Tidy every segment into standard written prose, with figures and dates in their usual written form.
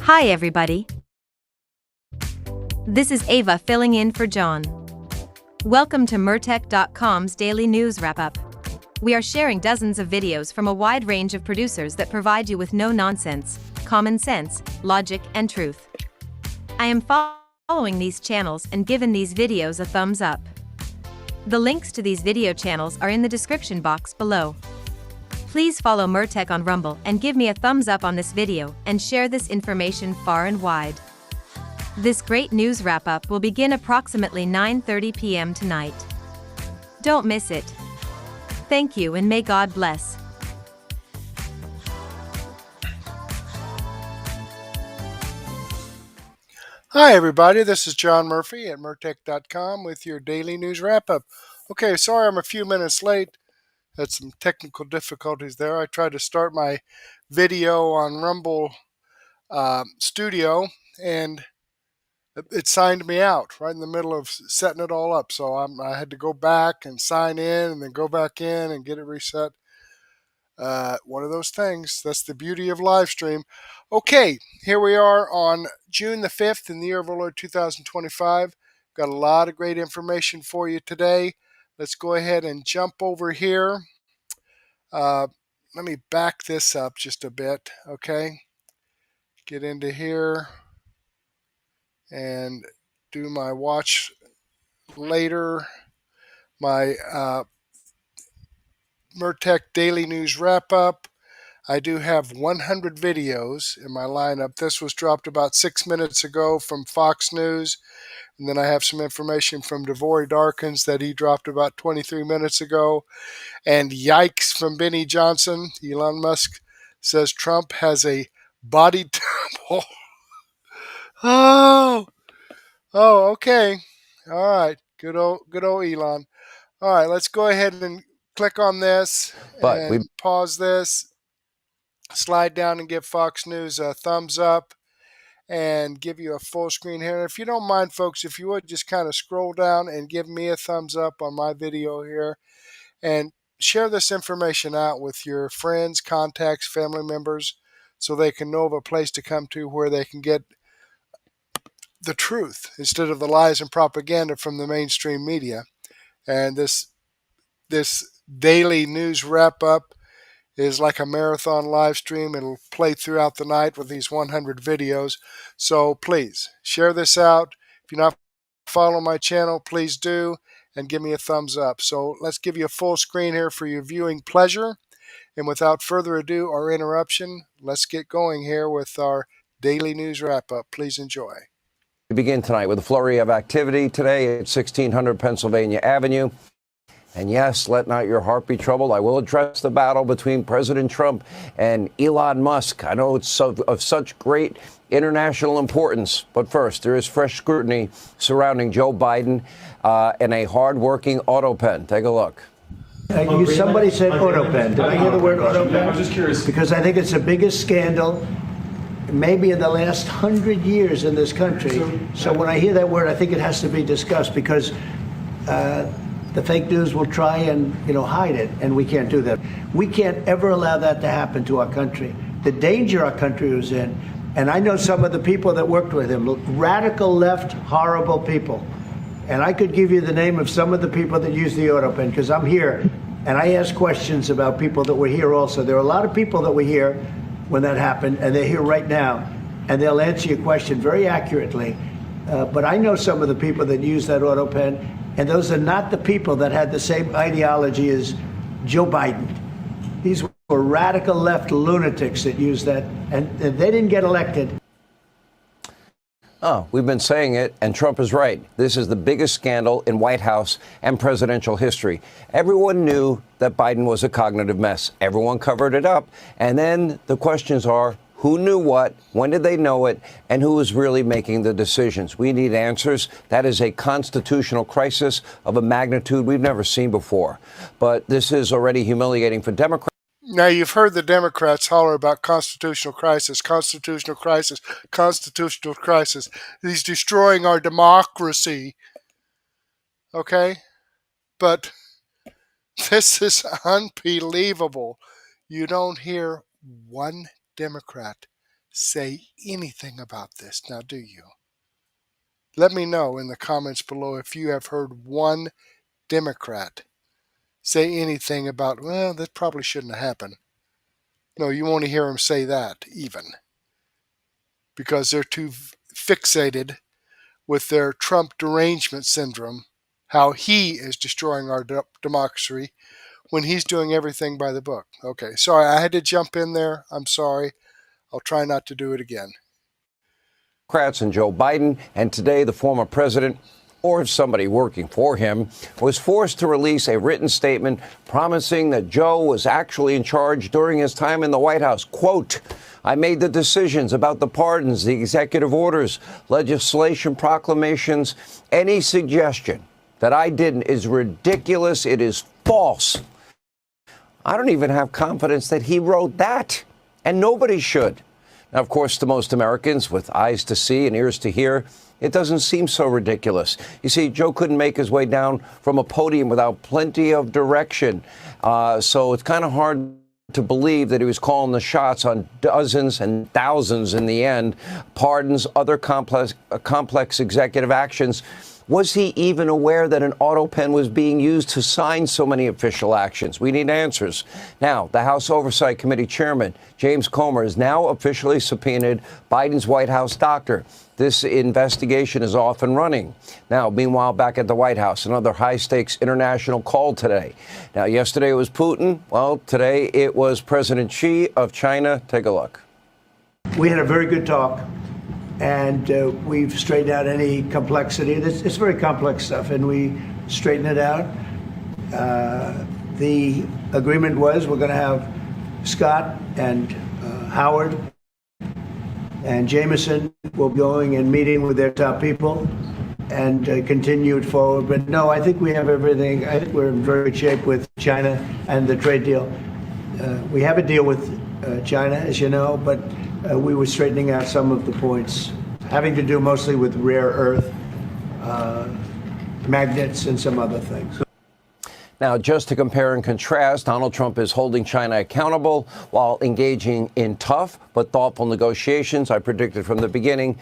Hi everybody. This is Ava filling in for John. Welcome to Mertech.com's daily news wrap-up. We are sharing dozens of videos from a wide range of producers that provide you with no-nonsense, common sense, logic, and truth. I am following these channels and given these videos a thumbs up. The links to these video channels are in the description box below. Please follow Mertech on Rumble and give me a thumbs up on this video and share this information far and wide. This great news wrap-up will begin approximately 9:30 p.m. tonight. Don't miss it. Thank you and may God bless. Hi everybody, this is John Murphy at Mertech.com with your daily news wrap-up. Okay, sorry I'm a few minutes late. Had some technical difficulties there. I tried to start my video on Rumble Studio and it signed me out right in the middle of setting it all up. So I had to go back and sign in and then go back in and get it reset. One of those things. That's the beauty of live stream. Okay, here we are on June the 5th in the year of our Lord 2025. Got a lot of great information for you today. Let's go ahead and jump over here. Let me back this up just a bit, okay? Get into here and do my watch later, my Mertech Daily News Wrap-Up. I do have 100 videos in my lineup. This was dropped about 6 minutes ago from Fox News. And then I have some information from Devory Darkins that he dropped about 23 minutes ago. And yikes from Benny Johnson. Elon Musk says Trump has a body double. Oh, okay. All right. Good old Elon. All right, let's go ahead and click on this and pause this. Slide down and give Fox News a thumbs up and give you a full screen here. And if you don't mind, folks, if you would just kind of scroll down and give me a thumbs up on my video here and share this information out with your friends, contacts, family members so they can know of a place to come to where they can get the truth instead of the lies and propaganda from the mainstream media. And this daily news wrap up is like a marathon live stream. It'll play throughout the night with these 100 videos. So please share this out. If you're not following my channel, please do and give me a thumbs up. So let's give you a full screen here for your viewing pleasure. And without further ado or interruption, let's get going here with our daily news wrap up. Please enjoy. We begin tonight with a flurry of activity today at 1600 Pennsylvania Avenue. And yes, let not your heart be troubled. I will address the battle between President Trump and Elon Musk. I know it's of such great international importance. But first, there is fresh scrutiny surrounding Joe Biden and a hard-working auto pen. Take a look. Somebody said auto pen. Did I hear the word auto pen? I'm just curious. Because I think it's the biggest scandal maybe in the last 100 years in this country. So when I hear that word, I think it has to be discussed because the fake news will try and hide it, and we can't do that. We can't ever allow that to happen to our country. The danger our country was in, and I know some of the people that worked with him, radical left, horrible people. And I could give you the name of some of the people that use the auto pen because I'm here, and I ask questions about people that were here also. There are a lot of people that were here when that happened, and they're here right now, and they'll answer your question very accurately. But I know some of the people that use that auto pen, and those are not the people that had the same ideology as Joe Biden. These were radical left lunatics that used that, and they didn't get elected. Oh, we've been saying it, and Trump is right. This is the biggest scandal in White House and presidential history. Everyone knew that Biden was a cognitive mess. Everyone covered it up. And then the questions are, who knew what? When did they know it? And who was really making the decisions? We need answers. That is a constitutional crisis of a magnitude we've never seen before. But this is already humiliating for Democrats. Now, you've heard the Democrats holler about constitutional crisis, constitutional crisis, constitutional crisis. He's destroying our democracy. Okay? But this is unbelievable. You don't hear one Democrat say anything about this. Now, do you? Let me know in the comments below if you have heard one Democrat say anything about, well, that probably shouldn't have happened. No, you won't hear them say that even, because they're too fixated with their Trump derangement syndrome, how he is destroying our democracy when he's doing everything by the book. Okay, sorry, I had to jump in there. I'm sorry. I'll try not to do it again. Democrats and Joe Biden, and today the former president, or somebody working for him, was forced to release a written statement promising that Joe was actually in charge during his time in the White House. Quote, I made the decisions about the pardons, the executive orders, legislation, proclamations. Any suggestion that I didn't is ridiculous. It is false. I don't even have confidence that he wrote that, and nobody should. Now, of course, to most Americans with eyes to see and ears to hear, it doesn't seem so ridiculous. You see, Joe couldn't make his way down from a podium without plenty of direction. So it's kind of hard to believe that he was calling the shots on dozens and thousands in the end, pardons, other complex executive actions. Was he even aware that an auto pen was being used to sign so many official actions? We need answers. Now, the House Oversight Committee chairman, James Comer, is now officially subpoenaed Biden's White House doctor. This investigation is off and running. Now, meanwhile, back at the White House, another high-stakes international call today. Now, yesterday it was Putin. Well, today it was President Xi of China. Take a look. We had a very good talk, and we've straightened out any complexity. It's very complex stuff, and we straightened it out. The agreement was we're going to have Scott and Howard and Jameson will be going and meeting with their top people and continue it forward. But no, I think we have everything. I think we're in very good shape with China and the trade deal. We have a deal with China, as you know, but we were straightening out some of the points having to do mostly with rare earth, magnets, and some other things. Now, just to compare and contrast, Donald Trump is holding China accountable while engaging in tough but thoughtful negotiations. I predicted from the beginning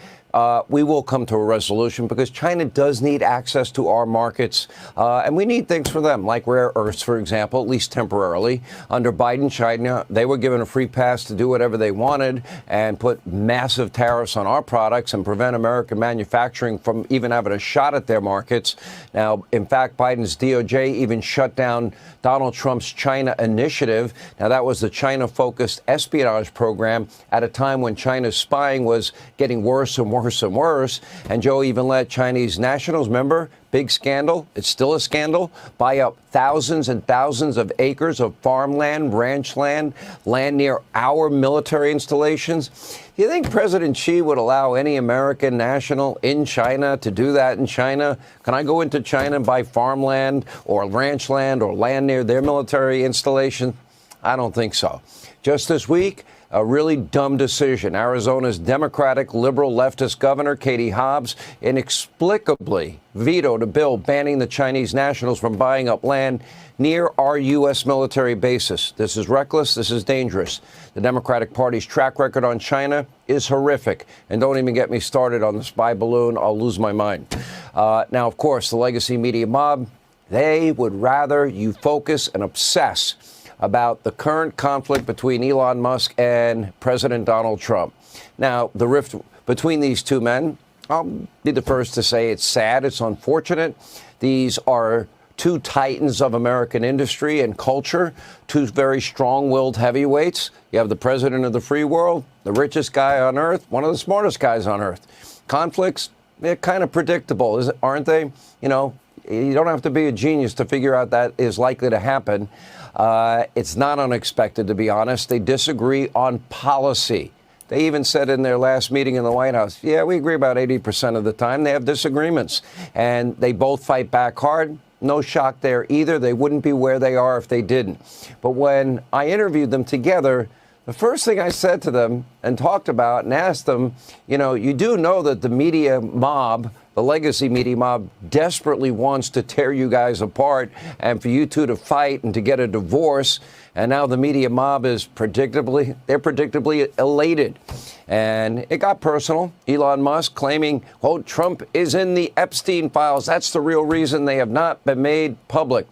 we will come to a resolution because China does need access to our markets, and we need things for them, like rare earths, for example, at least temporarily. Under Biden, China, they were given a free pass to do whatever they wanted and put massive tariffs on our products and prevent American manufacturing from even having a shot at their markets. Now, in fact, Biden's DOJ even shut down Donald Trump's China Initiative. Now, that was the China-focused espionage program at a time when China's spying was getting worse and worse and worse. And Joe even let Chinese nationals, remember, big scandal, it's still a scandal, buy up thousands and thousands of acres of farmland, ranch land, land near our military installations. Do you think President Xi would allow any American national in China to do that in China? Can I go into China and buy farmland or ranch land or land near their military installation? I don't think so. Just this week, a really dumb decision. Arizona's Democratic liberal leftist governor, Katie Hobbs, inexplicably vetoed a bill banning the Chinese nationals from buying up land near our U.S. military bases. This is reckless. This is dangerous. The Democratic Party's track record on China is horrific. And don't even get me started on the spy balloon. I'll lose my mind. Now, of course, the legacy media mob, they would rather you focus and obsess about the current conflict between Elon Musk and President Donald Trump. Now, the rift between these two men, I'll be the first to say it's sad, it's unfortunate. These are two titans of American industry and culture, two very strong-willed heavyweights. You have the president of the free world, the richest guy on earth, one of the smartest guys on earth. Conflicts, they're kind of predictable, aren't they? You know, you don't have to be a genius to figure out that is likely to happen. It's not unexpected, to be honest. They disagree on policy. They even said in their last meeting in the White House, yeah, we agree about 80% of the time. They have disagreements. And they both fight back hard. No shock there either. They wouldn't be where they are if they didn't. But when I interviewed them together, the first thing I said to them and talked about and asked them, you know, you do know that the media mob, The legacy media mob desperately wants to tear you guys apart and for you two to fight and to get a divorce. And now the media mob is predictably elated. And it got personal. Elon Musk claiming, quote, Trump is in the Epstein files. That's the real reason they have not been made public.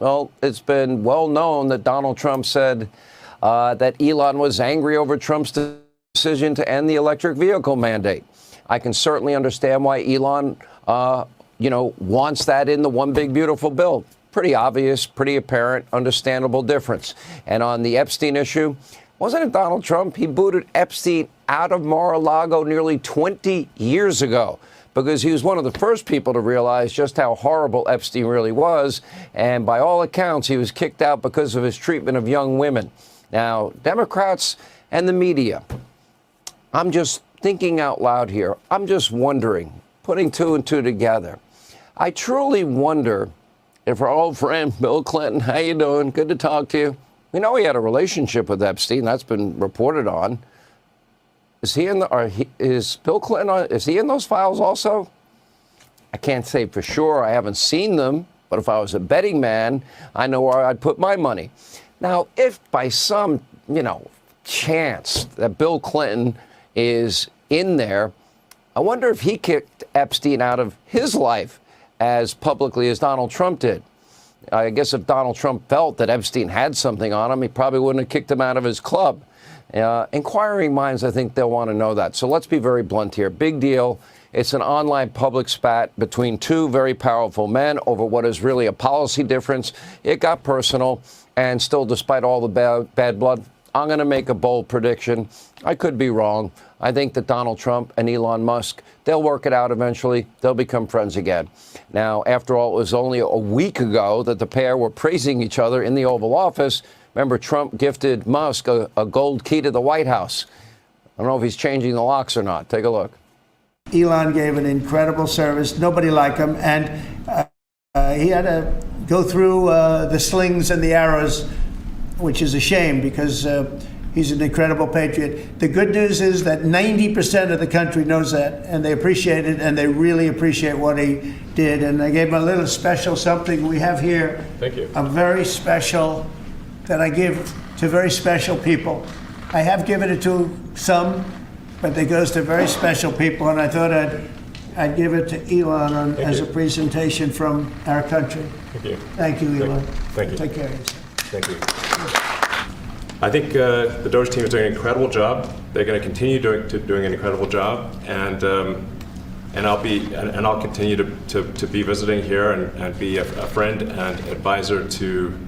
Well, it's been well known that Donald Trump said that Elon was angry over Trump's decision to end the electric vehicle mandate. I can certainly understand why Elon, wants that in the one big beautiful bill. Pretty obvious, pretty apparent, understandable difference. And on the Epstein issue, wasn't it Donald Trump? He booted Epstein out of Mar-a-Lago nearly 20 years ago because he was one of the first people to realize just how horrible Epstein really was. And by all accounts, he was kicked out because of his treatment of young women. Now, Democrats and the media, I'm just thinking out loud here. I'm just wondering, putting two and two together. I truly wonder if our old friend Bill Clinton, how you doing? Good to talk to you. We know he had a relationship with Epstein. That's been reported on. Is he in is Bill Clinton, is he in those files also? I can't say for sure. I haven't seen them. But if I was a betting man, I know where I'd put my money. Now, if by some, chance that Bill Clinton is in there, I wonder if he kicked Epstein out of his life as publicly as Donald Trump did. I guess if Donald Trump felt that Epstein had something on him, he probably wouldn't have kicked him out of his club. Inquiring minds, I think they'll want to know that. So let's be very blunt here. Big deal. It's an online public spat between two very powerful men over what is really a policy difference. It got personal, and still, despite all the bad blood, I'm going to make a bold prediction. I could be wrong. I think that Donald Trump and Elon Musk, they'll work it out eventually. They'll become friends again. Now, after all, it was only a week ago that the pair were praising each other in the Oval Office. Remember, Trump gifted Musk a gold key to the White House. I don't know if he's changing the locks or not. Take a look. Elon gave an incredible service. Nobody like him. And he had to go through the slings and the arrows, which is a shame because he's an incredible patriot. The good news is that 90% of the country knows that, and they appreciate it, and they really appreciate what he did. And I gave him a little special something we have here. Thank you. A very special that I give to very special people. I have given it to some, but it goes to very special people, and I thought I'd give it to Elon as a presentation from our country. Thank you. Thank you, Elon. Thank you. Take care of yourself. Thank you. I think the Doge team is doing an incredible job. They're going to continue doing an incredible job, and I'll continue to be visiting here and be a friend and advisor to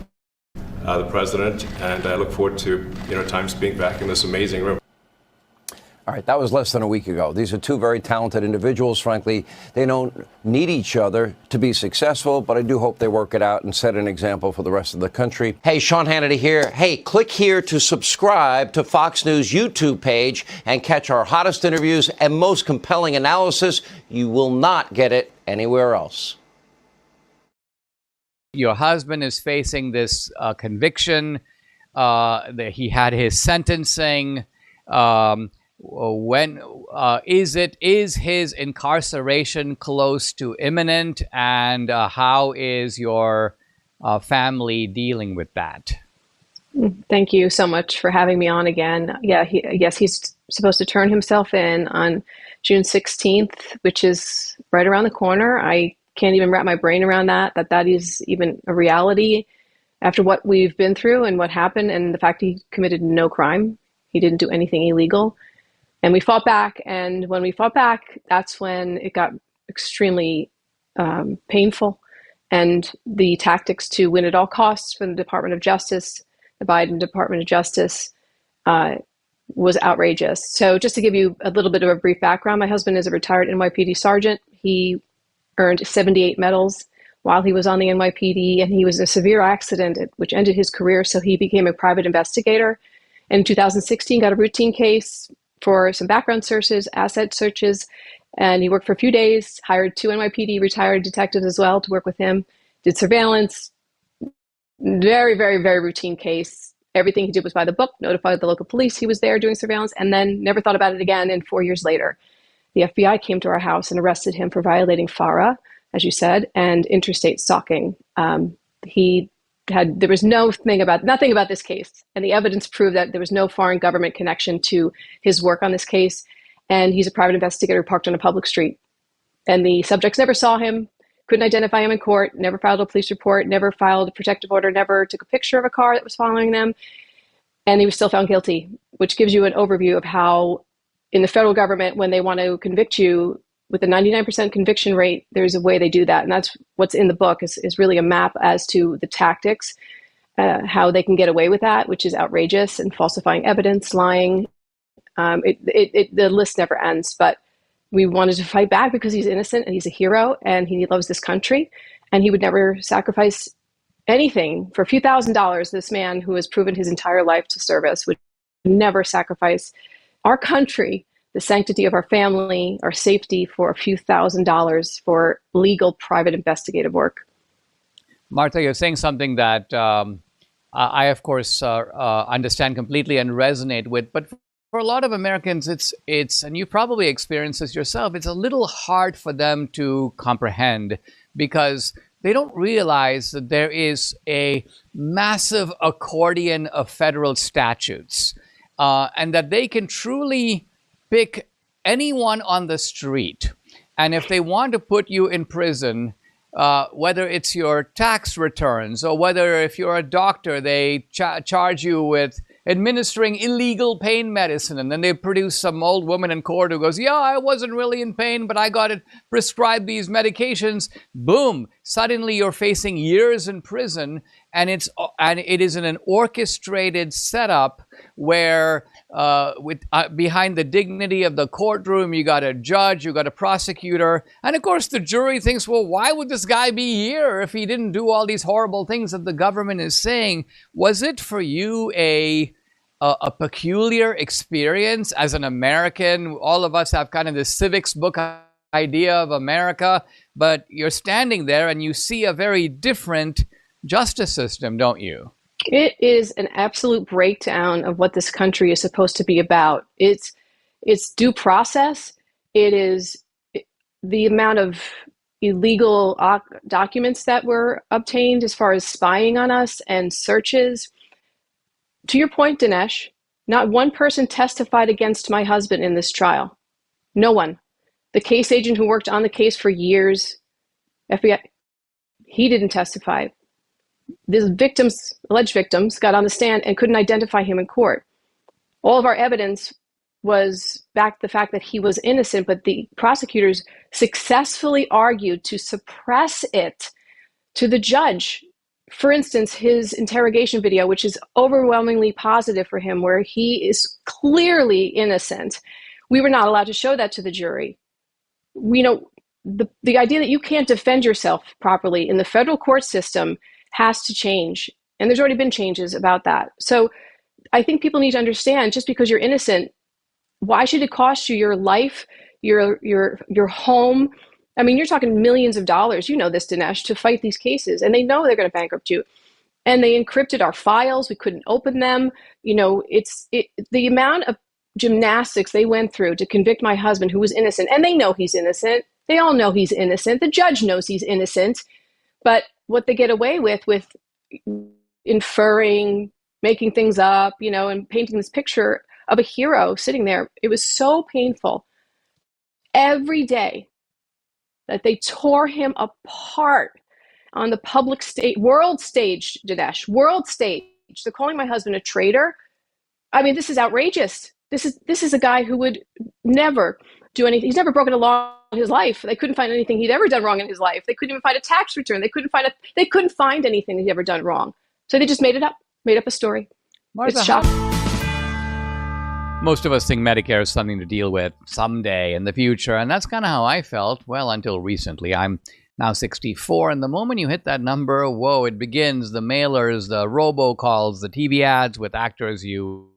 the president. And I look forward to times being back in this amazing room. All right, that was less than a week ago. These are two very talented individuals. Frankly, they don't need each other to be successful, but I do hope they work it out and set an example for the rest of the country. Hey, Sean Hannity here. Hey, click here to subscribe to Fox News YouTube page and catch our hottest interviews and most compelling analysis. You will not get it anywhere else. Your husband is facing this conviction. That he had his sentencing. When is his incarceration close to imminent, and how is your family dealing with that? Thank you so much for having me on again. Yeah, he's supposed to turn himself in on June 16th, which is right around the corner. I can't even wrap my brain around that is even a reality after what we've been through and what happened, and the fact he committed no crime. He didn't do anything illegal. And we fought back, and when we fought back, that's when it got extremely painful. And the tactics to win at all costs from the Department of Justice, the Biden Department of Justice, was outrageous. So just to give you a little bit of a brief background, my husband is a retired NYPD sergeant. He earned 78 medals while he was on the NYPD, and he was in a severe accident which ended his career, so he became a private investigator. In 2016, got a routine case for some background searches, asset searches, and he worked for a few days, hired 2 NYPD retired detectives as well to work with him, did surveillance. Very, very, very routine case. Everything he did was by the book, notified the local police he was there doing surveillance, and then never thought about it again. And 4 years later, The FBI came to our house and arrested him for violating FARA, as you said, and interstate stalking. There was nothing about this case, and the evidence proved that there was no foreign government connection to his work on this case, and he's a private investigator parked on a public street. And the subjects never saw him, couldn't identify him in court, never filed a police report, never filed a protective order, never took a picture of a car that was following them, and he was still found guilty, which gives you an overview of how in the federal government, when they want to convict you with a 99% conviction rate, there's a way they do that. And that's what's in the book is really a map as to the tactics, how they can get away with that, which is outrageous, and falsifying evidence, lying. The list never ends, but we wanted to fight back because he's innocent and he's a hero and he loves this country and he would never sacrifice anything for a few $1,000s. This man who has proven his entire life to service would never sacrifice our country, the sanctity of our family, our safety for a few $1,000s for legal private investigative work. Martha, you're saying something that I, of course, understand completely and resonate with. But for a lot of Americans, it's, and you probably experienced this yourself, it's a little hard for them to comprehend because they don't realize that there is a massive accordion of federal statutes. And that they can truly pick anyone on the street. And if they want to put you in prison, whether it's your tax returns or whether if you're a doctor, they charge you with administering illegal pain medicine. And then they produce some old woman in court who goes, yeah, I wasn't really in pain, but I got it prescribed these medications. Boom. Suddenly you're facing years in prison. And it is in an orchestrated setup where behind the dignity of the courtroom, you got a judge, you got a prosecutor. And of course, the jury thinks, well, why would this guy be here if he didn't do all these horrible things that the government is saying? Was it for you a peculiar experience as an American? All of us have kind of the civics book idea of America, but you're standing there and you see a very different justice system, don't you? It is an absolute breakdown of what this country is supposed to be about. It's due process. It is the amount of illegal documents that were obtained as far as spying on us and searches. To your point, Dinesh, not one person testified against my husband in this trial. No one. The case agent who worked on the case for years, FBI, he didn't testify. The alleged victims, got on the stand and couldn't identify him in court. All of our evidence was back to the fact that he was innocent, but the prosecutors successfully argued to suppress it to the judge. For instance, his interrogation video, which is overwhelmingly positive for him, where he is clearly innocent. We were not allowed to show that to the jury. We know the idea that you can't defend yourself properly in the federal court system has to change. And there's already been changes about that. So I think people need to understand, just because you're innocent, why should it cost you your life, your home? I mean, you're talking millions of dollars, you know this, Dinesh, to fight these cases. And they know they're going to bankrupt you. And they encrypted our files. We couldn't open them. You know, the amount of gymnastics they went through to convict my husband, who was innocent. And they know he's innocent. They all know he's innocent. The judge knows he's innocent. But what they get away with inferring, making things up, you know, and painting this picture of a hero sitting there, it was so painful. Every day that they tore him apart on the public stage, world stage, Dinesh, world stage. They're calling my husband a traitor. I mean, this is outrageous. This is a guy who would never do anything. He's never broken a law in his life. They couldn't find anything he'd ever done wrong in his life. They couldn't even find a tax return. They couldn't find anything that he'd ever done wrong. So they just made up a story. Martha, it's shocking. Most of us think Medicare is something to deal with someday in the future, and that's kind of how I felt, well, until recently. I'm now 64, and the moment you hit that number, whoa, it begins. The mailers, the robocalls, the TV ads with actors you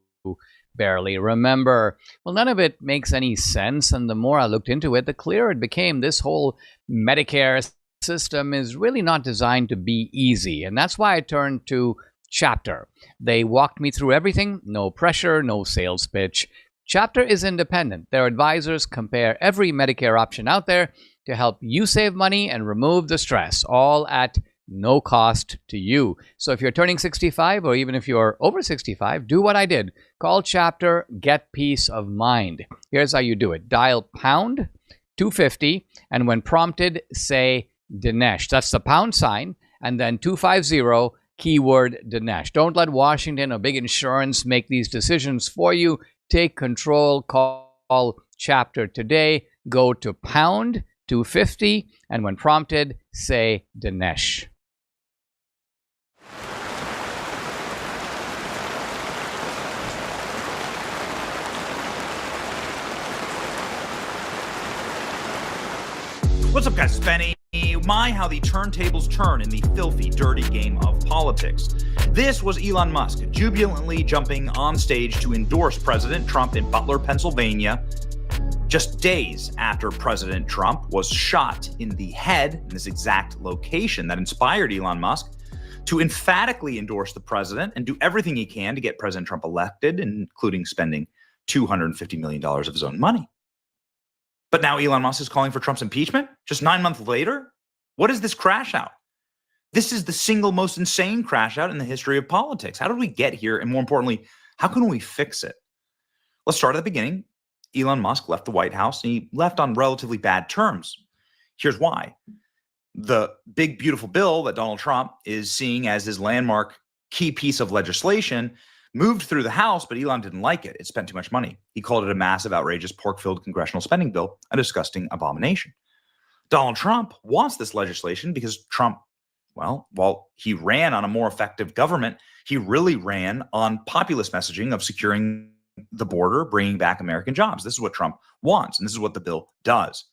barely remember. Well, none of it makes any sense, and the more I looked into it, the clearer it became. This whole Medicare system is really not designed to be easy, and that's why I turned to Chapter. They walked me through everything, no pressure, no sales pitch. Chapter is independent. Their advisors compare every Medicare option out there to help you save money and remove the stress, all at no cost to you. So if you're turning 65 or even if you're over 65, do what I did. Call Chapter, get peace of mind. Here's how you do it. Dial pound 250 and when prompted, say Dinesh. That's the pound sign and then 250 keyword Dinesh. Don't let Washington or big insurance make these decisions for you. Take control. Call Chapter today. Go to pound 250 and when prompted, say Dinesh. What's up, guys? It's Benny. My, how the turntables turn in the filthy, dirty game of politics. This was Elon Musk jubilantly jumping on stage to endorse President Trump in Butler, Pennsylvania, just days after President Trump was shot in the head in this exact location that inspired Elon Musk to emphatically endorse the president and do everything he can to get President Trump elected, including spending $250 million of his own money. But now Elon Musk is calling for Trump's impeachment just 9 months later? What is this crash out? This is the single most insane crash out in the history of politics. How did we get here? And more importantly, how can we fix it? Let's start at the beginning. Elon Musk left the White House and he left on relatively bad terms. Here's why. The big, beautiful bill that Donald Trump is seeing as his landmark key piece of legislation moved through the House, but Elon didn't like it. It spent too much money. He called it a massive, outrageous, pork-filled congressional spending bill, a disgusting abomination. Donald Trump wants this legislation because Trump, well, while he ran on a more effective government, he really ran on populist messaging of securing the border, bringing back American jobs. This is what Trump wants, and this is what the bill does.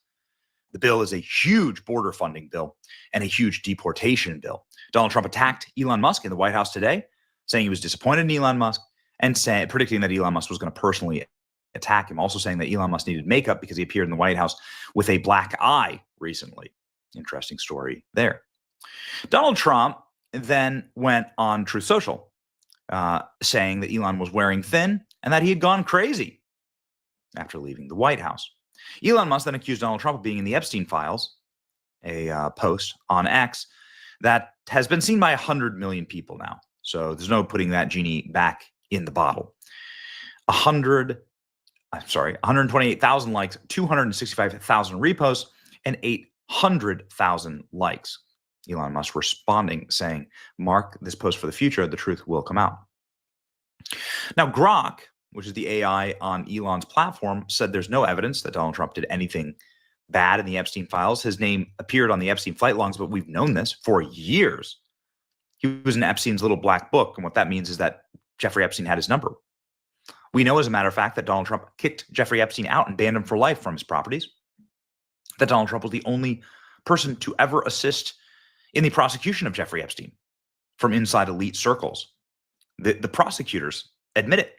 The bill is a huge border funding bill and a huge deportation bill. Donald Trump attacked Elon Musk in the White House today, saying he was disappointed in Elon Musk and predicting that Elon Musk was going to personally attack him. Also saying that Elon Musk needed makeup because he appeared in the White House with a black eye recently. Interesting story there. Donald Trump then went on Truth Social, saying that Elon was wearing thin and that he had gone crazy after leaving the White House. Elon Musk then accused Donald Trump of being in the Epstein files, a post on X that has been seen by 100 million people now. So there's no putting that genie back in the bottle. 128,000 likes, 265,000 reposts, and 800,000 likes. Elon Musk responding, saying, mark this post for the future, the truth will come out. Now, Grok, which is the AI on Elon's platform, said there's no evidence that Donald Trump did anything bad in the Epstein files. His name appeared on the Epstein flight logs, but we've known this for years. He was in Epstein's little black book, and what that means is that Jeffrey Epstein had his number. We know, as a matter of fact, that Donald Trump kicked Jeffrey Epstein out and banned him for life from his properties, that Donald Trump was the only person to ever assist in the prosecution of Jeffrey Epstein from inside elite circles. The prosecutors admit it.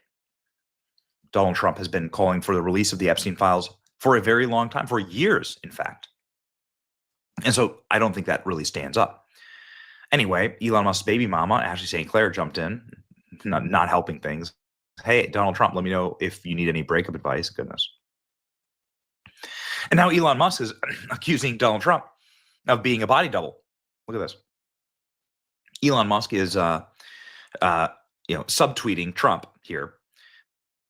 Donald Trump has been calling for the release of the Epstein files for a very long time, for years, in fact. And so I don't think that really stands up. Anyway, Elon Musk's baby mama, Ashley St. Clair, jumped in, not helping things. Hey, Donald Trump, let me know if you need any breakup advice. Goodness. And now Elon Musk is accusing Donald Trump of being a body double. Look at this. Elon Musk is subtweeting Trump here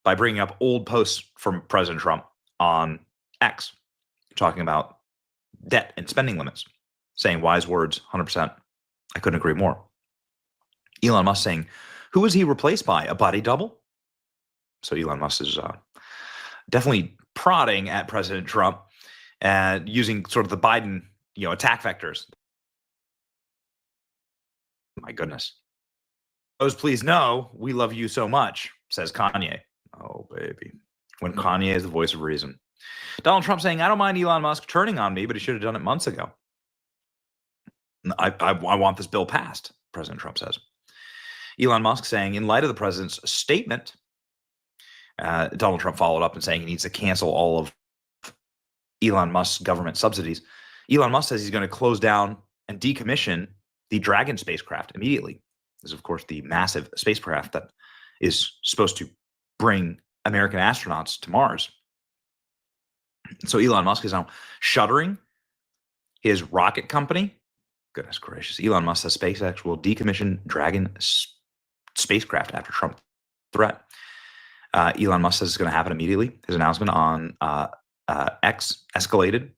by bringing up old posts from President Trump on X, talking about debt and spending limits, saying wise words, 100%. I couldn't agree more. Elon Musk saying, who was he replaced by? A body double? So Elon Musk is definitely prodding at President Trump and using sort of the Biden, attack vectors. My goodness. Those please know we love you so much, says Kanye. Oh, baby. When Kanye is the voice of reason. Donald Trump saying, I don't mind Elon Musk turning on me, but he should have done it months ago. I want this bill passed, President Trump says. Elon Musk saying, in light of the president's statement, Donald Trump followed up and saying he needs to cancel all of Elon Musk's government subsidies. Elon Musk says he's going to close down and decommission the Dragon spacecraft immediately. This is, of course, the massive spacecraft that is supposed to bring American astronauts to Mars. So Elon Musk is now shuttering his rocket company. Goodness gracious. Elon Musk says SpaceX will decommission Dragon spacecraft after Trump threat. Elon Musk says it's going to happen immediately. His announcement on X escalated.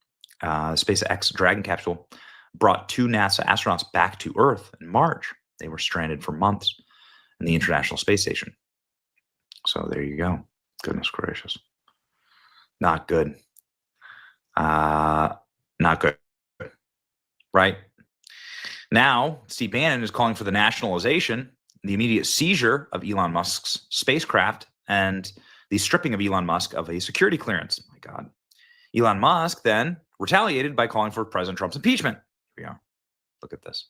SpaceX Dragon capsule brought 2 NASA astronauts back to Earth in March. They were stranded for months in the International Space Station. So there you go. Goodness gracious. Not good. Not good. Right? Now, Steve Bannon is calling for the nationalization, the immediate seizure of Elon Musk's spacecraft, and the stripping of Elon Musk of a security clearance. My God. Elon Musk then retaliated by calling for President Trump's impeachment. Here we are. Look at this.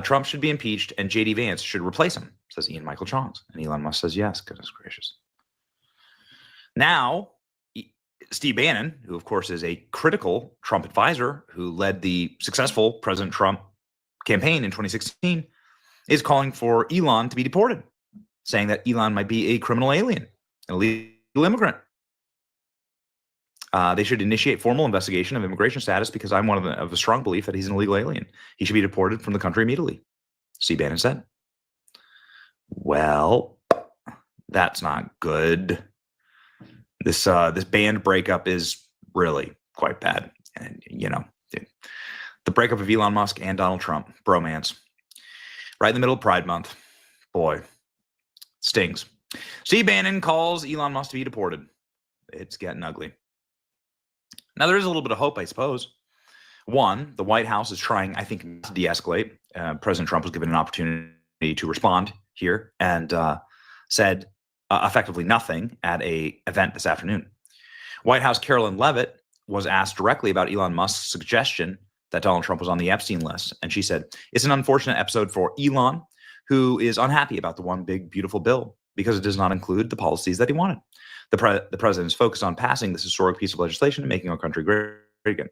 Trump should be impeached and J.D. Vance should replace him, says Ian Michael Chongs. And Elon Musk says yes. Goodness gracious. Now, Steve Bannon, who of course is a critical Trump advisor who led the successful President Trump campaign in 2016, is calling for Elon to be deported, saying that Elon might be a criminal alien, an illegal immigrant. They should initiate formal investigation of immigration status because I'm of a strong belief that he's an illegal alien. He should be deported from the country immediately, Steve Bannon said. Well, that's not good. This band breakup is really quite bad. And, you know, the breakup of Elon Musk and Donald Trump, bromance, right in the middle of Pride Month. Boy, stings. Steve Bannon calls Elon Musk to be deported. It's getting ugly. Now, there is a little bit of hope, I suppose. One, the White House is trying, I think, to de-escalate. President Trump was given an opportunity to respond here and said effectively nothing at an event this afternoon. White House Carolyn Leavitt was asked directly about Elon Musk's suggestion that Donald Trump was on the Epstein list. And she said, it's an unfortunate episode for Elon, who is unhappy about the one big, beautiful bill because it does not include the policies that he wanted. The president is focused on passing this historic piece of legislation and making our country great again.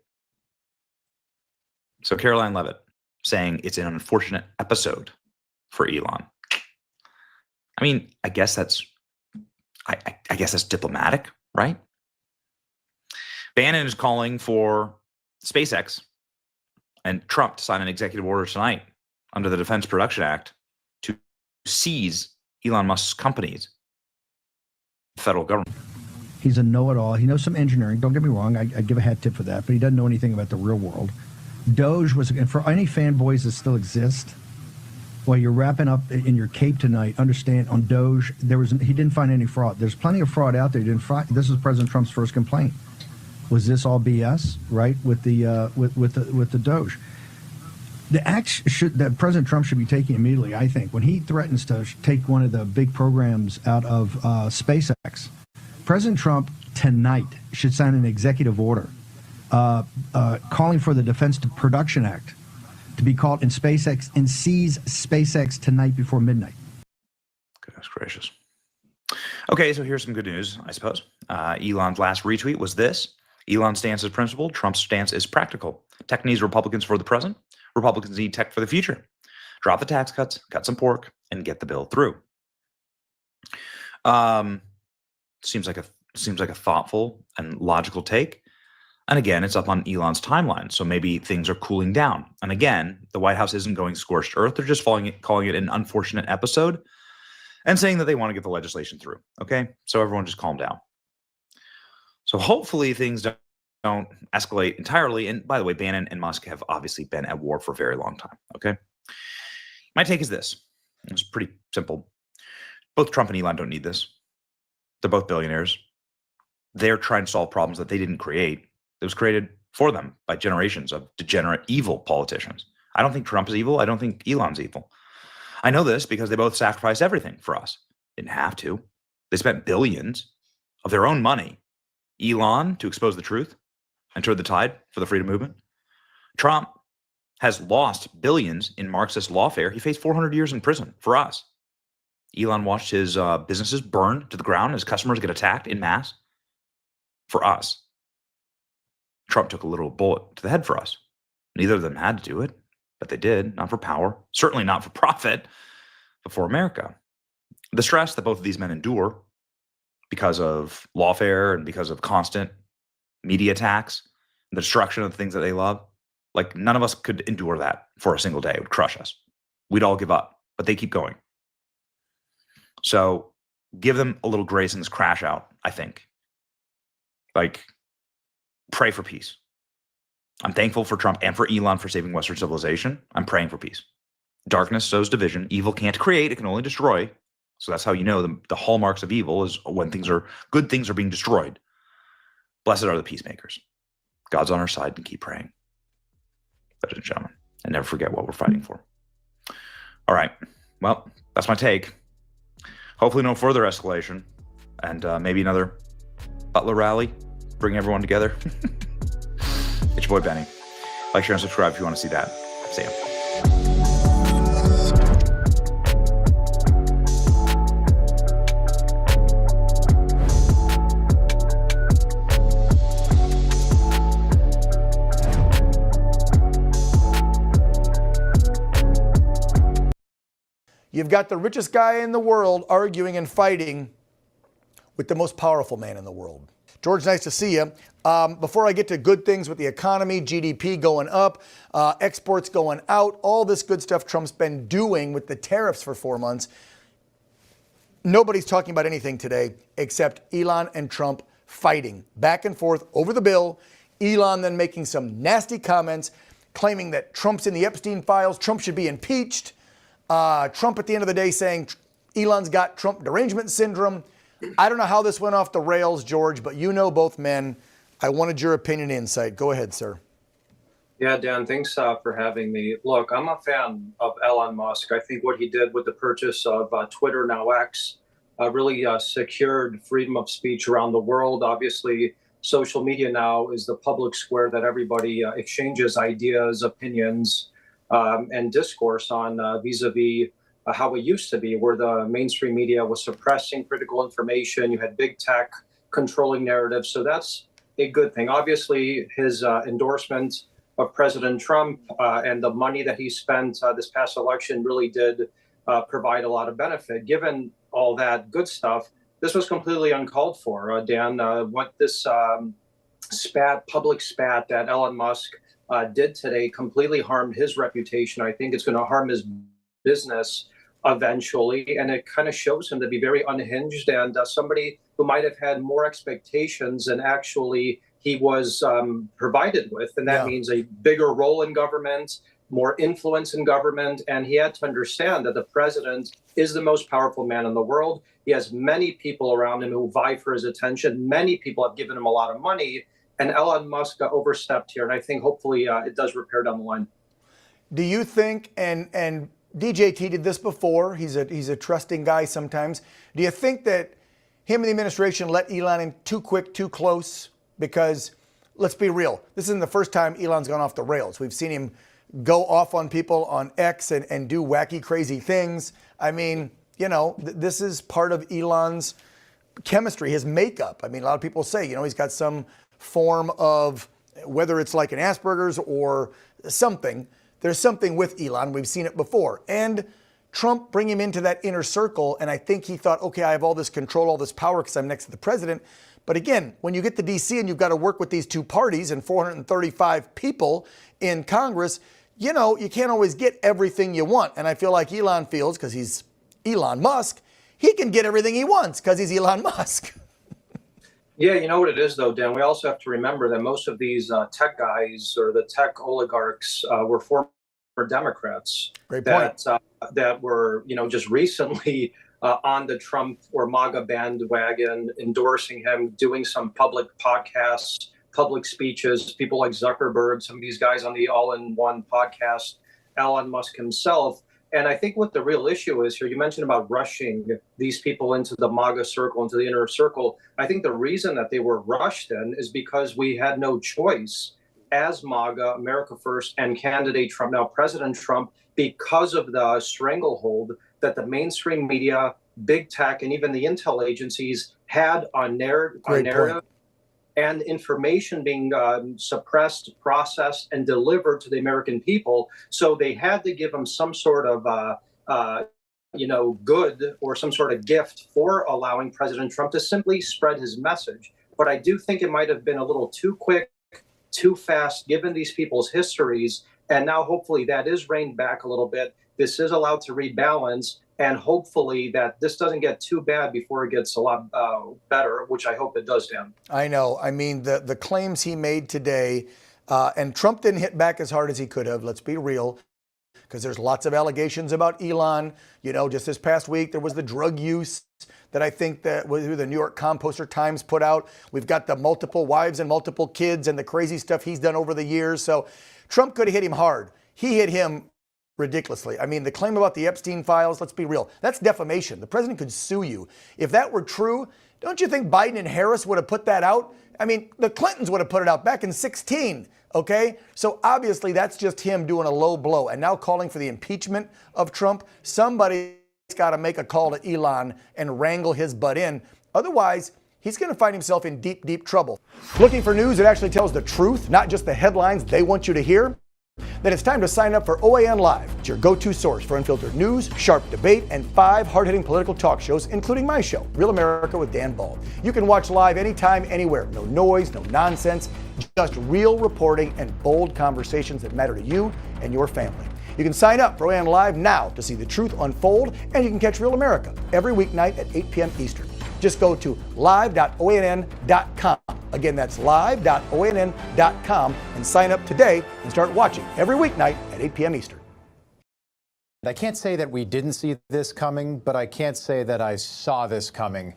So Caroline Leavitt saying it's an unfortunate episode for Elon. I mean, I guess that's diplomatic, right? Bannon is calling for SpaceX and Trump to sign an executive order tonight under the Defense Production Act to seize Elon Musk's companies, the federal government. He's a know-it-all. He knows some engineering. Don't get me wrong. I give a hat tip for that, but he doesn't know anything about the real world. Doge was, and for any fanboys that still exist, while you're wrapping up in your cape tonight, understand on Doge, he didn't find any fraud. There's plenty of fraud out there. He didn't find. This is President Trump's first complaint. Was this all BS? Right with the Doge. The act that President Trump should be taking immediately, I think, when he threatens to take one of the big programs out of SpaceX, President Trump tonight should sign an executive order calling for the Defense Production Act to be called in SpaceX and seize SpaceX tonight before midnight. Goodness gracious. Okay, so here's some good news, I suppose. Elon's last retweet was this. Elon's stance is principled. Trump's stance is practical. Tech needs Republicans for the present. Republicans need tech for the future. Drop the tax cuts, cut some pork, and get the bill through. Seems like a thoughtful and logical take. And again, it's up on Elon's timeline, so maybe things are cooling down. And again, the White House isn't going scorched earth. They're just calling it an unfortunate episode and saying that they want to get the legislation through. Okay, so everyone just calm down. So hopefully things don't escalate entirely. And by the way, Bannon and Musk have obviously been at war for a very long time. Okay, my take is this. It's pretty simple. Both Trump and Elon don't need this. They're both billionaires. They're trying to solve problems that they didn't create. It was created for them by generations of degenerate, evil politicians. I don't think Trump is evil. I don't think Elon's evil. I know this because they both sacrificed everything for us. Didn't have to. They spent billions of their own money. Elon to expose the truth and turn the tide for the freedom movement. Trump has lost billions in Marxist lawfare. He faced 400 years in prison for us. Elon watched his businesses burn to the ground, his customers get attacked en masse for us. Trump took a literal bullet to the head for us. Neither of them had to do it, but they did, not for power, certainly not for profit, but for America. The stress that both of these men endure because of lawfare and because of constant media attacks, and the destruction of the things that they love. Like, none of us could endure that for a single day. It would crush us. We'd all give up, but they keep going. So give them a little grace in this crash out, I think. Like, pray for peace. I'm thankful for Trump and for Elon for saving Western civilization. I'm praying for peace. Darkness sows division. Evil can't create, it can only destroy. So that's how you know the hallmarks of evil is when good things are being destroyed. Blessed are the peacemakers. God's on our side, and keep praying. Ladies and gentlemen, and never forget what we're fighting for. All right. Well, that's my take. Hopefully no further escalation, and maybe another Butler rally, bring everyone together. It's your boy Benny. Like, share, and subscribe if you want to see that. See ya. You've got the richest guy in the world arguing and fighting with the most powerful man in the world. George, nice to see you. Before I get to good things with the economy, GDP going up, exports going out, all this good stuff Trump's been doing with the tariffs for 4 months, nobody's talking about anything today except Elon and Trump fighting back and forth over the bill. Elon then making some nasty comments, claiming that Trump's in the Epstein files, Trump should be impeached. Trump at the end of the day saying Elon's got Trump derangement syndrome. I don't know how this went off the rails, George, but you know both men. I wanted your opinion and insight. Go ahead, sir. Yeah, Dan, thanks for having me. Look, I'm a fan of Elon Musk. I think what he did with the purchase of Twitter, now X, really secured freedom of speech around the world. Obviously, social media now is the public square that everybody exchanges ideas, opinions, and discourse on vis-a-vis how it used to be, where the mainstream media was suppressing critical information. You had big tech controlling narratives. So that's a good thing. Obviously, his endorsement of President Trump and the money that he spent this past election really did provide a lot of benefit. Given all that good stuff, this was completely uncalled for, Dan. What this public spat that Elon Musk did today completely harmed his reputation. I think it's going to harm his business eventually, and it kind of shows him to be very unhinged and somebody who might have had more expectations than actually he was provided with, and that means a bigger role in government, more influence in government, and he had to understand that the president is the most powerful man in the world. He has many people around him who vie for his attention. Many people have given him a lot of money, and Elon Musk overstepped here, and I think hopefully it does repair down the line. Do you think, and DJT did this before, he's a trusting guy sometimes, do you think that him and the administration let Elon in too quick, too close? Because let's be real, this isn't the first time Elon's gone off the rails. We've seen him go off on people on X and do wacky, crazy things. I mean, you know, this is part of Elon's chemistry, his makeup. I mean, a lot of people say, you know, he's got some form of, whether it's like an Asperger's or something, there's something with Elon. We've seen it before. And Trump bring him into that inner circle. And I think he thought, okay, I have all this control, all this power because I'm next to the president. But again, when you get to DC and you've got to work with these two parties and 435 people in Congress, you know, you can't always get everything you want. And I feel like Elon feels, because he's Elon Musk, he can get everything he wants because he's Elon Musk. Yeah, you know what it is, though, Dan? We also have to remember that most of these tech guys or the tech oligarchs were former Democrats. Great point. That were, you know, just recently on the Trump or MAGA bandwagon, endorsing him, doing some public podcasts, public speeches, people like Zuckerberg, some of these guys on the All-in-One podcast, Elon Musk himself. And I think what the real issue is here, you mentioned about rushing these people into the MAGA circle, into the inner circle. I think the reason that they were rushed in is because we had no choice as MAGA, America First, and candidate Trump, now President Trump, because of the stranglehold that the mainstream media, big tech, and even the intel agencies had on narrative and information being suppressed, processed, and delivered to the American people. So they had to give them some sort of good or some sort of gift for allowing President Trump to simply spread his message. But I do think it might have been a little too quick, too fast, given these people's histories. And now hopefully that is reined back a little bit. This is allowed to rebalance. And hopefully that this doesn't get too bad before it gets a lot better, which I hope it does, Dan. I know. I mean, the claims he made today, and Trump didn't hit back as hard as he could have. Let's be real, because there's lots of allegations about Elon. Just this past week, there was the drug use that I think that the New York Composter Times put out. We've got the multiple wives and multiple kids and the crazy stuff he's done over the years. So Trump could have hit him hard. He hit him ridiculously. I mean, the claim about the Epstein files, let's be real, that's defamation. The president could sue you. If that were true, don't you think Biden and Harris would have put that out? I mean, the Clintons would have put it out back in 2016, okay? So obviously that's just him doing a low blow. And now calling for the impeachment of Trump, somebody's got to make a call to Elon and wrangle his butt in. Otherwise, he's going to find himself in deep, deep trouble. Looking for news that actually tells the truth, not just the headlines they want you to hear? Then it's time to sign up for OAN Live. It's your go-to source for unfiltered news, sharp debate, and 5 hard-hitting political talk shows, including my show, Real America with Dan Ball. You can watch live anytime, anywhere. No noise, no nonsense, just real reporting and bold conversations that matter to you and your family. You can sign up for OAN Live now to see the truth unfold, and you can catch Real America every weeknight at 8 p.m. Eastern. Just go to live.onn.com. Again, that's live.onn.com and sign up today and start watching every weeknight at 8 p.m. Eastern. I can't say that we didn't see this coming, but I can't say that I saw this coming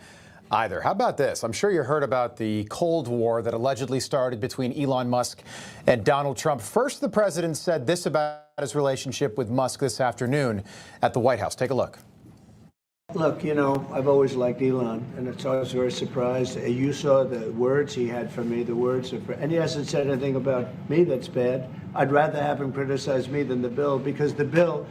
either. How about this? I'm sure you heard about the Cold War that allegedly started between Elon Musk and Donald Trump. First, the president said this about his relationship with Musk this afternoon at the White House. Take a look. Look, I've always liked Elon, and it's always very surprised. You saw the words he had for me, and he hasn't said anything about me that's bad. I'd rather have him criticize me than the bill, because the bill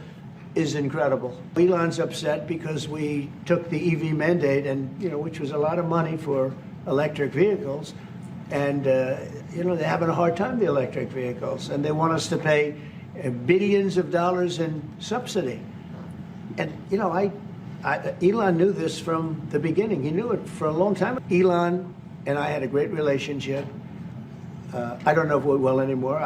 is incredible. Elon's upset because we took the EV mandate, and which was a lot of money for electric vehicles, and they're having a hard time, the electric vehicles, and they want us to pay billions of dollars in subsidy. And Elon knew this from the beginning. He knew it for a long time. Elon and I had a great relationship. I don't know if we're well anymore.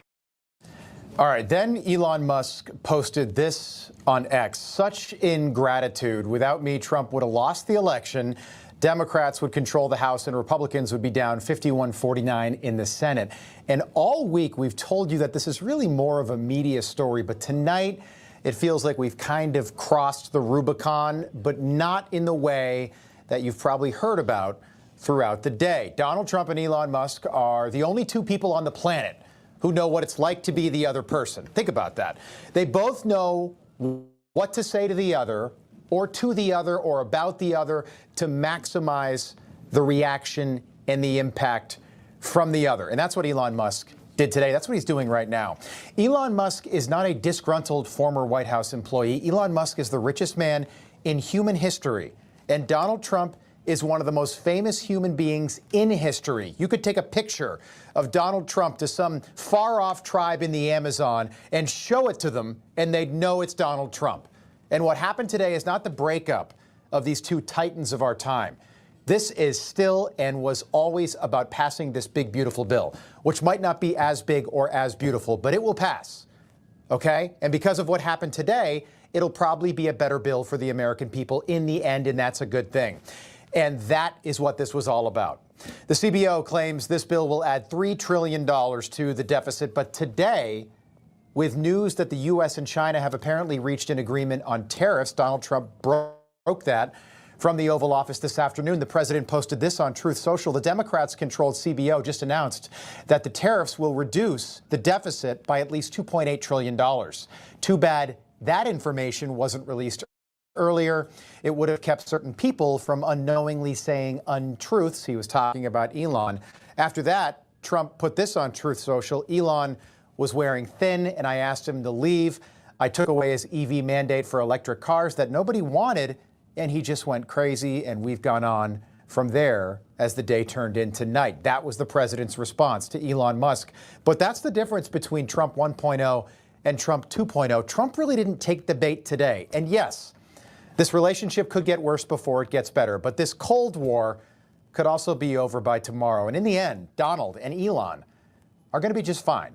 All right, then Elon Musk posted this on X. Such ingratitude. Without me, Trump would have lost the election. Democrats would control the House and Republicans would be down 51-49 in the Senate. And all week we've told you that this is really more of a media story, but tonight it feels like we've kind of crossed the Rubicon, but not in the way that you've probably heard about throughout the day. Donald Trump and Elon Musk are the only 2 people on the planet who know what it's like to be the other person. Think about that. They both know what to say to the other, or to the other, or about the other, to maximize the reaction and the impact from the other. And that's what Elon Musk did today. That's what he's doing right now. Elon Musk is not a disgruntled former White House employee. Elon Musk is the richest man in human history. And Donald Trump is one of the most famous human beings in history. You could take a picture of Donald Trump to some far-off tribe in the Amazon and show it to them, and they'd know it's Donald Trump. And what happened today is not the breakup of these 2 titans of our time. This is still and was always about passing this big, beautiful bill, which might not be as big or as beautiful, but it will pass, okay? And because of what happened today, it'll probably be a better bill for the American people in the end, and that's a good thing. And that is what this was all about. The CBO claims this bill will add $3 trillion to the deficit, but today, with news that the U.S. and China have apparently reached an agreement on tariffs, Donald Trump broke that. From the Oval Office this afternoon, the president posted this on Truth Social. The Democrats-controlled CBO just announced that the tariffs will reduce the deficit by at least $2.8 trillion. Too bad that information wasn't released earlier. It would have kept certain people from unknowingly saying untruths. He was talking about Elon. After that, Trump put this on Truth Social. Elon was wearing thin, and I asked him to leave. I took away his EV mandate for electric cars that nobody wanted, and he just went crazy, and we've gone on from there as the day turned into night. That was the president's response to Elon Musk. But that's the difference between Trump 1.0 and Trump 2.0. Trump really didn't take the bait today. And yes, This relationship could get worse before it gets better, but this Cold War could also be over by tomorrow. And in the end, Donald and Elon are going to be just fine.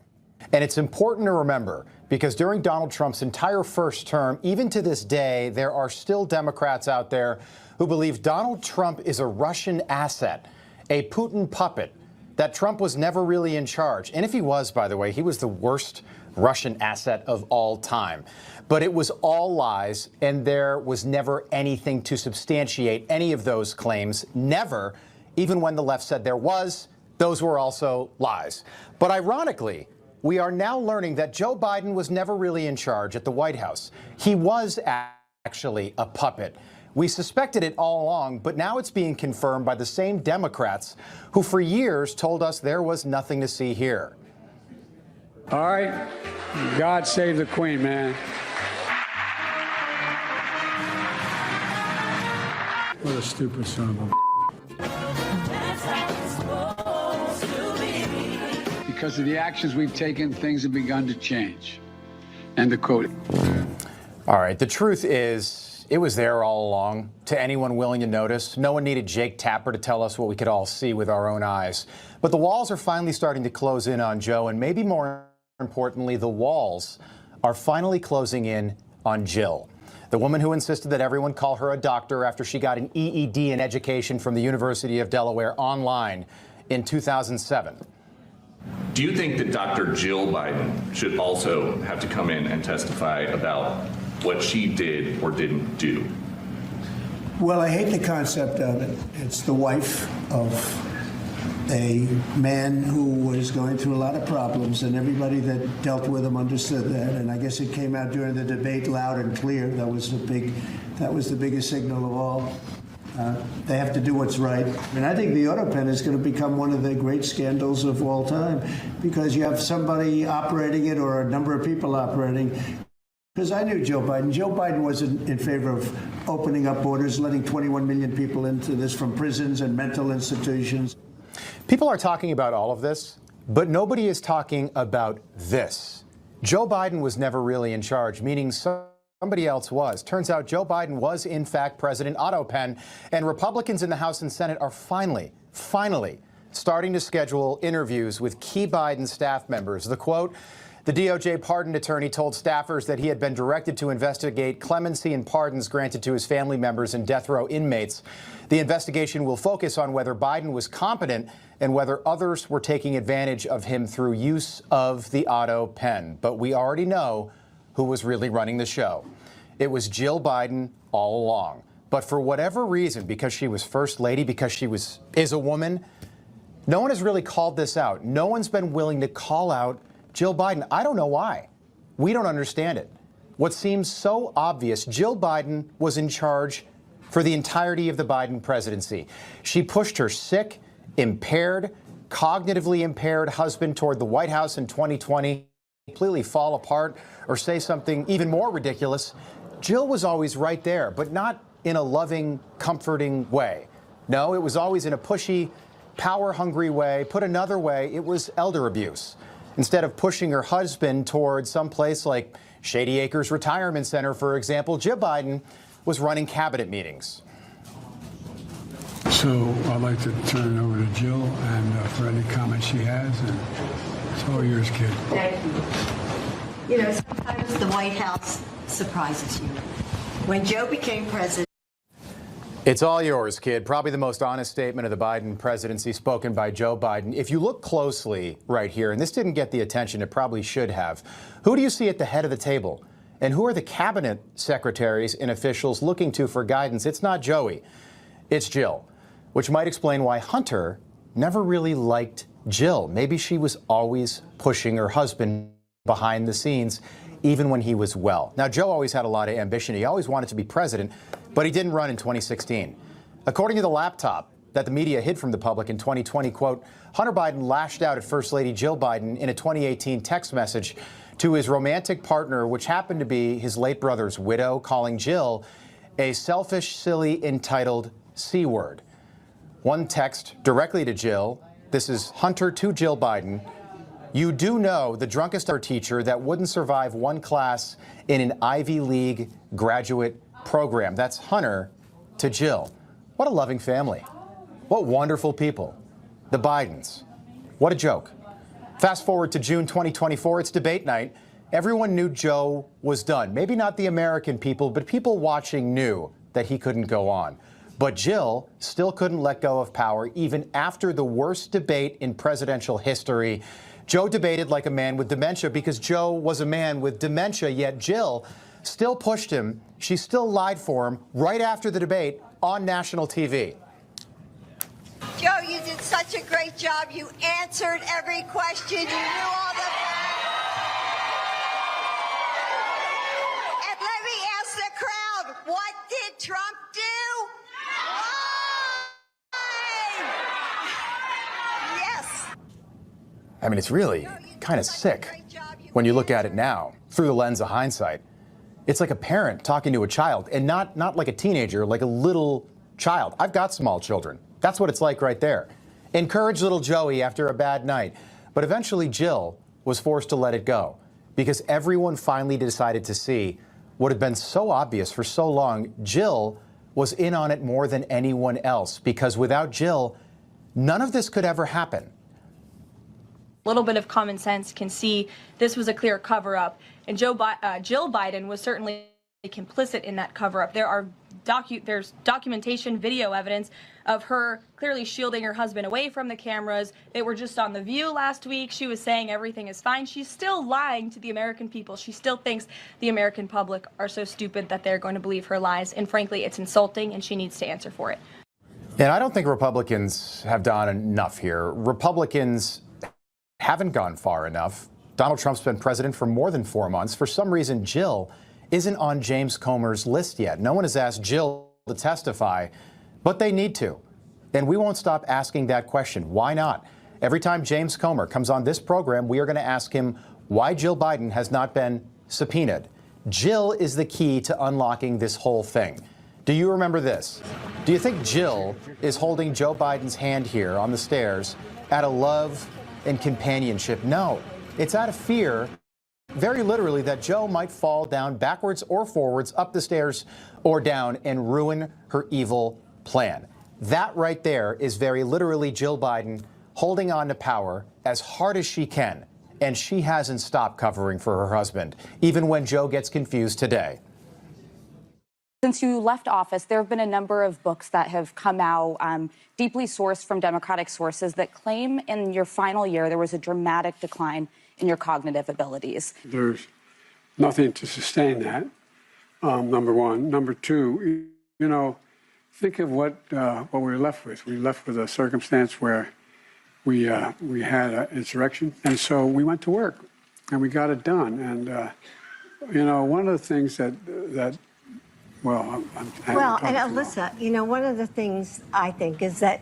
And it's important to remember, because during Donald Trump's entire first term, even to this day, there are still Democrats out there who believe Donald Trump is a Russian asset, a Putin puppet, that Trump was never really in charge. And if he was, by the way, he was the worst Russian asset of all time. But it was all lies, and there was never anything to substantiate any of those claims. Never, even when the left said there was, those were also lies. But ironically, we are now learning that Joe Biden was never really in charge at the White House. He was actually a puppet. We suspected it all along, but now it's being confirmed by the same Democrats who for years told us there was nothing to see here. All right, God save the Queen, man. What a stupid son of a... Because of the actions we've taken, things have begun to change. End of quote. All right, the truth is, it was there all along, to anyone willing to notice. No one needed Jake Tapper to tell us what we could all see with our own eyes. But the walls are finally starting to close in on Joe, and maybe more importantly, the walls are finally closing in on Jill, the woman who insisted that everyone call her a doctor after she got an EED in education from the University of Delaware online in 2007. Do you think that Dr. Jill Biden should also have to come in and testify about what she did or didn't do? Well, I hate the concept of it. It's the wife of a man who was going through a lot of problems, and everybody that dealt with him understood that. And I guess it came out during the debate loud and clear. That was the biggest signal of all. They have to do what's right. And I think the AutoPen is going to become one of the great scandals of all time, because you have somebody operating it or a number of people operating. Because I knew Joe Biden. Joe Biden wasn't in favor of opening up borders, letting 21 million people into this from prisons and mental institutions. People are talking about all of this, but nobody is talking about this. Joe Biden was never really in charge, meaning somebody else was. Turns out Joe Biden was, in fact, President AutoPen, and Republicans in the House and Senate are finally starting to schedule interviews with key Biden staff members. The quote, the DOJ pardon attorney told staffers that he had been directed to investigate clemency and pardons granted to his family members and death row inmates. The investigation will focus on whether Biden was competent and whether others were taking advantage of him through use of the AutoPen. But we already know who was really running the show. It was Jill Biden all along. But for whatever reason, because she was First Lady, because she is a woman, no one has really called this out. No one's been willing to call out Jill Biden. I don't know why. We don't understand it. What seems so obvious, Jill Biden was in charge for the entirety of the Biden presidency. She pushed her sick, impaired, cognitively impaired husband toward the White House in 2020, completely fall apart or say something even more ridiculous. Jill was always right there, but not in a loving, comforting way. No, it was always in a pushy, power-hungry way. Put another way, it was elder abuse. Instead of pushing her husband toward someplace like Shady Acres Retirement Center, for example, Jill Biden was running cabinet meetings. So I'd like to turn it over to Jill and for any comments she has. And it's all yours, kid. Thank you. You know, sometimes the White House surprises you. When Joe became president, It's all yours, kid. Probably the most honest statement of the Biden presidency spoken by Joe Biden. If you look closely right here, and this didn't get the attention it probably should have, who do you see at the head of the table? And who are the cabinet secretaries and officials looking to for guidance? It's not Joey, it's Jill, which might explain why Hunter never really liked Jill. Maybe she was always pushing her husband behind the scenes, even when he was well. Now, Joe always had a lot of ambition. He always wanted to be president, but he didn't run in 2016. According to the laptop that the media hid from the public in 2020, quote, Hunter Biden lashed out at First Lady Jill Biden in a 2018 text message to his romantic partner, which happened to be his late brother's widow, calling Jill a selfish, silly, entitled C-word. One text directly to Jill. This is Hunter to Jill Biden. You do know the drunkest teacher that wouldn't survive one class in an Ivy League graduate program. That's Hunter to Jill. What a loving family. What wonderful people. The Bidens. What a joke. Fast forward to June 2024, it's debate night. Everyone knew Joe was done. Maybe not the American people, but people watching knew that he couldn't go on. But Jill still couldn't let go of power even after the worst debate in presidential history. Joe debated like a man with dementia because Joe was a man with dementia, yet Jill still pushed him. She still lied for him right after the debate on national TV. Joe, you did such a great job. You answered every question. You knew all the facts. And let me ask the crowd, what did Trump do? Lie! Yes. I mean, it's really kind of sick when you look at it now through the lens of hindsight. It's like a parent talking to a child, and not like a teenager, like a little child. I've got small children. That's what it's like right there. Encourage little Joey after a bad night. But eventually Jill was forced to let it go because everyone finally decided to see what had been so obvious for so long. Jill was in on it more than anyone else, because without Jill, none of this could ever happen. A little bit of common sense can see this was a clear cover-up, and Jill Biden was certainly complicit in that cover-up. There's documentation, video evidence of her clearly shielding her husband away from the cameras. They were just on The View last week. She was saying everything is fine. She's still lying to the American people. She still thinks the American public are so stupid that they're going to believe her lies. And frankly, it's insulting, and she needs to answer for it. And I don't think Republicans have done enough here. Republicans haven't gone far enough. Donald Trump's been president for more than 4 months. For some reason, Jill isn't on James Comer's list yet. No one has asked Jill to testify, but they need to. And we won't stop asking that question. Why not? Every time James Comer comes on this program, we are going to ask him why Jill Biden has not been subpoenaed. Jill is the key to unlocking this whole thing. Do you remember this? Do you think Jill is holding Joe Biden's hand here on the stairs out of love and companionship? No, it's out of fear, very literally, that Joe might fall down backwards or forwards, up the stairs or down, and ruin her evil plan. That right there is very literally Jill Biden holding on to power as hard as she can. And she hasn't stopped covering for her husband, even when Joe gets confused today. Since you left office, there have been a number of books that have come out, deeply sourced from Democratic sources, that claim in your final year there was a dramatic decline in your cognitive abilities. There's nothing to sustain that, number one. Number two, think of what we were left with. We were left with a circumstance where we had an insurrection, and so we went to work, and we got it done. And, one of the things that well, and Alyssa, one of the things I think is that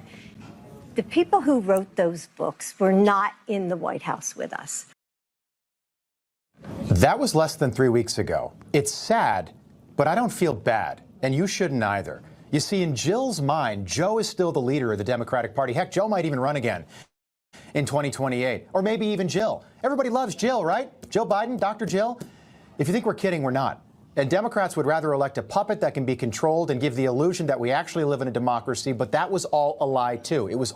the people who wrote those books were not in the White House with us. That was less than 3 weeks ago. It's sad, but I don't feel bad, and you shouldn't either. You see, in Jill's mind, Joe is still the leader of the Democratic Party. Heck, Joe might even run again in 2028, or maybe even Jill. Everybody loves Jill, right? Jill Biden, Dr. Jill. If you think we're kidding, we're not. And Democrats would rather elect a puppet that can be controlled and give the illusion that we actually live in a democracy, but that was all a lie, too. It was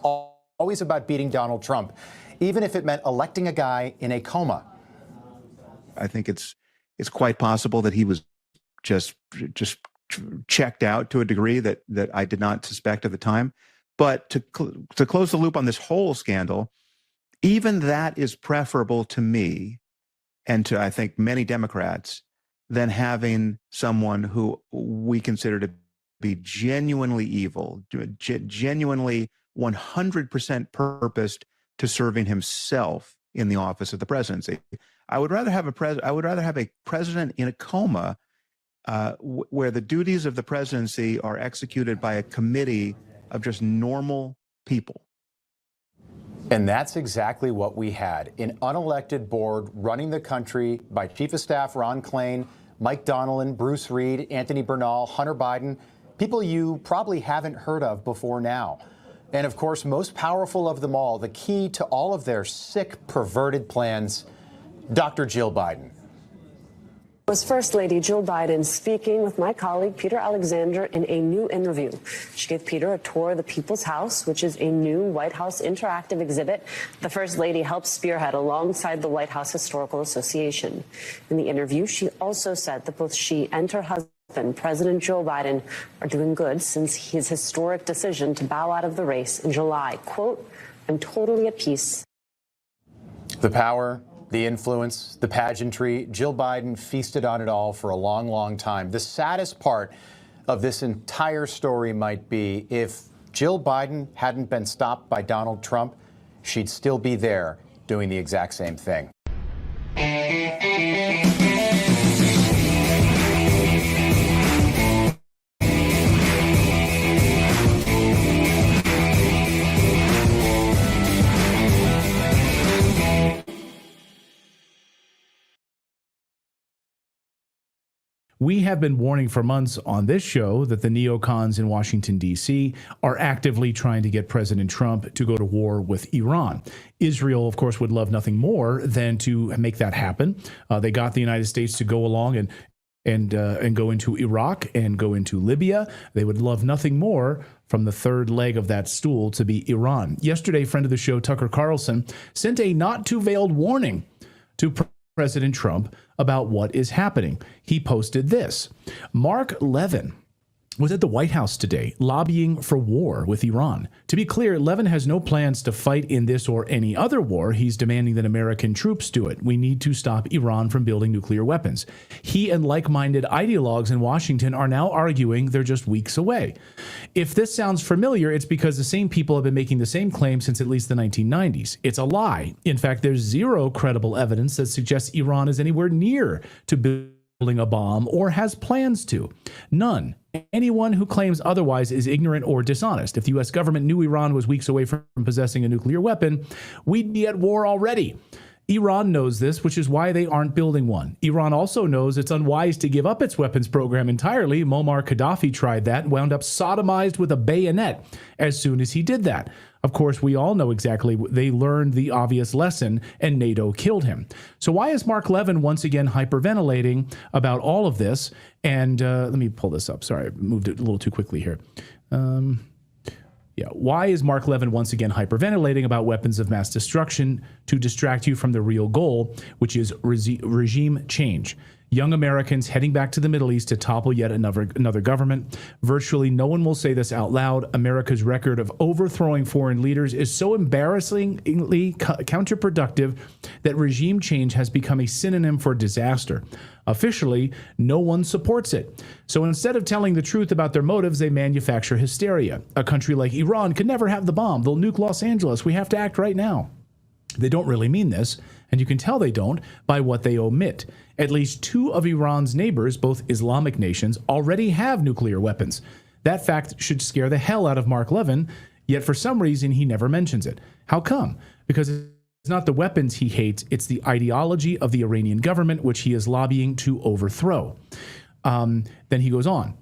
always about beating Donald Trump, even if it meant electing a guy in a coma. I think it's quite possible that he was just checked out to a degree that I did not suspect at the time. But to close the loop on this whole scandal, even that is preferable to me and to, I think, many Democrats than having someone who we consider to be genuinely evil, genuinely 100% purposed to serving himself in the office of the presidency. I would rather have a president in a coma where the duties of the presidency are executed by a committee of just normal people. And that's exactly what we had. An unelected board running the country by Chief of Staff Ron Klain, Mike Donilon, Bruce Reed, Anthony Bernal, Hunter Biden, people you probably haven't heard of before now. And of course, most powerful of them all, the key to all of their sick, perverted plans, Dr. Jill Biden. Was First Lady Jill Biden speaking with my colleague Peter Alexander in a new interview. She gave Peter a tour of the People's House, which is a new White House interactive exhibit the First Lady helped spearhead alongside the White House Historical Association. In the interview, she also said that both she and her husband, President Joe Biden, are doing good since his historic decision to bow out of the race in July. Quote, "I'm totally at peace." The power, the influence, the pageantry, Jill Biden feasted on it all for a long, long time. The saddest part of this entire story might be if Jill Biden hadn't been stopped by Donald Trump, she'd still be there doing the exact same thing. We have been warning for months on this show that the neocons in Washington, D.C. are actively trying to get President Trump to go to war with Iran. Israel, of course, would love nothing more than to make that happen. They got the United States to go along and go into Iraq and go into Libya. They would love nothing more from the third leg of that stool to be Iran. Yesterday, friend of the show, Tucker Carlson, sent a not too veiled warning to President Trump about what is happening. He posted this. Mark Levin was at the White House today lobbying for war with Iran. To be clear, Levin has no plans to fight in this or any other war. He's demanding that American troops do it. We need to stop Iran from building nuclear weapons. He and like-minded ideologues in Washington are now arguing they're just weeks away. If this sounds familiar, it's because the same people have been making the same claim since at least the 1990s. It's a lie. In fact, there's zero credible evidence that suggests Iran is anywhere near to building a bomb or has plans to. None. Anyone who claims otherwise is ignorant or dishonest. If the U.S. government knew Iran was weeks away from possessing a nuclear weapon, we'd be at war already. Iran knows this, which is why they aren't building one. Iran also knows it's unwise to give up its weapons program entirely. Muammar Gaddafi tried that and wound up sodomized with a bayonet as soon as he did that. Of course, we all know exactly they learned the obvious lesson and NATO killed him. So why is Mark Levin once again hyperventilating about all of this? And let me pull this up. Sorry, I moved it a little too quickly here. Why is Mark Levin once again hyperventilating about weapons of mass destruction to distract you from the real goal, which is regime change? Young Americans heading back to the Middle East to topple yet another government. Virtually no one will say this out loud. America's record of overthrowing foreign leaders is so embarrassingly counterproductive that regime change has become a synonym for disaster. Officially, no one supports it. So instead of telling the truth about their motives, they manufacture hysteria. A country like Iran could never have the bomb. They'll nuke Los Angeles. We have to act right now. They don't really mean this, and you can tell they don't by what they omit. At least two of Iran's neighbors, both Islamic nations, already have nuclear weapons. That fact should scare the hell out of Mark Levin, yet for some reason he never mentions it. How come? Because it's not the weapons he hates, it's the ideology of the Iranian government, which he is lobbying to overthrow. Then he goes on.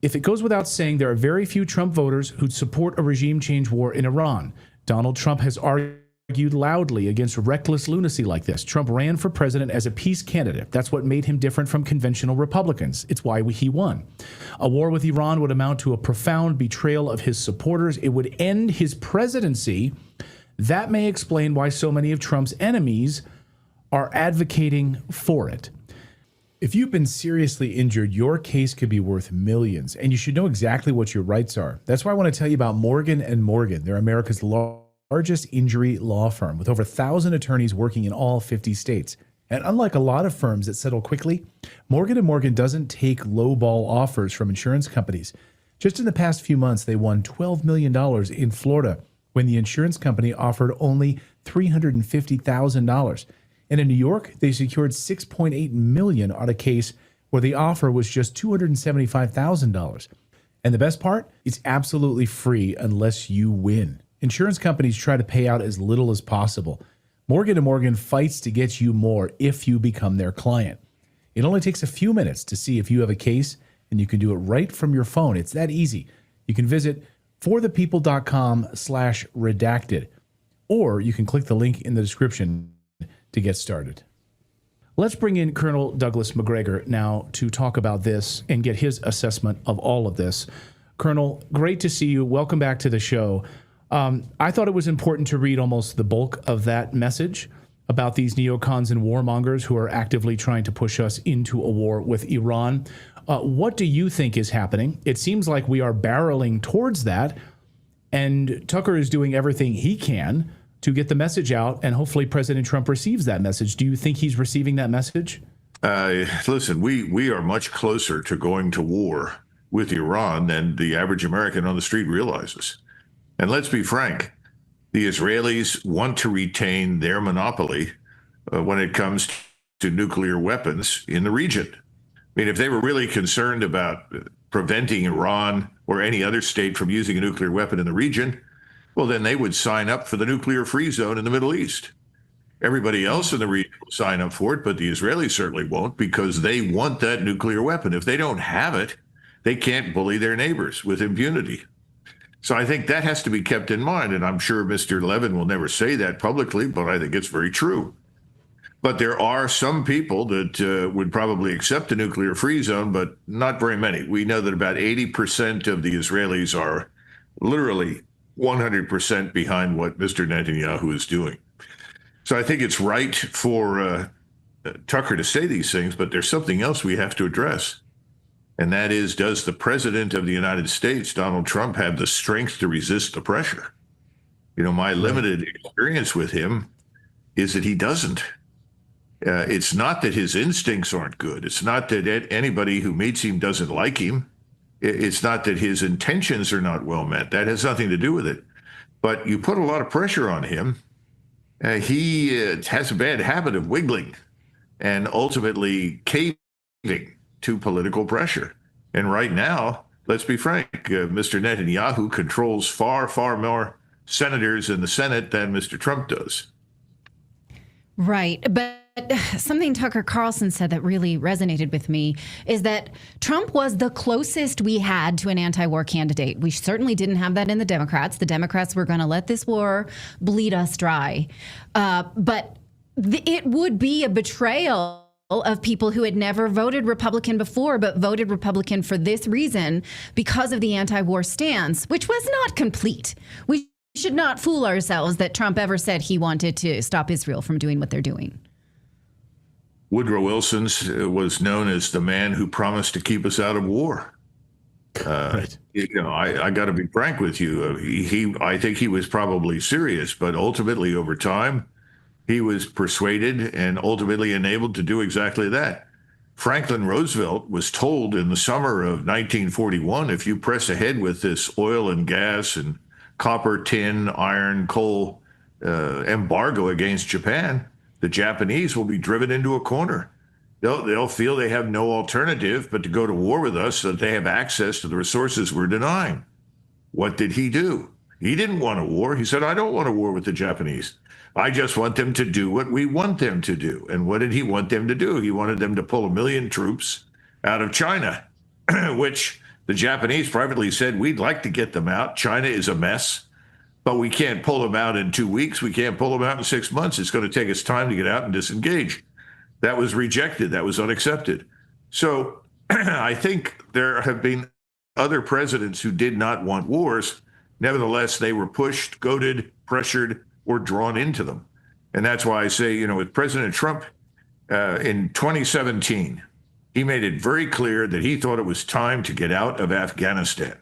If it goes without saying, there are very few Trump voters who'd support a regime change war in Iran. Donald Trump has argued loudly against reckless lunacy like this. Trump ran for president as a peace candidate. That's what made him different from conventional Republicans. It's why he won. A war with Iran would amount to a profound betrayal of his supporters. It would end his presidency. That may explain why so many of Trump's enemies are advocating for it. If you've been seriously injured, your case could be worth millions, and you should know exactly what your rights are. That's why I want to tell you about Morgan & Morgan. They're America's largest injury law firm with over 1,000 attorneys working in all 50 states. And unlike a lot of firms that settle quickly, Morgan & Morgan doesn't take lowball offers from insurance companies. Just in the past few months, they won $12 million in Florida when the insurance company offered only $350,000. And in New York, they secured $6.8 million on a case where the offer was just $275,000. And the best part? It's absolutely free unless you win. Insurance companies try to pay out as little as possible. Morgan & Morgan fights to get you more if you become their client. It only takes a few minutes to see if you have a case, and you can do it right from your phone. It's that easy. You can visit forthepeople.com/redacted, or you can click the link in the description to get started. Let's bring in Colonel Douglas Macgregor now to talk about this and get his assessment of all of this. Colonel, great to see you. Welcome back to the show. I thought it was important to read almost the bulk of that message about these neocons and warmongers who are actively trying to push us into a war with Iran. What do you think is happening? It seems like we are barreling towards that, and Tucker is doing everything he can to get the message out, and hopefully President Trump receives that message. Do you think he's receiving that message? Listen, we are much closer to going to war with Iran than the average American on the street realizes. And let's be frank, the Israelis want to retain their monopoly when it comes to nuclear weapons in the region. I mean, if they were really concerned about preventing Iran or any other state from using a nuclear weapon in the region, well, then they would sign up for the nuclear-free zone in the Middle East. Everybody else in the region will sign up for it, but the Israelis certainly won't, because they want that nuclear weapon. If they don't have it, they can't bully their neighbors with impunity. So I think that has to be kept in mind, and I'm sure Mr. Levin will never say that publicly, but I think it's very true. But there are some people that would probably accept a nuclear-free zone, but not very many. We know that about 80% of the Israelis are literally 100% behind what Mr. Netanyahu is doing. So I think it's right for Tucker to say these things, but there's something else we have to address. And that is, does the president of the United States, Donald Trump, have the strength to resist the pressure? You know, my limited experience with him is that he doesn't. It's not that his instincts aren't good. It's not that anybody who meets him doesn't like him. It's not that his intentions are not well met. That has nothing to do with it. But you put a lot of pressure on him. He has a bad habit of wiggling and ultimately caving to political pressure. And right now, let's be frank, Mr. Netanyahu controls far, far more senators in the Senate than Mr. Trump does. Right. But something Tucker Carlson said that really resonated with me is that Trump was the closest we had to an anti-war candidate. We certainly didn't have that in the Democrats. The Democrats were going to let this war bleed us dry. But it would be a betrayal of people who had never voted Republican before, but voted Republican for this reason because of the anti-war stance, which was not complete. We should not fool ourselves that Trump ever said he wanted to stop Israel from doing what they're doing. Woodrow Wilson was known as the man who promised to keep us out of war. Right. You know, I got to be frank with you. I think he was probably serious, but ultimately over time, he was persuaded and ultimately enabled to do exactly that. Franklin Roosevelt was told in the summer of 1941, if you press ahead with this oil and gas and copper, tin, iron, coal embargo against Japan, the Japanese will be driven into a corner. They'll feel they have no alternative but to go to war with us so that they have access to the resources we're denying. What did he do? He didn't want a war. He said, I don't want a war with the Japanese. I just want them to do what we want them to do. And what did he want them to do? He wanted them to pull 1 million troops out of China, which the Japanese privately said, we'd like to get them out. China is a mess, but we can't pull them out in 2 weeks. We can't pull them out in 6 months. It's going to take us time to get out and disengage. That was rejected. That was unaccepted. So I think there have been other presidents who did not want wars. Nevertheless, they were pushed, goaded, pressured, or drawn into them. And that's why I say, you know, with President Trump in 2017, he made it very clear that he thought it was time to get out of Afghanistan.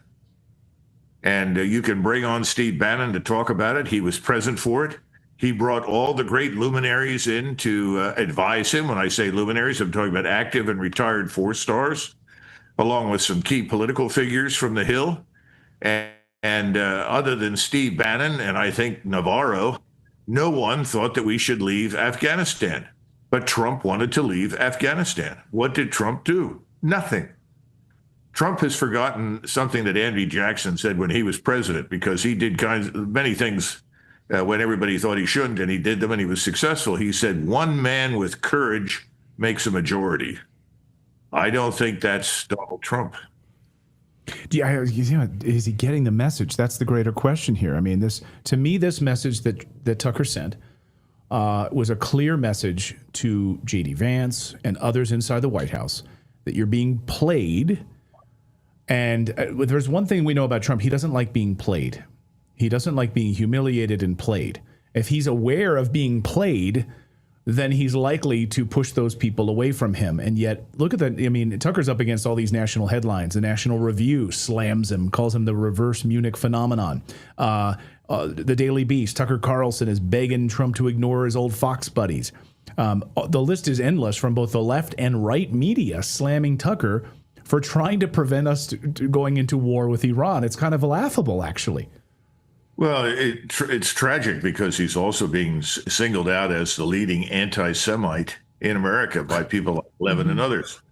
And you can bring on Steve Bannon to talk about it. He was present for it. He brought all the great luminaries in to advise him. When I say luminaries, I'm talking about active and retired 4-stars, along with some key political figures from the Hill. And other than Steve Bannon and I think Navarro, no one thought that we should leave Afghanistan. But Trump wanted to leave Afghanistan. What did Trump do? Nothing. Trump has forgotten something that Andrew Jackson said when he was president, because he did many things when everybody thought he shouldn't, and he did them and he was successful. He said, one man with courage makes a majority. I don't think that's Donald Trump. Is he getting the message? That's the greater question here. I mean, this message that Tucker sent was a clear message to J.D. Vance and others inside the White House that you're being played. And there's one thing we know about Trump. He doesn't like being played. He doesn't like being humiliated and played. If he's aware of being played, then he's likely to push those people away from him. And yet, look at that. I mean, Tucker's up against all these national headlines. The National Review slams him, calls him the reverse Munich phenomenon. The Daily Beast, Tucker Carlson is begging Trump to ignore his old Fox buddies. The list is endless from both the left and right media slamming Tucker for trying to prevent us going into war with Iran. It's kind of laughable, actually. Well, it's tragic because he's also being singled out as the leading anti-Semite in America by people like Levin and others.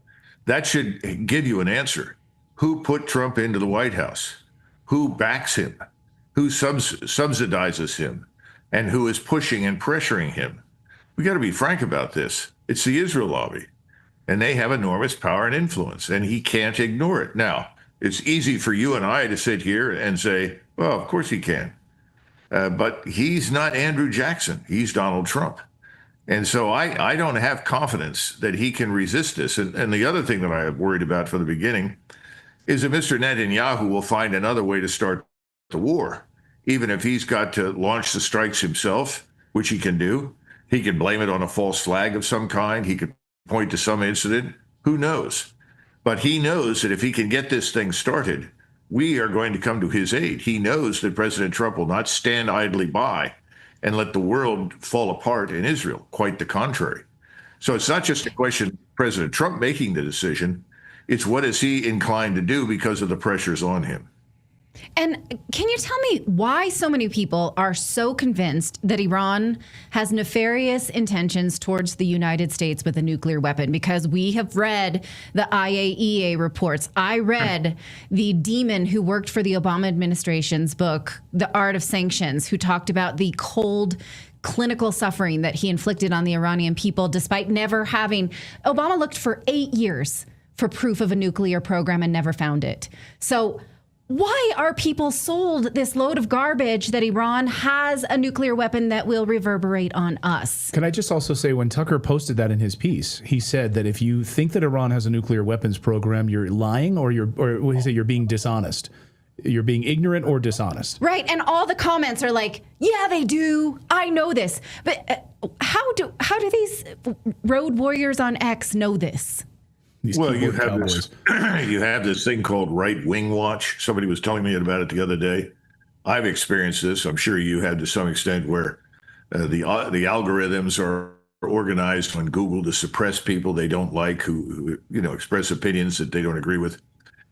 That should give you an answer. Who put Trump into the White House? Who backs him? Who subsidizes him? And who is pushing and pressuring him? We got to be frank about this. It's the Israel lobby, and they have enormous power and influence, and he can't ignore it. Now, it's easy for you and I to sit here and say, well, of course he can. But he's not Andrew Jackson. He's Donald Trump. And so I don't have confidence that he can resist this. And the other thing that I worried about from the beginning is that Mr. Netanyahu will find another way to start the war, even if he's got to launch the strikes himself, which he can do. He could blame it on a false flag of some kind. He could point to some incident. Who knows? But he knows that if he can get this thing started, we are going to come to his aid. He knows that President Trump will not stand idly by and let the world fall apart in Israel. Quite the contrary. So it's not just a question of President Trump making the decision. It's what is he inclined to do because of the pressures on him. And can you tell me why so many people are so convinced that Iran has nefarious intentions towards the United States with a nuclear weapon? Because we have read the IAEA reports. I read the demon who worked for the Obama administration's book, The Art of Sanctions, who talked about the cold clinical suffering that he inflicted on the Iranian people, despite never having. Obama looked for 8 years for proof of a nuclear program and never found it. So why are people sold this load of garbage that Iran has a nuclear weapon that will reverberate on us? Can I just also say, when Tucker posted that in his piece, he said that if you think that Iran has a nuclear weapons program, you're lying, or what did he say? You're being dishonest. You're being ignorant or dishonest. Right, and all the comments are like, "Yeah, they do. I know this." But how do these road warriors on X know this? Well, you have this thing called right-wing watch. Somebody was telling me about it the other day. I've experienced this. I'm sure you had to some extent, where the algorithms are organized on Google to suppress people they don't like, who express opinions that they don't agree with.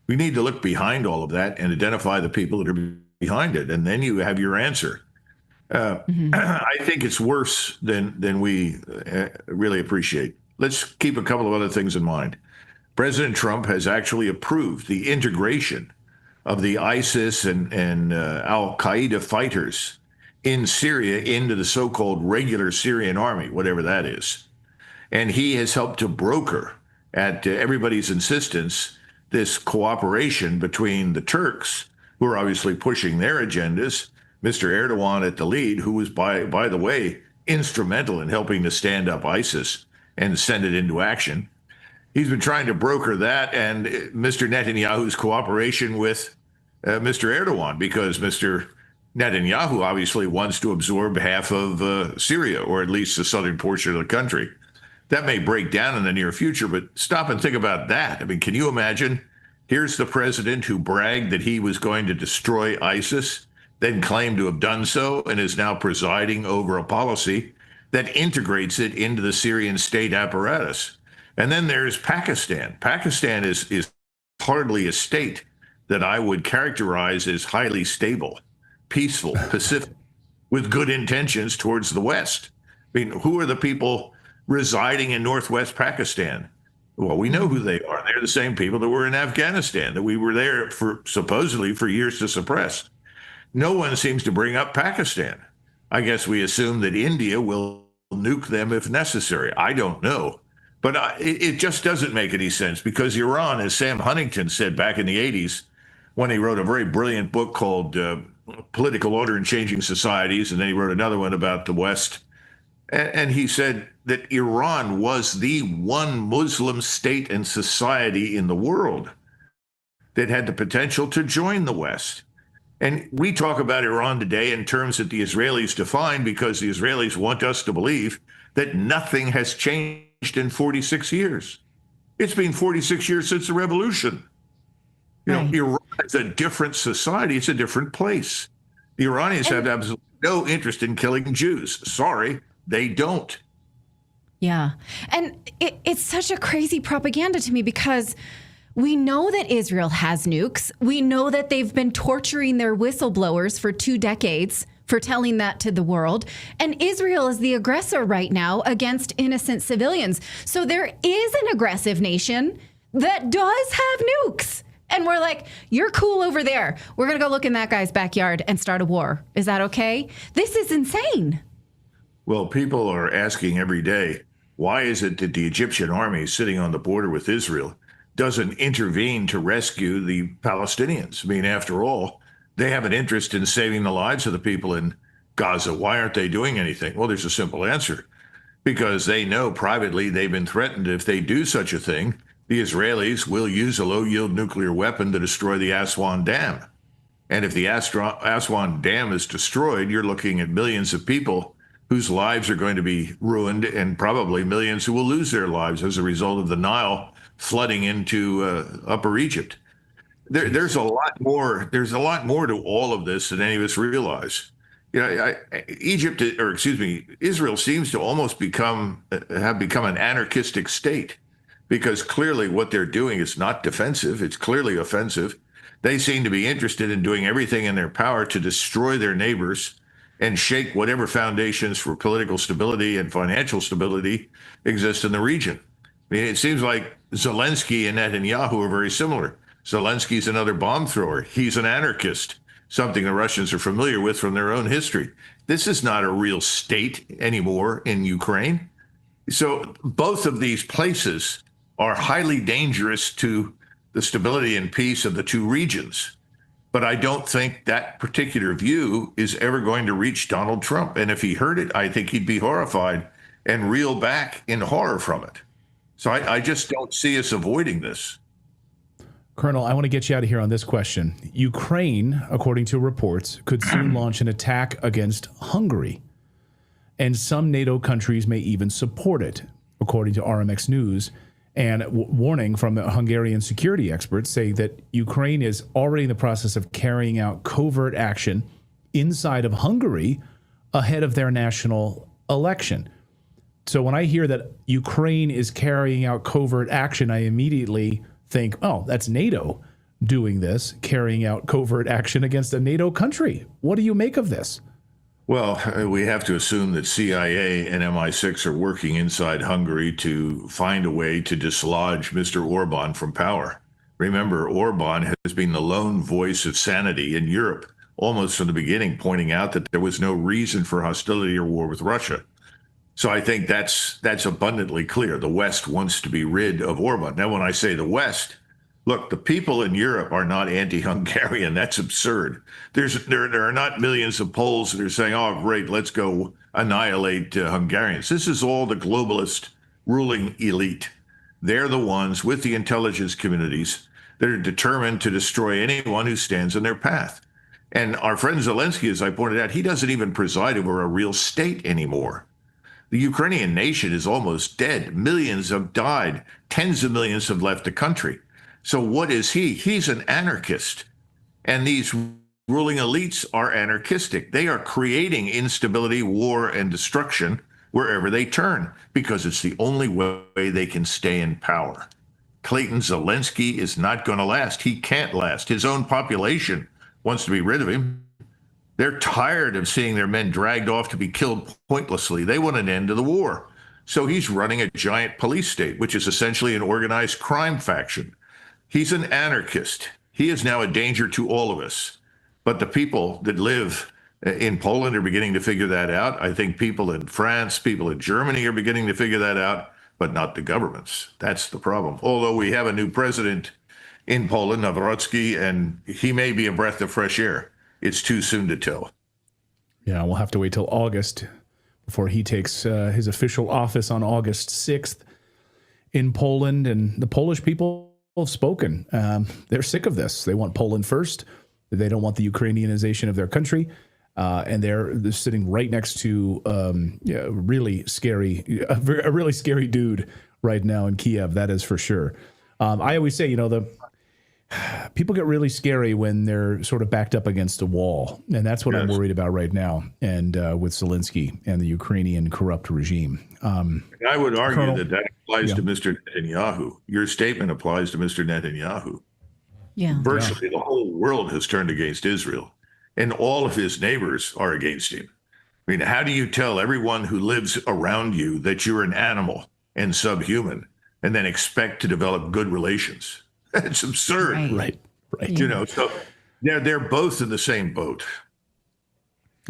We need to look behind all of that and identify the people that are behind it, and then you have your answer. I think it's worse than we really appreciate. Let's keep a couple of other things in mind. President Trump has actually approved the integration of the ISIS and al-Qaeda fighters in Syria into the so-called regular Syrian army, whatever that is. And he has helped to broker, at everybody's insistence, this cooperation between the Turks, who are obviously pushing their agendas, Mr. Erdogan at the lead, who was, by the way, instrumental in helping to stand up ISIS and send it into action. He's been trying to broker that and Mr. Netanyahu's cooperation with Mr. Erdogan, because Mr. Netanyahu obviously wants to absorb half of Syria, or at least the southern portion of the country. That may break down in the near future, but stop and think about that. I mean, can you imagine? Here's the president who bragged that he was going to destroy ISIS, then claimed to have done so, and is now presiding over a policy that integrates it into the Syrian state apparatus. And then there's Pakistan. Pakistan is hardly a state that I would characterize as highly stable, peaceful, pacific, with good intentions towards the West. I mean, who are the people residing in northwest Pakistan? Well, we know who they are. They're the same people that were in Afghanistan, that we were there for supposedly for years to suppress. No one seems to bring up Pakistan. I guess we assume that India will nuke them if necessary. I don't know. But it just doesn't make any sense, because Iran, as Sam Huntington said back in the 80s, when he wrote a very brilliant book called Political Order in Changing Societies, and then he wrote another one about the West And he said that Iran was the one Muslim state and society in the world that had the potential to join the West. And we talk about Iran today in terms that the Israelis define, because the Israelis want us to believe that nothing has changed in 46 years. It's been 46 years since the revolution. You know, Iran is a different society. It's a different place. The Iranians have absolutely no interest in killing Jews. Sorry, they don't. Yeah. And it's such a crazy propaganda to me, because we know that Israel has nukes. We know that they've been torturing their whistleblowers for 2 decades for telling that to the world. And Israel is the aggressor right now against innocent civilians. So there is an aggressive nation that does have nukes. And we're like, you're cool over there. We're going to go look in that guy's backyard and start a war. Is that okay? This is insane. Well, people are asking every day, why is it that the Egyptian army sitting on the border with Israel doesn't intervene to rescue the Palestinians? I mean, after all, they have an interest in saving the lives of the people in Gaza. Why aren't they doing anything? Well, there's a simple answer. Because they know privately they've been threatened. If they do such a thing, the Israelis will use a low-yield nuclear weapon to destroy the Aswan Dam. And if the Aswan Dam is destroyed, you're looking at millions of people whose lives are going to be ruined, and probably millions who will lose their lives as a result of the Nile flooding into Upper Egypt. There's a lot more. There's a lot more to all of this than any of us realize. You know, Israel seems to almost have become an anarchistic state, because clearly what they're doing is not defensive. It's clearly offensive. They seem to be interested in doing everything in their power to destroy their neighbors and shake whatever foundations for political stability and financial stability exist in the region. I mean, it seems like Zelensky and Netanyahu are very similar. Zelensky's another bomb thrower. He's an anarchist, something the Russians are familiar with from their own history. This is not a real state anymore in Ukraine. So both of these places are highly dangerous to the stability and peace of the two regions. But I don't think that particular view is ever going to reach Donald Trump. And if he heard it, I think he'd be horrified and reel back in horror from it. So I just don't see us avoiding this. Colonel, I want to get you out of here on this question. Ukraine, according to reports, could soon launch an attack against Hungary. And some NATO countries may even support it, according to RMX News. And warning from the Hungarian security experts say that Ukraine is already in the process of carrying out covert action inside of Hungary ahead of their national election. So when I hear that Ukraine is carrying out covert action, I immediately think, oh, that's NATO doing this, carrying out covert action against a NATO country. What do you make of this? Well, we have to assume that CIA and MI6 are working inside Hungary to find a way to dislodge Mr. Orban from power. Remember, Orban has been the lone voice of sanity in Europe, almost from the beginning, pointing out that there was no reason for hostility or war with Russia. So I think that's abundantly clear. The West wants to be rid of Orban. Now, when I say the West, look, the people in Europe are not anti-Hungarian. That's absurd. There are not millions of Poles that are saying, oh, great, let's go annihilate Hungarians. This is all the globalist ruling elite. They're the ones with the intelligence communities that are determined to destroy anyone who stands in their path. And our friend Zelensky, as I pointed out, he doesn't even preside over a real state anymore. The Ukrainian nation is almost dead. Millions have died. Tens of millions have left the country. So what is he? He's an anarchist. And these ruling elites are anarchistic. They are creating instability, war, and destruction wherever they turn, because it's the only way they can stay in power. Clayton Zelensky is not going to last. He can't last. His own population wants to be rid of him. They're tired of seeing their men dragged off to be killed pointlessly. They want an end to the war. So he's running a giant police state, which is essentially an organized crime faction. He's an anarchist. He is now a danger to all of us. But the people that live in Poland are beginning to figure that out. I think people in France, people in Germany are beginning to figure that out, but not the governments. That's the problem. Although we have a new president in Poland, Nawrocki, and he may be a breath of fresh air. It's too soon to tell. Yeah, we'll have to wait till August before he takes his official office on August 6th in Poland. And the Polish people have spoken. They're sick of this. They want Poland first. They don't want the Ukrainianization of their country. And they're sitting right next to a really scary dude right now in Kiev. That is for sure. I always say, people get really scary when they're sort of backed up against a wall. And that's what I'm worried about right now. And with Zelensky and the Ukrainian corrupt regime. I would argue that applies to Mr. Netanyahu. Your statement applies to Mr. Netanyahu. Yeah. Virtually the whole world has turned against Israel, and all of his neighbors are against him. I mean, how do you tell everyone who lives around you that you're an animal and subhuman and then expect to develop good relations? It's absurd. Right. So they're both in the same boat.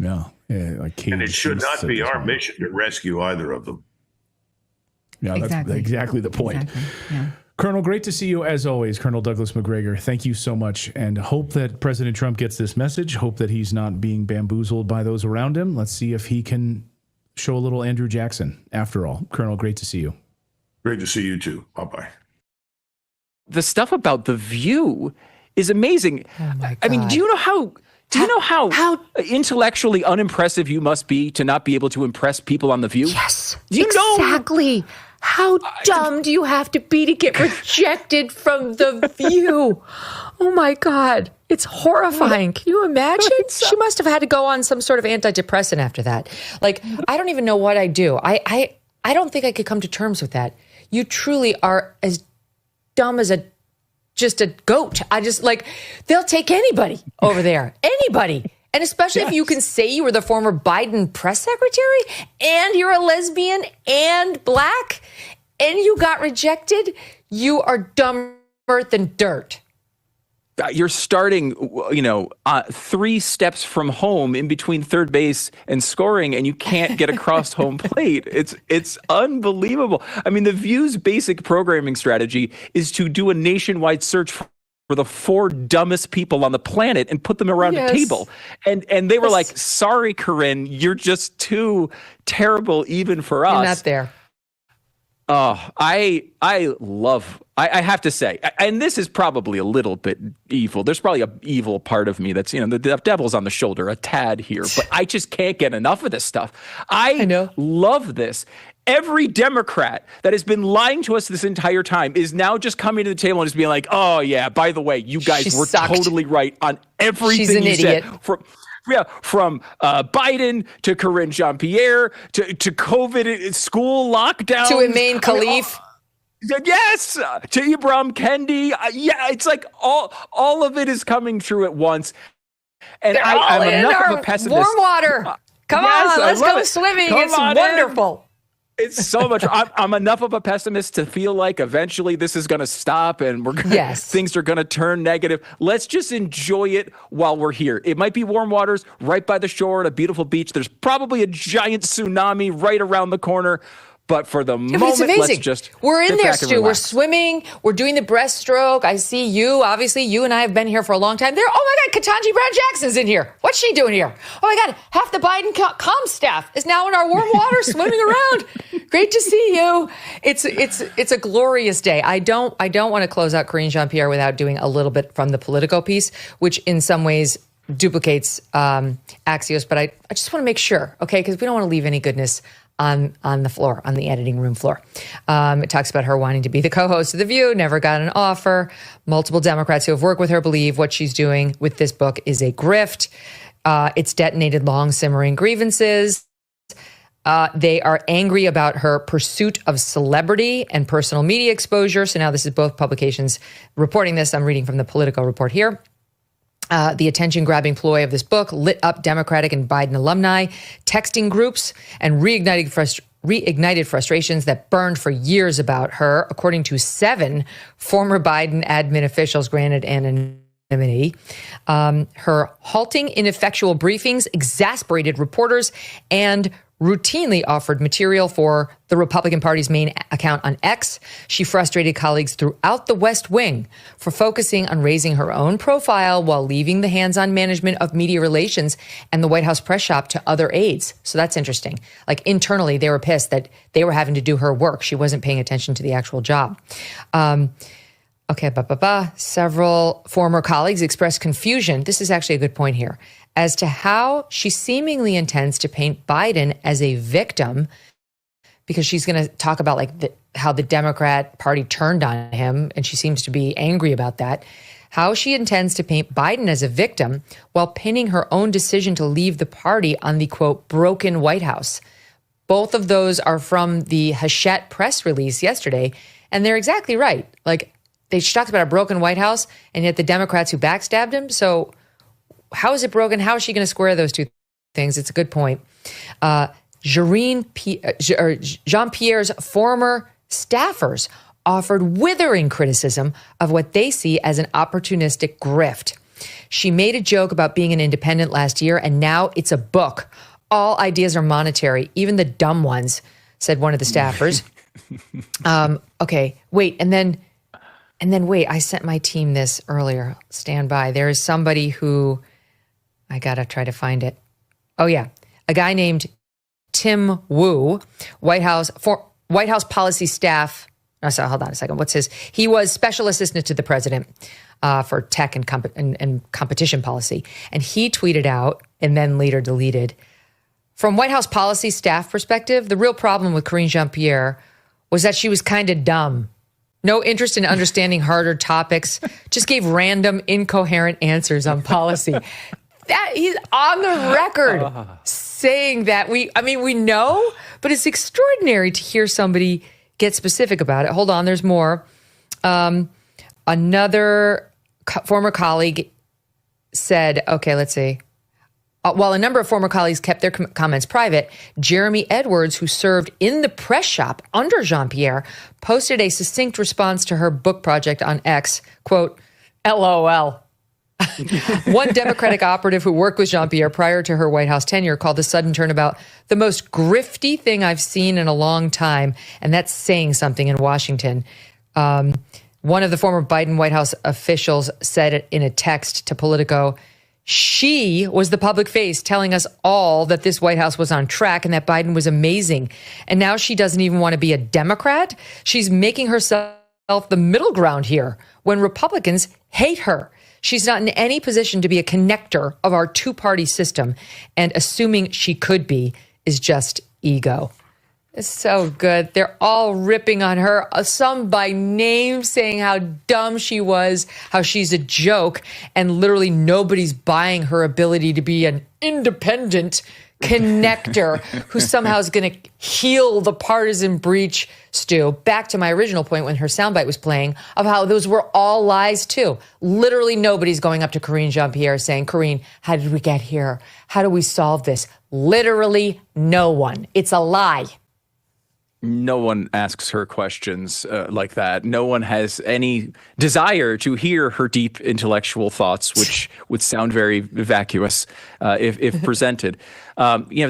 No. And it should not be our mission to rescue either of them. Yeah, that's exactly the point. Exactly. Yeah. Colonel, great to see you as always, Colonel Douglas Macgregor. Thank you so much, and hope that President Trump gets this message. Hope that he's not being bamboozled by those around him. Let's see if he can show a little Andrew Jackson after all. Colonel, great to see you. Great to see you too. Bye-bye. The stuff about The View is amazing. I mean, do you know how intellectually unimpressive you must be to not be able to impress people on The View? Yes, do you exactly. know? How dumb do you have to be to get rejected from The View? Oh my God. It's horrifying. Can you imagine? She must have had to go on some sort of antidepressant after that. Like, I don't even know what I do. I don't think I could come to terms with that. You truly are as dumb as just a goat. They'll take anybody over there. Anybody. And especially if you can say you were the former Biden press secretary and you're a lesbian and black and you got rejected, you are dumber than dirt. You're starting, 3 steps from home in between third base and scoring, and you can't get across home plate. It's unbelievable. I mean, The View's basic programming strategy is to do a nationwide search for the 4 dumbest people on the planet and put them around a table. And they were like, sorry, Corinne, you're just too terrible even for us. You're not there. Oh, I have to say, and this is probably a little bit evil. There's probably an evil part of me that's, the devil's on the shoulder a tad here, but I just can't get enough of this stuff. I love this. Every Democrat that has been lying to us this entire time is now just coming to the table and just being like, oh, yeah, by the way, you guys were totally right on everything She's an you idiot. said. From Biden to Corinne Jean-Pierre to COVID school lockdown. To Iman Khalif. Yes, to Ibram Kendi. It's like all of it is coming true at once. And I'm enough of a pessimist. Warm water. Come on, let's go swimming. It's wonderful. It's so much. I'm enough of a pessimist to feel like eventually this is going to stop and things are going to turn negative. Let's just enjoy it while we're here. It might be warm waters right by the shore at a beautiful beach. There's probably a giant tsunami right around the corner. But for the moment, it's amazing. Let's just we're in there, Stu. We're relax. swimming. We're doing the breaststroke. I see you. Obviously, you and I have been here for a long time. Oh my God, Ketanji Brown Jackson's in here. What's she doing here? Oh my God, half the Biden comm staff is now in our warm water swimming around. Great to see you. It's a glorious day. I don't want to close out Corinne Jean-Pierre without doing a little bit from the Politico piece, which in some ways duplicates Axios. But I just want to make sure, okay, because we don't want to leave any goodness on the floor, on the editing room floor. It talks about her wanting to be the co-host of The View, never got an offer. Multiple Democrats who have worked with her believe what she's doing with this book is a grift. It's detonated long simmering grievances. They are angry about her pursuit of celebrity and personal media exposure. So now this is both publications reporting this. I'm reading from the Politico report here. The attention-grabbing ploy of this book lit up Democratic and Biden alumni, texting groups, and reignited frustrations that burned for years about her, according to 7 former Biden admin officials granted anonymity Her halting, ineffectual briefings exasperated reporters and routinely offered material for the Republican Party's main account on X. She frustrated colleagues throughout the West Wing for focusing on raising her own profile while leaving the hands-on management of media relations and the White House press shop to other aides. So that's interesting. Like internally, they were pissed that they were having to do her work. She wasn't paying attention to the actual job. Several former colleagues expressed confusion. This is actually a good point here as to how she seemingly intends to paint Biden as a victim, because she's going to talk about how the Democrat Party turned on him, and she seems to be angry about that. How she intends to paint Biden as a victim while pinning her own decision to leave the party on the, quote, broken White House. Both of those are from the Hachette press release yesterday, and they're exactly right. She talks about a broken White House, and yet the Democrats who backstabbed him. So how is it broken? How is she going to square those two things? It's a good point. Jean-Pierre's former staffers offered withering criticism of what they see as an opportunistic grift. She made a joke about being an independent last year, and now it's a book. All ideas are monetary, even the dumb ones, said one of the staffers. Okay, wait, and then wait, I sent my team this earlier. Stand by. There is somebody who, I got to try to find it. Oh yeah, a guy named Tim Wu, White House policy staff. Oh, so hold on a second. He was special assistant to the president for tech and competition policy. And he tweeted out and then later deleted, from White House policy staff perspective, the real problem with Karine Jean-Pierre was that she was kind of dumb. No interest in understanding harder topics, just gave random, incoherent answers on policy. That he's on the record saying that. We know, but it's extraordinary to hear somebody get specific about it. Hold on, there's more. Another former colleague said, okay, let's see. While a number of former colleagues kept their comments private, Jeremy Edwards, who served in the press shop under Jean-Pierre, posted a succinct response to her book project on X, quote, LOL. One Democratic operative who worked with Jean-Pierre prior to her White House tenure called the sudden turnabout the most grifty thing I've seen in a long time, and that's saying something in Washington. One of the former Biden White House officials said it in a text to Politico. She was the public face telling us all that this White House was on track and that Biden was amazing. And now she doesn't even want to be a Democrat. She's making herself the middle ground here when Republicans hate her. She's not in any position to be a connector of our two-party system, and assuming she could be is just ego. It's so good. They're all ripping on her, some by name, saying how dumb she was, how she's a joke, and literally nobody's buying her ability to be an independent connector who somehow is going to heal the partisan breach, Stu. Back to my original point when her soundbite was playing of how those were all lies too. Literally nobody's going up to Karine Jean-Pierre saying, Karine, how did we get here? How do we solve this? Literally no one. It's a lie. No one asks her questions like that. No one has any desire to hear her deep intellectual thoughts, which would sound very vacuous if presented.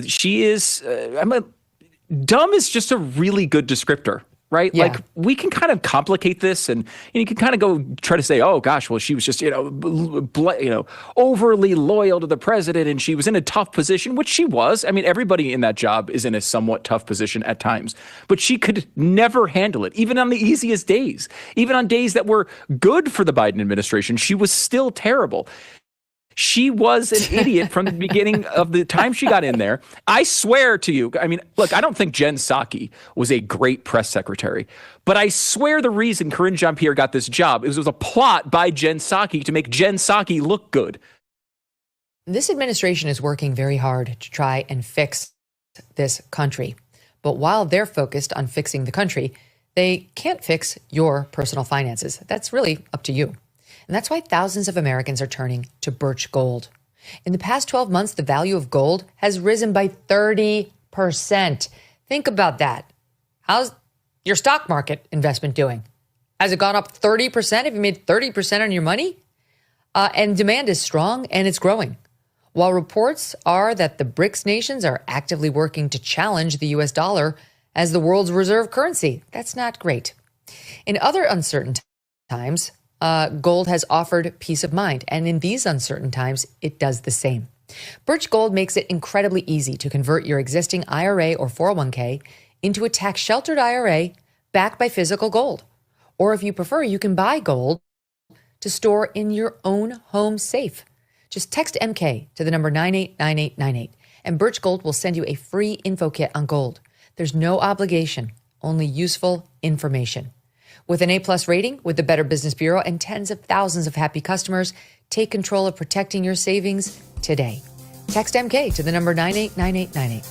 She is. Dumb is just a really good descriptor, right? Yeah. Like we can kind of complicate this, and you can kind of go try to say, "Oh gosh, well she was just overly loyal to the president, and she was in a tough position," which she was. I mean, everybody in that job is in a somewhat tough position at times, but she could never handle it, even on the easiest days, even on days that were good for the Biden administration. She was still terrible. She was an idiot from the beginning of the time she got in there. I swear to you, I mean, look, I don't think Jen Psaki was a great press secretary, but I swear the reason Karine Jean-Pierre got this job is it was a plot by Jen Psaki to make Jen Psaki look good. This administration is working very hard to try and fix this country. But while they're focused on fixing the country, they can't fix your personal finances. That's really up to you. And that's why thousands of Americans are turning to Birch Gold. In the past 12 months, the value of gold has risen by 30%. Think about that. How's your stock market investment doing? Has it gone up 30%? Have you made 30% on your money? And demand is strong and it's growing. While reports are that the BRICS nations are actively working to challenge the US dollar as the world's reserve currency, that's not great. In other uncertain times, gold has offered peace of mind. And in these uncertain times, it does the same. Birch Gold makes it incredibly easy to convert your existing IRA or 401k into a tax-sheltered IRA backed by physical gold. Or if you prefer, you can buy gold to store in your own home safe. Just text MK to the number 989898, and Birch Gold will send you a free info kit on gold. There's no obligation, only useful information. With an A+ rating with the Better Business Bureau and tens of thousands of happy customers, take control of protecting your savings today. Text MK to the number 989898.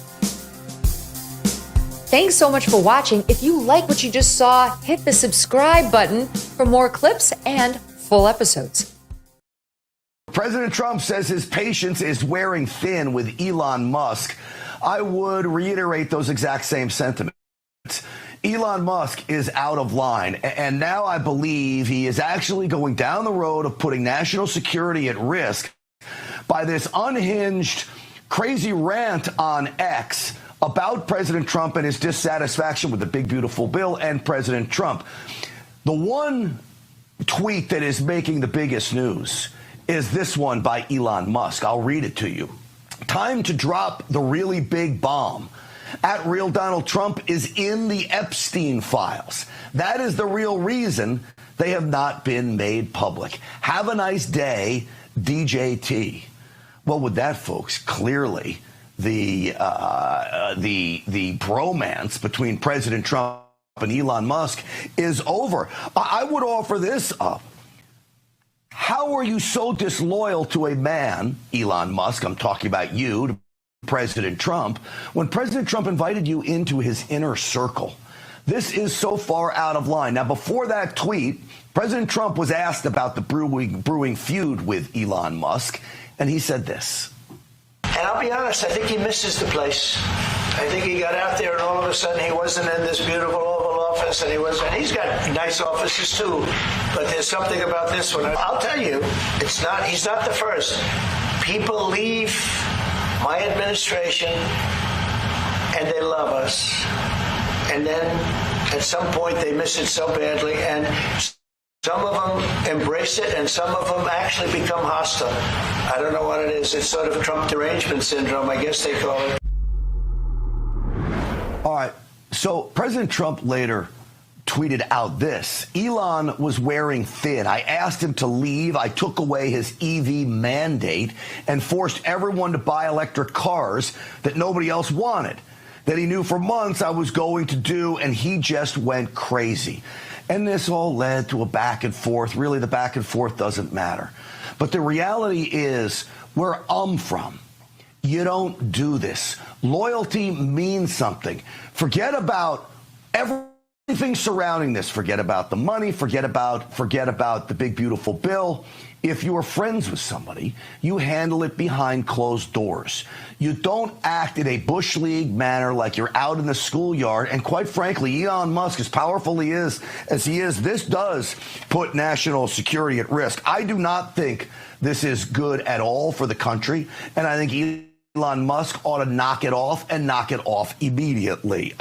Thanks so much for watching. If you like what you just saw, hit the subscribe button for more clips and full episodes. President Trump says his patience is wearing thin with Elon Musk. I would reiterate those exact same sentiments. Elon Musk is out of line, and now I believe he is actually going down the road of putting national security at risk by this unhinged, crazy rant on X about President Trump and his dissatisfaction with the big, beautiful bill and President Trump. The one tweet that is making the biggest news is this one by Elon Musk. I'll read it to you. Time to drop the really big bomb. At Real Donald Trump is in the Epstein files. That is the real reason they have not been made public. Have a nice day, DJT. Well, with that, folks, clearly the bromance between President Trump and Elon Musk is over. I would offer this up. How are you so disloyal to a man, Elon Musk, I'm talking about you, to President Trump, when President Trump invited you into his inner circle? This is so far out of line. Now, before that tweet, President Trump was asked about the brewing feud with Elon Musk, and he said this. And I'll be honest, I think he misses the place. I think he got out there and all of a sudden he wasn't in this beautiful Oval Office, and he's got nice offices too, but there's something about this one. I'll tell you, he's not the first. People leave my administration and they love us. And then at some point they miss it so badly, and some of them embrace it and some of them actually become hostile. I don't know what it is. It's sort of Trump derangement syndrome, I guess they call it. All right. So President Trump later tweeted out this. Elon was wearing thin. I asked him to leave. I took away his EV mandate and forced everyone to buy electric cars that nobody else wanted, that he knew for months I was going to do, and he just went crazy. And this all led to a back and forth. Really, the back and forth doesn't matter. But the reality is, where I'm from, you don't do this. Loyalty means something. Forget about everything surrounding this. Forget about the money. Forget about the big, beautiful bill. If you are friends with somebody, you handle it behind closed doors. You don't act in a Bush League manner like you're out in the schoolyard. And quite frankly, Elon Musk, as powerful as he is, this does put national security at risk. I do not think this is good at all for the country. And I think Elon Musk ought to knock it off, and knock it off immediately.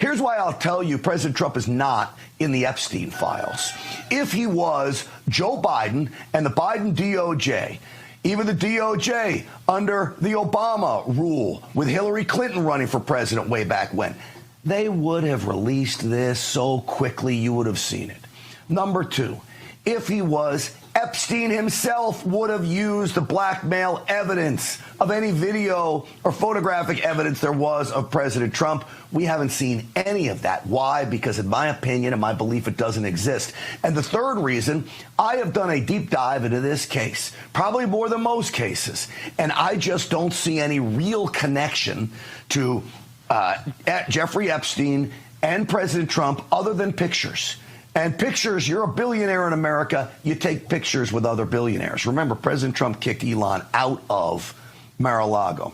Here's why I'll tell you President Trump is not in the Epstein files. If he was, Joe Biden and the Biden DOJ, even the DOJ under the Obama rule with Hillary Clinton running for president way back when, they would have released this so quickly you would have seen it. Number two, if he was, Epstein himself would have used the blackmail evidence of any video or photographic evidence there was of President Trump. We haven't seen any of that. Why? Because in my opinion and my belief, it doesn't exist. And the third reason, I have done a deep dive into this case, probably more than most cases, and I just don't see any real connection to Jeffrey Epstein and President Trump other than pictures. And pictures, you're a billionaire in America, you take pictures with other billionaires. Remember, President Trump kicked Elon out of Mar-a-Lago.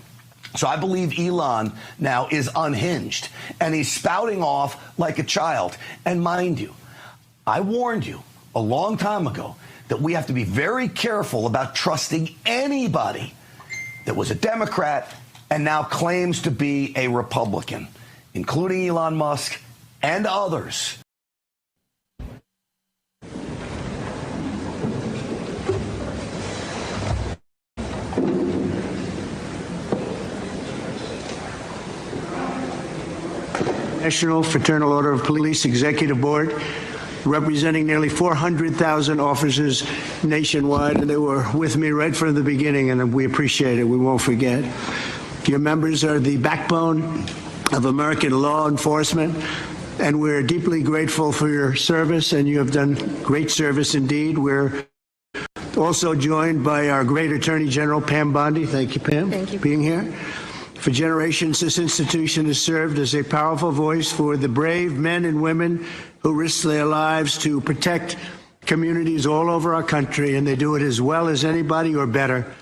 So I believe Elon now is unhinged, and he's spouting off like a child. And mind you, I warned you a long time ago that we have to be very careful about trusting anybody that was a Democrat and now claims to be a Republican, including Elon Musk and others. National Fraternal Order of Police Executive Board, representing nearly 400,000 officers nationwide, and they were with me right from the beginning, and we appreciate it. We won't forget. Your members are the backbone of American law enforcement, and we're deeply grateful for your service, and you have done great service indeed. We're also joined by our great Attorney General, Pam Bondi. Thank you, Pam, for being here. For generations, this institution has served as a powerful voice for the brave men and women who risk their lives to protect communities all over our country, and they do it as well as anybody or better.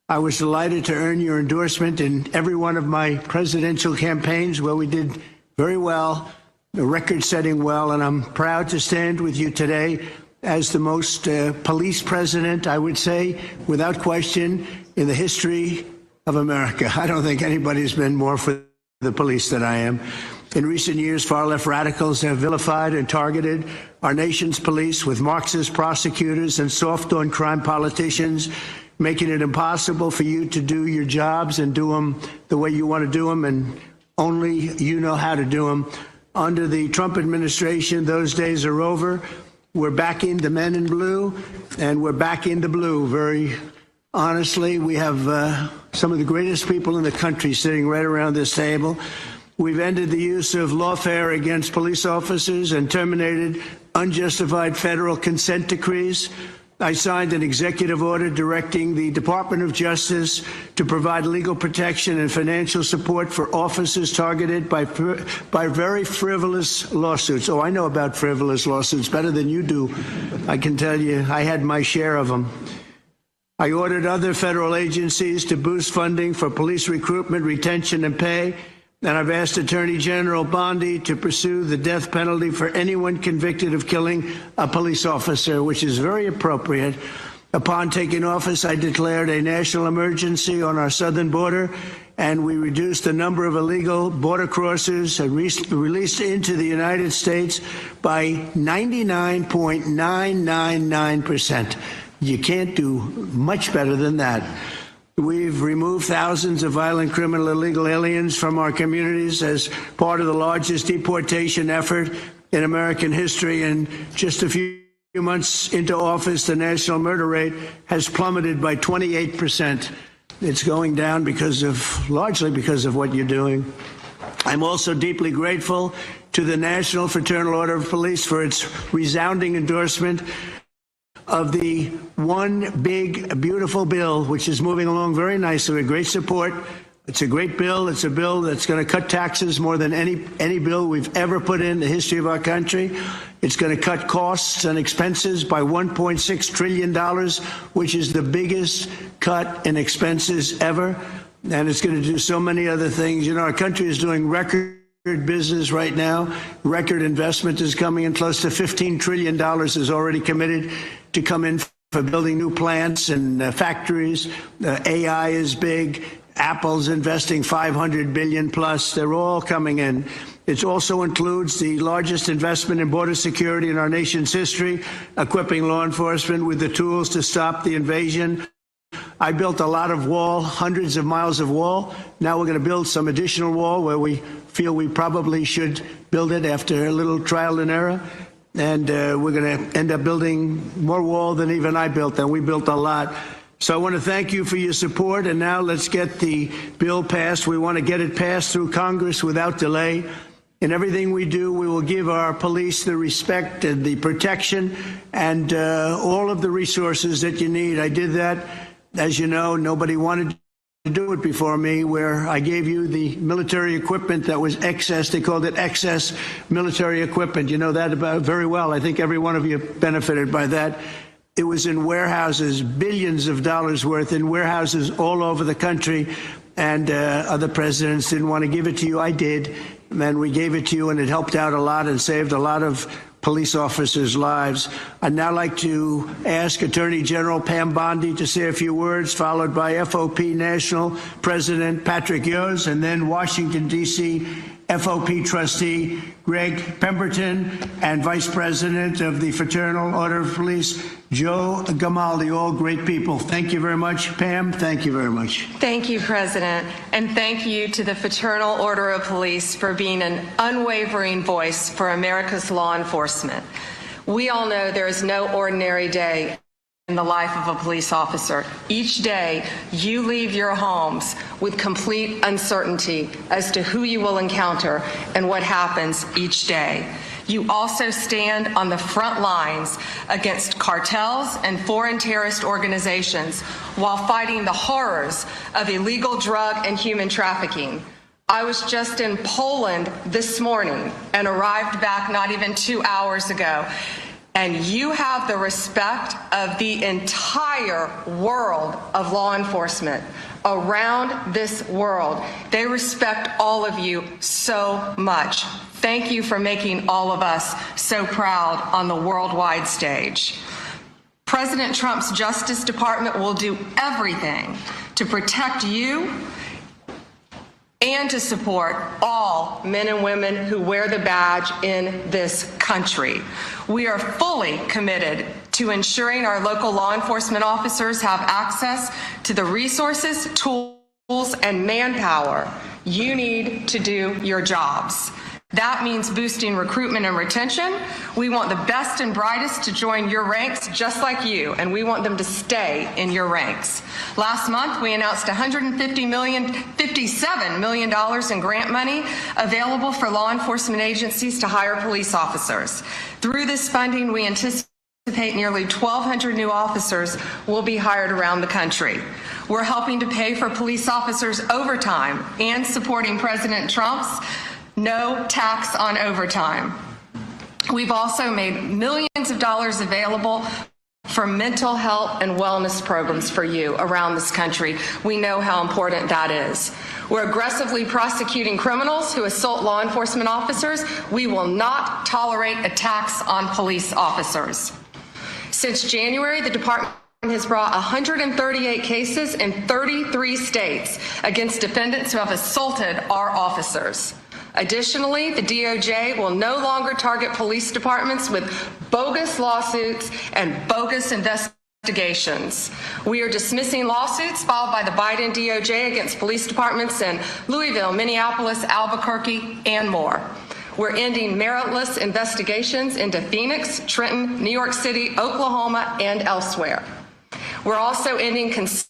I was delighted to earn your endorsement in every one of my presidential campaigns where we did very well, record-setting well, and I'm proud to stand with you today as the most police president, I would say, without question, in the history of America. I don't think anybody's been more for the police than I am. In recent years, far-left radicals have vilified and targeted our nation's police with Marxist prosecutors and soft-on-crime politicians, making it impossible for you to do your jobs and do them the way you want to do them, and only you know how to do them. Under the Trump administration, those days are over. We're back in the men in blue, and we're back in the blue. Very honestly, we have some of the greatest people in the country sitting right around this table. We've ended the use of lawfare against police officers and terminated unjustified federal consent decrees. I signed an executive order directing the Department of Justice to provide legal protection and financial support for officers targeted by very frivolous lawsuits. Oh, I know about frivolous lawsuits better than you do. I can tell you, I had my share of them. I ordered other federal agencies to boost funding for police recruitment, retention, and pay. And I've asked Attorney General Bondi to pursue the death penalty for anyone convicted of killing a police officer, which is very appropriate. Upon taking office, I declared a national emergency on our southern border, and we reduced the number of illegal border crossers released into the United States by 99.999%. You can't do much better than that. We've removed thousands of violent criminal illegal aliens from our communities as part of the largest deportation effort in American history. And just a few months into office, the national murder rate has plummeted by 28%. It's going down largely because of what you're doing. I'm also deeply grateful to the National Fraternal Order of Police for its resounding endorsement of the One Big Beautiful Bill, which is moving along very nicely with great support. It's a great bill. It's a bill that's going to cut taxes more than any bill we've ever put in the history of our country. It's going to cut costs and expenses by $1.6 trillion, which is the biggest cut in expenses ever. And it's going to do so many other things. You know, our country is doing record business right now. Record investment is coming in. Close to $15 trillion is already committed to come in for building new plants and factories. AI is big. Apple's investing $500 billion plus. They're all coming in. It also includes the largest investment in border security in our nation's history, equipping law enforcement with the tools to stop the invasion. I built a lot of wall, hundreds of miles of wall. Now we're going to build some additional wall where we feel we probably should build it after a little trial and error. And we're going to end up building more wall than even I built, and we built a lot. So I want to thank you for your support, and now let's get the bill passed. We want to get it passed through Congress without delay. In everything we do, we will give our police the respect and the protection and all of the resources that you need. I did that, as you know, nobody wanted to do it before me, where I gave you the military equipment that was excess. They called it excess military equipment. You know that about very well. I think every one of you benefited by that. It was in warehouses, billions of dollars worth in warehouses all over the country, and other presidents didn't want to give it to you. I did, and we gave it to you, and it helped out a lot and saved a lot of police officers' lives. I'd now like to ask Attorney General Pam Bondi to say a few words, followed by FOP National President Patrick Yost, and then Washington, D.C. FOP trustee Greg Pemberton and Vice President of the Fraternal Order of Police, Joe Gamaldi, all great people. Thank you very much. Pam, thank you very much. Thank you, President, and thank you to the Fraternal Order of Police for being an unwavering voice for America's law enforcement. We all know there is no ordinary day in the life of a police officer. Each day, you leave your homes with complete uncertainty as to who you will encounter and what happens each day. You also stand on the front lines against cartels and foreign terrorist organizations while fighting the horrors of illegal drug and human trafficking. I was just in Poland this morning and arrived back not even 2 hours ago. And you have the respect of the entire world of law enforcement around this world. They respect all of you so much. Thank you for making all of us so proud on the worldwide stage. President Trump's Justice Department will do everything to protect you and to support all men and women who wear the badge in this country. We are fully committed to ensuring our local law enforcement officers have access to the resources, tools, and manpower you need to do your jobs. That means boosting recruitment and retention. We want the best and brightest to join your ranks just like you, and we want them to stay in your ranks. Last month, we announced $57 million in grant money available for law enforcement agencies to hire police officers. Through this funding, we anticipate nearly 1,200 new officers will be hired around the country. We're helping to pay for police officers' overtime and supporting President Trump's no tax on overtime. We've also made millions of dollars available for mental health and wellness programs for you around this country. We know how important that is. We're aggressively prosecuting criminals who assault law enforcement officers. We will not tolerate attacks on police officers. Since January, the department has brought 138 cases in 33 states against defendants who have assaulted our officers. Additionally, the DOJ will no longer target police departments with bogus lawsuits and bogus investigations. We are dismissing lawsuits filed by the Biden DOJ against police departments in Louisville, Minneapolis, Albuquerque, and more. We're ending meritless investigations into Phoenix, Trenton, New York City, Oklahoma, and elsewhere. We're also ending consent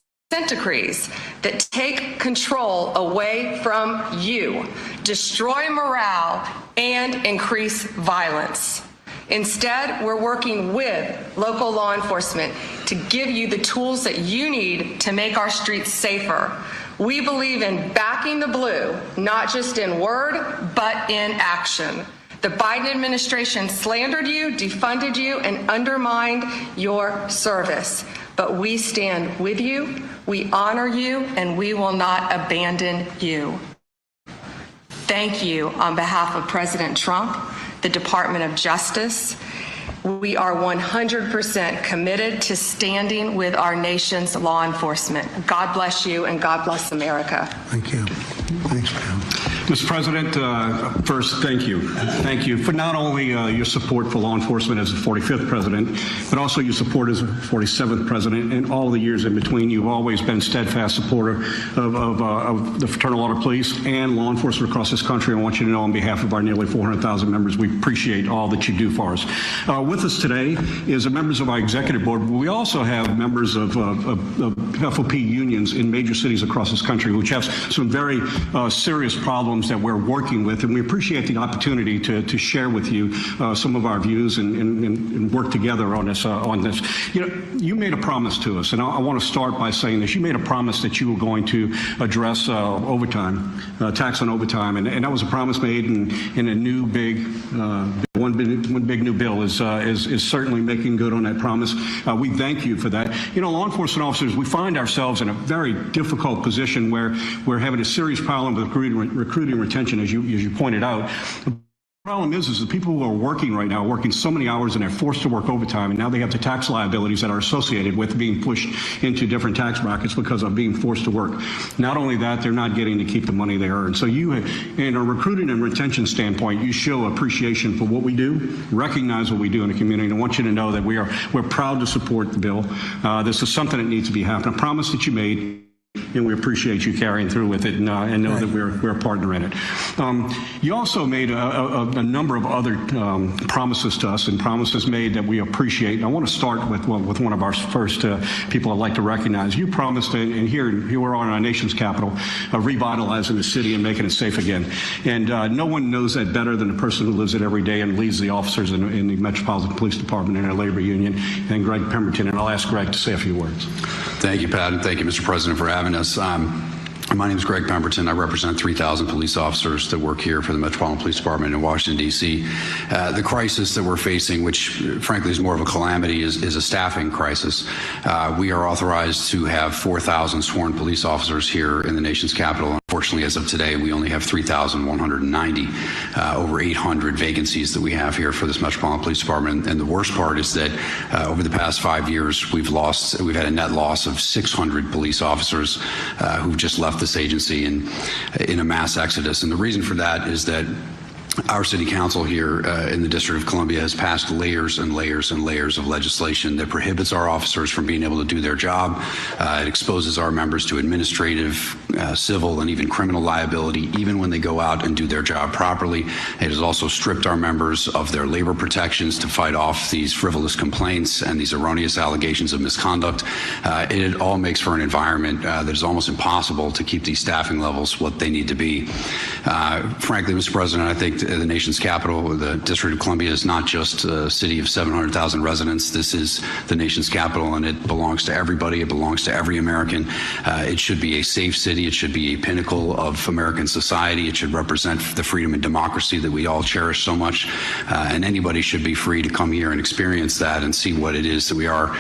decrees that take control away from you, destroy morale, and increase violence. Instead, we're working with local law enforcement to give you the tools that you need to make our streets safer. We believe in backing the blue, not just in word, but in action. The Biden administration slandered you, defunded you, and undermined your service. But we stand with you, we honor you, and we will not abandon you. Thank you on behalf of President Trump, the Department of Justice. We are 100% committed to standing with our nation's law enforcement. God bless you and God bless America. Thank you. Thanks, Pam. Mr. President, first, thank you. Thank you for not only your support for law enforcement as the 45th president, but also your support as the 47th president and all the years in between. You've always been steadfast supporter of the Fraternal Order of Police and law enforcement across this country. I want you to know on behalf of our nearly 400,000 members, we appreciate all that you do for us. With us today is members of our executive board. We also have members of FOP unions in major cities across this country, which have some very serious problems that we're working with, and we appreciate the opportunity to share with you some of our views and work together on this. You know, you made a promise to us, and I want to start by saying this. You made a promise that you were going to address overtime, tax on overtime, and that was a promise made in a new big one big new bill is certainly making good on that promise. We thank you for that. You know, law enforcement officers, we find ourselves in a very difficult position where we're having a serious problem with recruiting retention, as you pointed out. Problem is the people who are working right now, working so many hours and they're forced to work overtime, and now they have the tax liabilities that are associated with being pushed into different tax brackets because of being forced to work. Not only that, they're not getting to keep the money they earn. So you, in a recruiting and retention standpoint, you show appreciation for what we do, recognize what we do in the community, and I want you to know that we're proud to support the bill. This is something that needs to be happening. A promise that you made, and we appreciate you carrying through with it, and know that we're a partner in it. You also made a number of other promises to us, and promises made that we appreciate. And I want to start with one of our first people I'd like to recognize. You promised, and here we're on our nation's capital, revitalizing the city and making it safe again. And no one knows that better than the person who lives it every day and leads the officers in the Metropolitan Police Department and our labor union, and Greg Pemberton. And I'll ask Greg to say a few words. Thank you, Pat, and thank you, Mr. President, for having us. My name is Greg Pemberton. I represent 3,000 police officers that work here for the Metropolitan Police Department in Washington, D.C. The crisis that we're facing, which frankly is more of a calamity, is a staffing crisis. We are authorized to have 4,000 sworn police officers here in the nation's capital. Unfortunately, as of today, we only have 3,190, over 800 vacancies that we have here for this Metropolitan Police Department. And the worst part is that over the past 5 years, we've had a net loss of 600 police officers who've just left this agency in a mass exodus. And the reason for that is that our city council here in the District of Columbia has passed layers and layers and layers of legislation that prohibits our officers from being able to do their job. It exposes our members to administrative, civil, and even criminal liability, even when they go out and do their job properly. It has also stripped our members of their labor protections to fight off these frivolous complaints and these erroneous allegations of misconduct. It all makes for an environment that is almost impossible to keep these staffing levels what they need to be. Frankly, Mr. President, I think the nation's capital, the District of Columbia, is not just a city of 700,000 residents. This is the nation's capital, and it belongs to everybody. It belongs to every American. It should be a safe city. It should be a pinnacle of American society. It should represent the freedom and democracy that we all cherish so much. And anybody should be free to come here and experience that and see what it is that we are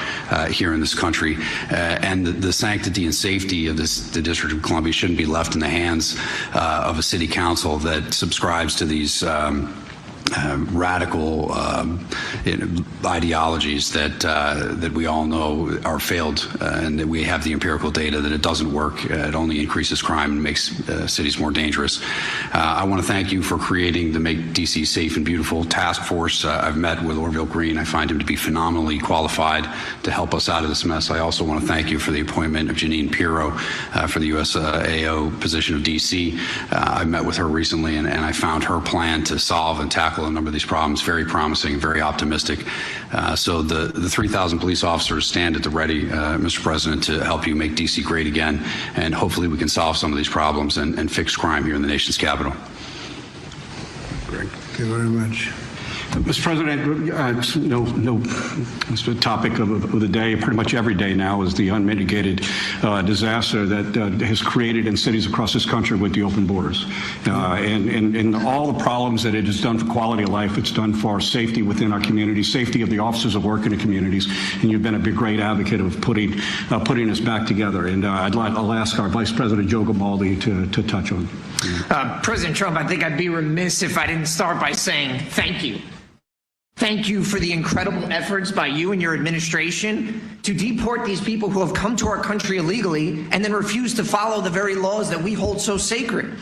here in this country. And the sanctity and safety of the District of Columbia shouldn't be left in the hands of a city council that subscribes to these radical ideologies that we all know are failed, and that we have the empirical data that it doesn't work. It only increases crime and makes cities more dangerous. I want to thank you for creating the Make DC Safe and Beautiful task force. I've met with Orville Green. I find him to be phenomenally qualified to help us out of this mess. I also want to thank you for the appointment of Janine Pirro for the USAO position of DC. I met with her recently, and I found her plan to solve and tackle a number of these problems very promising, very optimistic. So the 3,000 police officers stand at the ready, Mr. President, to help you make DC great again, and hopefully we can solve some of these problems and fix crime here in the nation's capital. Greg. Thank you very much. Mr. President, it's the topic of the day. Pretty much every day now is the unmitigated disaster that has created in cities across this country with the open borders. And all the problems that it has done for quality of life, it's done for our safety within our communities, safety of the officers that work in the communities. And you've been a big, great advocate of putting us back together. And I'll ask our Vice President Joe Grimaldi to touch on. President Trump, I think I'd be remiss if I didn't start by saying thank you. Thank you for the incredible efforts by you and your administration to deport these people who have come to our country illegally and then refuse to follow the very laws that we hold so sacred.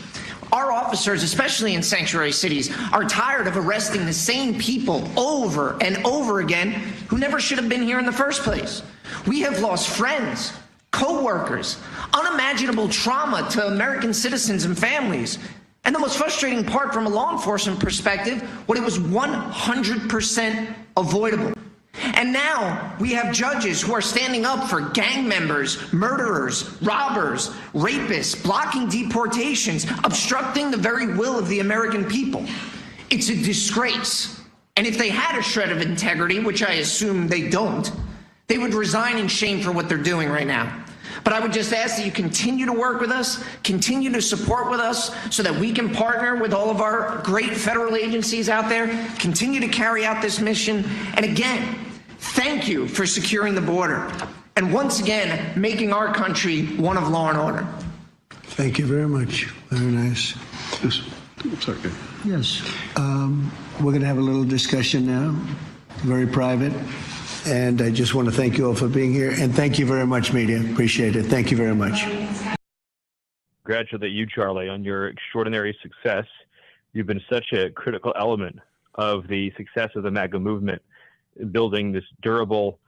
Our officers, especially in sanctuary cities, are tired of arresting the same people over and over again who never should have been here in the first place. We have lost friends, co-workers, unimaginable trauma to American citizens and families. And the most frustrating part from a law enforcement perspective, what it was 100% avoidable. And now we have judges who are standing up for gang members, murderers, robbers, rapists, blocking deportations, obstructing the very will of the American people. It's a disgrace. And if they had a shred of integrity, which I assume they don't, they would resign in shame for what they're doing right now. But I would just ask that you continue to work with us, continue to support with us so that we can partner with all of our great federal agencies out there, continue to carry out this mission. And again, thank you for securing the border and once again, making our country one of law and order. Thank you very much. Very nice. It's okay. Yes. We're going to have a little discussion now, very private. And I just want to thank you all for being here. And thank you very much, media. Appreciate it. Thank you very much. Congratulate you, Charlie, on your extraordinary success. You've been such a critical element of the success of the MAGA movement, building this durable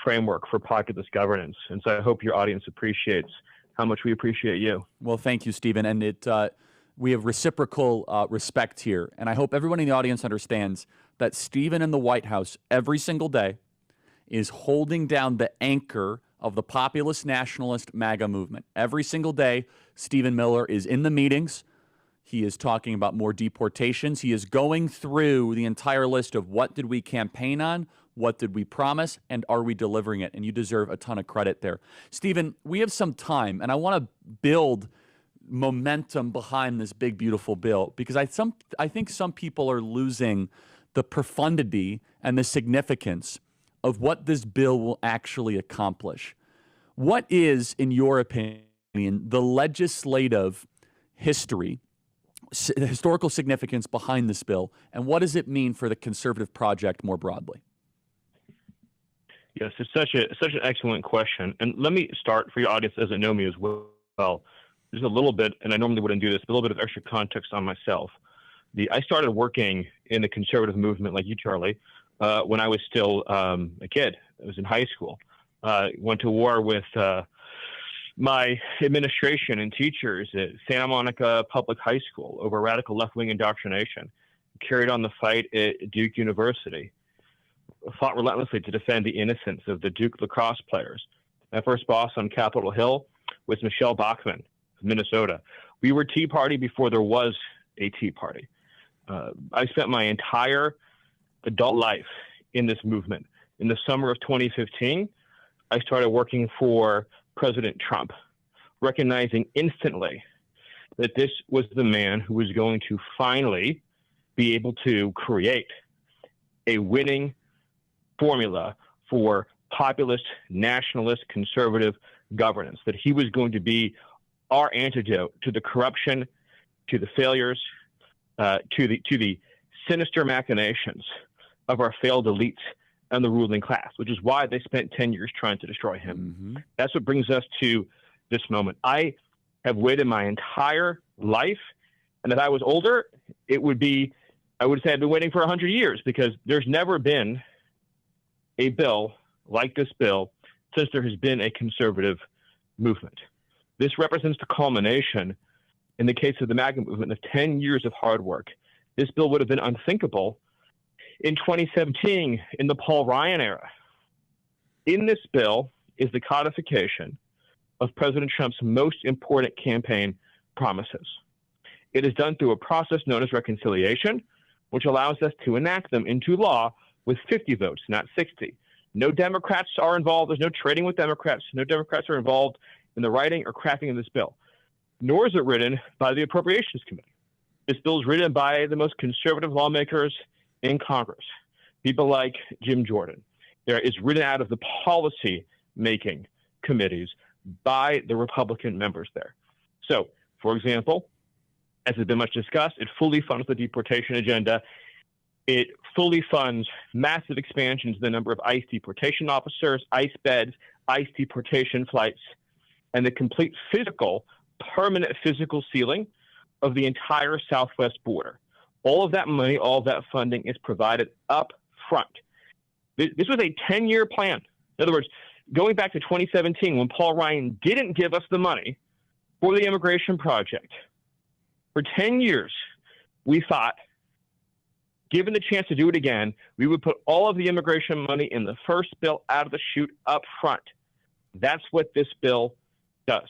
framework for populist governance. And so I hope your audience appreciates how much we appreciate you. Well, thank you, Stephen. And we have reciprocal respect here. And I hope everyone in the audience understands that Stephen in the White House every single day is holding down the anchor of the populist nationalist MAGA movement. Every single day, Stephen Miller is in the meetings. He is talking about more deportations. He is going through the entire list of what did we campaign on, what did we promise, and are we delivering it? And you deserve a ton of credit there. Stephen, we have some time, and I want to build momentum behind this big, beautiful bill, because I think some people are losing the profundity and the significance of what this bill will actually accomplish. What is, in your opinion, the legislative history, the historical significance behind this bill, and what does it mean for the conservative project more broadly? Yes, it's such an excellent question. And let me start, for your audience that doesn't know me as well, just a little bit, and I normally wouldn't do this, but a little bit of extra context on myself. I started working in the conservative movement, like you, Charlie, when I was still a kid. I was in high school. Went to war with my administration and teachers at Santa Monica Public High School over radical left-wing indoctrination. Carried on the fight at Duke University. Fought relentlessly to defend the innocence of the Duke lacrosse players. My first boss on Capitol Hill was Michelle Bachmann of Minnesota. We were Tea Party before there was a Tea Party. I spent my entire adult life in this movement. In the summer of 2015, I started working for President Trump, recognizing instantly that this was the man who was going to finally be able to create a winning formula for populist, nationalist, conservative governance, that he was going to be our antidote to the corruption, to the failures, to the sinister machinations of our failed elites and the ruling class, which is why they spent 10 years trying to destroy him. Mm-hmm. That's what brings us to this moment. I have waited my entire life, and if I was older, I would say I've been waiting for 100 years, because there's never been a bill like this bill since there has been a conservative movement. This represents the culmination, in the case of the MAGA movement, of 10 years of hard work. This bill would have been unthinkable in 2017, in the Paul Ryan era. In this bill is the codification of President Trump's most important campaign promises. It is done through a process known as reconciliation, which allows us to enact them into law with 50 votes, not 60. No Democrats are involved. There's no trading with Democrats. No Democrats are involved in the writing or crafting of this bill, nor is it written by the Appropriations Committee. This bill is written by the most conservative lawmakers in Congress, people like Jim Jordan. It's written out of the policy-making committees by the Republican members there. So, for example, as has been much discussed, it fully funds the deportation agenda. It fully funds massive expansions in the number of ICE deportation officers, ICE beds, ICE deportation flights, and the complete permanent physical sealing of the entire southwest border. All of that money, all of that funding is provided up front. This was a 10-year plan. In other words, going back to 2017, when Paul Ryan didn't give us the money for the immigration project, for 10 years, we thought, given the chance to do it again, we would put all of the immigration money in the first bill out of the chute up front. That's what this bill does.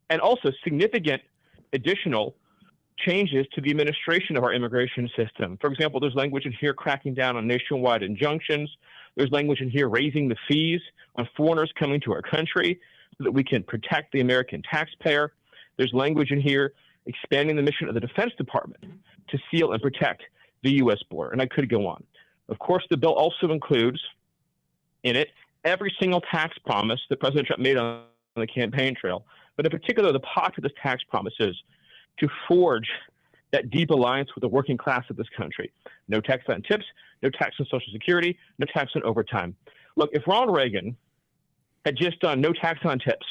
And also significant additional changes to the administration of our immigration system. For example, there's language in here cracking down on nationwide injunctions. There's language in here raising the fees on foreigners coming to our country so that we can protect the American taxpayer. There's language in here expanding the mission of the Defense Department to seal and protect the U.S. border. And I could go on. Of course, the bill also includes in it every single tax promise that President Trump made on the campaign trail, but in particular the populist tax promises to forge that deep alliance with the working class of this country. No tax on tips, no tax on Social Security, no tax on overtime. Look, if Ronald Reagan had just done no tax on tips,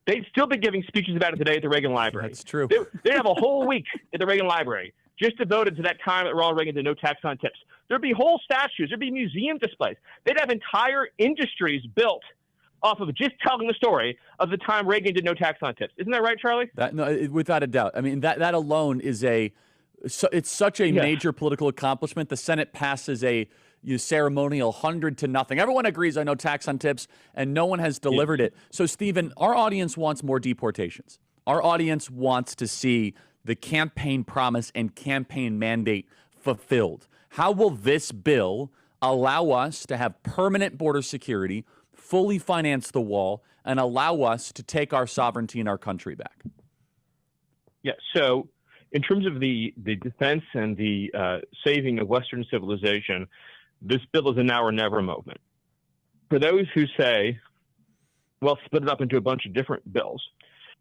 they'd still be giving speeches about it today at the Reagan Library. That's true. They'd have a whole week at the Reagan Library just devoted to that time that Ronald Reagan did no tax on tips. There'd be whole statues. There'd be museum displays. They'd have entire industries built off of just telling the story of the time Reagan did no tax on tips. Isn't that right, Charlie? No, without a doubt. I mean, that alone is it's such a major political accomplishment. The Senate passes a ceremonial 100-0. Everyone agrees on no tax on tips, and no one has delivered it. So, Stephen, our audience wants more deportations. Our audience wants to see the campaign promise and campaign mandate fulfilled. How will this bill allow us to have permanent border security, fully finance the wall, and allow us to take our sovereignty and our country back? Yeah, so in terms of the defense and the saving of Western civilization, this bill is a now or never moment. For those who say, well, split it up into a bunch of different bills,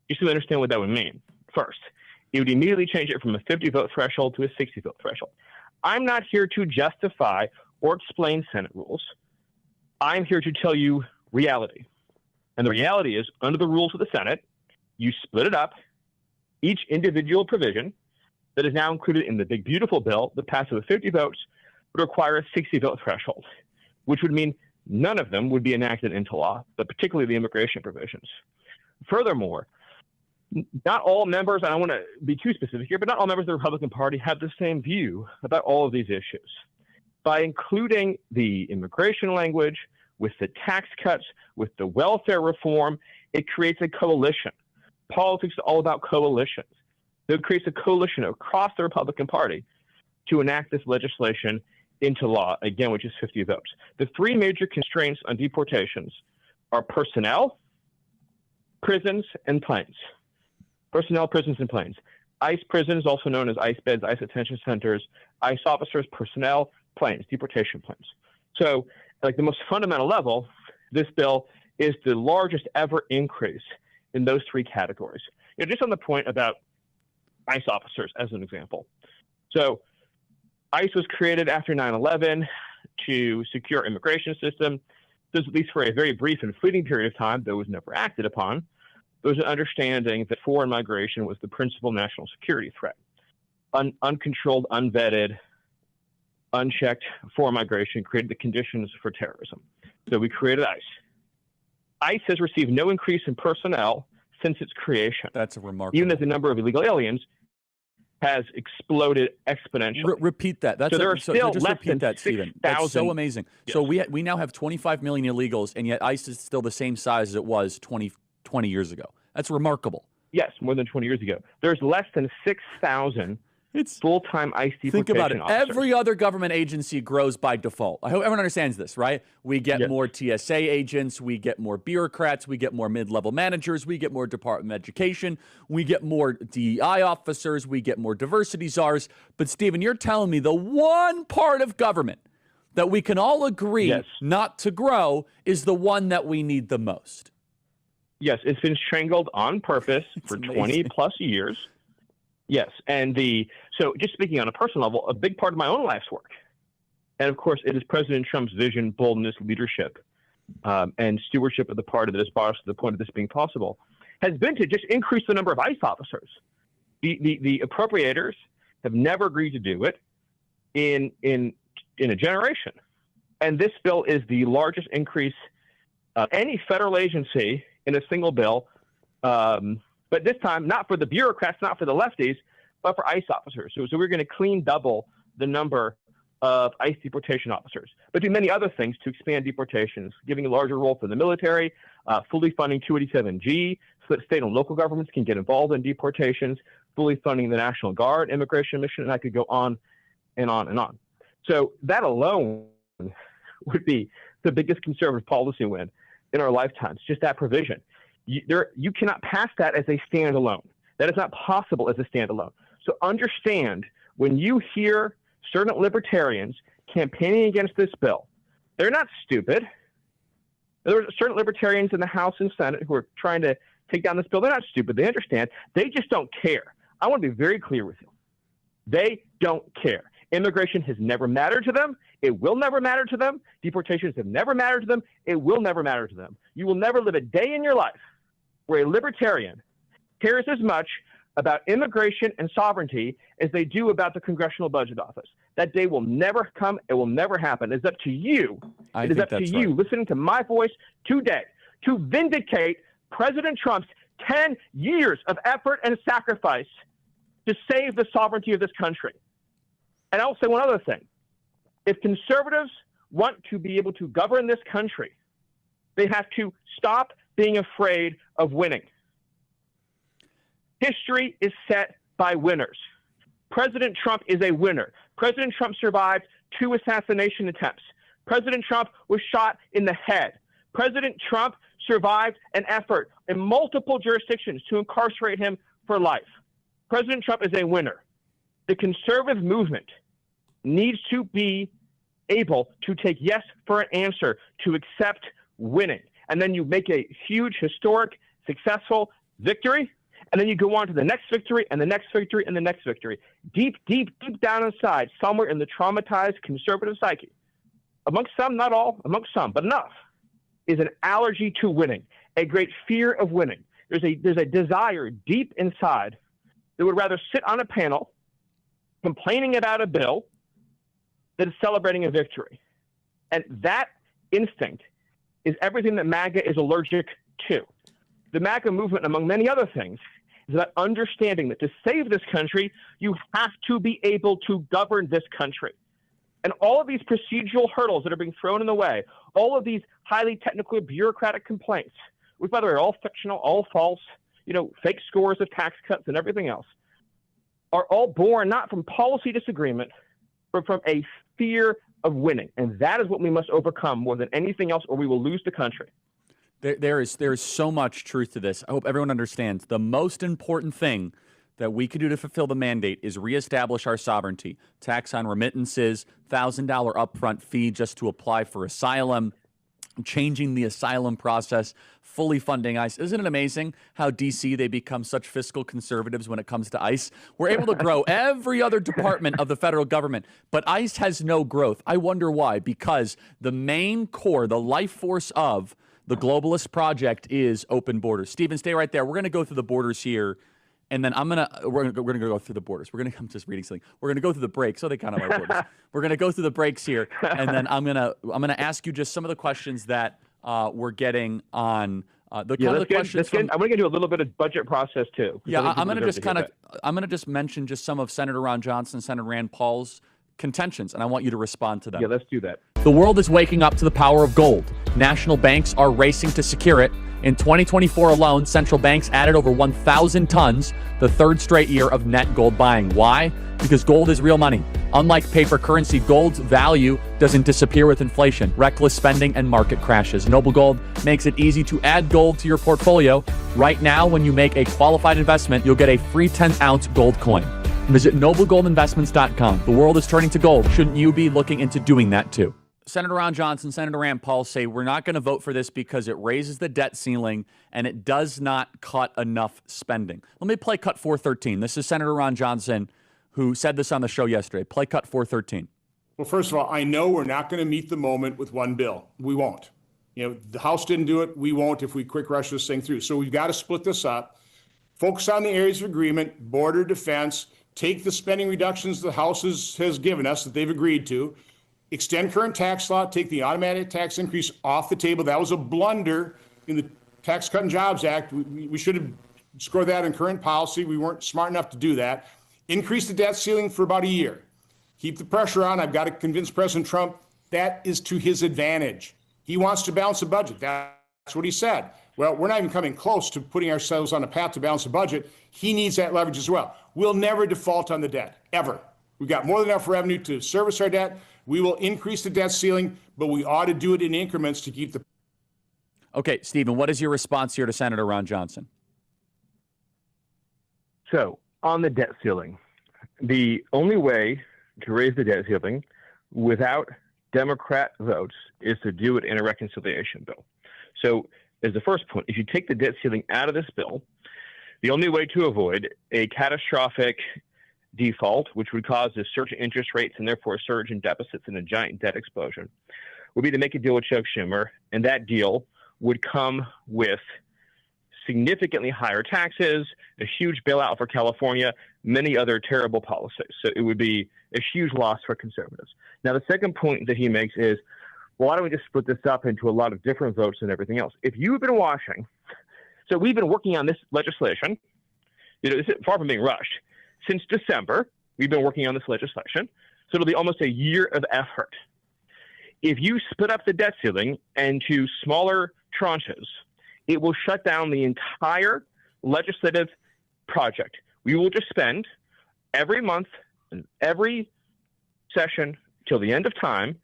you should understand what that would mean. First, it would immediately change it from a 50-vote threshold to a 60-vote threshold. I'm not here to justify or explain Senate rules. I'm here to tell you reality. And the reality is, under the rules of the Senate, you split it up. Each individual provision that is now included in the big, beautiful bill that passes with 50 votes would require a 60-vote threshold, which would mean none of them would be enacted into law, but particularly the immigration provisions. Furthermore, not all members, and I want to be too specific here, but not all members of the Republican Party have the same view about all of these issues. By including the immigration language with the tax cuts, with the welfare reform, it creates a coalition. Politics is all about coalitions. It creates a coalition across the Republican Party to enact this legislation into law, again, which is 50 votes. The three major constraints on deportations are personnel, prisons, and planes. Personnel, prisons, and planes. ICE prisons, also known as ICE beds, ICE detention centers, ICE officers, personnel, planes, deportation planes. So, like the most fundamental level, this bill is the largest ever increase in those three categories. Just on the point about ICE officers, as an example. So, ICE was created after 9/11 to secure immigration system. This, at least for a very brief and fleeting period of time, that was never acted upon. There was an understanding that foreign migration was the principal national security threat. Uncontrolled, unvetted, unchecked foreign migration created the conditions for terrorism. So we created ICE. ICE has received no increase in personnel since its creation. That's a remarkable. Even as the number of illegal aliens has exploded exponentially. Repeat that. So there are still just less repeat than that, Stephen. 6,000. That's so amazing. Yes. So we now have 25 million illegals, and yet ICE is still the same size as it was 20 years ago. That's remarkable. Yes, more than 20 years ago. There's less than 6,000 full-time ICE deportation Think about it. officers. Every other government agency grows by default. I hope everyone understands this, right? We get more TSA agents, we get more bureaucrats, we get more mid-level managers, we get more Department of Education, we get more DEI officers, we get more diversity czars. But Stephen, you're telling me the one part of government that we can all agree not to grow is the one that we need the most. Yes, it's been strangled on purpose for 20 plus years. Yes, and so just speaking on a personal level, a big part of my own life's work, and of course it is President Trump's vision, boldness, leadership, and stewardship of the party that has brought us to the point of this being possible, has been to just increase the number of ICE officers. The appropriators have never agreed to do it in a generation, and this bill is the largest increase of any federal agency in a single bill, but this time not for the bureaucrats, not for the lefties, but for ICE officers. So we're going to clean double the number of ICE deportation officers, but do many other things to expand deportations, giving a larger role for the military, fully funding 287G so that state and local governments can get involved in deportations, fully funding the National Guard immigration mission, and I could go on and on and on. So that alone would be the biggest conservative policy win in our lifetimes, just that provision. You cannot pass that as a standalone. That is not possible as a standalone. So understand, when you hear certain libertarians campaigning against this bill, they're not stupid. There are certain libertarians in the House and Senate who are trying to take down this bill. They're not stupid. They understand. They just don't care. I want to be very clear with you. They don't care. Immigration has never mattered to them. It will never matter to them. Deportations have never mattered to them. It will never matter to them. You will never live a day in your life where a libertarian cares as much about immigration and sovereignty as they do about the Congressional Budget Office. That day will never come. It will never happen. It's up to you. It is up to you, listening to my voice today, to vindicate President Trump's 10 years of effort and sacrifice to save the sovereignty of this country. And I'll say one other thing. If conservatives want to be able to govern this country, they have to stop being afraid of winning. History is set by winners. President Trump is a winner. President Trump survived 2 assassination attempts. President Trump was shot in the head. President Trump survived an effort in multiple jurisdictions to incarcerate him for life. President Trump is a winner. The conservative movement needs to be able to take yes for an answer, to accept winning. And then you make a huge, historic, successful victory, and then you go on to the next victory and the next victory and the next victory. Deep, deep, deep down inside, somewhere in the traumatized conservative psyche, amongst some, not all, amongst some, but enough, is an allergy to winning, a great fear of winning. There's a desire deep inside that would rather sit on a panel complaining about a bill that is celebrating a victory. And that instinct is everything that MAGA is allergic to. The MAGA movement, among many other things, is about understanding that to save this country, you have to be able to govern this country. And all of these procedural hurdles that are being thrown in the way, all of these highly technical bureaucratic complaints, which, by the way, are all fictional, all false, fake scores of tax cuts and everything else, are all born not from policy disagreement, but from a fear of winning. And that is what we must overcome more than anything else, or we will lose the country. There is so much truth to this. I hope everyone understands. The most important thing that we can do to fulfill the mandate is reestablish our sovereignty. Tax on remittances, $1,000 upfront fee just to apply for asylum, changing the asylum process, fully funding ICE. Isn't it amazing how D.C. they become such fiscal conservatives when it comes to ICE? We're able to grow every other department of the federal government, but ICE has no growth. I wonder why. Because the main core, the life force of the globalist project is open borders. Stephen, stay right there. We're going to go through the borders here. And then we're gonna go through the borders. I'm just reading something. We're gonna go through the breaks. So they kind of are borders. We're gonna go through the breaks here, and then I'm gonna ask you just some of the questions that we're getting on the questions. I'm gonna get into a little bit of budget process too. Yeah, I'm gonna just mention just some of Senator Ron Johnson, Senator Rand Paul's contentions, and I want you to respond to them. Yeah, let's do that. The world is waking up to the power of gold. National banks are racing to secure it. In 2024 alone, central banks added over 1,000 tons, the 3rd straight year of net gold buying. Why? Because gold is real money. Unlike paper currency, gold's value doesn't disappear with inflation, reckless spending, and market crashes. Noble Gold makes it easy to add gold to your portfolio. Right now, when you make a qualified investment, you'll get a free 10-ounce gold coin. Visit noblegoldinvestments.com. The world is turning to gold. Shouldn't you be looking into doing that too? Senator Ron Johnson, Senator Rand Paul say we're not going to vote for this because it raises the debt ceiling and it does not cut enough spending. Let me play cut 413. This is Senator Ron Johnson who said this on the show yesterday. Play cut 413. Well, first of all, I know we're not going to meet the moment with one bill. We won't. The House didn't do it. We won't if we quick rush this thing through. So we've got to split this up, focus on the areas of agreement, border defense, take the spending reductions the House has given us that they've agreed to, extend current tax law, take the automatic tax increase off the table. That was a blunder in the Tax Cut and Jobs Act. We should have scored that in current policy. We weren't smart enough to do that. Increase the debt ceiling for about a year. Keep the pressure on. I've got to convince President Trump that is to his advantage. He wants to balance the budget. That's what he said. Well, we're not even coming close to putting ourselves on a path to balance the budget. He needs that leverage as well. We'll never default on the debt, ever. We've got more than enough revenue to service our debt. We will increase the debt ceiling, but we ought to do it in increments to keep the... Okay, Stephen, what is your response here to Senator Ron Johnson? So, on the debt ceiling, the only way to raise the debt ceiling without Democrat votes is to do it in a reconciliation bill. So, as the first point, if you take the debt ceiling out of this bill, the only way to avoid a catastrophic default, which would cause a surge in interest rates and therefore a surge in deficits and a giant debt explosion, would be to make a deal with Chuck Schumer, and that deal would come with significantly higher taxes, a huge bailout for California, many other terrible policies. So it would be a huge loss for conservatives. Now, the second point that he makes is, well, why don't we just split this up into a lot of different votes and everything else? If you've been watching, so we've been working on this legislation, this is far from being rushed. Since December, we've been working on this legislation. So it'll be almost a year of effort. If you split up the debt ceiling into smaller tranches, it will shut down the entire legislative project. We will just spend every month and every session till the end of time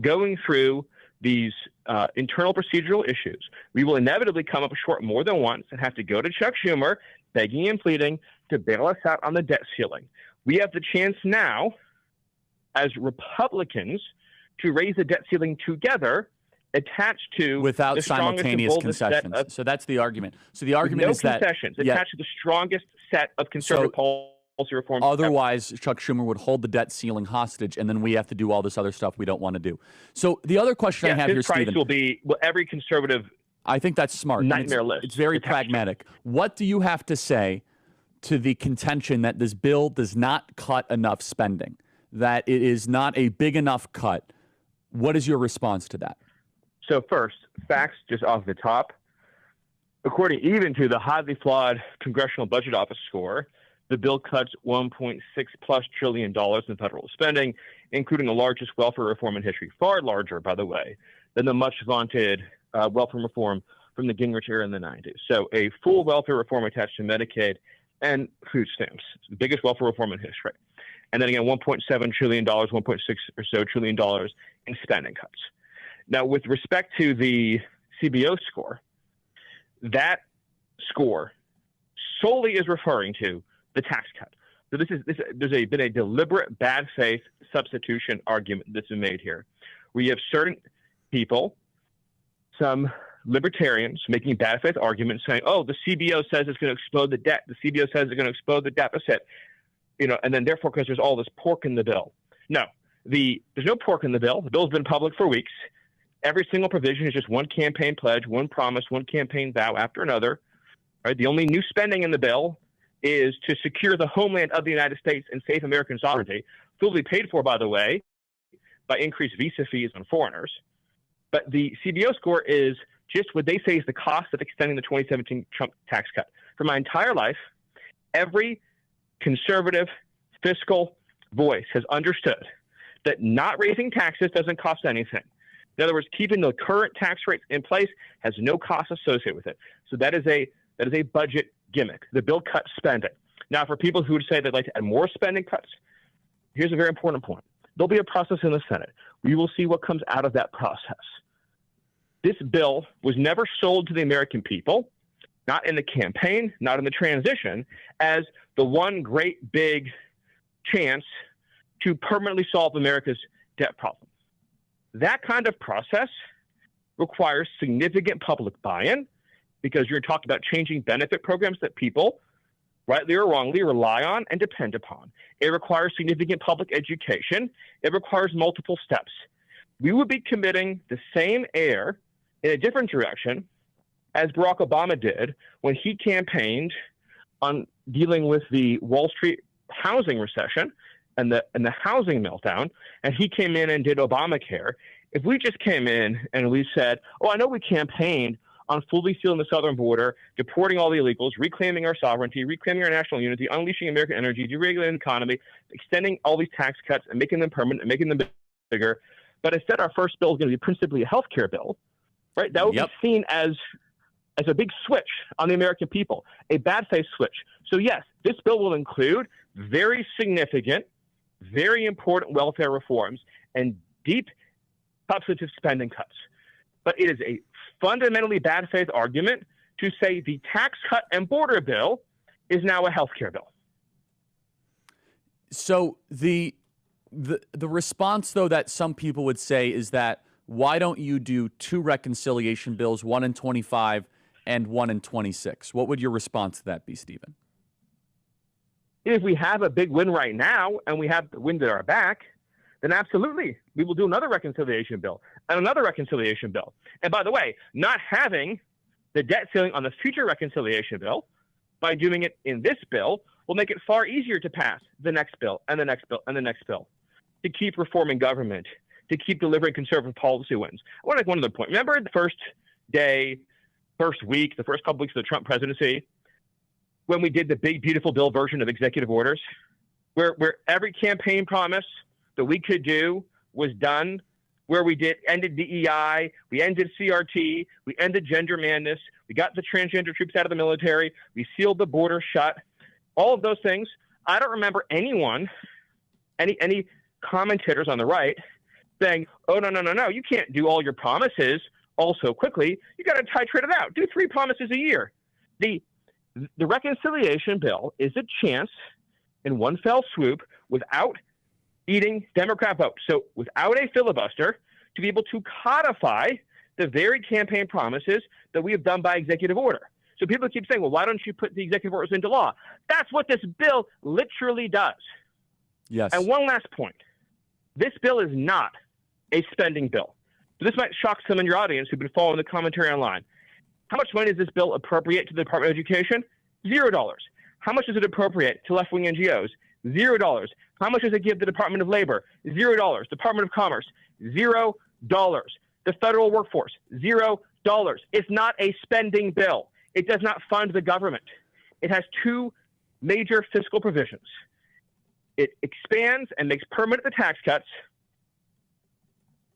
going through these internal procedural issues. We will inevitably come up short more than once and have to go to Chuck Schumer, begging and pleading to bail us out on the debt ceiling. We have the chance now, as Republicans, to raise the debt ceiling together, attached to without the simultaneous concessions. So that's the argument. So the argument is that concessions attached to the strongest set of conservative policy reforms. Otherwise, Chuck Schumer would hold the debt ceiling hostage, and then we have to do all this other stuff we don't want to do. So the other question I have here, Stephen, will be every conservative. I think that's smart. Nightmare list. It's very pragmatic. What do you have to say to the contention that this bill does not cut enough spending, that it is not a big enough cut? What is your response to that? So first, facts just off the top. According even to the highly flawed Congressional Budget Office score, the bill cuts $1.6+ trillion in federal spending, including the largest welfare reform in history, far larger, by the way, than the much vaunted welfare reform from the Gingrich era in the 90s. So a full welfare reform attached to Medicaid and food stamps, the biggest welfare reform in history. And then again, $1.7 trillion, $1.6 or so trillion in spending cuts. Now, with respect to the CBO score, that score solely is referring to the tax cut. So there's been a deliberate bad faith substitution argument that's been made here. We have certain people, some libertarians, making bad faith arguments saying, oh, the CBO says it's going to explode the debt. The CBO says it's going to explode the deficit. And then therefore, because there's all this pork in the bill. No, there's no pork in the bill. The bill's been public for weeks. Every single provision is just one campaign pledge, one promise, one campaign vow after another. Right? The only new spending in the bill is to secure the homeland of the United States and save American sovereignty, fully paid for, by the way, by increased visa fees on foreigners. But the CBO score is just what they say is the cost of extending the 2017 Trump tax cut. For my entire life, every conservative fiscal voice has understood that not raising taxes doesn't cost anything. In other words, keeping the current tax rates in place has no cost associated with it. So that is a budget gimmick. The bill cuts spending. Now, for people who would say they'd like to add more spending cuts, here's a very important point. There'll be a process in the Senate. We will see what comes out of that process. This bill was never sold to the American people, not in the campaign, not in the transition, as the one great big chance to permanently solve America's debt problem. That kind of process requires significant public buy-in because you're talking about changing benefit programs that people, rightly or wrongly, rely on and depend upon. It requires significant public education. It requires multiple steps. We would be committing the same air in a different direction as Barack Obama did when he campaigned on dealing with the Wall Street housing recession and the housing meltdown, and he came in and did Obamacare. If we just came in and we said, oh, I know we campaigned on fully sealing the southern border, deporting all the illegals, reclaiming our sovereignty, reclaiming our national unity, unleashing American energy, deregulating the economy, extending all these tax cuts and making them permanent and making them bigger. But instead, our first bill is going to be principally a health care bill, right? That would be seen as a big switch on the American people, a bad faith switch. So yes, this bill will include very significant, very important welfare reforms and deep substantive spending cuts. But it is a fundamentally bad faith argument to say the tax cut and border bill is now a health care bill. So the response, though, that some people would say is that why don't you do two reconciliation bills, one in 25 and one in 26? What would your response to that be, Stephen? If we have a big win right now and we have the wind at our back, then absolutely, we will do another reconciliation bill and another reconciliation bill. And by the way, not having the debt ceiling on the future reconciliation bill, by doing it in this bill, will make it far easier to pass the next bill and the next bill and the next bill, to keep reforming government, to keep delivering conservative policy wins. I want to make one other point. Remember the first day, first week, the first couple weeks of the Trump presidency, when we did the big, beautiful bill version of executive orders, where every campaign promise that we could do was done, where we ended DEI, we ended CRT, we ended gender madness, we got the transgender troops out of the military, we sealed the border shut, all of those things. I don't remember anyone, any commentators on the right saying, oh, no, you can't do all your promises all so quickly. You got to titrate it out. Do 3 promises a year. The reconciliation bill is a chance in one fell swoop, without eating Democrat votes, so without a filibuster, to be able to codify the very campaign promises that we have done by executive order. So people keep saying, well, why don't you put the executive orders into law? That's what this bill literally does. Yes. And one last point. This bill is not a spending bill. So this might shock some in your audience who've been following the commentary online. How much money does this bill appropriate to the Department of Education? $0. How much does it appropriate to left-wing NGOs? $0. How much does it give the Department of Labor? $0. Department of Commerce? $0. The federal workforce? $0. It's not a spending bill. It does not fund the government. It has 2 major fiscal provisions. It expands and makes permanent the tax cuts,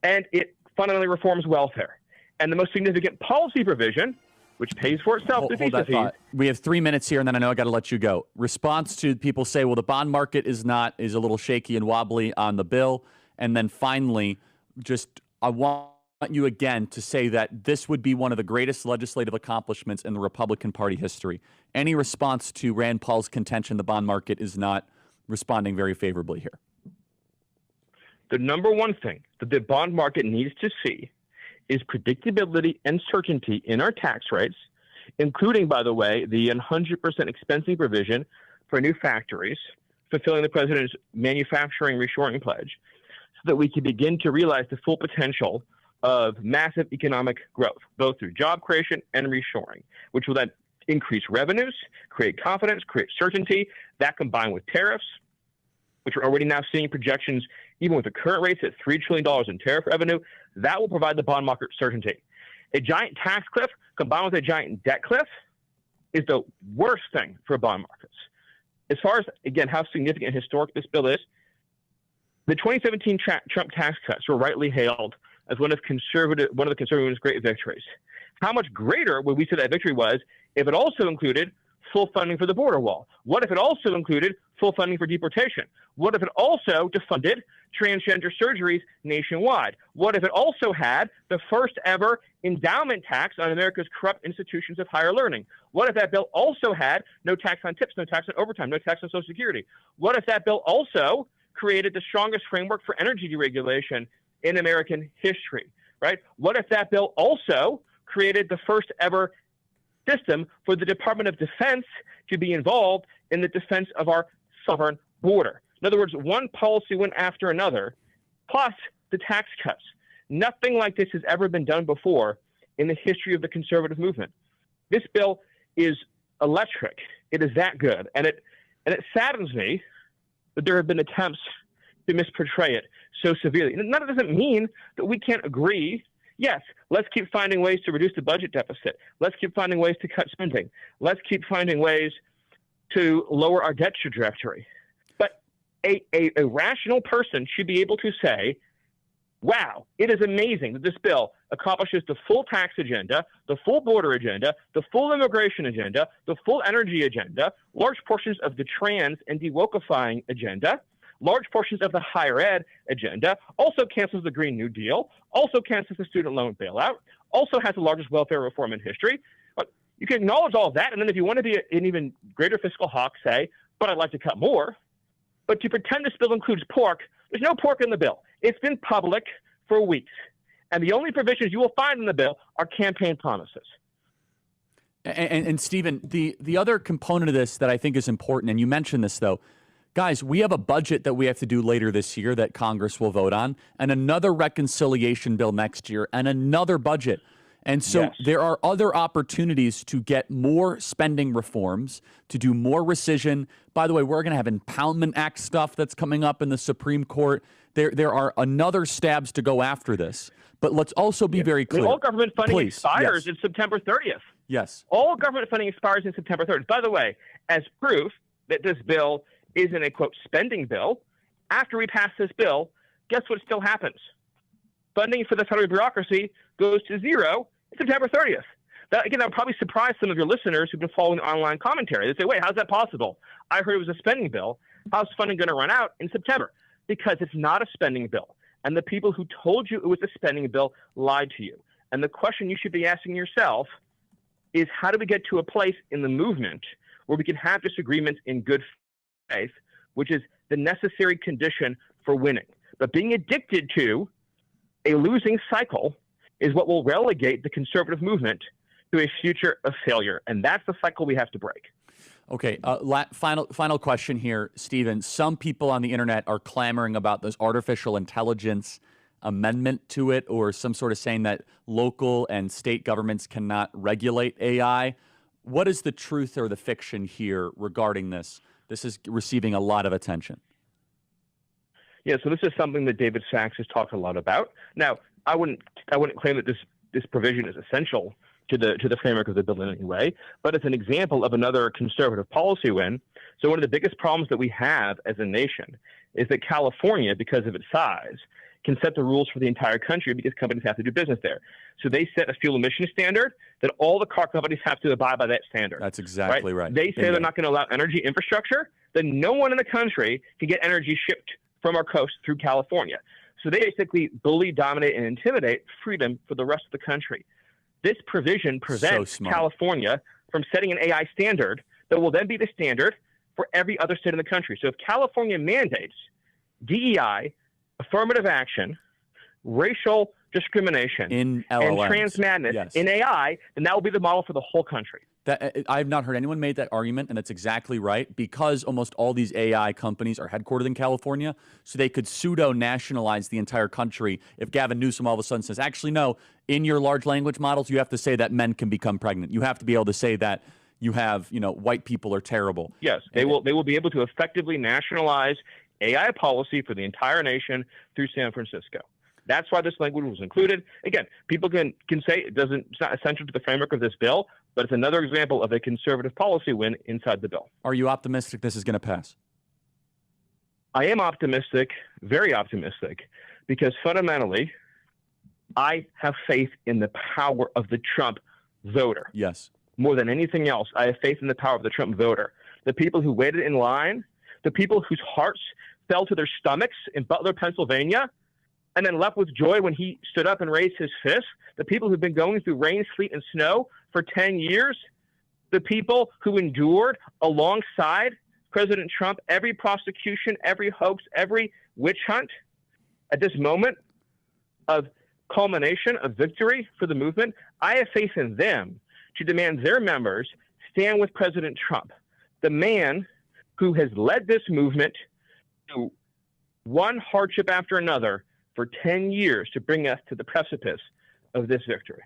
and it fundamentally reforms welfare. And the most significant policy provision, which pays for itself, hold that thought. We have 3 minutes here, and then I know I got to let you go. Response to people say, well, the bond market is a little shaky and wobbly on the bill. And then finally, I want you again to say that this would be one of the greatest legislative accomplishments in the Republican Party history. Any response to Rand Paul's contention the bond market is not responding very favorably here? The number one thing that the bond market needs to see is predictability and certainty in our tax rates, including, by the way, the 100% expensing provision for new factories, fulfilling the president's manufacturing reshoring pledge, so that we can begin to realize the full potential of massive economic growth, both through job creation and reshoring, which will then increase revenues, create confidence, create certainty. That combined with tariffs, which we're already now seeing projections, even with the current rates at $3 trillion in tariff revenue, that will provide the bond market certainty. A giant tax cliff combined with a giant debt cliff is the worst thing for bond markets. As far as, again, how significant and historic this bill is, the 2017 Trump tax cuts were rightly hailed as one of the conservatives' great victories. How much greater would we say that victory was if it also included full funding for the border wall? What if it also included full funding for deportation? What if it also defunded transgender surgeries nationwide? What if it also had the first ever endowment tax on America's corrupt institutions of higher learning? What if that bill also had no tax on tips, no tax on overtime, no tax on Social Security? What if that bill also created the strongest framework for energy deregulation in American history, right? What if that bill also created the first ever system for the Department of Defense to be involved in the defense of our southern border? In other words, one policy went after another, plus the tax cuts. Nothing like this has ever been done before in the history of the conservative movement. This bill is electric. It is that good. And it saddens me that there have been attempts to misportray it so severely. And that doesn't mean that we can't agree. Yes, let's keep finding ways to reduce the budget deficit. Let's keep finding ways to cut spending. Let's keep finding ways to lower our debt trajectory. But a rational person should be able to say, wow, it is amazing that this bill accomplishes the full tax agenda, the full border agenda, the full immigration agenda, the full energy agenda, large portions of the trans and de-wokeifying agenda, large portions of the higher ed agenda, also cancels the Green New Deal, also cancels the student loan bailout, also has the largest welfare reform in history. You can acknowledge all of that, and then if you want to be an even greater fiscal hawk, say, but I'd like to cut more. But to pretend this bill includes pork, there's no pork in the bill. It's been public for weeks. And the only provisions you will find in the bill are campaign promises. And Stephen, the other component of this that I think is important, and you mentioned this though, guys, we have a budget that we have to do later this year that Congress will vote on, and another reconciliation bill next year, and another budget. And so there are other opportunities to get more spending reforms, to do more rescission. By the way, we're going to have Impoundment Act stuff that's coming up in the Supreme Court. There are another stabs to go after this. But let's also be very clear. All government funding expires in September 30th. Yes. All government funding expires in September 30th. By the way, as proof that this bill isn't a, quote, spending bill, after we pass this bill, guess what still happens? Funding for the federal bureaucracy goes to zero September 30th. That, again, that would probably surprise some of your listeners who've been following the online commentary. They say, wait, how's that possible? I heard it was a spending bill. How's funding going to run out in September? Because it's not a spending bill. And the people who told you it was a spending bill lied to you. And the question you should be asking yourself is, how do we get to a place in the movement where we can have disagreements in good faith, which is the necessary condition for winning? But being addicted to a losing cycle is what will relegate the conservative movement to a future of failure. And that's the cycle we have to break. Okay, final question here, Stephen. Some people on the internet are clamoring about this artificial intelligence amendment to it, or some sort of saying that local and state governments cannot regulate AI. What is the truth or the fiction here regarding this? This is receiving a lot of attention. Yeah, so this is something that David Sachs has talked a lot about. Now, I wouldn't claim that this provision is essential to the framework of the bill in any way, but it's an example of another conservative policy win. So one of the biggest problems that we have as a nation is that California, because of its size, can set the rules for the entire country because companies have to do business there. So they set a fuel emission standard that all the car companies have to abide by that standard. That's exactly right. They say they're not going to allow energy infrastructure, then no one in the country can get energy shipped from our coast through California. So they basically bully, dominate, and intimidate freedom for the rest of the country. This provision prevents California from setting an AI standard that will then be the standard for every other state in the country. So if California mandates DEI, affirmative action, racial discrimination, and trans madness in AI, then that will be the model for the whole country. I've not heard anyone make that argument, and that's exactly right, because almost all these AI companies are headquartered in California, so they could pseudo-nationalize the entire country if Gavin Newsom all of a sudden says, actually, no, in your large language models, you have to say that men can become pregnant. You have to be able to say that you have, white people are terrible. Yes, they will be able to effectively nationalize AI policy for the entire nation through San Francisco. That's why this language was included. Again, people can say it's not essential to the framework of this bill, but it's another example of a conservative policy win inside the bill. Are you optimistic this is going to pass? I am optimistic, very optimistic, because fundamentally, I have faith in the power of the Trump voter. Yes. More than anything else, I have faith in the power of the Trump voter. The people who waited in line, the people whose hearts fell to their stomachs in Butler, Pennsylvania, and then left with joy when he stood up and raised his fist, the people who've been going through rain, sleet, and snow for 10 years, the people who endured alongside President Trump every prosecution, every hoax, every witch hunt, at this moment of culmination, of victory for the movement, I have faith in them to demand their members stand with President Trump, the man who has led this movement to one hardship after another for 10 years to bring us to the precipice of this victory.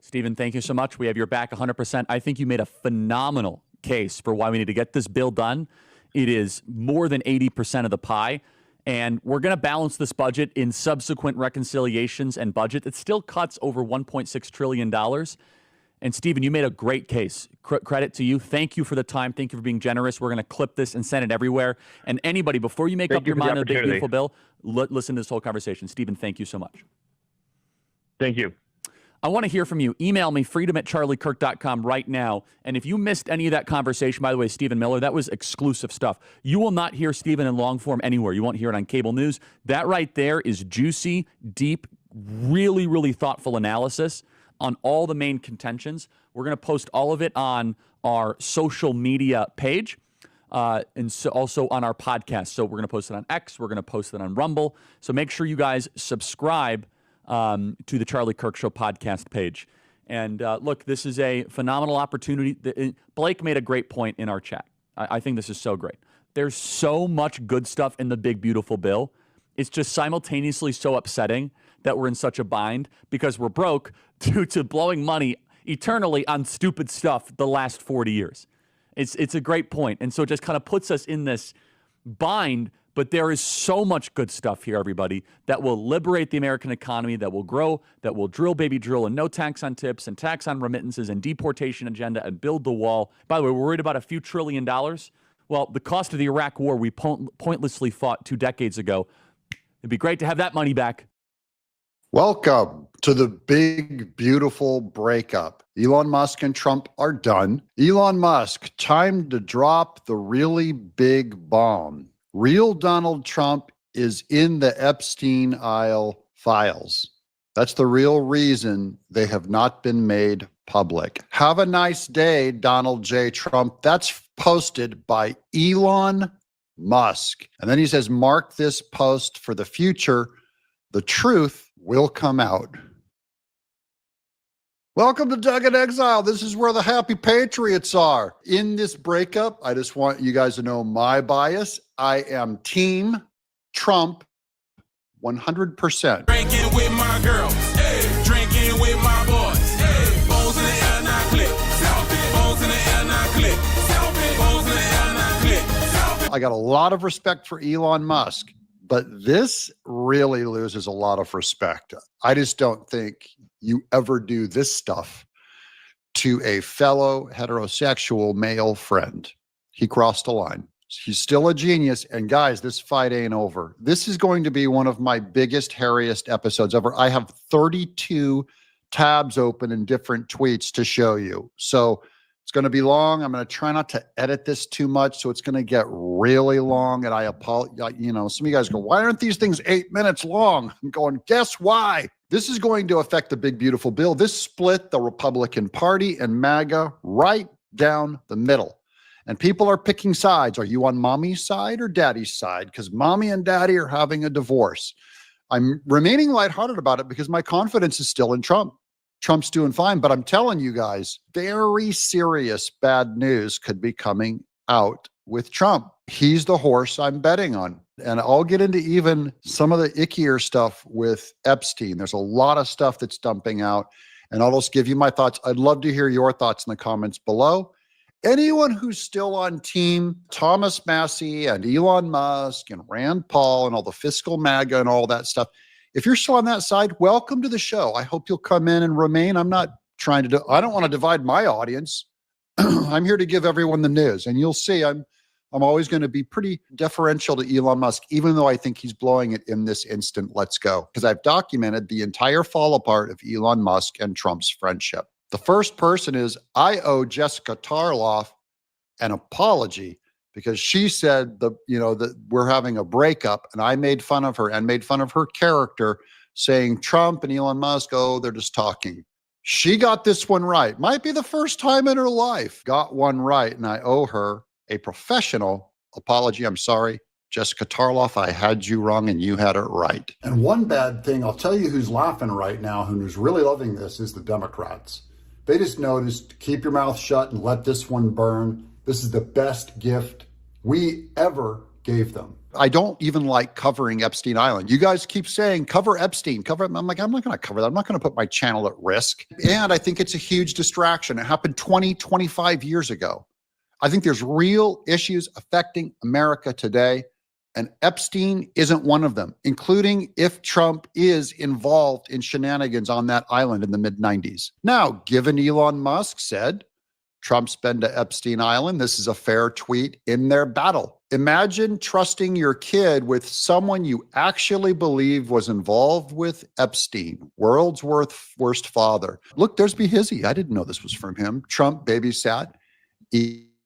Stephen, thank you so much. We have your back 100%. I think you made a phenomenal case for why we need to get this bill done. It is more than 80% of the pie, and we're going to balance this budget in subsequent reconciliations and budget. It still cuts over $1.6 trillion. And Stephen, you made a great case. Credit to you. Thank you for the time. Thank you for being generous. We're going to clip this and send it everywhere. And anybody, before you make up your mind on the big, beautiful bill, listen to this whole conversation. Stephen, thank you so much. Thank you. I want to hear from you. Email me, freedom@charliekirk.com right now. And if you missed any of that conversation, by the way, Stephen Miller, that was exclusive stuff. You will not hear Stephen in long form anywhere. You won't hear it on cable news. That right there is juicy, deep, really, really thoughtful analysis on all the main contentions. We're going to post all of it on our social media page and so also on our podcast. So we're going to post it on X. We're going to post it on Rumble. So make sure you guys subscribe to the Charlie Kirk Show podcast page. And look, this is a phenomenal opportunity. Blake made a great point in our chat. I think this is so great. There's so much good stuff in the big, beautiful bill. It's just simultaneously so upsetting that we're in such a bind because we're broke due to blowing money eternally on stupid stuff the last 40 years. It's a great point. And so it just kind of puts us in this bind, but there is so much good stuff here, everybody, that will liberate the American economy, that will grow, that will drill, baby, drill, and no tax on tips and tax on remittances and deportation agenda and build the wall. By the way, we're worried about a few $1 trillion. Well, the cost of the Iraq war we pointlessly fought 2 decades ago. It'd be great to have that money back. Welcome to the big, beautiful breakup. Elon Musk and Trump are done. Elon Musk, time to drop the really big bomb. Real Donald Trump is in the Epstein Isle files. That's the real reason they have not been made public. Have a nice day, Donald J. Trump. That's posted by Elon Musk. And then he says, mark this post for the future. The truth will come out. Welcome to Doug in Exile. This is where the happy patriots are. In this breakup, I just want you guys to know my bias. I am Team Trump 100%. Drinking with my girl, hey, drinking with my boys, hey, bones in the air, now click, selfie, bones in the air, now click, selfie, bones in the air, now click, selfie. I got a lot of respect for Elon Musk, but this really loses a lot of respect. I just don't think you ever do this stuff to a fellow heterosexual male friend. He crossed a line. He's still a genius. And guys, this fight ain't over. This is going to be one of my biggest, hairiest episodes ever. I have 32 tabs open in different tweets to show you. So it's going to be long. I'm going to try not to edit this too much. So it's going to get really long. And I apologize. You know, some of you guys go, why aren't these things 8 minutes long? I'm going, guess why? This is going to affect the big, beautiful bill. This split the Republican Party and MAGA right down the middle. And people are picking sides. Are you on mommy's side or daddy's side? Because mommy and daddy are having a divorce. I'm remaining lighthearted about it because my confidence is still in Trump. Trump's doing fine. But I'm telling you guys, very serious bad news could be coming out with Trump. He's the horse I'm betting on. And I'll get into even some of the ickier stuff with Epstein. There's a lot of stuff that's dumping out. And I'll just give you my thoughts. I'd love to hear your thoughts in the comments below. Anyone who's still on team Thomas Massie and Elon Musk and Rand Paul and all the fiscal MAGA and all that stuff, if you're still on that side, welcome to the show. I hope you'll come in and remain. I'm not trying to I don't want to divide my audience. I'm here to give everyone the news. And you'll see I'm always going to be pretty deferential to Elon Musk, even though I think he's blowing it in this instant. Let's go. Because I've documented the entire fall apart of Elon Musk and Trump's friendship. The first person is I owe Jessica Tarloff an apology because she said that we're having a breakup and I made fun of her and made fun of her character saying Trump and Elon Musk, oh, they're just talking. She got this one right. Might be the first time in her life. Got one right. And I owe her a professional apology. I'm sorry, Jessica Tarloff, I had you wrong and you had it right. And one bad thing, I'll tell you who's laughing right now, who's really loving this, is the Democrats. They just noticed, keep your mouth shut and let this one burn. This is the best gift we ever gave them. I don't even like covering Epstein Island. You guys keep saying, cover Epstein, cover it. I'm like, I'm not going to cover that. I'm not going to put my channel at risk. And I think it's a huge distraction. It happened 20, 25 years ago. I think there's real issues affecting America today. And Epstein isn't one of them, including if Trump is involved in shenanigans on that island in the mid-90s. Now, given Elon Musk said Trump's been to Epstein Island, this is a fair tweet in their battle. Imagine trusting your kid with someone you actually believe was involved with Epstein, world's worst father. Look, there's Behizzy. I didn't know this was from him. Trump babysat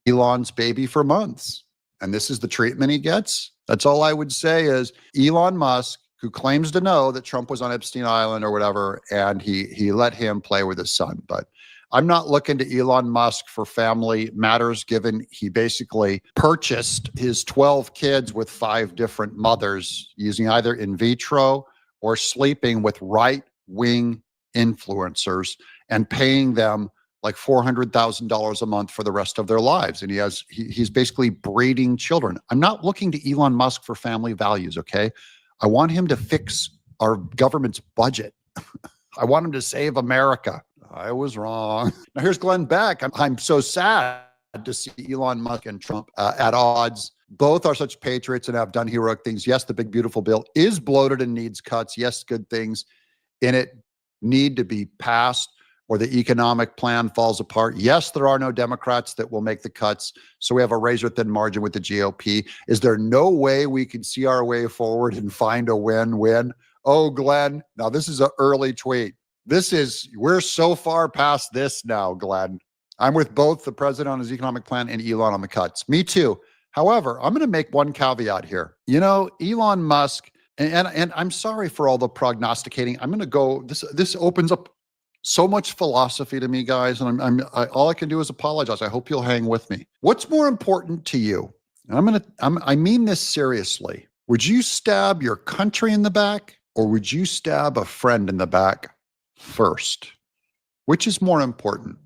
Elon's baby for months. And this is the treatment he gets. That's all I would say is Elon Musk, who claims to know that Trump was on Epstein Island or whatever, and he let him play with his son. But I'm not looking to Elon Musk for family matters, given he basically purchased his 12 kids with 5 different mothers using either in vitro or sleeping with right-wing influencers. and paying them like $400,000 a month for the rest of their lives. And he's basically breeding children. I'm not looking to Elon Musk for family values, okay? I want him to fix our government's budget. I want him to save America. I was wrong. Now here's Glenn Beck. I'm so sad to see Elon Musk and Trump at odds. Both are such patriots and have done heroic things. Yes, the big, beautiful bill is bloated and needs cuts. Yes, good things in it need to be passed or the economic plan falls apart. Yes, there are no Democrats that will make the cuts. So we have a razor-thin margin with the GOP. Is there no way we can see our way forward and find a win-win? Oh, Glenn, now this is an early tweet. We're so far past this now, Glenn. I'm with both the president on his economic plan and Elon on the cuts. Me too. However, I'm going to make one caveat here. You know, Elon Musk, and I'm sorry for all the prognosticating. I'm going to go, this opens up so much philosophy to me, guys, and all I can do is apologize. I hope you'll hang with me. What's more important to you? And I mean this seriously. Would you stab your country in the back, or would you stab a friend in the back first? Which is more important?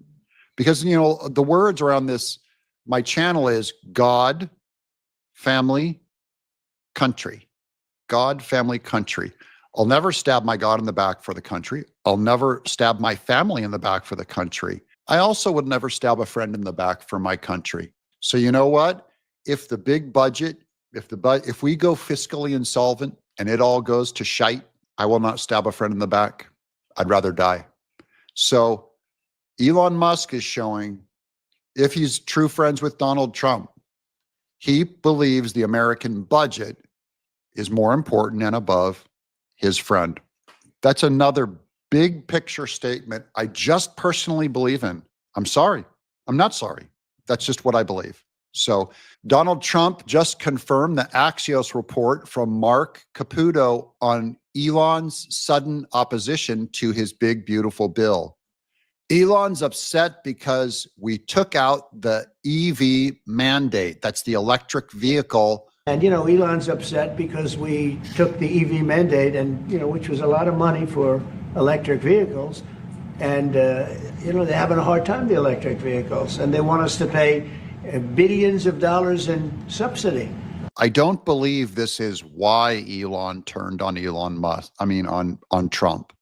Because, you know, the words around this, my channel is God, family, country. God, family, country. I'll never stab my God in the back for the country. I'll never stab my family in the back for the country. I also would never stab a friend in the back for my country. So you know what? If the big budget, if we go fiscally insolvent and it all goes to shite, I will not stab a friend in the back. I'd rather die. So Elon Musk is showing, if he's true friends with Donald Trump, he believes the American budget is more important and above his friend. That's another big picture statement I just personally believe in. I'm sorry. I'm not sorry. That's just what I believe. So Donald Trump just confirmed the Axios report from Mark Caputo on Elon's sudden opposition to his big, beautiful bill. Elon's upset because we took out the EV mandate. That's the electric vehicle. And, you know, Elon's upset because we took the EV mandate and, you know, which was a lot of money for electric vehicles. And, you know, they're having a hard time, the electric vehicles, and they want us to pay billions of dollars in subsidy. I don't believe this is why Elon turned on Elon Musk. I mean, on Trump.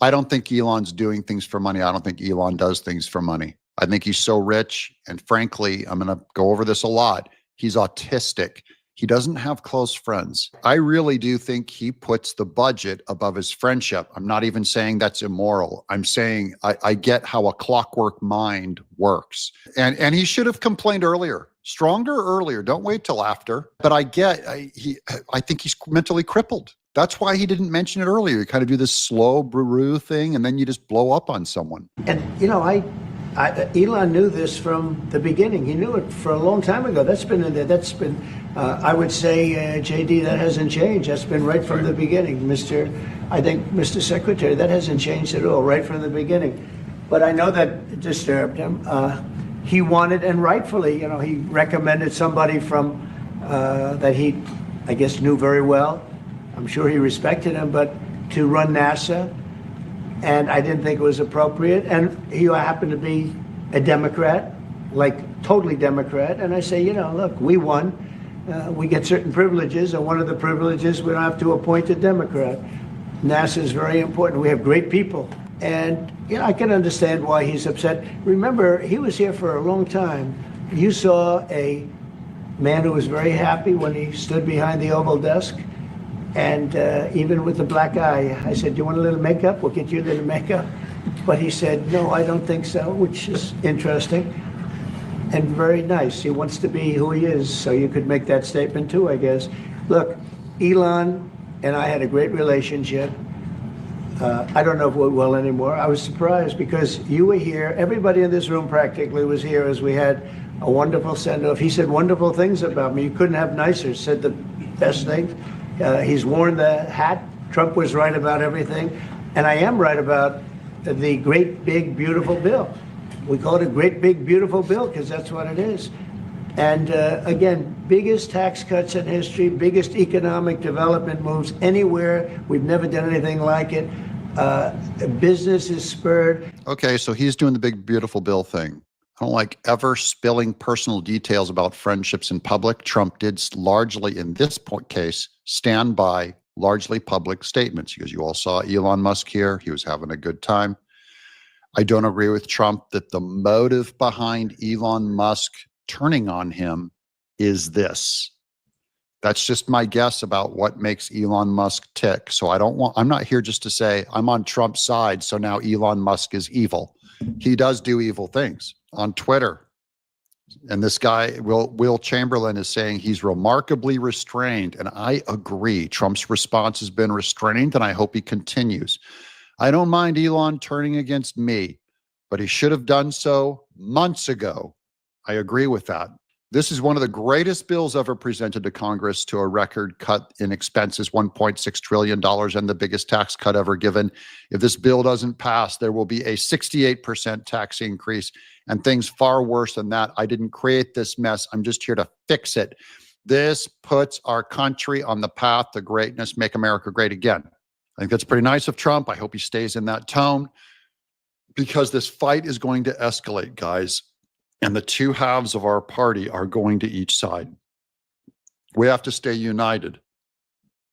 I don't think Elon's doing things for money. I don't think Elon does things for money. I think he's so rich. And frankly, I'm going to go over this a lot. He's autistic. He doesn't have close friends. I really do think he puts the budget above his friendship. I'm not even saying that's immoral. I'm saying I get how a clockwork mind works. And he should have complained earlier. Stronger earlier. Don't wait till after. But I think he's mentally crippled. That's why he didn't mention it earlier. You kind of do this slow brew thing, and then you just blow up on someone. And, you know, Elon knew this from the beginning. He knew it for a long time ago. That's been in there. That's been, I would say, JD, that hasn't changed. That's been right from the beginning. Mr. Secretary, that hasn't changed at all, right from the beginning. But I know that disturbed him. He wanted, and rightfully, you know, he recommended somebody from that he, I guess, knew very well. I'm sure he respected him, but to run NASA, and I didn't think it was appropriate. And he happened to be a Democrat, like totally Democrat. And I say, you know, look, we won. We get certain privileges, and one of the privileges, we don't have to appoint a Democrat. NASA is very important. We have great people. And, you know, I can understand why he's upset. Remember, he was here for a long time. You saw a man who was very happy when he stood behind the Oval desk. And even with the black eye, I said, do you want a little makeup? We'll get you a little makeup. But he said, no, I don't think so, which is interesting and very nice. He wants to be who he is, so you could make that statement too, I guess. Look, Elon and I had a great relationship. I don't know if we're well anymore. I was surprised because you were here. Everybody in this room practically was here as we had a wonderful send-off. He said wonderful things about me. You couldn't have nicer. Said the best things. He's worn the hat. Trump was right about everything. And I am right about the great, big, beautiful bill. We call it a great, big, beautiful bill because that's what it is. And again, biggest tax cuts in history, biggest economic development moves anywhere. We've never done anything like it. Business is spurred. Okay, so he's doing the big, beautiful bill thing. I don't like ever spilling personal details about friendships in public. Trump did largely, in this case, stand by largely public statements, because you all saw Elon Musk here. He was having a good time. I don't agree with Trump that the motive behind Elon Musk turning on him is this. That's just my guess about what makes Elon Musk tick. So I'm not here just to say I'm on Trump's side, so now Elon Musk is evil. He does do evil things on Twitter. And this guy, Will Chamberlain, is saying he's remarkably restrained. And I agree. Trump's response has been restrained, and I hope he continues. I don't mind Elon turning against me, but he should have done so months ago. I agree with that. This is one of the greatest bills ever presented to Congress, to a record cut in expenses, $1.6 trillion, and the biggest tax cut ever given. If this bill doesn't pass, there will be a 68% tax increase and things far worse than that. I didn't create this mess. I'm just here to fix it. This puts our country on the path to greatness, make America great again. I think that's pretty nice of Trump. I hope he stays in that tone, because this fight is going to escalate, guys. And the two halves of our party are going to each side. We have to stay united.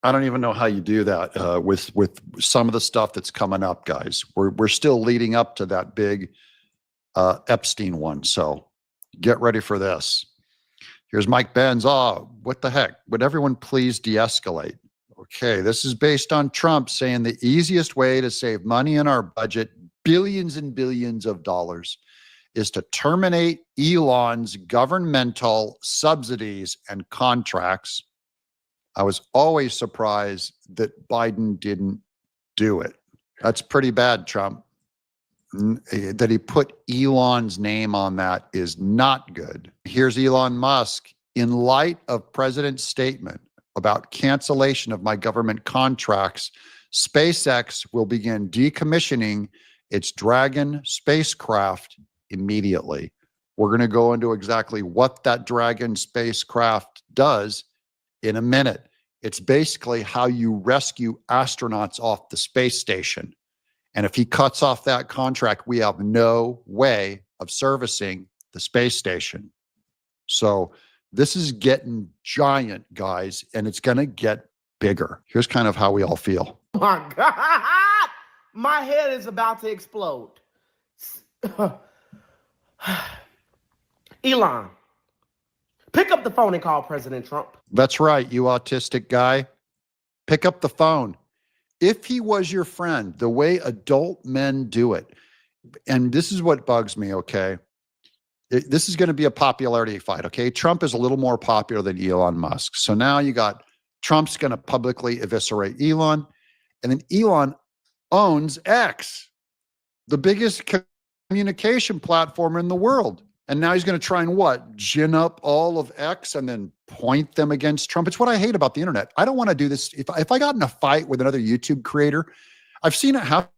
I don't even know how you do that with some of the stuff that's coming up, guys. We're still leading up to that big Epstein one. So get ready for this. Here's Mike Benz. What the heck? Would everyone please de-escalate? Okay, this is based on Trump saying the easiest way to save money in our budget, billions and billions of dollars, is to terminate Elon's governmental subsidies and contracts. I was always surprised that Biden didn't do it. That's pretty bad, Trump. That he put Elon's name on that is not good. Here's Elon Musk. In light of President's statement about cancellation of my government contracts, SpaceX will begin decommissioning its Dragon spacecraft immediately. We're going to go into exactly what that Dragon spacecraft does in a minute. It's basically how you rescue astronauts off the space station. And if he cuts off that contract, we have no way of servicing the space station. So this is getting giant, guys, and it's going to get bigger. Here's kind of how we all feel. Oh my God, my head is about to explode. Elon, pick up the phone and call President Trump. That's right, you autistic guy. Pick up the phone. If he was your friend, the way adult men do it, and this is what bugs me, okay? This is going to be a popularity fight, okay? Trump is a little more popular than Elon Musk. So now you got Trump's going to publicly eviscerate Elon, and then Elon owns X, the biggest communication platform in the world. And now he's going to try and what? Gin up all of X and then point them against Trump. It's what I hate about the internet. I don't want to do this. If I got in a fight with another YouTube creator, I've seen it happen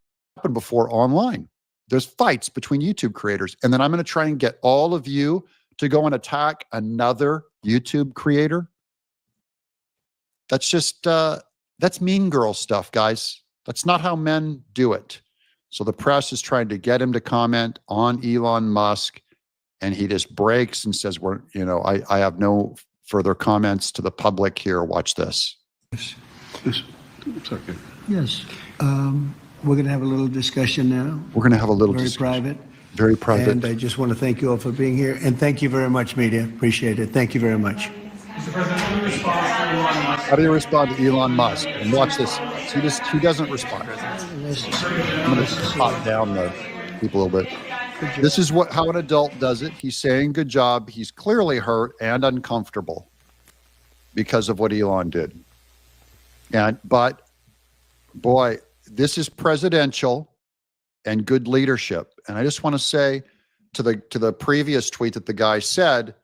before online. There's fights between YouTube creators. And then I'm going to try and get all of you to go and attack another YouTube creator. That's just, that's mean girl stuff, guys. That's not how men do it. So the press is trying to get him to comment on Elon Musk, and he just breaks and says, I have no further comments to the public here. Watch this. Yes. It's okay. Yes. We're going to have a little discussion now. We're going to have a little Very discussion. private. Very private. And I just want to thank you all for being here. And thank you very much, media. Appreciate it. Thank you very much. Mr. President, how do you respond to Elon Musk? How do you respond to Elon Musk? And watch this. He doesn't respond. I'm going to hot down the people a little bit. This is how an adult does it. He's saying good job. He's clearly hurt and uncomfortable because of what Elon did. But boy, this is presidential and good leadership. And I just want to say to the previous tweet that the guy said,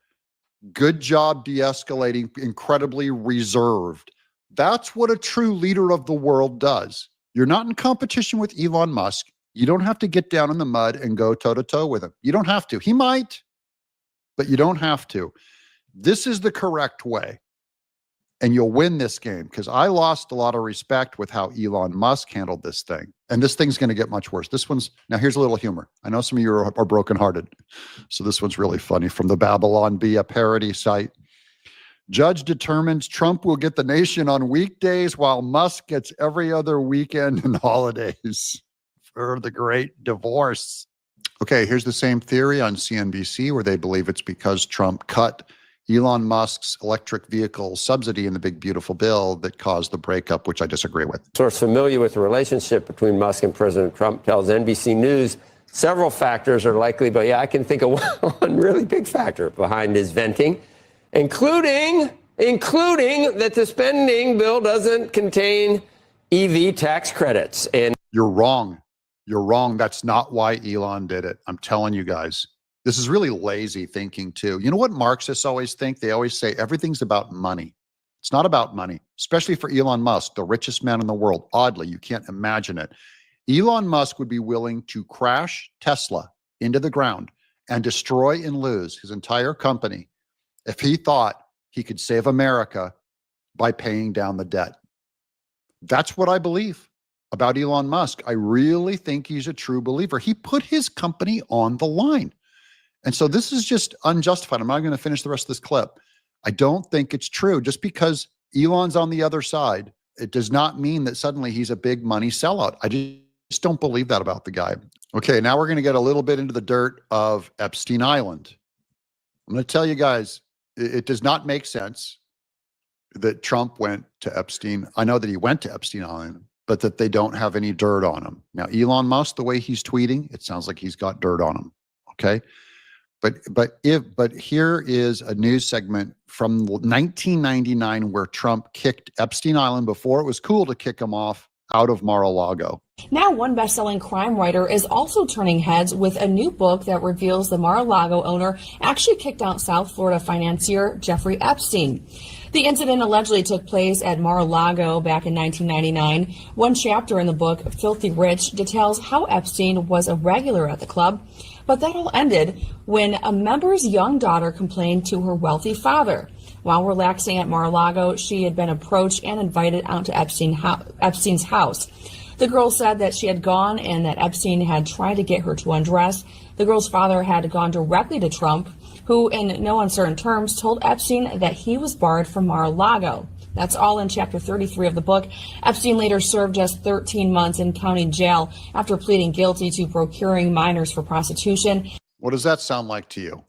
good job de-escalating, incredibly reserved. That's what a true leader of the world does. You're not in competition with Elon Musk. You don't have to get down in the mud and go toe-to-toe with him. You don't have to. He might, but you don't have to. This is the correct way. and you'll win this game, because I lost a lot of respect with how Elon Musk handled this thing. And this thing's going to get much worse. Now here's a little humor. I know some of you are brokenhearted. So this one's really funny from the Babylon Bee, a parody site. Judge determines Trump will get the nation on weekdays while Musk gets every other weekend and holidays for the great divorce. Okay, here's the same theory on CNBC, where they believe it's because Trump cut Elon Musk's electric vehicle subsidy in the big, beautiful bill that caused the breakup, which I disagree with. Source familiar with the relationship between Musk and President Trump tells NBC News several factors are likely, but yeah, I can think of one really big factor behind his venting, including that the spending bill doesn't contain EV tax credits. And you're wrong. You're wrong. That's not why Elon did it. I'm telling you guys. This is really lazy thinking too. You know what Marxists always think? They always say everything's about money. It's not about money, especially for Elon Musk, the richest man in the world. Oddly, you can't imagine it. Elon Musk would be willing to crash Tesla into the ground and destroy and lose his entire company if he thought he could save America by paying down the debt. That's what I believe about Elon Musk. I really think he's a true believer. He put his company on the line. And so this is just unjustified. I'm not going to finish the rest of this clip. I don't think it's true. Just because Elon's on the other side, it does not mean that suddenly he's a big money sellout. I just don't believe that about the guy. Okay, now we're going to get a little bit into the dirt of Epstein Island. I'm going to tell you guys, it does not make sense that Trump went to Epstein. I know that he went to Epstein Island, but that they don't have any dirt on him. Now, Elon Musk, the way he's tweeting, it sounds like he's got dirt on him. Okay. But here is a news segment from 1999 where Trump kicked Epstein Island before it was cool to kick him off out of Mar-a-Lago. Now, one best-selling crime writer is also turning heads with a new book that reveals the Mar-a-Lago owner actually kicked out South Florida financier Jeffrey Epstein. The incident allegedly took place at Mar-a-Lago back in 1999. One chapter in the book, Filthy Rich, details how Epstein was a regular at the club, but that all ended when a member's young daughter complained to her wealthy father. While relaxing at Mar-a-Lago, she had been approached and invited out to Epstein's house. The girl said that she had gone and that Epstein had tried to get her to undress. The girl's father had gone directly to Trump, who in no uncertain terms told Epstein that he was barred from Mar-a-Lago. That's all in chapter 33 of the book. Epstein later served just 13 months in county jail after pleading guilty to procuring minors for prostitution. What does that sound like to you?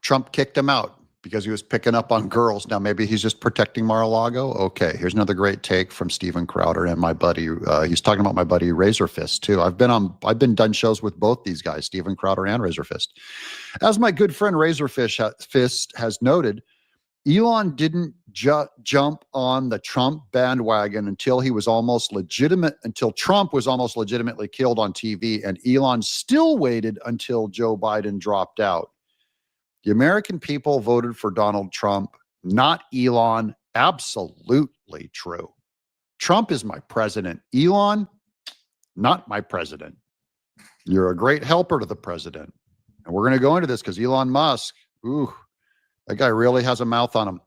Trump kicked him out because he was picking up on girls. Now, maybe he's just protecting Mar-a-Lago. Okay, here's another great take from Steven Crowder and my buddy. He's talking about my buddy Razorfist too. I've been done shows with both these guys, Steven Crowder and Razorfist. As my good friend Razorfist has noted, Elon didn't jump on the Trump bandwagon until Trump was almost legitimately killed on TV, and Elon still waited until Joe Biden dropped out. The American people voted for Donald Trump, not Elon. Absolutely true. Trump is my president. Elon, not my president. You're a great helper to the president. And we're going to go into this because Elon Musk, that guy really has a mouth on him.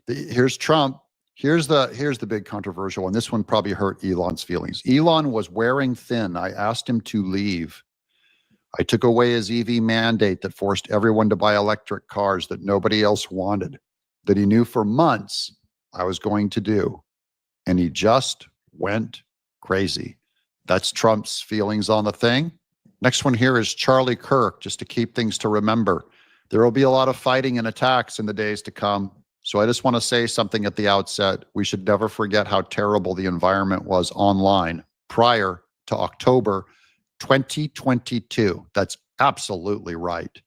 Here's Trump. Here's the big controversial one. This one probably hurt Elon's feelings. Elon was wearing thin. I asked him to leave. I took away his EV mandate that forced everyone to buy electric cars that nobody else wanted, that he knew for months I was going to do. And he just went crazy. That's Trump's feelings on the thing. Next one here is Charlie Kirk, just to keep things to remember. There will be a lot of fighting and attacks in the days to come. So I just want to say something at the outset. We should never forget how terrible the environment was online prior to October 2022. That's absolutely right.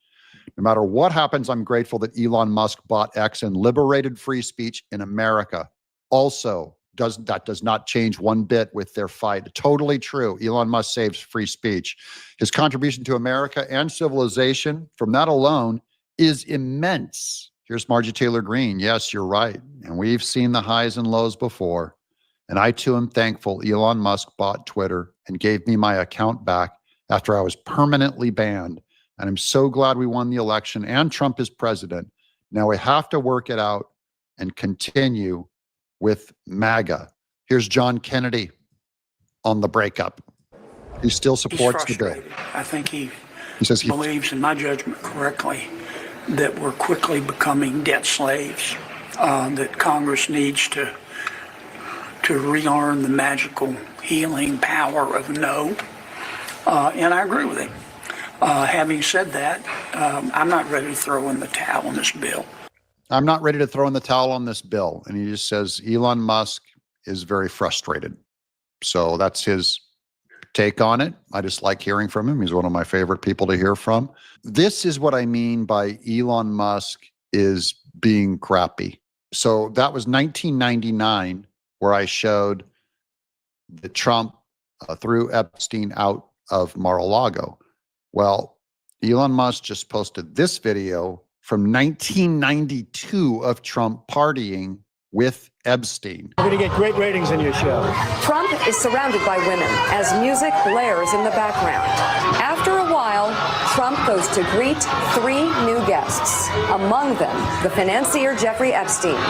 No matter what happens, I'm grateful that Elon Musk bought X and liberated free speech in America. Also, that does not change one bit with their fight. Totally true. Elon Musk saves free speech. His contribution to America and civilization from that alone is immense. Here's Margie Taylor Greene. Yes, you're right. And we've seen the highs and lows before. And I too am thankful Elon Musk bought Twitter and gave me my account back after I was permanently banned. And I'm so glad we won the election and Trump is president. Now we have to work it out and continue with MAGA. Here's John Kennedy on the breakup. He still supports the bill. I think he says he believes, in my judgment correctly, that we're quickly becoming debt slaves, that Congress needs to relearn the magical healing power of no. And I agree with him. Having said that, I'm not ready to throw in the towel on this bill. I'm not ready to throw in the towel on this bill. And he just says Elon Musk is very frustrated. So that's his take on it. I just like hearing from him. He's one of my favorite people to hear from. This is what I mean by Elon Musk is being crappy. So that was 1999, where I showed that Trump threw Epstein out of Mar-a-Lago. Well, Elon Musk just posted this video from 1992 of Trump partying with Epstein. We're going to get great ratings in your show. Trump is surrounded by women as music blares in the background. After a while, Trump goes to greet 3 new guests. Among them, the financier Jeffrey Epstein.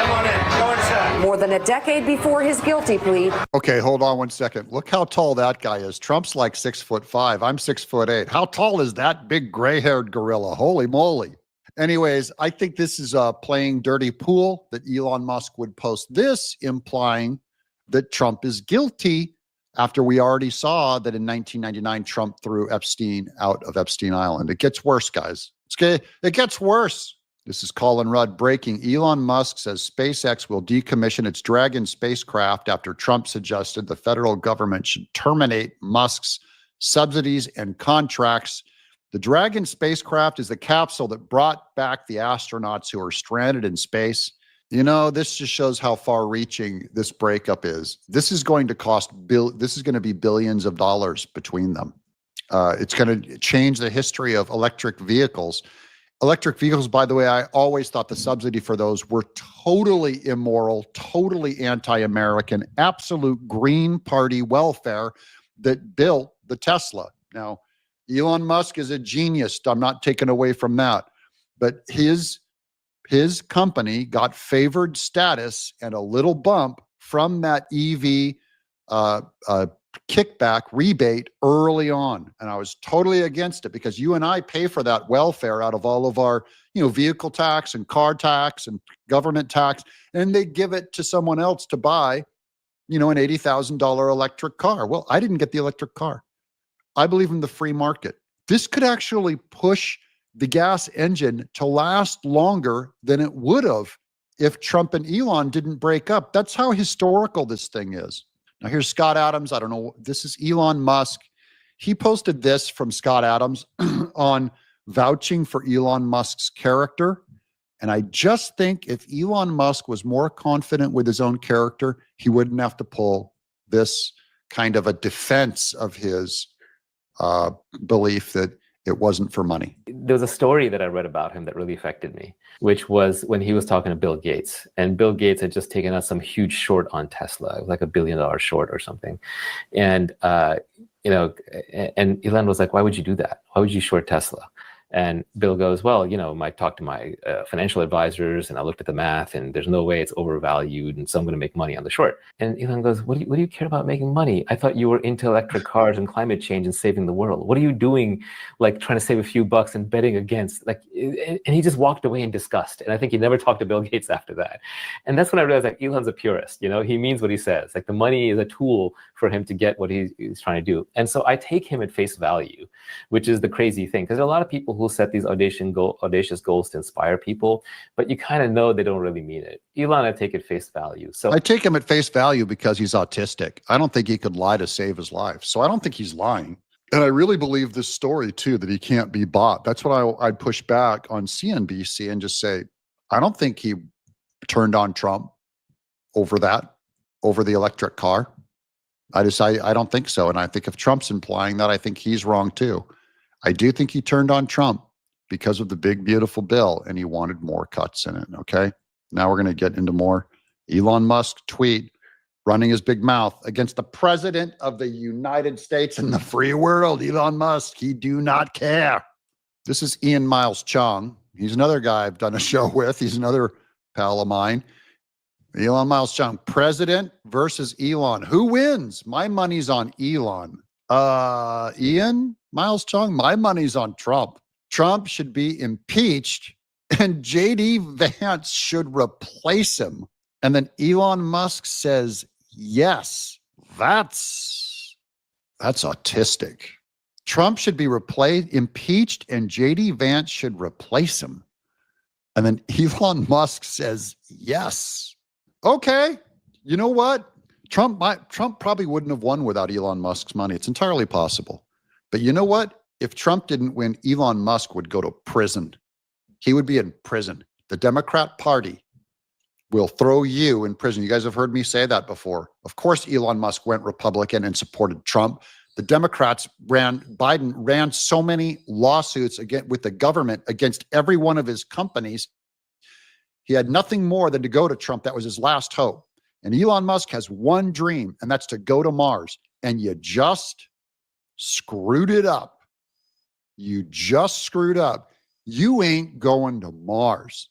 More than a decade before his guilty plea. Okay, hold on one second. Look how tall that guy is. Trump's like 6'5". I'm 6'8". How tall is that big gray-haired gorilla? Holy moly. Anyways, I think this is playing dirty pool that Elon Musk would post this, implying that Trump is guilty after we already saw that in 1999, Trump threw Epstein out of Epstein Island. It gets worse, guys. It gets worse. This is Colin Rudd breaking. Elon Musk says SpaceX will decommission its Dragon spacecraft after Trump suggested the federal government should terminate Musk's subsidies and contracts. The Dragon spacecraft is the capsule that brought back the astronauts who are stranded in space. You know, this just shows how far-reaching this breakup is. This is going to cost this is going to be billions of dollars between them. It's going to change the history of electric vehicles. Electric vehicles, by the way, I always thought the subsidy for those were totally immoral, totally anti-American, absolute Green Party welfare that built the Tesla. Now, Elon Musk is a genius. I'm not taking away from that. But his company got favored status and a little bump from that EV kickback rebate early on. And I was totally against it because you and I pay for that welfare out of all of our, vehicle tax and car tax and government tax. And they give it to someone else to buy, an $80,000 electric car. Well, I didn't get the electric car. I believe in the free market. This could actually push the gas engine to last longer than it would have if Trump and Elon didn't break up. That's how historical this thing is. Now here's Scott Adams. I don't know. This is Elon Musk. He posted this from Scott Adams on vouching for Elon Musk's character. And I just think if Elon Musk was more confident with his own character, he wouldn't have to pull this kind of a defense of his belief that it wasn't for money. There was a story that I read about him that really affected me, which was when he was talking to Bill Gates. And Bill Gates had just taken out some huge short on Tesla, like $1 billion short or something. And, and Elon was like, why would you do that? Why would you short Tesla? And Bill goes, well, I talked to my financial advisors and I looked at the math and there's no way it's overvalued. And so I'm going to make money on the short. And Elon goes, what do you care about making money? I thought you were into electric cars and climate change and saving the world. What are you doing, like trying to save a few bucks and betting against? And he just walked away in disgust. And I think he never talked to Bill Gates after that. And that's when I realized Elon's a purist. He means what he says. Like the money is a tool for him to get what he's trying to do. And so I take him at face value, which is the crazy thing. Because there are a lot of people who set these audacious goals to inspire people, but you kind of know they don't really mean it. Elon, I take at face value. So I take him at face value because he's autistic. I don't think he could lie to save his life. So I don't think he's lying. And I really believe this story too, that he can't be bought. That's what I'd push back on CNBC and just say, I don't think he turned on Trump over the electric car. I don't think so. And I think if Trump's implying that, I think he's wrong too. I do think he turned on Trump because of the big, beautiful bill, and he wanted more cuts in it, okay? Now we're going to get into more Elon Musk tweet running his big mouth against the president of the United States and the free world, Elon Musk. He do not care. This is Ian Miles Chong. He's another guy I've done a show with. He's another pal of mine. Elon Miles Chung, president versus Elon. Who wins? My money's on Elon. Ian Miles Chung, my money's on Trump. Trump should be impeached and JD Vance should replace him. And then Elon Musk says, yes, that's autistic. Trump should be impeached and JD Vance should replace him. And then Elon Musk says, yes. Okay, you know what? Trump probably wouldn't have won without Elon Musk's money. It's entirely possible. But you know what? If Trump didn't win, Elon Musk would go to prison. He would be in prison. The Democrat Party will throw you in prison. You guys have heard me say that before. Of course, Elon Musk went Republican and supported Trump. The Democrats Biden ran so many lawsuits with the government against every one of his companies. He had nothing more than to go to Trump. That was his last hope. And Elon Musk has one dream, and that's to go to Mars. And you just screwed it up. You just screwed up. You ain't going to Mars.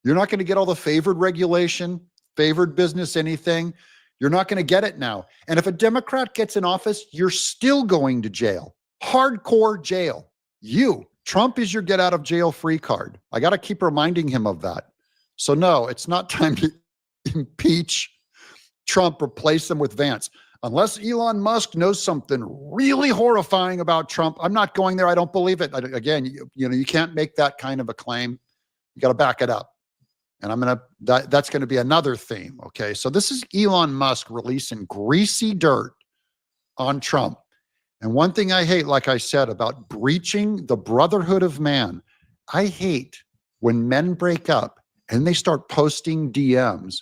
You're not going to get all the favored regulation, favored business, anything. You're not going to get it now. And if a Democrat gets in office, you're still going to jail. Hardcore jail. Trump is your get out of jail free card. I got to keep reminding him of that. So no, it's not time to impeach Trump, replace him with Vance. Unless Elon Musk knows something really horrifying about Trump, I'm not going there. I don't believe it. Again, you can't make that kind of a claim. You got to back it up. And that's going to be another theme. Okay. So this is Elon Musk releasing greasy dirt on Trump. And one thing I hate, like I said, about breaching the brotherhood of man, I hate when men break up and they start posting DMs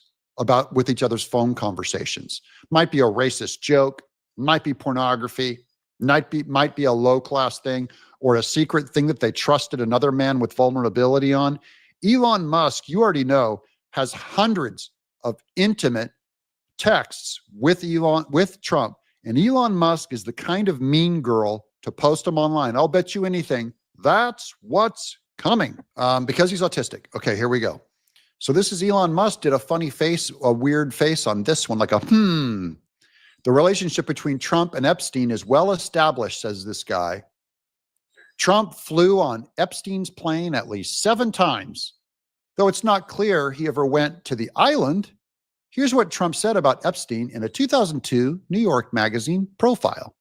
with each other's phone conversations. Might be a racist joke, might be pornography, might be a low-class thing, or a secret thing that they trusted another man with vulnerability on. Elon Musk, you already know, has hundreds of intimate texts with Trump. And Elon Musk is the kind of mean girl to post them online. I'll bet you anything. That's what's coming because he's autistic. Okay, here we go. So this is Elon Musk did a weird face on this one, like a The relationship between Trump and Epstein is well established, says this guy. Trump flew on Epstein's plane at least 7 times, though it's not clear he ever went to the island. Here's what Trump said about Epstein in a 2002 New York Magazine profile.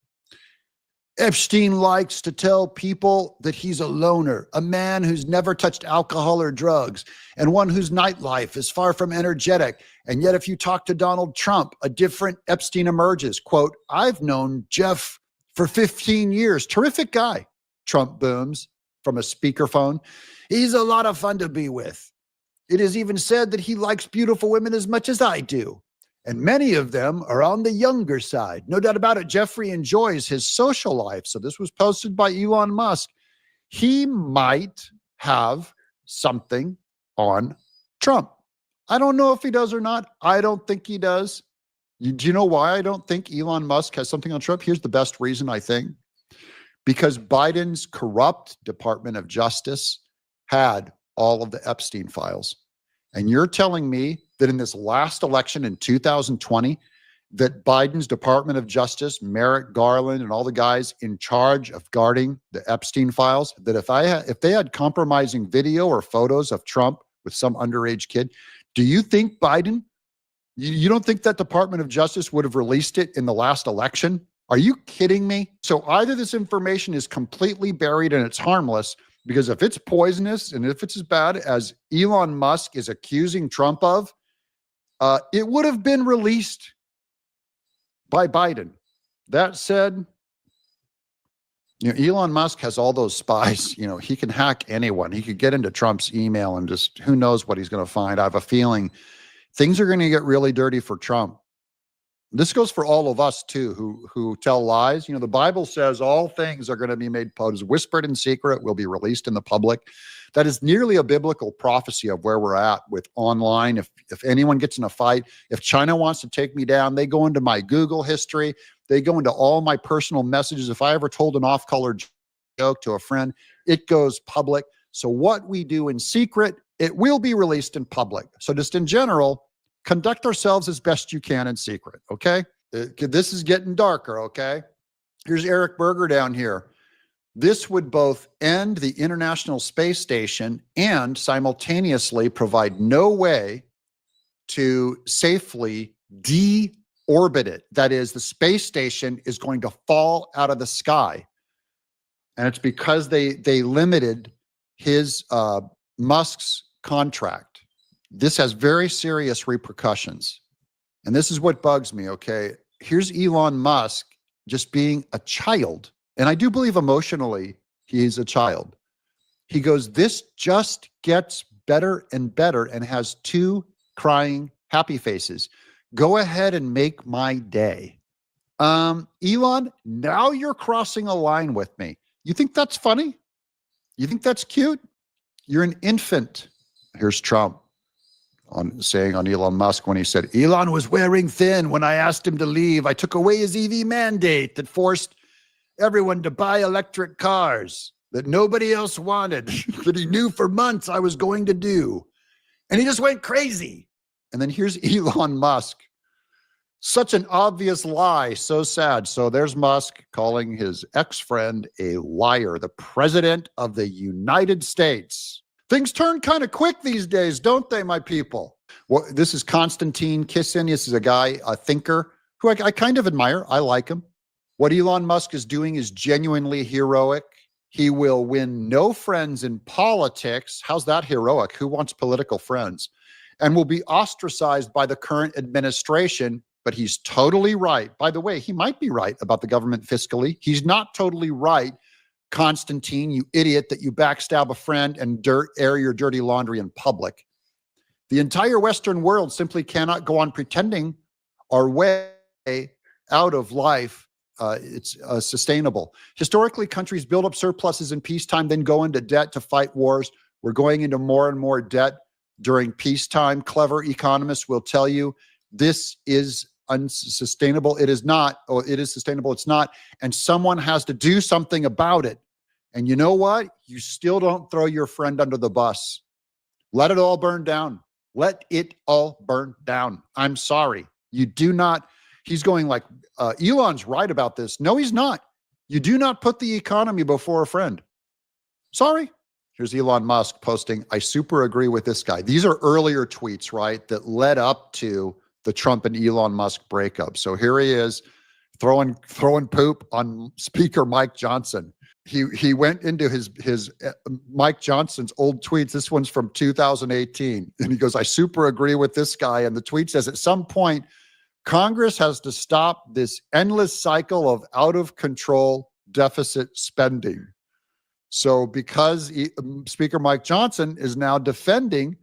Epstein likes to tell people that he's a loner, a man who's never touched alcohol or drugs, and one whose nightlife is far from energetic. And yet if you talk to Donald Trump, a different Epstein emerges. Quote, I've known Jeff for 15 years. Terrific guy, Trump booms from a speakerphone. He's a lot of fun to be with. It is even said that he likes beautiful women as much as I do. And many of them are on the younger side. No doubt about it, Jeffrey enjoys his social life. So this was posted by Elon Musk. He might have something on Trump. I don't know if he does or not. I don't think he does. Do you know why I don't think Elon Musk has something on Trump? Here's the best reason, I think. Because Biden's corrupt Department of Justice had all of the Epstein files. And you're telling me that in this last election in 2020, that Biden's Department of Justice, Merrick Garland, and all the guys in charge of guarding the Epstein files, that if they had compromising video or photos of Trump with some underage kid, do you think Biden, you don't think that Department of Justice would have released it in the last election? Are you kidding me? So either this information is completely buried and it's harmless, because if it's poisonous and if it's as bad as Elon Musk is accusing Trump of, it would have been released by Biden. That said, Elon Musk has all those spies. He can hack anyone. He could get into Trump's email and just who knows what he's going to find. I have a feeling things are going to get really dirty for Trump. This goes for all of us too, who tell lies. The Bible says all things are going to be made public, whispered in secret, will be released in the public. That is nearly a biblical prophecy of where we're at with online. If anyone gets in a fight, if China wants to take me down, they go into my Google history. They go into all my personal messages. If I ever told an off-color joke to a friend, it goes public. So what we do in secret, it will be released in public. So just in general, conduct ourselves as best you can in secret, okay? This is getting darker, okay? Here's Eric Berger down here. This would both end the International Space Station and simultaneously provide no way to safely deorbit it. That is, the space station is going to fall out of the sky. And it's because they limited his Musk's contract. This has very serious repercussions. And this is what bugs me, okay? Here's Elon Musk just being a child. And I do believe emotionally he's a child. He goes, this just gets better and better, and has 2 crying happy faces. Go ahead and make my day. Elon, now you're crossing a line with me. You think that's funny? You think that's cute? You're an infant. Here's Trump saying on Elon Musk when he said, Elon was wearing thin when I asked him to leave. I took away his EV mandate that forced everyone to buy electric cars that nobody else wanted, that he knew for months I was going to do. And he just went crazy. And then here's Elon Musk. Such an obvious lie, so sad. So there's Musk calling his ex-friend a liar, the president of the United States. Things turn kind of quick these days, don't they, my people? Well, this is Konstantin Kisin. This is a guy, a thinker, who I kind of admire. I like him. What Elon Musk is doing is genuinely heroic. He will win no friends in politics. How's that heroic? Who wants political friends? And will be ostracized by the current administration. But he's totally right. By the way, he might be right about the government fiscally. He's not totally right, Constantine, you idiot, that you backstab a friend and air your dirty laundry in public. The entire Western world simply cannot go on pretending our way out of life it's sustainable. Historically, countries build up surpluses in peacetime, then go into debt to fight wars. We're going into more and more debt during peacetime. Clever economists will tell you this is unsustainable. It is not. Oh, it is sustainable. It's not. And someone has to do something about it. And you know what? You still don't throw your friend under the bus. Let it all burn down. Let it all burn down. I'm sorry. You do not. He's going like, Elon's right about this. No, he's not. You do not put the economy before a friend. Sorry. Here's Elon Musk posting, I super agree with this guy. These are earlier tweets, right, that led up to the Trump and Elon Musk breakup. So here he is throwing poop on Speaker Mike Johnson. He went into his Mike Johnson's old tweets. This one's from 2018. And he goes, I super agree with this guy. And the tweet says, at some point, Congress has to stop this endless cycle of out of control deficit spending. So because Speaker Mike Johnson is now defending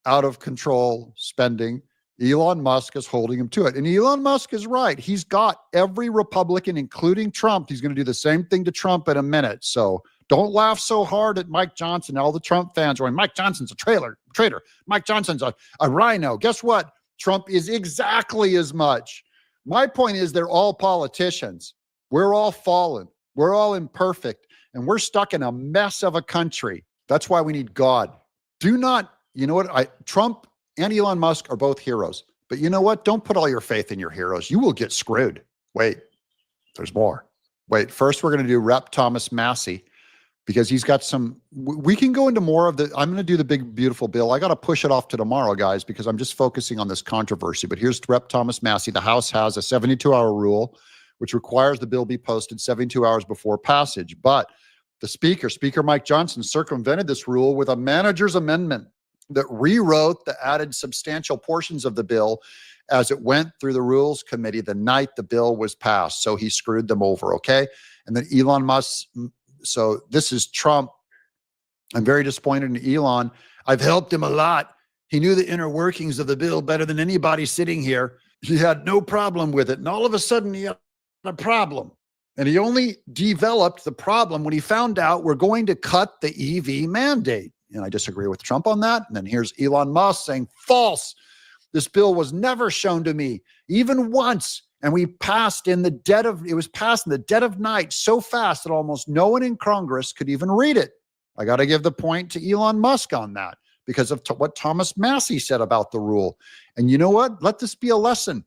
out of control spending, Elon Musk is holding him to it. And Elon Musk is right. He's got every Republican, including Trump. He's going to do the same thing to Trump in a minute. So don't laugh so hard at Mike Johnson. All the Trump fans are going, Mike Johnson's a traitor. Mike Johnson's a rhino. Guess what? Trump is exactly as much. My point is they're all politicians. We're all fallen. We're all imperfect. And we're stuck in a mess of a country. That's why we need God. Do not, you know what? Trump and Elon Musk are both heroes. But you know what? Don't put all your faith in your heroes. You will get screwed. Wait, there's more. Wait, first we're going to do Rep. Thomas Massie because he's got some, we can go into more of the, I'm going to do the big, beautiful bill. I got to push it off to tomorrow, guys, because I'm just focusing on this controversy. But here's Rep. Thomas Massie. The House has a 72-hour rule, which requires the bill be posted 72 hours before passage. But the Speaker Mike Johnson, circumvented this rule with a manager's amendment that rewrote the added substantial portions of the bill as it went through the Rules Committee the night the bill was passed. So he screwed them over, okay? And then Elon Musk, so this is Trump. I'm very disappointed in Elon. I've helped him a lot. He knew the inner workings of the bill better than anybody sitting here. He had no problem with it. And all of a sudden he had a problem. And he only developed the problem when he found out we're going to cut the EV mandate. And I disagree with Trump on that. And then here's Elon Musk saying, false. This bill was never shown to me, even once. And we passed in the dead of, it was passed in the dead of night so fast that almost no one in Congress could even read it. I got to give the point to Elon Musk on that because of what Thomas Massey said about the rule. And you know what? Let this be a lesson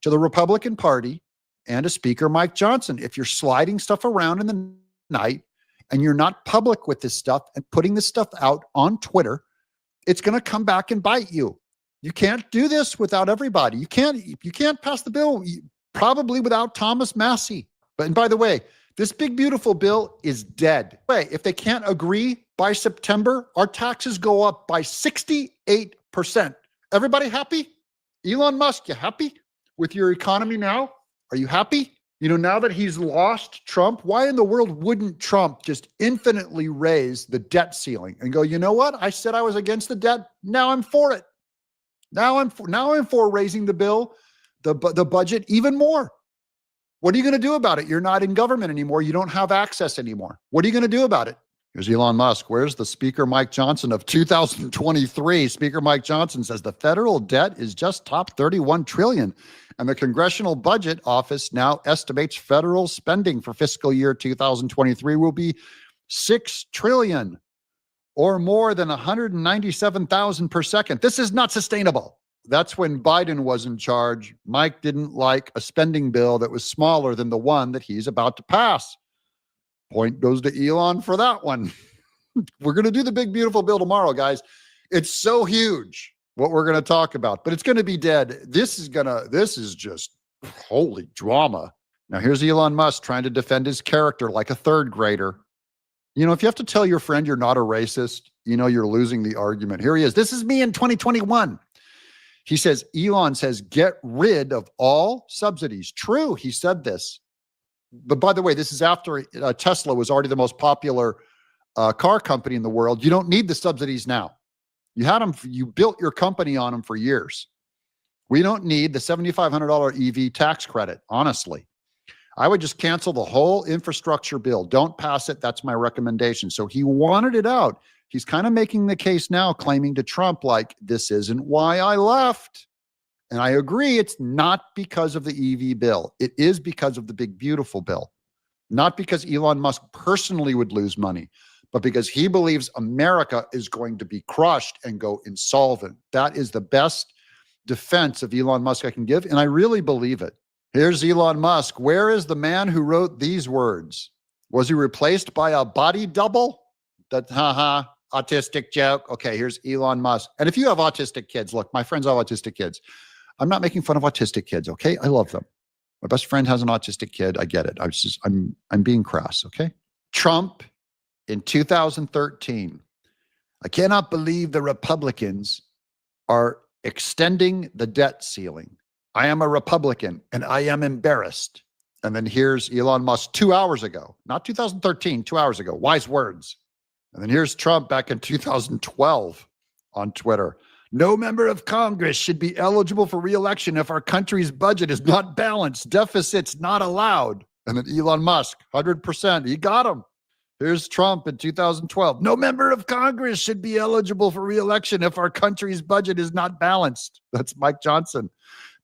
to the Republican Party and to Speaker Mike Johnson. If you're sliding stuff around in the night and you're not public with this stuff and putting this stuff out on Twitter, it's going to come back and bite you. You can't do this without everybody. You can't pass the bill probably without Thomas Massey. And by the way, this big, beautiful bill is dead. If they can't agree by September, our taxes go up by 68%. Everybody happy? Elon Musk, you happy with your economy now? Are you happy? You know, now that he's lost Trump, why in the world wouldn't Trump just infinitely raise the debt ceiling and go, you know what? I said I was against the debt. Now I'm for it. Now I'm for raising the bill, the budget even more. What are you going to do about it? You're not in government anymore. You don't have access anymore. What are you going to do about it? Here's Elon Musk. Where's the Speaker Mike Johnson of 2023? Speaker Mike Johnson says the federal debt is just topped 31 trillion. And the Congressional Budget Office now estimates federal spending for fiscal year 2023 will be 6 trillion or more than 197,000 per second. This is not sustainable. That's when Biden was in charge. Mike didn't like a spending bill that was smaller than the one that he's about to pass. Point goes to Elon for that one. We're going to do the big, beautiful bill tomorrow, guys. It's so huge what we're going to talk about, but it's going to be dead. This is just holy drama. Now here's Elon Musk trying to defend his character like a third grader. You know, if you have to tell your friend you're not a racist, you know you're losing the argument. Here he is. This is me in 2021. He says, Elon says, get rid of all subsidies. True, he said this. But by the way, this is after Tesla was already the most popular car company in the world. You don't need the subsidies now. You had them. You built your company on them for years. We don't need the $7,500 EV tax credit, honestly. I would just cancel the whole infrastructure bill. Don't pass it. That's my recommendation. So he wanted it out. He's kind of making the case now, claiming to Trump, like, this isn't why I left. And I agree, it's not because of the EV bill. It is because of the big, beautiful bill. Not because Elon Musk personally would lose money, but because he believes America is going to be crushed and go insolvent. That is the best defense of Elon Musk I can give, and I really believe it. Here's Elon Musk. Where is the man who wrote these words? Was he replaced by a body double? That, autistic joke. Okay, here's Elon Musk. And if you have autistic kids, look, my friends have autistic kids. I'm not making fun of autistic kids, okay? I love them. My best friend has an autistic kid. I get it. I'm being crass, okay? Trump in 2013. I cannot believe the Republicans are extending the debt ceiling. I am a Republican and I am embarrassed. And then here's Elon Musk 2 hours ago, not 2013, 2 hours ago. Wise words. And then here's Trump back in 2012 on Twitter. No member of Congress should be eligible for re-election if our country's budget is not balanced. Deficits not allowed. And then Elon Musk, 100%. He got him. Here's Trump in 2012. No member of Congress should be eligible for re-election if our country's budget is not balanced. That's Mike Johnson.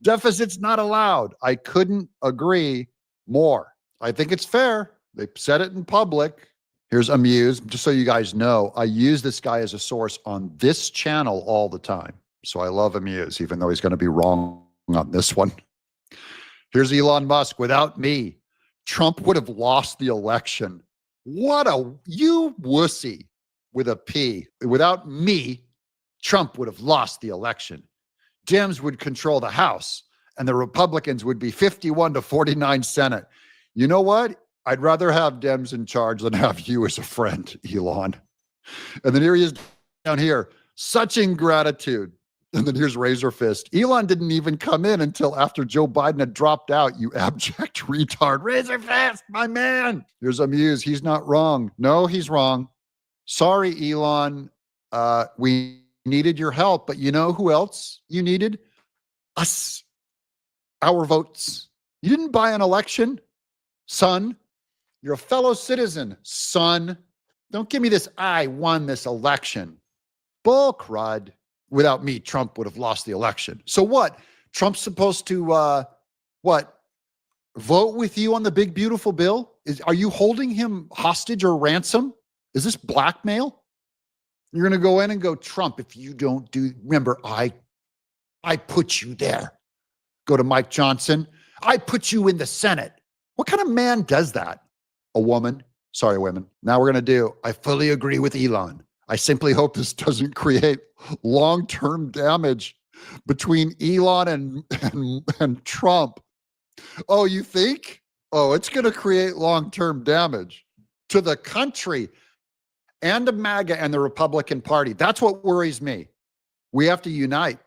Deficits not allowed. I couldn't agree more. I think it's fair. They said it in public. Here's Amuse. Just so you guys know, I use this guy as a source on this channel all the time. So I love Amuse, even though he's going to be wrong on this one. Here's Elon Musk. Without me, Trump would have lost the election. You wussy with a P. Without me, Trump would have lost the election. Dems would control the House, and the Republicans would be 51-49 Senate. You know what? I'd rather have Dems in charge than have you as a friend, Elon. And then here he is down here. Such ingratitude. And then here's Razor Fist. Elon didn't even come in until after Joe Biden had dropped out, you abject retard. Razor Fist, my man. Here's Amuse. He's not wrong. No, he's wrong. Sorry, Elon. We needed your help, but you know who else you needed? Us. Our votes. You didn't buy an election, son. You're a fellow citizen, son. Don't give me this, I won this election. Bull crud. Without me, Trump would have lost the election. So what? Trump's supposed to, vote with you on the big, beautiful bill? Are you holding him hostage or ransom? Is this blackmail? You're going to go in and go, Trump, if you don't do, remember, I put you there. Go to Mike Johnson. I put you in the Senate. What kind of man does that? A woman. Sorry, women. Now we're going to do, I fully agree with Elon. I simply hope this doesn't create long-term damage between Elon and Trump. Oh, you think? Oh, it's going to create long-term damage to the country and to MAGA and the Republican Party. That's what worries me. We have to unite.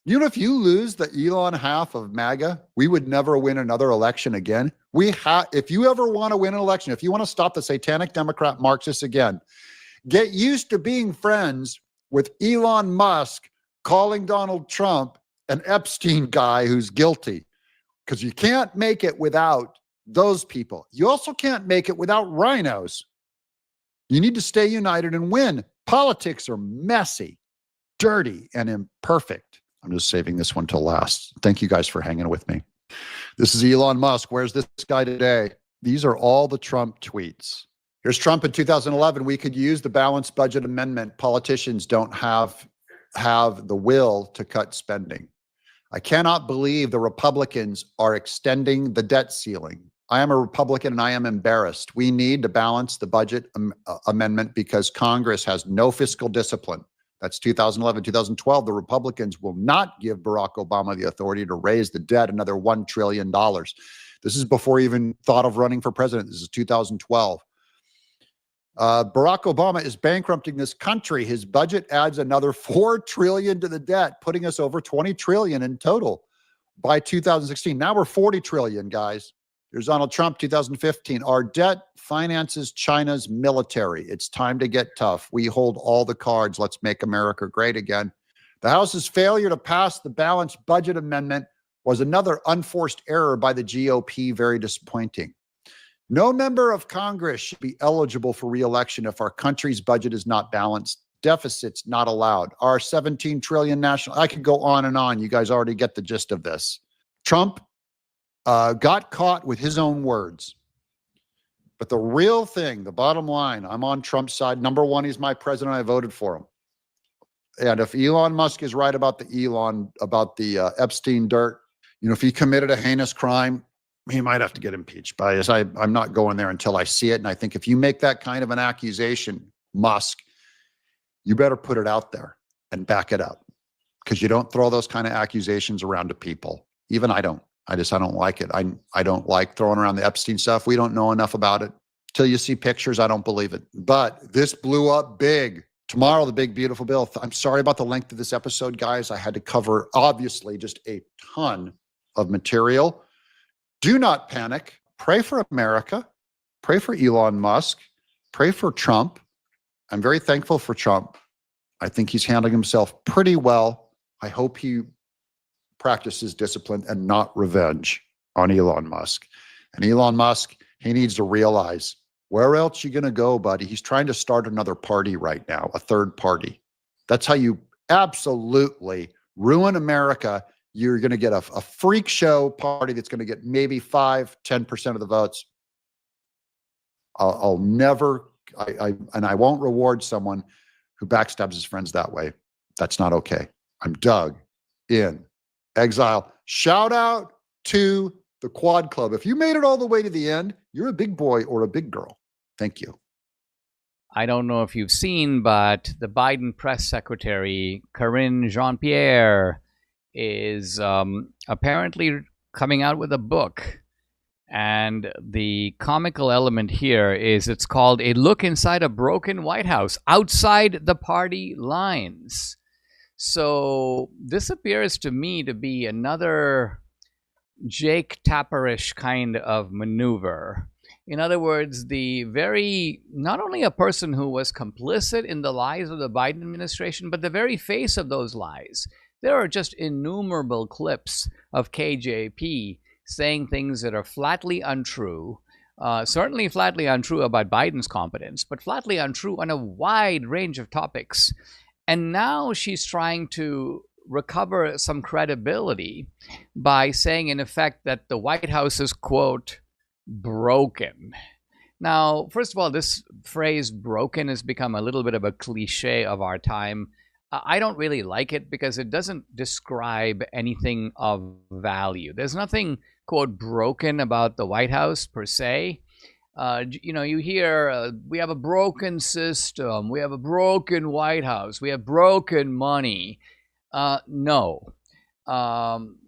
You know, if you lose the Elon half of MAGA, we would never win another election again. If you ever want to win an election, if you want to stop the satanic Democrat Marxists again, get used to being friends with Elon Musk calling Donald Trump an Epstein guy who's guilty, because you can't make it without those people. You also can't make it without rhinos. You need to stay united and win. Politics are messy, dirty, and imperfect. I'm just saving this one till last. Thank you guys for hanging with me. This is Elon Musk. Where's this guy today? These are all the Trump tweets. Here's Trump in 2011. We could use the balanced budget amendment. Politicians don't have the will to cut spending. I cannot believe the Republicans are extending the debt ceiling. I am a Republican and I am embarrassed. We need to balance the budget amendment because Congress has no fiscal discipline. That's 2011, 2012. The Republicans will not give Barack Obama the authority to raise the debt another $1 trillion. This is before he even thought of running for president. This is 2012. Barack Obama is bankrupting this country. His budget adds another $4 trillion to the debt, putting us over $20 trillion in total by 2016. Now we're $40 trillion, guys. Here's Donald Trump, 2015. Our debt finances China's military. It's time to get tough. We hold all the cards. Let's make America great again. The House's failure to pass the balanced budget amendment was another unforced error by the GOP. Very disappointing. No member of Congress should be eligible for re-election if our country's budget is not balanced. Deficits not allowed. Our 17 trillion national, I could go on and on. You guys already get the gist of this. Trump got caught with his own words. But the real thing, the bottom line, I'm on Trump's side. Number one, he's my president. I voted for him. And if Elon Musk is right about the Epstein dirt, you know, if he committed a heinous crime, he might have to get impeached. But I'm not going there until I see it. And I think if you make that kind of an accusation, Musk, you better put it out there and back it up, because you don't throw those kind of accusations around to people. Even I don't. I don't like it. I don't like throwing around the Epstein stuff. We don't know enough about it. Till you see pictures, I don't believe it. But this blew up big. Tomorrow, the big, beautiful bill. I'm sorry about the length of this episode, guys. I had to cover, obviously, just a ton of material. Do not panic. Pray for America. Pray for Elon Musk. Pray for Trump. I'm very thankful for Trump. I think he's handling himself pretty well. I hope he practices discipline and not revenge on Elon Musk. And Elon Musk, he needs to realize, where else you going to go, buddy? He's trying to start another party right now, a third party. That's how you absolutely ruin America. You're going to get a freak show party that's going to get maybe 5-10% of the votes. I'll never, and I won't reward someone who backstabs his friends that way. That's not okay. I'm Doug in exile. Shout out to the Quad Club. If you made it all the way to the end, you're a big boy or a big girl. Thank you. I don't know if you've seen, but the Biden press secretary, Karine Jean-Pierre, is apparently coming out with a book. And the comical element here is it's called A Look Inside a Broken White House, Outside the Party Lines. So this appears to me to be another Jake Tapper-ish kind of maneuver. In other words, not only a person who was complicit in the lies of the Biden administration, but the very face of those lies. There are just innumerable clips of KJP saying things that are flatly untrue, certainly flatly untrue about Biden's competence, but flatly untrue on a wide range of topics. And now she's trying to recover some credibility by saying, in effect, that the White House is, quote, broken. Now, first of all, this phrase broken has become a little bit of a cliche of our time. I don't really like it because it doesn't describe anything of value. There's nothing, quote, broken about the White House per se. You hear we have a broken system, we have a broken White House, we have broken money. No.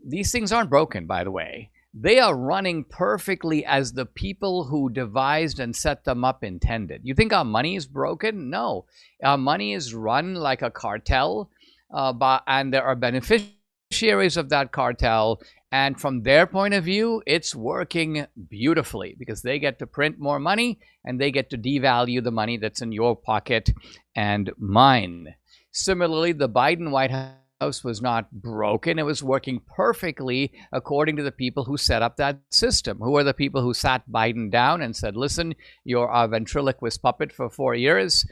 These things aren't broken, by the way. They are running perfectly as the people who devised and set them up intended. You think our money is broken? No. Our money is run like a cartel, and there are beneficiaries of that cartel. And from their point of view, it's working beautifully because they get to print more money and they get to devalue the money that's in your pocket and mine. Similarly, the Biden White House was not broken. It was working perfectly according to the people who set up that system. Who are the people who sat Biden down and said, listen, you're our ventriloquist puppet for 4 years.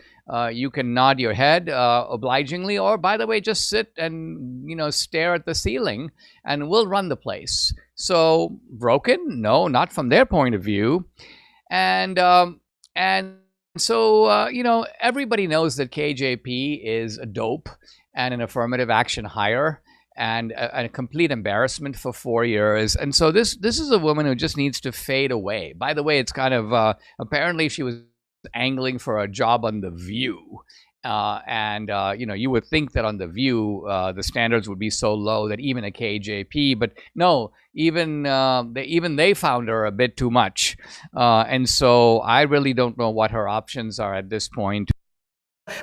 You can nod your head obligingly, or by the way, just sit and, stare at the ceiling and we'll run the place. So broken? No, not from their point of view. And so, everybody knows that KJP is a dope and an affirmative action hire and a complete embarrassment for 4 years. And so this is a woman who just needs to fade away. By the way, it's kind of, apparently she was angling for a job on The View. You would think that on The View, the standards would be so low that even a KJP, but no, even they found her a bit too much. And so I really don't know what her options are at this point.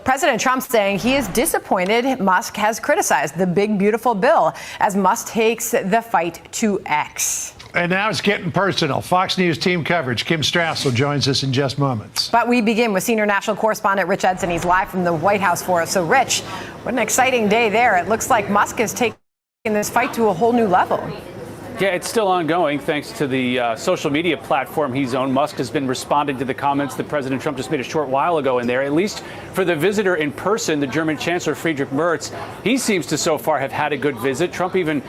President Trump saying he is disappointed Musk has criticized the big, beautiful bill as Musk takes the fight to X. And now it's getting personal. Fox News team coverage. Kim Strassel joins us in just moments. But we begin with senior national correspondent Rich Edson. He's live from the White House for us. So, Rich, what an exciting day there. It looks like Musk is taking this fight to a whole new level. Yeah, it's still ongoing thanks to the social media platform he's owned. Musk has been responding to the comments that President Trump just made a short while ago in there. At least for the visitor in person, the German Chancellor Friedrich Merz, he seems to so far have had a good visit. Trump even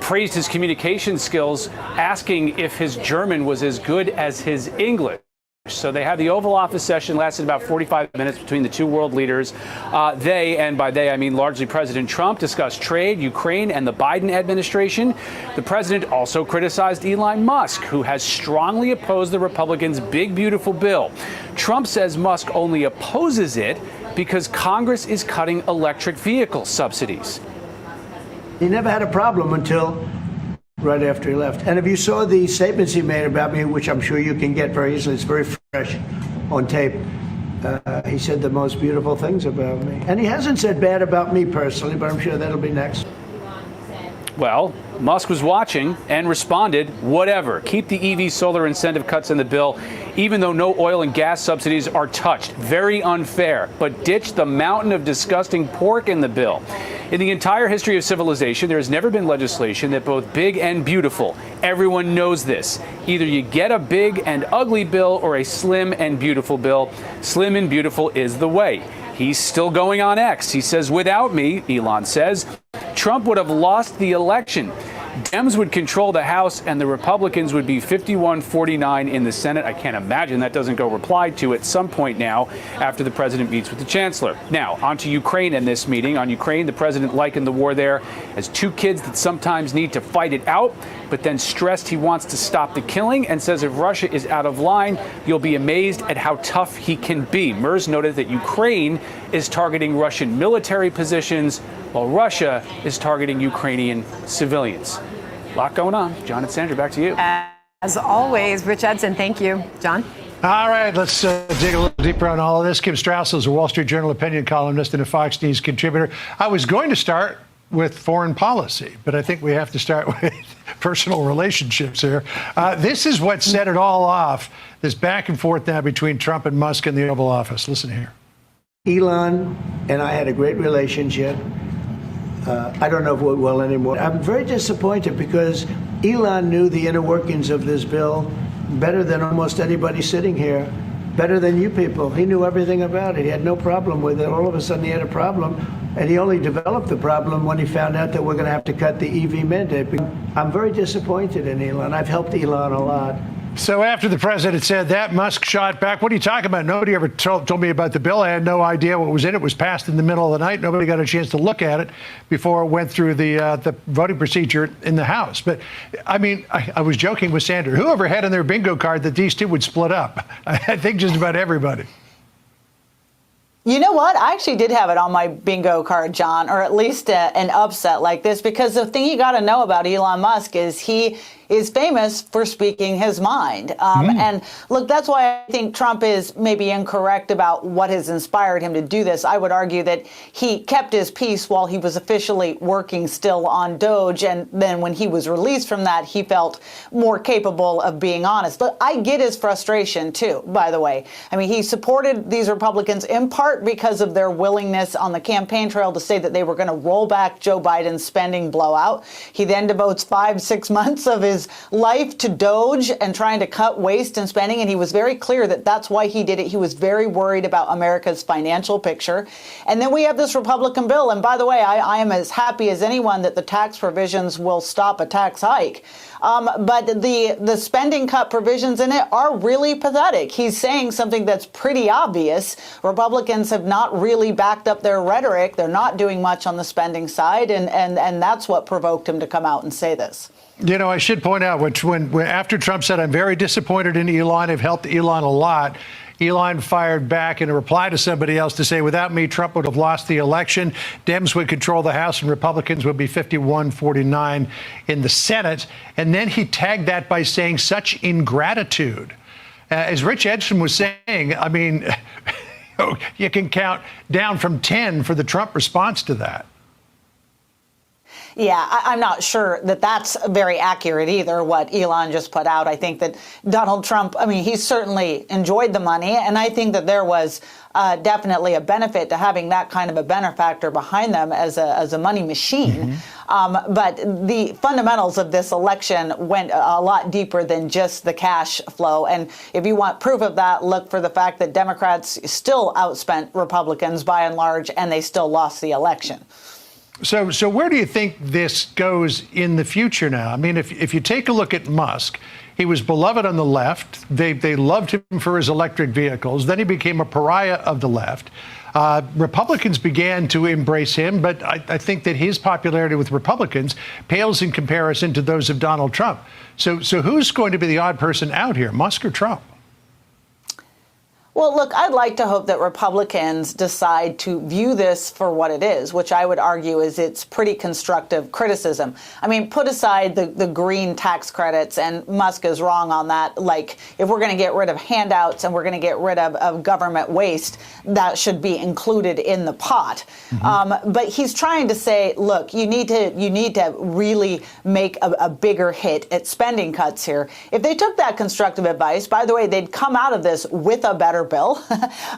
praised his communication skills, asking if his German was as good as his English. So they had the Oval Office session, lasted about 45 minutes between the two world leaders. They, and by they I mean largely President Trump, discussed trade, Ukraine, and the Biden administration. The president also criticized Elon Musk, who has strongly opposed the Republicans' big, beautiful bill. Trump says Musk only opposes it because Congress is cutting electric vehicle subsidies. He never had a problem until right after he left. And if you saw the statements he made about me, which I'm sure you can get very easily, it's very fresh on tape, he said the most beautiful things about me. And he hasn't said bad about me personally, but I'm sure that'll be next. Well, Musk was watching and responded, whatever. Keep the EV solar incentive cuts in the bill, even though no oil and gas subsidies are touched. Very unfair. But ditch the mountain of disgusting pork in the bill. In the entire history of civilization, there has never been legislation that both big and beautiful. Everyone knows this. Either you get a big and ugly bill or a slim and beautiful bill. Slim and beautiful is the way. He's still going on X. He says, without me, Elon says, Trump would have lost the election. Dems would control the House and the Republicans would be 51-49 in the Senate. I can't imagine that doesn't go replied to at some point now after the president meets with the chancellor. Now, on to Ukraine in this meeting. On Ukraine, the president likened the war there as two kids that sometimes need to fight it out, but then stressed he wants to stop the killing and says if Russia is out of line, you'll be amazed at how tough he can be. Merz noted that Ukraine is targeting Russian military positions while Russia is targeting Ukrainian civilians. A lot going on. John and Sandra, back to you. As always, Rich Edson, thank you. John? All right, let's dig a little deeper on all of this. Kim Strassel is a Wall Street Journal opinion columnist and a Fox News contributor. I was going to start with foreign policy, but I think we have to start with personal relationships here. This is what set it all off, this back and forth now between Trump and Musk in the Oval Office. Listen here. Elon and I had a great relationship. I don't know if we're well anymore. I'm very disappointed because Elon knew the inner workings of this bill better than almost anybody sitting here, better than you people. He knew everything about it. He had no problem with it. All of a sudden he had a problem, and he only developed the problem when he found out that we're going to have to cut the EV mandate. I'm very disappointed in Elon. I've helped Elon a lot. So after the president said that, Musk shot back. What are you talking about? Nobody ever told me about the bill. I had no idea what was in it. It was passed in the middle of the night. Nobody got a chance to look at it before it went through the voting procedure in the House. But, I mean, I was joking with Sandra. Whoever had on their bingo card that these two would split up? I think just about everybody. You know what? I actually did have it on my bingo card, John, or at least an upset like this, because the thing you got to know about Elon Musk is he is famous for speaking his mind. And look, that's why I think Trump is maybe incorrect about what has inspired him to do this. I would argue that he kept his peace while he was officially working still on Doge. And then when he was released from that, he felt more capable of being honest. But I get his frustration, too, by the way. I mean, he supported these Republicans in part because of their willingness on the campaign trail to say that they were going to roll back Joe Biden's spending blowout. He then devotes 5-6 months of his life to Doge and trying to cut waste and spending. And he was very clear that that's why he did it. He was very worried about America's financial picture. And then we have this Republican bill. And by the way, I am as happy as anyone that the tax provisions will stop a tax hike. But the spending cut provisions in it are really pathetic. He's saying something that's pretty obvious. Republicans have not really backed up their rhetoric. They're not doing much on the spending side. And that's what provoked him to come out and say this. You know, I should point out, when after Trump said, I'm very disappointed in Elon, I've helped Elon a lot, Elon fired back in a reply to somebody else to say, without me, Trump would have lost the election. Dems would control the House and Republicans would be 51-49 in the Senate. And then he tagged that by saying such ingratitude. As Rich Edson was saying, I mean, you can count down from 10 for the Trump response to that. Yeah, I'm not sure that that's very accurate either, what Elon just put out. I think that Donald Trump, I mean, he certainly enjoyed the money. And I think that there was definitely a benefit to having that kind of a benefactor behind them as a money machine. But the fundamentals of this election went a lot deeper than just the cash flow. And if you want proof of that, look for the fact that Democrats still outspent Republicans by and large, and they still lost the election. So where do you think this goes in the future now? I mean, if you take a look at Musk, he was beloved on the left. They loved him for his electric vehicles. Then he became a pariah of the left. Republicans began to embrace him, but I think that his popularity with Republicans pales in comparison to those of Donald Trump. So who's going to be the odd person out here, Musk or Trump? Well, look, I'd like to hope that Republicans decide to view this for what it is, which I would argue is it's pretty constructive criticism. I mean, put aside the green tax credits, and Musk is wrong on that. Like, if we're going to get rid of handouts and we're going to get rid of government waste, that should be included in the pot. But he's trying to say, look, you need to really make a bigger hit at spending cuts here. If they took that constructive advice, by the way, they'd come out of this with a better bill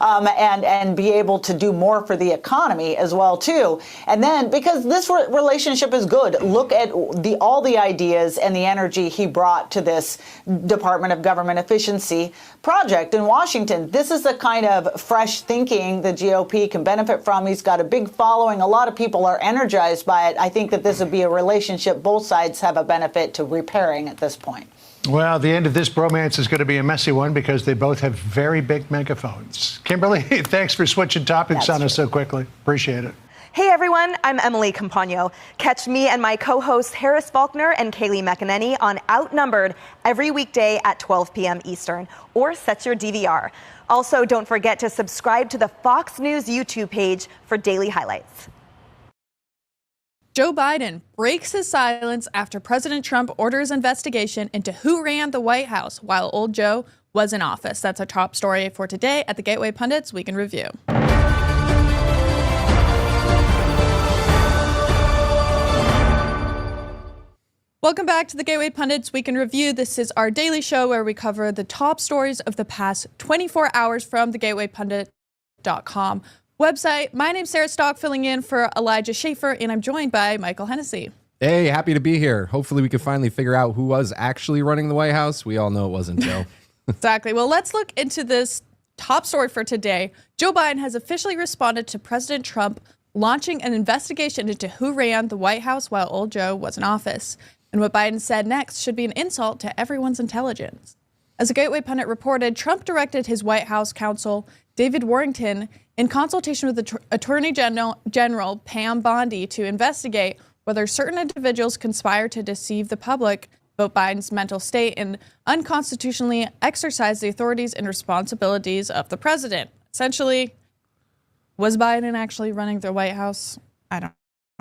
and be able to do more for the economy as well, too. And then, because this relationship is good, look at all the ideas and the energy he brought to this Department of Government Efficiency project in Washington. This is the kind of fresh thinking the GOP can benefit from. He's got a big following. A lot of people are energized by it. I think that this would be a relationship both sides have a benefit to repairing at this point. Well, the end of this bromance is going to be a messy one because they both have very big megaphones. Kimberly, thanks for switching topics on us so quickly. Appreciate it. Hey everyone, I'm Emily Campagno. Catch me and my co-hosts Harris Faulkner and Kaylee McEnany on Outnumbered every weekday at 12 p.m. Eastern, or set your DVR. Also, don't forget to subscribe to the Fox News YouTube page for daily highlights. Joe Biden breaks his silence after President Trump orders investigation into who ran the White House while old Joe was in office. That's our top story for today at the Gateway Pundits Week in Review. Welcome back to the Gateway Pundits Week in Review. This is our daily show where we cover the top stories of the past 24 hours from thegatewaypundit.com website. My name's Sarah Stock, filling in for Elijah Schaefer, and I'm joined by Michael Hennessy. Hey, happy to be here. Hopefully we can finally figure out who was actually running the White House. We all know it wasn't Joe. Exactly. Well, let's look into this top story for today. Joe Biden has officially responded to President Trump launching an investigation into who ran the White House while old Joe was in office. And what Biden said next should be an insult to everyone's intelligence. As the Gateway Pundit reported, Trump directed his White House counsel, David Warrington, in consultation with the Attorney General Pam Bondi, to investigate whether certain individuals conspired to deceive the public about Biden's mental state and unconstitutionally exercise the authorities and responsibilities of the president. Essentially, was Biden actually running the White House? I don't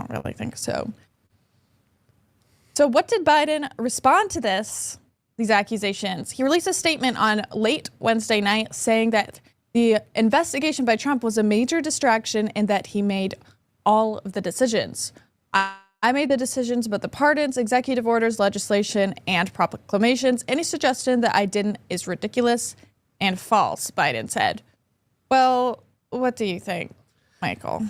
really think so. So what did Biden respond to these accusations? He released a statement on late Wednesday night saying that the investigation by Trump was a major distraction and that he made all of the decisions. I made the decisions about the pardons, executive orders, legislation, and proclamations. Any suggestion that I didn't is ridiculous and false, Biden said. Well, what do you think, Michael?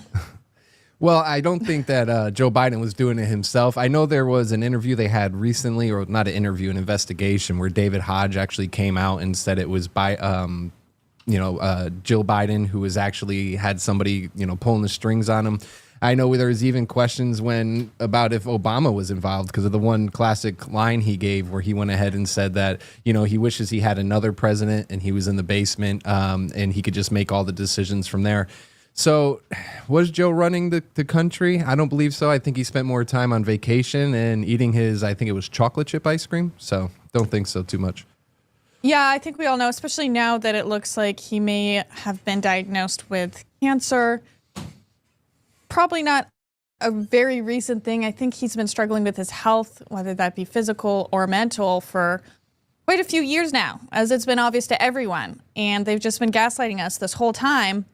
Well, I don't think that Joe Biden was doing it himself. I know there was an interview they had recently, or not an interview, an investigation, where David Hodge actually came out and said it was by, Jill Biden who was actually had somebody, pulling the strings on him. I know there was even questions about if Obama was involved because of the one classic line he gave where he went ahead and said that, he wishes he had another president and he was in the basement and he could just make all the decisions from there. So was Joe running the country? I don't believe so. I think he spent more time on vacation and eating I think it was chocolate chip ice cream. So don't think so too much. Yeah, I think we all know, especially now that it looks like he may have been diagnosed with cancer. Probably not a very recent thing. I think he's been struggling with his health, whether that be physical or mental, for quite a few years now, as it's been obvious to everyone. And they've just been gaslighting us this whole time.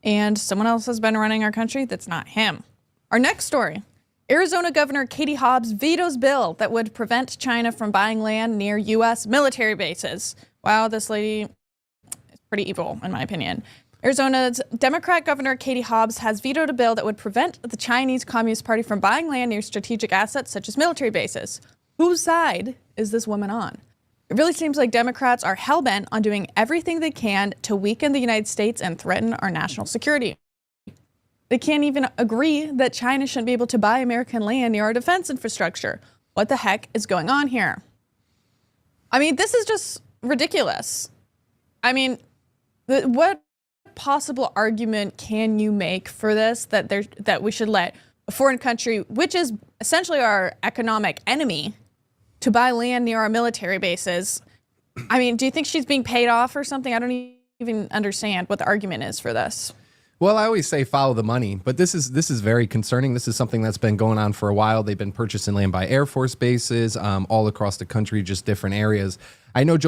And someone else has been running our country that's not him. Our next story. Arizona Governor Katie Hobbs vetoes bill that would prevent China from buying land near U.S. military bases. Wow, this lady is pretty evil, in my opinion. Arizona's Democrat Governor Katie Hobbs has vetoed a bill that would prevent the Chinese Communist Party from buying land near strategic assets such as military bases. Whose side is this woman on? It really seems like Democrats are hell-bent on doing everything they can to weaken the United States and threaten our national security. They can't even agree that China shouldn't be able to buy American land near our defense infrastructure. What the heck is going on here? I mean, this is just ridiculous. I mean, what possible argument can you make for this, that we should let a foreign country, which is essentially our economic enemy, to buy land near our military bases? I mean, do you think she's being paid off or something? I don't even understand what the argument is for this. Well, I always say follow the money, but this is very concerning. This is something that's been going on for a while. They've been purchasing land by Air Force bases all across the country, just different areas. I know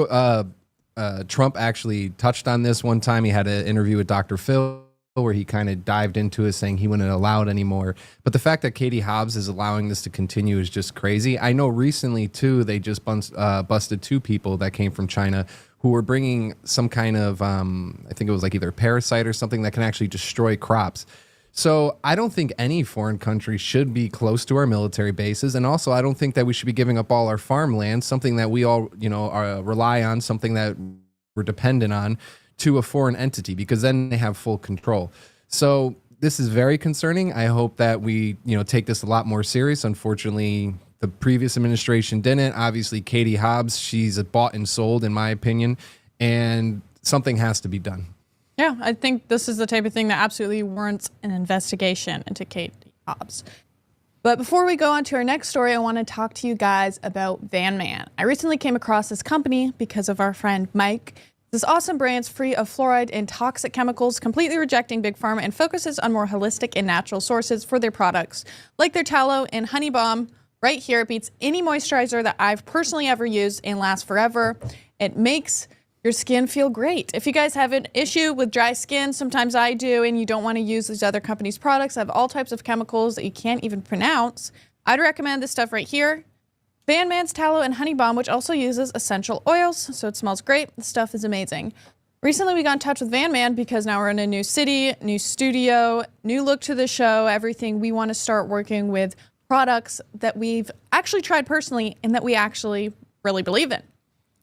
Trump actually touched on this one time. He had an interview with Dr. Phil where he kind of dived into it, saying he wouldn't allow it anymore. But the fact that Katie Hobbs is allowing this to continue is just crazy. I know recently, too, they just busted 2 people that came from China who were bringing some kind of, I think it was like either a parasite or something that can actually destroy crops. So I don't think any foreign country should be close to our military bases. And also, I don't think that we should be giving up all our farmland, something that we all, rely on, something that we're dependent on, to a foreign entity, because then they have full control. So this is very concerning. I hope that we, take this a lot more serious. Unfortunately, the previous administration didn't. Obviously, Katie Hobbs, she's bought and sold, in my opinion, and something has to be done. Yeah, I think this is the type of thing that absolutely warrants an investigation into Katie Hobbs. But before we go on to our next story, I want to talk to you guys about Van Man. I recently came across this company because of our friend Mike. This awesome brand's free of fluoride and toxic chemicals, completely rejecting Big Pharma, and focuses on more holistic and natural sources for their products, like their tallow and honey balm. Right here, it beats any moisturizer that I've personally ever used and lasts forever. It makes your skin feel great. If you guys have an issue with dry skin, sometimes I do, and you don't want to use these other companies' products, I have all types of chemicals that you can't even pronounce, I'd recommend this stuff right here. Van Man's Tallow and Honey Balm, which also uses essential oils, so it smells great. The stuff is amazing. Recently, we got in touch with Van Man because now we're in a new city, new studio, new look to the show, everything. We want to start working with products that we've actually tried personally and that we actually really believe in.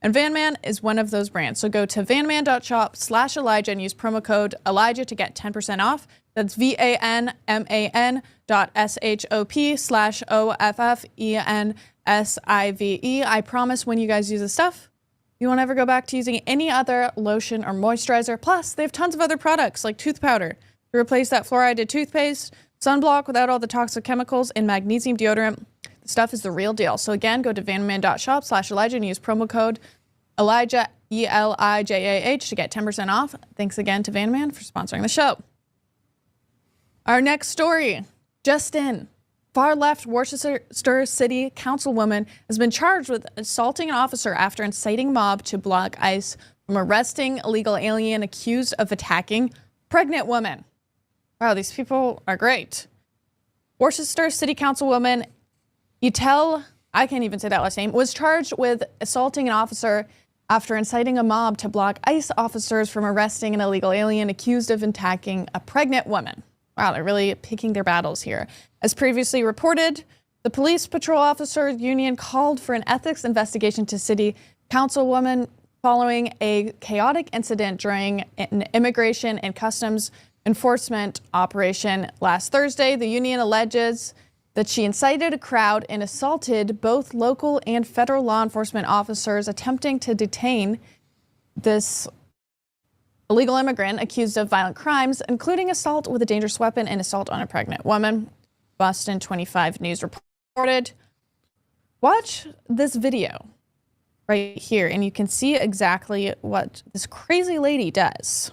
And Van Man is one of those brands. So go to vanman.shop/Elijah and use promo code Elijah to get 10% off. That's vanman.shop/OFFENSIVE. I promise when you guys use this stuff, You won't ever go back to using any other lotion or moisturizer. Plus, they have tons of other products like tooth powder to replace that fluoridated toothpaste, sunblock without all the toxic chemicals, and magnesium deodorant. The stuff is the real deal. So again, go to vanman.shop/Elijah and use promo code Elijah, ELIJAH, to get 10% off. Thanks again to Van Man for sponsoring the show. Our next story, just in. Far-left Worcester City Councilwoman has been charged with assaulting an officer after inciting mob to block ICE from arresting illegal alien accused of attacking pregnant woman. Wow, these people are great. Worcester City Councilwoman Etel, I can't even say that last name, was charged with assaulting an officer after inciting a mob to block ICE officers from arresting an illegal alien accused of attacking a pregnant woman. Wow, they're really picking their battles here. As previously reported, the Police Patrol Officers Union called for an ethics investigation to City Councilwoman following a chaotic incident during an immigration and customs enforcement operation last Thursday. The union alleges that she incited a crowd and assaulted both local and federal law enforcement officers attempting to detain this illegal immigrant accused of violent crimes, including assault with a dangerous weapon and assault on a pregnant woman. Boston 25 News reported. Watch this video right here, and you can see exactly what this crazy lady does.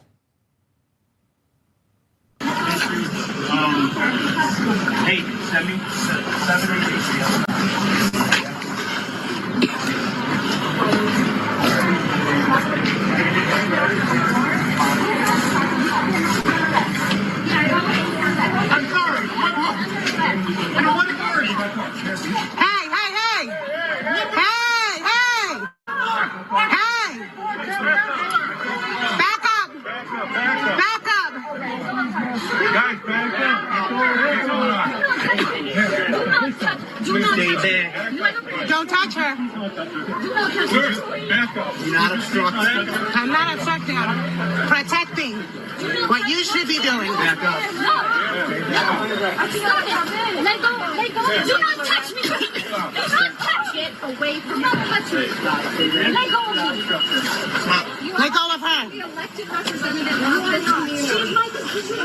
Hey, 783. I'm sorry. What authority? Hey! Back up! Guys, back up! Don't touch her. Back up. You're not obstructing. I'm not obstructing. Protecting what you should be doing. Back up. Let go. Do not touch me. Do not touch it. Away from me. Touch me. Let go of me. Let go of her. The elected representative of this community. She's my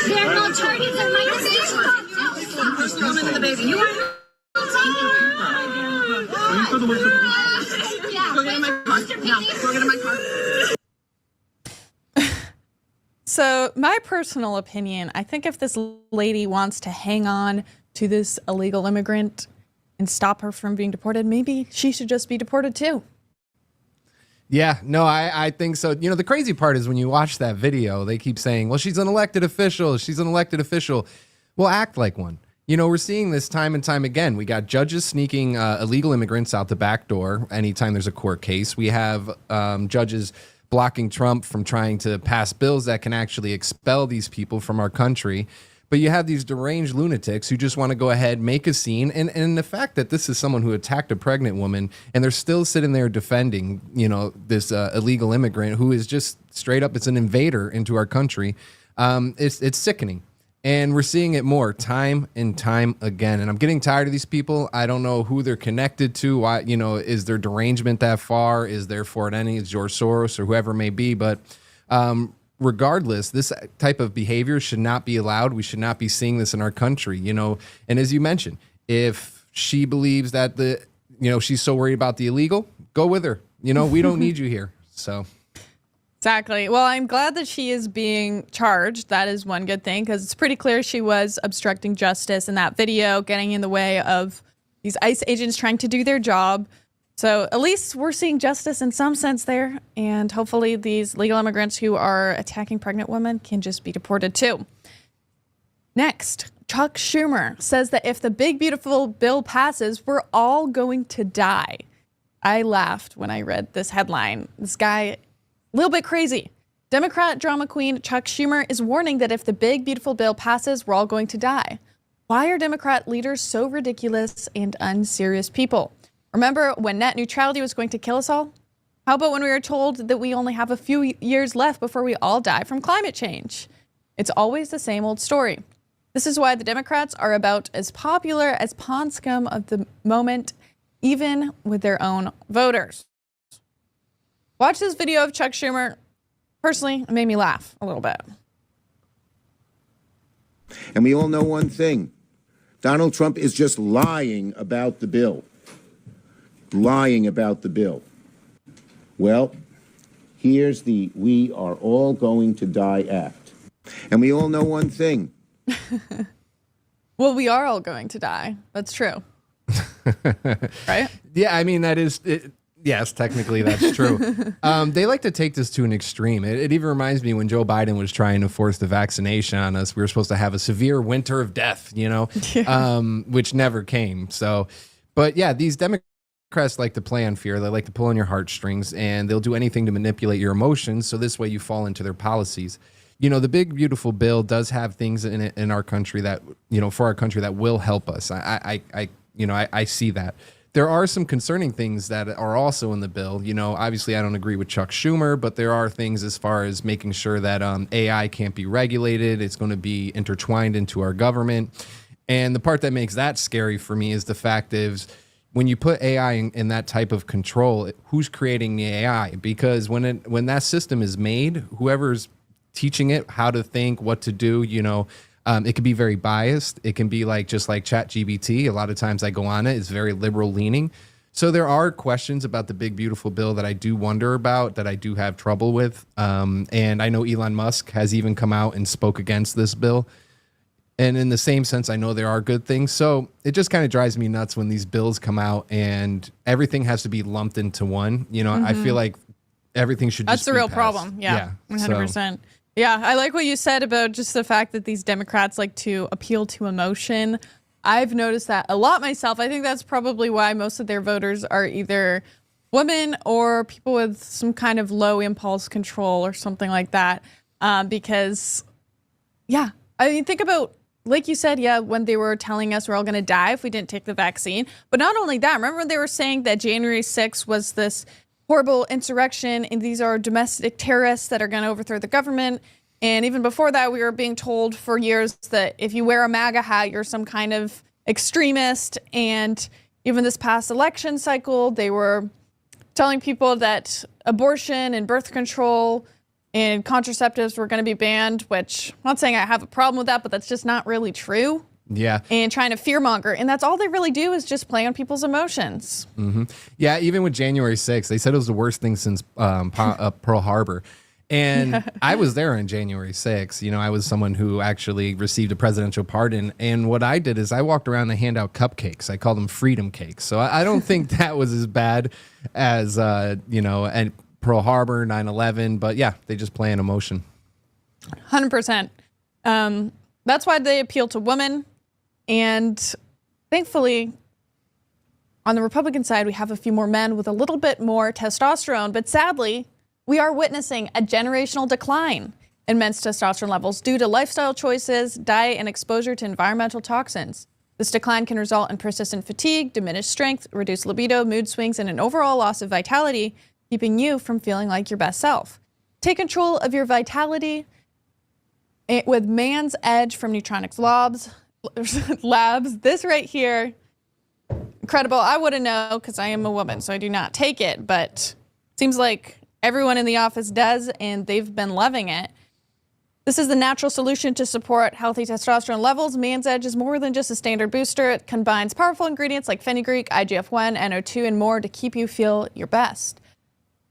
There are no charges in my decision. Woman and the baby. You are Go get in my car. Go get in my car. So my personal opinion, I think if this lady wants to hang on to this illegal immigrant and stop her from being deported, maybe she should just be deported too. Yeah, no, I think so. You know, the crazy part is when you watch that video, they keep saying, well, she's an elected official. She's an elected official. Well, act like one. You know, we're seeing this time and time again. We got judges sneaking illegal immigrants out the back door anytime there's a court case. We have judges blocking Trump from trying to pass bills that can actually expel these people from our country. But you have these deranged lunatics who just want to go ahead, make a scene. And the fact that this is someone who attacked a pregnant woman and they're still sitting there defending, you know, this illegal immigrant who is just straight up, it's an invader into our country. It's sickening. And we're seeing it more time and time again. And I'm getting tired of these people. I don't know who they're connected to. Why, you know, is their derangement that far? Is there Fort Ennis, George Soros, or whoever it may be? But regardless, this type of behavior should not be allowed. We should not be seeing this in our country, you know. And as you mentioned, if she believes that she's so worried about the illegal, go with her. You know, we don't need you here. So. Exactly. Well, I'm glad that she is being charged. That is one good thing because it's pretty clear she was obstructing justice in that video, getting in the way of these ICE agents trying to do their job. So at least we're seeing justice in some sense there. And hopefully these legal immigrants who are attacking pregnant women can just be deported too. Next, Chuck Schumer says that if the big, beautiful bill passes, we're all going to die. I laughed when I read this headline. This guy, a little bit crazy. Democrat drama queen Chuck Schumer is warning that if the big, beautiful bill passes, we're all going to die. Why are Democrat leaders so ridiculous and unserious people? Remember when net neutrality was going to kill us all? How about when we were told that we only have a few years left before we all die from climate change? It's always the same old story. This is why the Democrats are about as popular as pond scum of the moment, even with their own voters. Watch this video of Chuck Schumer. Personally, it made me laugh a little bit. And we all know one thing. Donald Trump is just lying about the bill. Lying about the bill. Well, here's the "we are all going to die" act. And we all know one thing. Well, we are all going to die. That's true. Right? Yeah, I mean, that is... Yes, technically that's true. They like to take this to an extreme. It even reminds me when Joe Biden was trying to force the vaccination on us. We were supposed to have a severe winter of death, which never came. So, but yeah, these Democrats like to play on fear. They like to pull on your heartstrings, and they'll do anything to manipulate your emotions. So this way you fall into their policies. The big, beautiful bill does have things in it in our country that, for our country that will help us. I see that. There are some concerning things that are also in the bill. Obviously I don't agree with Chuck Schumer, but there are things as far as making sure that AI can't be regulated. It's going to be intertwined into our government. And the part that makes that scary for me is the fact is when you put AI in that type of control, who's creating the AI? Because when that system is made, whoever's teaching it how to think, what to do, it can be very biased. It can be just like ChatGPT. A lot of times I go on it. It's very liberal leaning. So there are questions about the big, beautiful bill that I do wonder about, that I do have trouble with. And I know Elon Musk has even come out and spoke against this bill. And in the same sense, I know there are good things. So it just kind of drives me nuts when these bills come out and everything has to be lumped into one. I feel like everything should just That's the real problem. Yeah, 100%. Yeah, I like what you said about just the fact that these Democrats like to appeal to emotion. I've noticed that a lot myself. I think that's probably why most of their voters are either women or people with some kind of low impulse control or something like that. Because, yeah, I mean, think about, like you said, when they were telling us we're all going to die if we didn't take the vaccine. But not only that, remember when they were saying that January 6th was this horrible insurrection, and these are domestic terrorists that are going to overthrow the government. And even before that, we were being told for years that if you wear a MAGA hat, you're some kind of extremist. And even this past election cycle, they were telling people that abortion and birth control and contraceptives were going to be banned, which I'm not saying I have a problem with that, but that's just not really true. Yeah. And trying to fearmonger. And that's all they really do is just play on people's emotions. Mm-hmm. Yeah, even with January 6th, they said it was the worst thing since Pearl Harbor. And I was there on January 6th. I was someone who actually received a presidential pardon. And what I did is I walked around and handed out cupcakes. I call them freedom cakes. So I don't think that was as bad as, and Pearl Harbor, 9/11. But yeah, they just play on emotion. 100%. That's why they appeal to women. And thankfully, on the Republican side, we have a few more men with a little bit more testosterone. But sadly, we are witnessing a generational decline in men's testosterone levels due to lifestyle choices, diet, and exposure to environmental toxins. This decline can result in persistent fatigue, diminished strength, reduced libido, mood swings, and an overall loss of vitality, keeping you from feeling like your best self. Take control of your vitality with Man's Edge from Neutronics Labs. This right here, incredible. I wouldn't know because I am a woman, so I do not take it, but it seems like everyone in the office does, and they've been loving it. This is the natural solution to support healthy testosterone levels. Man's Edge is more than just a standard booster. It combines powerful ingredients like fenugreek, IGF-1, NO2, and more to keep you feel your best.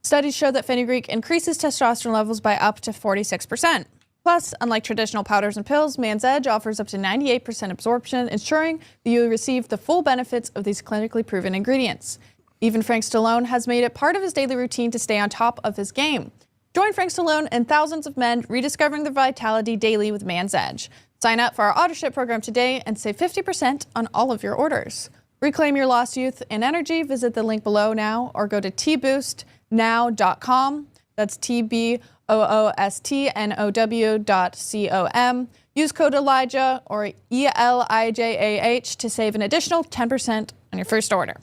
Studies show that fenugreek increases testosterone levels by up to 46%. Plus, unlike traditional powders and pills, Man's Edge offers up to 98% absorption, ensuring that you receive the full benefits of these clinically proven ingredients. Even Frank Stallone has made it part of his daily routine to stay on top of his game. Join Frank Stallone and thousands of men rediscovering their vitality daily with Man's Edge. Sign up for our AutoShip program today and save 50% on all of your orders. Reclaim your lost youth and energy. Visit the link below now or go to tboostnow.com. That's tboostnow.com. Use code Elijah or ELIJAH to save an additional 10% on your first order.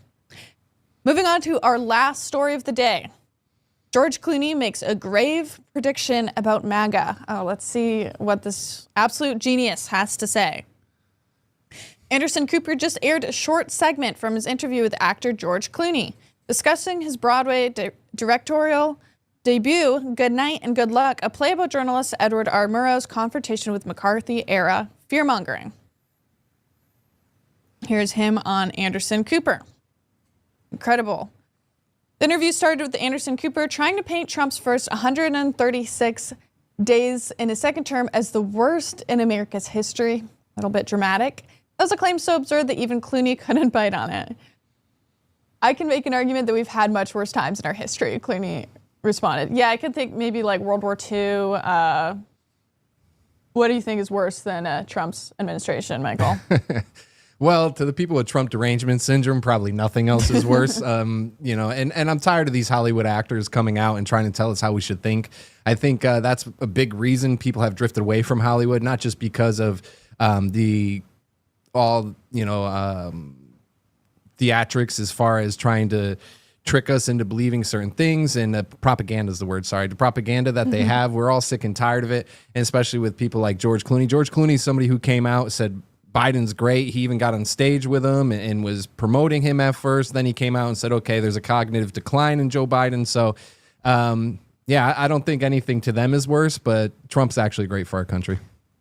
Moving on to our last story of the day. George Clooney makes a grave prediction about MAGA. Oh, let's see what this absolute genius has to say. Anderson Cooper just aired a short segment from his interview with actor George Clooney, discussing his Broadway directorial debut, Good Night and Good Luck, a play about journalist Edward R. Murrow's confrontation with McCarthy-era fear-mongering. Here's him on Anderson Cooper. Incredible. The interview started with Anderson Cooper trying to paint Trump's first 136 days in his second term as the worst in America's history. A little bit dramatic. That was a claim so absurd that even Clooney couldn't bite on it. I can make an argument that we've had much worse times in our history, Clooney responded. Yeah, I could think maybe like World War II. What do you think is worse than Trump's administration, Michael? Well, to the people with Trump derangement syndrome, probably nothing else is worse. And I'm tired of these Hollywood actors coming out and trying to tell us how we should think. I think that's a big reason people have drifted away from Hollywood, not just because of theatrics as far as trying to trick us into believing certain things, and propaganda is the word, sorry. The propaganda that they have, we're all sick and tired of it, and especially with people like George Clooney. George Clooney is somebody who came out, said Biden's great. He even got on stage with him and was promoting him at first. Then he came out and said, okay, there's a cognitive decline in Joe Biden. So, I don't think anything to them is worse, but Trump's actually great for our country.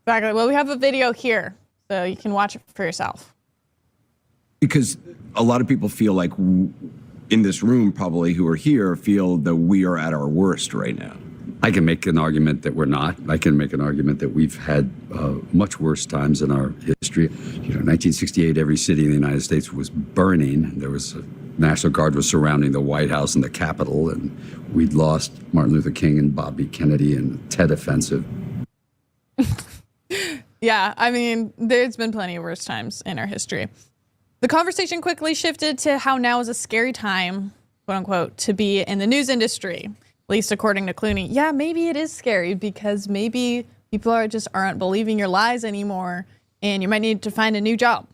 Exactly. Well, we have a video here, so you can watch it for yourself. Because a lot of people feel like in this room, probably who are here, feel that we are at our worst right now. I can make an argument that we're not. I can make an argument that we've had much worse times in our history. 1968, every city in the United States was burning. There was a National Guard was surrounding the White House and the Capitol, and we'd lost Martin Luther King and Bobby Kennedy and Ted Offensive. Yeah, I mean, there's been plenty of worse times in our history. The conversation quickly shifted to how now is a scary time, quote unquote, to be in the news industry. At least according to Clooney. Yeah, maybe it is scary because maybe people aren't believing your lies anymore, and you might need to find a new job.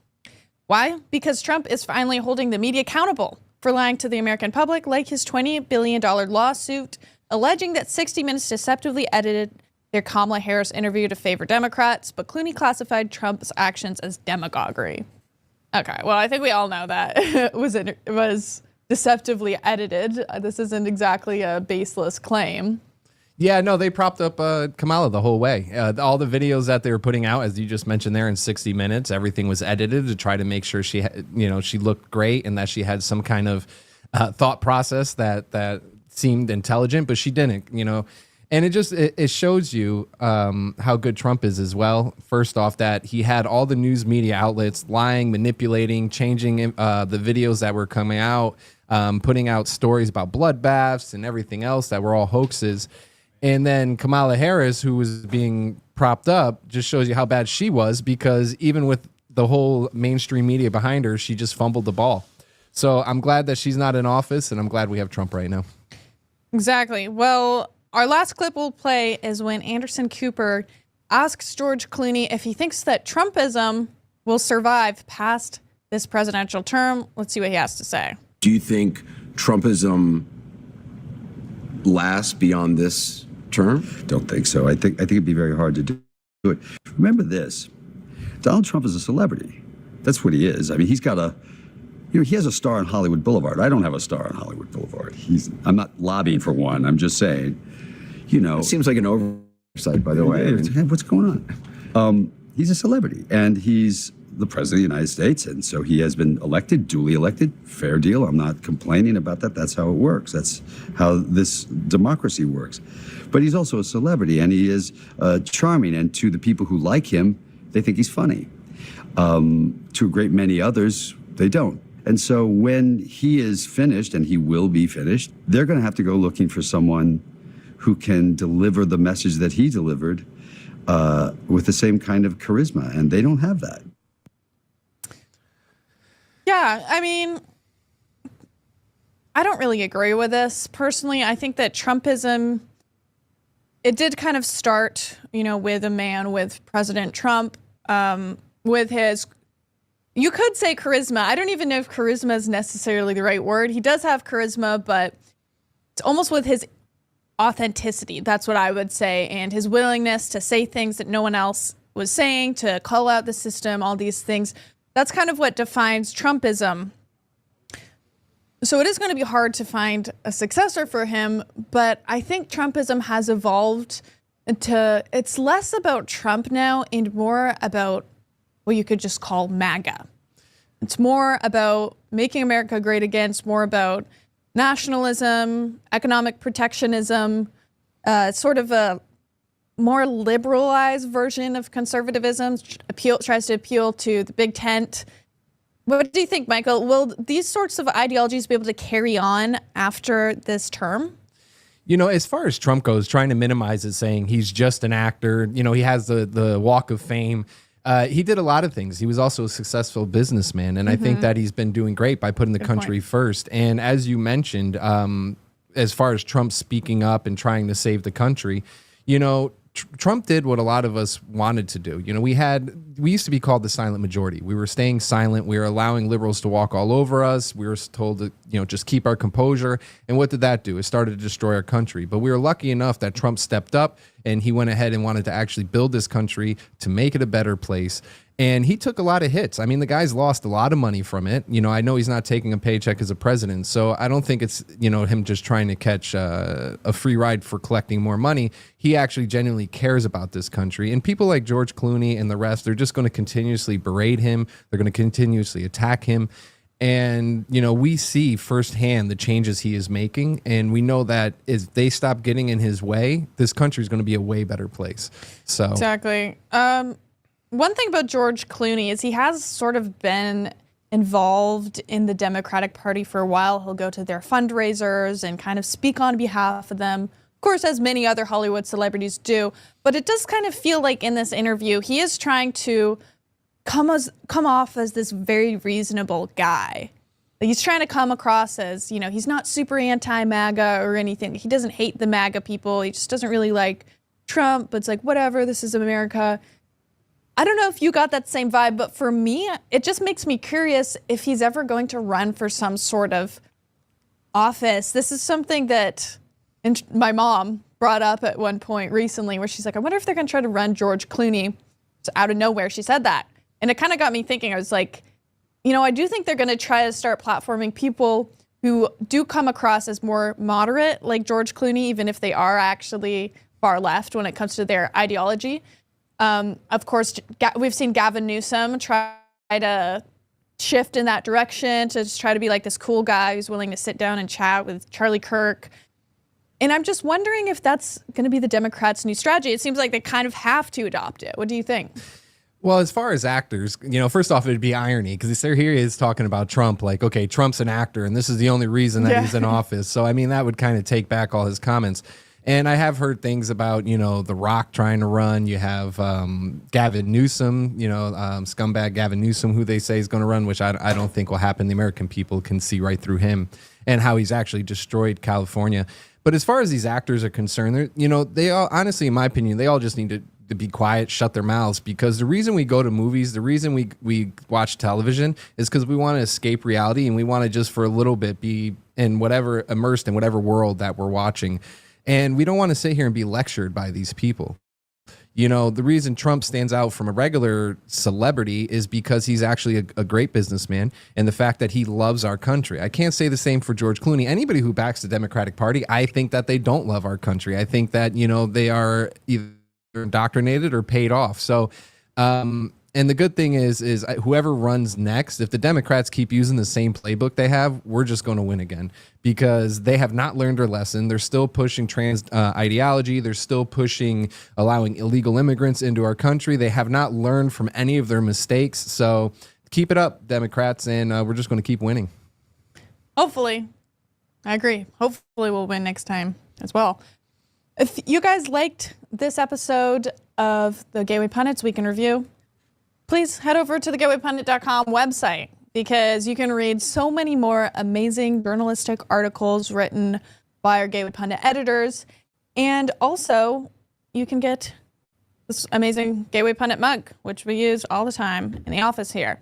Why? Because Trump is finally holding the media accountable for lying to the American public, like his $20 billion lawsuit alleging that 60 Minutes deceptively edited their Kamala Harris interview to favor Democrats, but Clooney classified Trump's actions as demagoguery. Okay, well, I think we all know that it was deceptively edited. This isn't exactly a baseless claim. Yeah, no, they propped up Kamala the whole way. All the videos that they were putting out, as you just mentioned there, in 60 Minutes, everything was edited to try to make sure she looked great and that she had some kind of thought process that seemed intelligent, but she didn't, And it shows you how good Trump is as well. First off, that he had all the news media outlets lying, manipulating, changing the videos that were coming out, putting out stories about bloodbaths and everything else that were all hoaxes. And then Kamala Harris, who was being propped up, just shows you how bad she was, because even with the whole mainstream media behind her, she just fumbled the ball. So I'm glad that she's not in office, and I'm glad we have Trump right now. Exactly. Well, our last clip we'll play is when Anderson Cooper asks George Clooney if he thinks that Trumpism will survive past this presidential term. Let's see what he has to say. Do you think Trumpism lasts beyond this term? Don't think so. I think it'd be very hard to do it. Remember this: Donald Trump is a celebrity. That's what he is. I mean, he's got he has a star on Hollywood Boulevard. I don't have a star on Hollywood Boulevard. I'm not lobbying for one. I'm just saying, It seems like an oversight, by the way. What's going on? He's a celebrity, and he's the president of the United States, and so he has been elected, duly elected. Fair deal. I'm not complaining about that. That's how it works. That's how this democracy works. But he's also a celebrity, and he is charming, and to the people who like him, they think he's funny. To a great many others, they don't. And so when he is finished, and he will be finished, they're going to have to go looking for someone who can deliver the message that he delivered with the same kind of charisma, and they don't have that. Yeah, I mean, I don't really agree with this. Personally, I think that Trumpism, it did kind of start, with a man, with President Trump, with his, you could say charisma. I don't even know if charisma is necessarily the right word. He does have charisma, but it's almost with his authenticity. That's what I would say. And his willingness to say things that no one else was saying, to call out the system, all these things. That's kind of what defines Trumpism. So it is going to be hard to find a successor for him, but I think Trumpism has evolved into, it's less about Trump now and more about what you could just call MAGA. It's more about making America great again. It's more about nationalism, economic protectionism, sort of a more liberalized version of conservatism, tries to appeal to the big tent. What do you think, Michael? Will these sorts of ideologies be able to carry on after this term? As far as Trump goes, trying to minimize it, saying he's just an actor, he has the walk of fame. He did a lot of things. He was also a successful businessman, and I think that he's been doing great by putting the country first. And as you mentioned, as far as Trump speaking up and trying to save the country, Trump did what a lot of us wanted to do. We used to be called the silent majority. We were staying silent. We were allowing liberals to walk all over us. We were told to, just keep our composure. And what did that do? It started to destroy our country. But we were lucky enough that Trump stepped up and he went ahead and wanted to actually build this country to make it a better place. And he took a lot of hits. I mean, the guy's lost a lot of money from it. I know he's not taking a paycheck as a president, so I don't think it's, him just trying to catch a free ride for collecting more money. He actually genuinely cares about this country. And people like George Clooney and the rest, they're just going to continuously berate him. They're going to continuously attack him. And, we see firsthand the changes he is making. And we know that if they stop getting in his way, this country is going to be a way better place. So Exactly. One thing about George Clooney is he has sort of been involved in the Democratic Party for a while. He'll go to their fundraisers and kind of speak on behalf of them. Of course, as many other Hollywood celebrities do. But it does kind of feel like in this interview, he is trying to come off as this very reasonable guy. He's trying to come across as, he's not super anti-MAGA or anything. He doesn't hate the MAGA people. He just doesn't really like Trump. But it's like, whatever, this is America. I don't know if you got that same vibe, but for me, it just makes me curious if he's ever going to run for some sort of office. This is something that my mom brought up at one point recently where she's like, I wonder if they're going to try to run George Clooney. So out of nowhere, she said that. And it kind of got me thinking. I was like, I do think they're going to try to start platforming people who do come across as more moderate, like George Clooney, even if they are actually far left when it comes to their ideology. Of course, we've seen Gavin Newsom try to shift in that direction to just try to be like this cool guy who's willing to sit down and chat with Charlie Kirk. And I'm just wondering if that's going to be the Democrats' new strategy. It seems like they kind of have to adopt it. What do you think? Well, as far as actors, first off, it'd be irony because here he is talking about Trump like, okay, Trump's an actor and this is the only reason that he's in office. So, I mean, that would kind of take back all his comments. And I have heard things about, The Rock trying to run. You have Gavin Newsom, scumbag Gavin Newsom, who they say is going to run, which I don't think will happen. The American people can see right through him and how he's actually destroyed California. But as far as these actors are concerned, they all, honestly, in my opinion, they all just need to be quiet, shut their mouths, because the reason we go to movies, the reason we watch television is because we want to escape reality and we want to just for a little bit be immersed in whatever world that we're watching. And we don't want to sit here and be lectured by these people. The reason Trump stands out from a regular celebrity is because he's actually a great businessman and the fact that he loves our country. I can't say the same for George Clooney. Anybody who backs the Democratic Party, I think that they don't love our country. I think that, they are either indoctrinated or paid off. So, and the good thing is whoever runs next, if the Democrats keep using the same playbook they have, we're just going to win again because they have not learned their lesson. They're still pushing trans ideology. They're still pushing allowing illegal immigrants into our country. They have not learned from any of their mistakes. So keep it up, Democrats, and we're just going to keep winning. Hopefully. I agree. Hopefully we'll win next time as well. If you guys liked this episode, of the Gateway Pundits Week in Review, please head over to the gatewaypundit.com website because you can read so many more amazing journalistic articles written by our Gateway Pundit editors. And also, you can get this amazing Gateway Pundit mug, which we use all the time in the office here.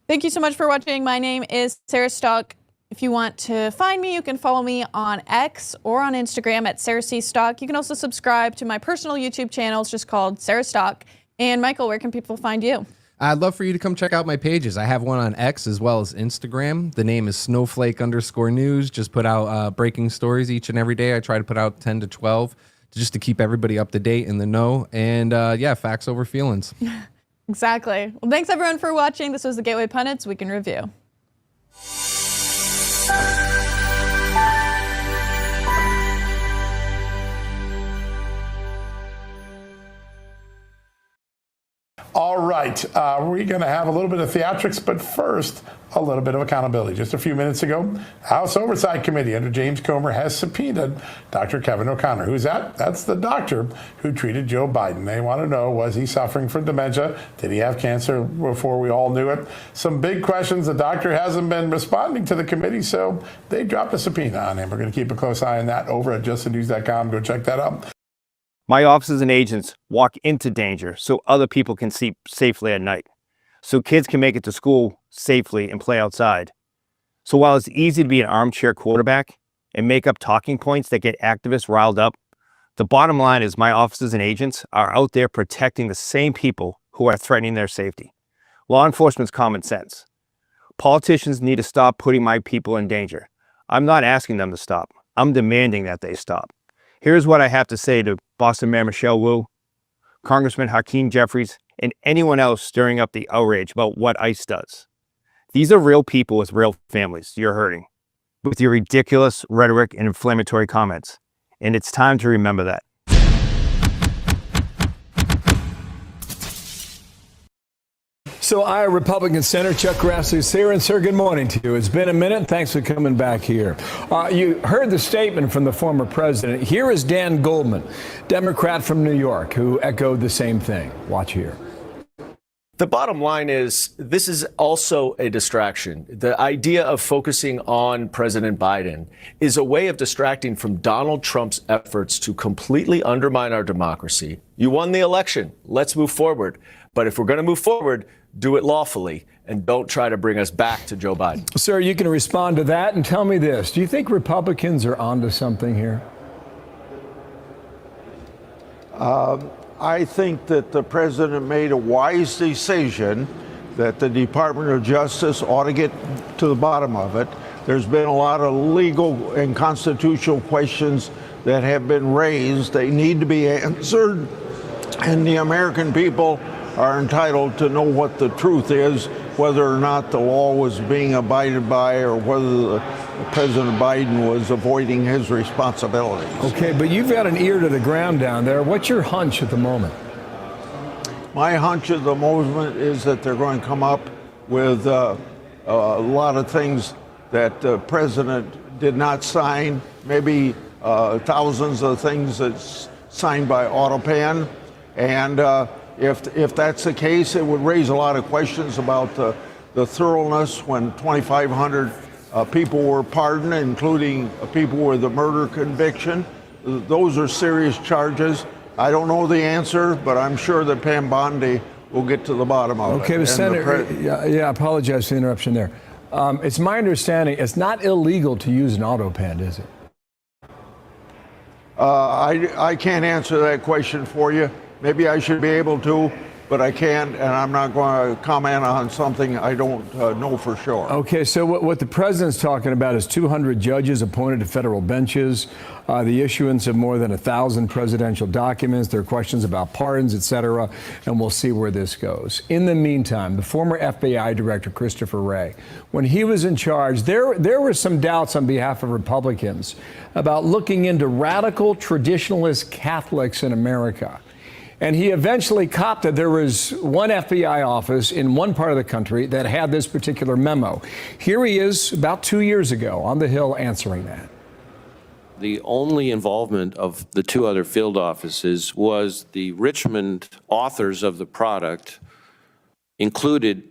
Thank you so much for watching. My name is Sarah Stock. If you want to find me, you can follow me on X or on Instagram at Sarah C. Stock. You can also subscribe to my personal YouTube channel. It's just called Sarah Stock. And Michael, where can people find you? I'd love for you to come check out my pages. I have one on X as well as Instagram. The name is snowflake_news. Just put out breaking stories each and every day. I try to put out 10 to 12 just to keep everybody up to date in the know. And yeah, facts over feelings. Exactly. Well, thanks everyone for watching. This was the Gateway Pundits Week in Review. All right, we're going to have a little bit of theatrics, but first, a little bit of accountability. Just a few minutes ago, House Oversight Committee under James Comer has subpoenaed Dr. Kevin O'Connor. Who's that? That's the doctor who treated Joe Biden. They want to know, was he suffering from dementia? Did he have cancer before we all knew it? Some big questions. The doctor hasn't been responding to the committee, so they dropped a subpoena on him. We're going to keep a close eye on that over at justthenews.com. Go check that out. My officers and agents walk into danger so other people can sleep safely at night, so kids can make it to school safely and play outside. So while it's easy to be an armchair quarterback and make up talking points that get activists riled up, the bottom line is my officers and agents are out there protecting the same people who are threatening their safety. Law enforcement's common sense. Politicians need to stop putting my people in danger. I'm not asking them to stop. I'm demanding that they stop. Here's what I have to say to Boston Mayor Michelle Wu, Congressman Hakeem Jeffries, and anyone else stirring up the outrage about what ICE does. These are real people with real families you're hurting with your ridiculous rhetoric and inflammatory comments. And it's time to remember that. So Iowa Republican Senator Chuck Grassley is here. And sir, good morning to you. It's been a minute. Thanks for coming back here. You heard the statement from the former president. Here is Dan Goldman, Democrat from New York, who echoed the same thing. Watch here. The bottom line is this is also a distraction. The idea of focusing on President Biden is a way of distracting from Donald Trump's efforts to completely undermine our democracy. You won the election. Let's move forward. But if we're going to move forward, do it lawfully and don't try to bring us back to Joe Biden. Sir, you can respond to that and tell me this. Do you think Republicans are onto something here? I think that the president made a wise decision that the Department of Justice ought to get to the bottom of it. There's been a lot of legal and constitutional questions that have been raised. They need to be answered, and the American people are entitled to know what the truth is, whether or not the law was being abided by or whether President Biden was avoiding his responsibilities. Okay, but you've got an ear to the ground down there. What's your hunch at the moment? My hunch at the moment is that they're going to come up with a lot of things that the president did not sign, maybe thousands of things that's signed by AutoPAN. And if that's the case, it would raise a lot of questions about the thoroughness when 2,500 people were pardoned, including people with a murder conviction. Those are serious charges. I don't know the answer, but I'm sure that Pam Bondi will get to the bottom of it. Okay, but Senator, I apologize for the interruption there. It's my understanding it's not illegal to use an AutoPAN, is it? I can't answer that question for you. Maybe I should be able to, but I can't, and I'm not going to comment on something I don't know for sure. Okay, so what the president's talking about is 200 judges appointed to federal benches, the issuance of more than 1,000 presidential documents. There are questions about pardons, et cetera, and we'll see where this goes. In the meantime, the former FBI director, Christopher Wray, when he was in charge, there were some doubts on behalf of Republicans about looking into radical traditionalist Catholics in America. And he eventually copped that there was one FBI office in one part of the country that had this particular memo. Here he is about 2 years ago on the Hill answering that. the only involvement of the two other field offices was the Richmond authors of the product included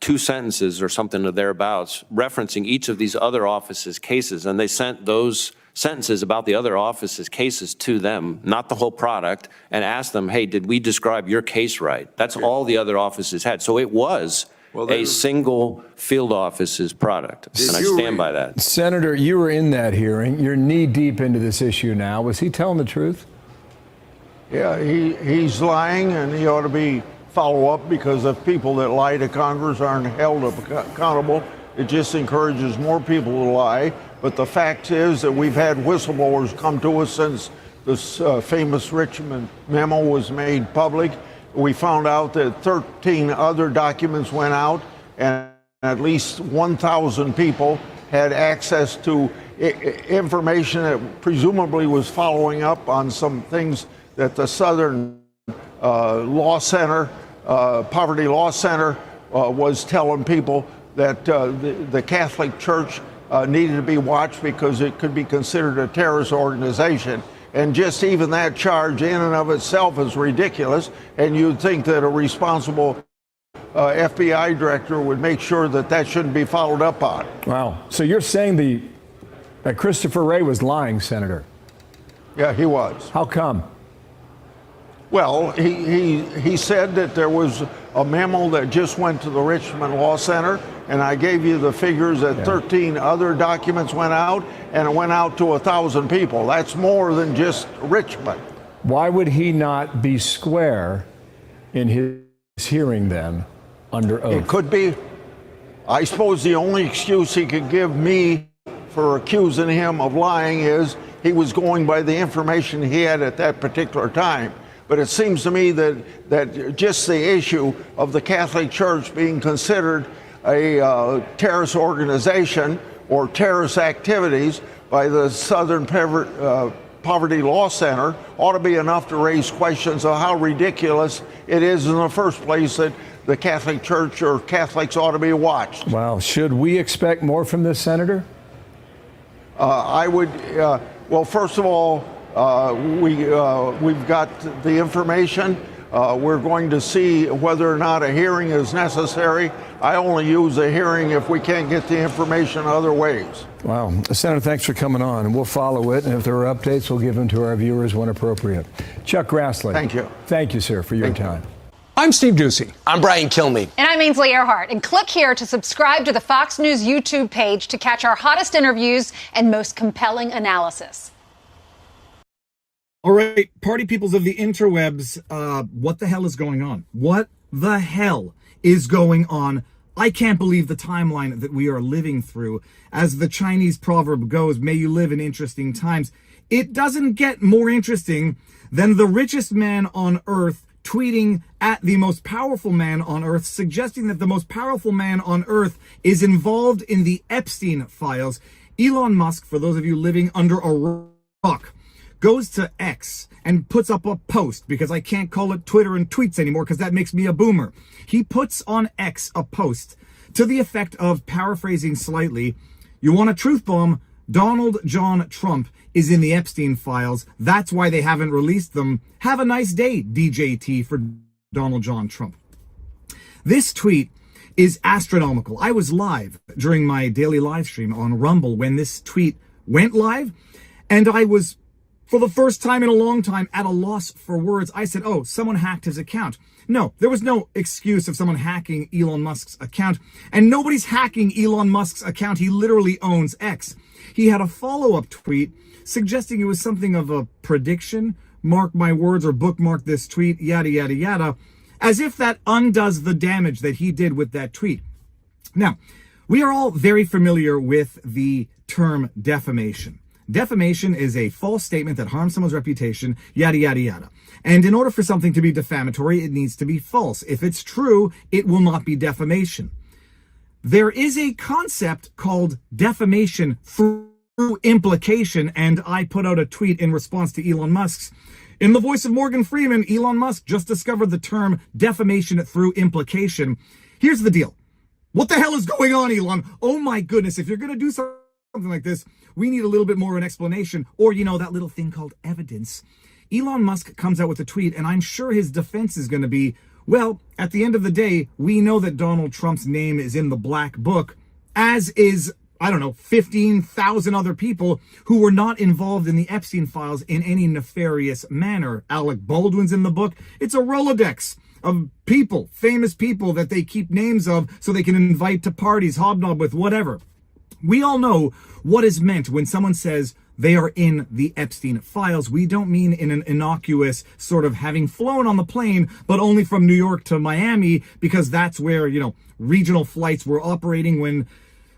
2 sentences or something or thereabouts referencing each of these other offices' cases, and they sent those sentences about the other offices' cases to them, not the whole product, and asked them, hey, did we describe your case right? That's all the other offices had. So it was a single field office's product, and I stand by that. Senator, you were in that hearing. You're knee deep into this issue now. Was he telling the truth? Yeah, he's lying, and he ought to be follow up, because if people that lie to Congress aren't held accountable, it just encourages more people to lie. But the fact is that we've had whistleblowers come to us since this famous Richmond memo was made public. We found out that 13 other documents went out, and at least 1,000 people had access to information that presumably was following up on some things that the Southern Law Center, Poverty Law Center, was telling people that the Catholic Church needed to be watched because it could be considered a terrorist organization. And just even that charge in and of itself is ridiculous. And you'd think that a responsible FBI director would make sure that that shouldn't be followed up on. Wow. So you're saying that Christopher Wray was lying, Senator? Yeah, he was. How come? Well, he said that there was a memo that just went to the Richmond Law Center, and I gave you the figures that 13 other documents went out, and it went out to 1,000 people. That's more than just Richmond. Why would he not be square in his hearing then, under oath? It could be. I suppose the only excuse he could give me for accusing him of lying is he was going by the information he had at that particular time. But it seems to me that just the issue of the Catholic Church being considered a terrorist organization or terrorist activities by the Southern Poverty Law Center ought to be enough to raise questions of how ridiculous it is in the first place that the Catholic Church or Catholics ought to be watched. Wow. Should we expect more from this, Senator? I would, well, first of all, we've got the information. We're going to see whether or not a hearing is necessary. I only use a hearing if we can't get the information other ways. Wow. Senator, thanks for coming on. We'll follow it, and if there are updates, we'll give them to our viewers when appropriate. Chuck Grassley. Thank you. Thank you, sir, for your time. I'm Steve Doocy. I'm Brian Kilmeade. And I'm Ainsley Earhart. And click here to subscribe to the Fox News YouTube page to catch our hottest interviews and most compelling analysis. All right, party peoples of the interwebs, what the hell is going on? What the hell is going on? I can't believe the timeline that we are living through. As the Chinese proverb goes, may you live in interesting times. It doesn't get more interesting than the richest man on earth tweeting at the most powerful man on earth, suggesting that the most powerful man on earth is involved in the Epstein files. Elon Musk, for those of you living under a rock, goes to X and puts up a post, because I can't call it Twitter and tweets anymore because that makes me a boomer. He puts on X a post to the effect of, paraphrasing slightly, you want a truth bomb? Donald John Trump is in the Epstein files. That's why they haven't released them. Have a nice day, DJT, for Donald John Trump. This tweet is astronomical. I was live during my daily live stream on Rumble when this tweet went live, and I was, for the first time in a long time, at a loss for words. I said, oh, someone hacked his account. No, there was no excuse of someone hacking Elon Musk's account, and nobody's hacking Elon Musk's account. He literally owns X. He had a follow-up tweet suggesting it was something of a prediction, mark my words or bookmark this tweet, yada, yada, yada, as if that undoes the damage that he did with that tweet. Now, we are all very familiar with the term defamation. Defamation is a false statement that harms someone's reputation, yada, yada, yada. And in order for something to be defamatory, it needs to be false. If it's true, it will not be defamation. There is a concept called defamation through implication, and I put out a tweet in response to Elon Musk's. In the voice of Morgan Freeman, Elon Musk just discovered the term defamation through implication. Here's the deal. What the hell is going on, Elon? Oh my goodness, if you're going to do something something like this, we need a little bit more of an explanation, or, you know, that little thing called evidence. Elon Musk comes out with a tweet, and I'm sure his defense is going to be, well, at the end of the day, we know that Donald Trump's name is in the black book, as is, I don't know, 15,000 other people who were not involved in the Epstein files in any nefarious manner. Alec Baldwin's in the book. It's a Rolodex of people, famous people that they keep names of so they can invite to parties, hobnob with, whatever. We all know what is meant when someone says they are in the Epstein files. We don't mean in an innocuous sort of having flown on the plane, but only from New York to Miami, because that's where, you know, regional flights were operating when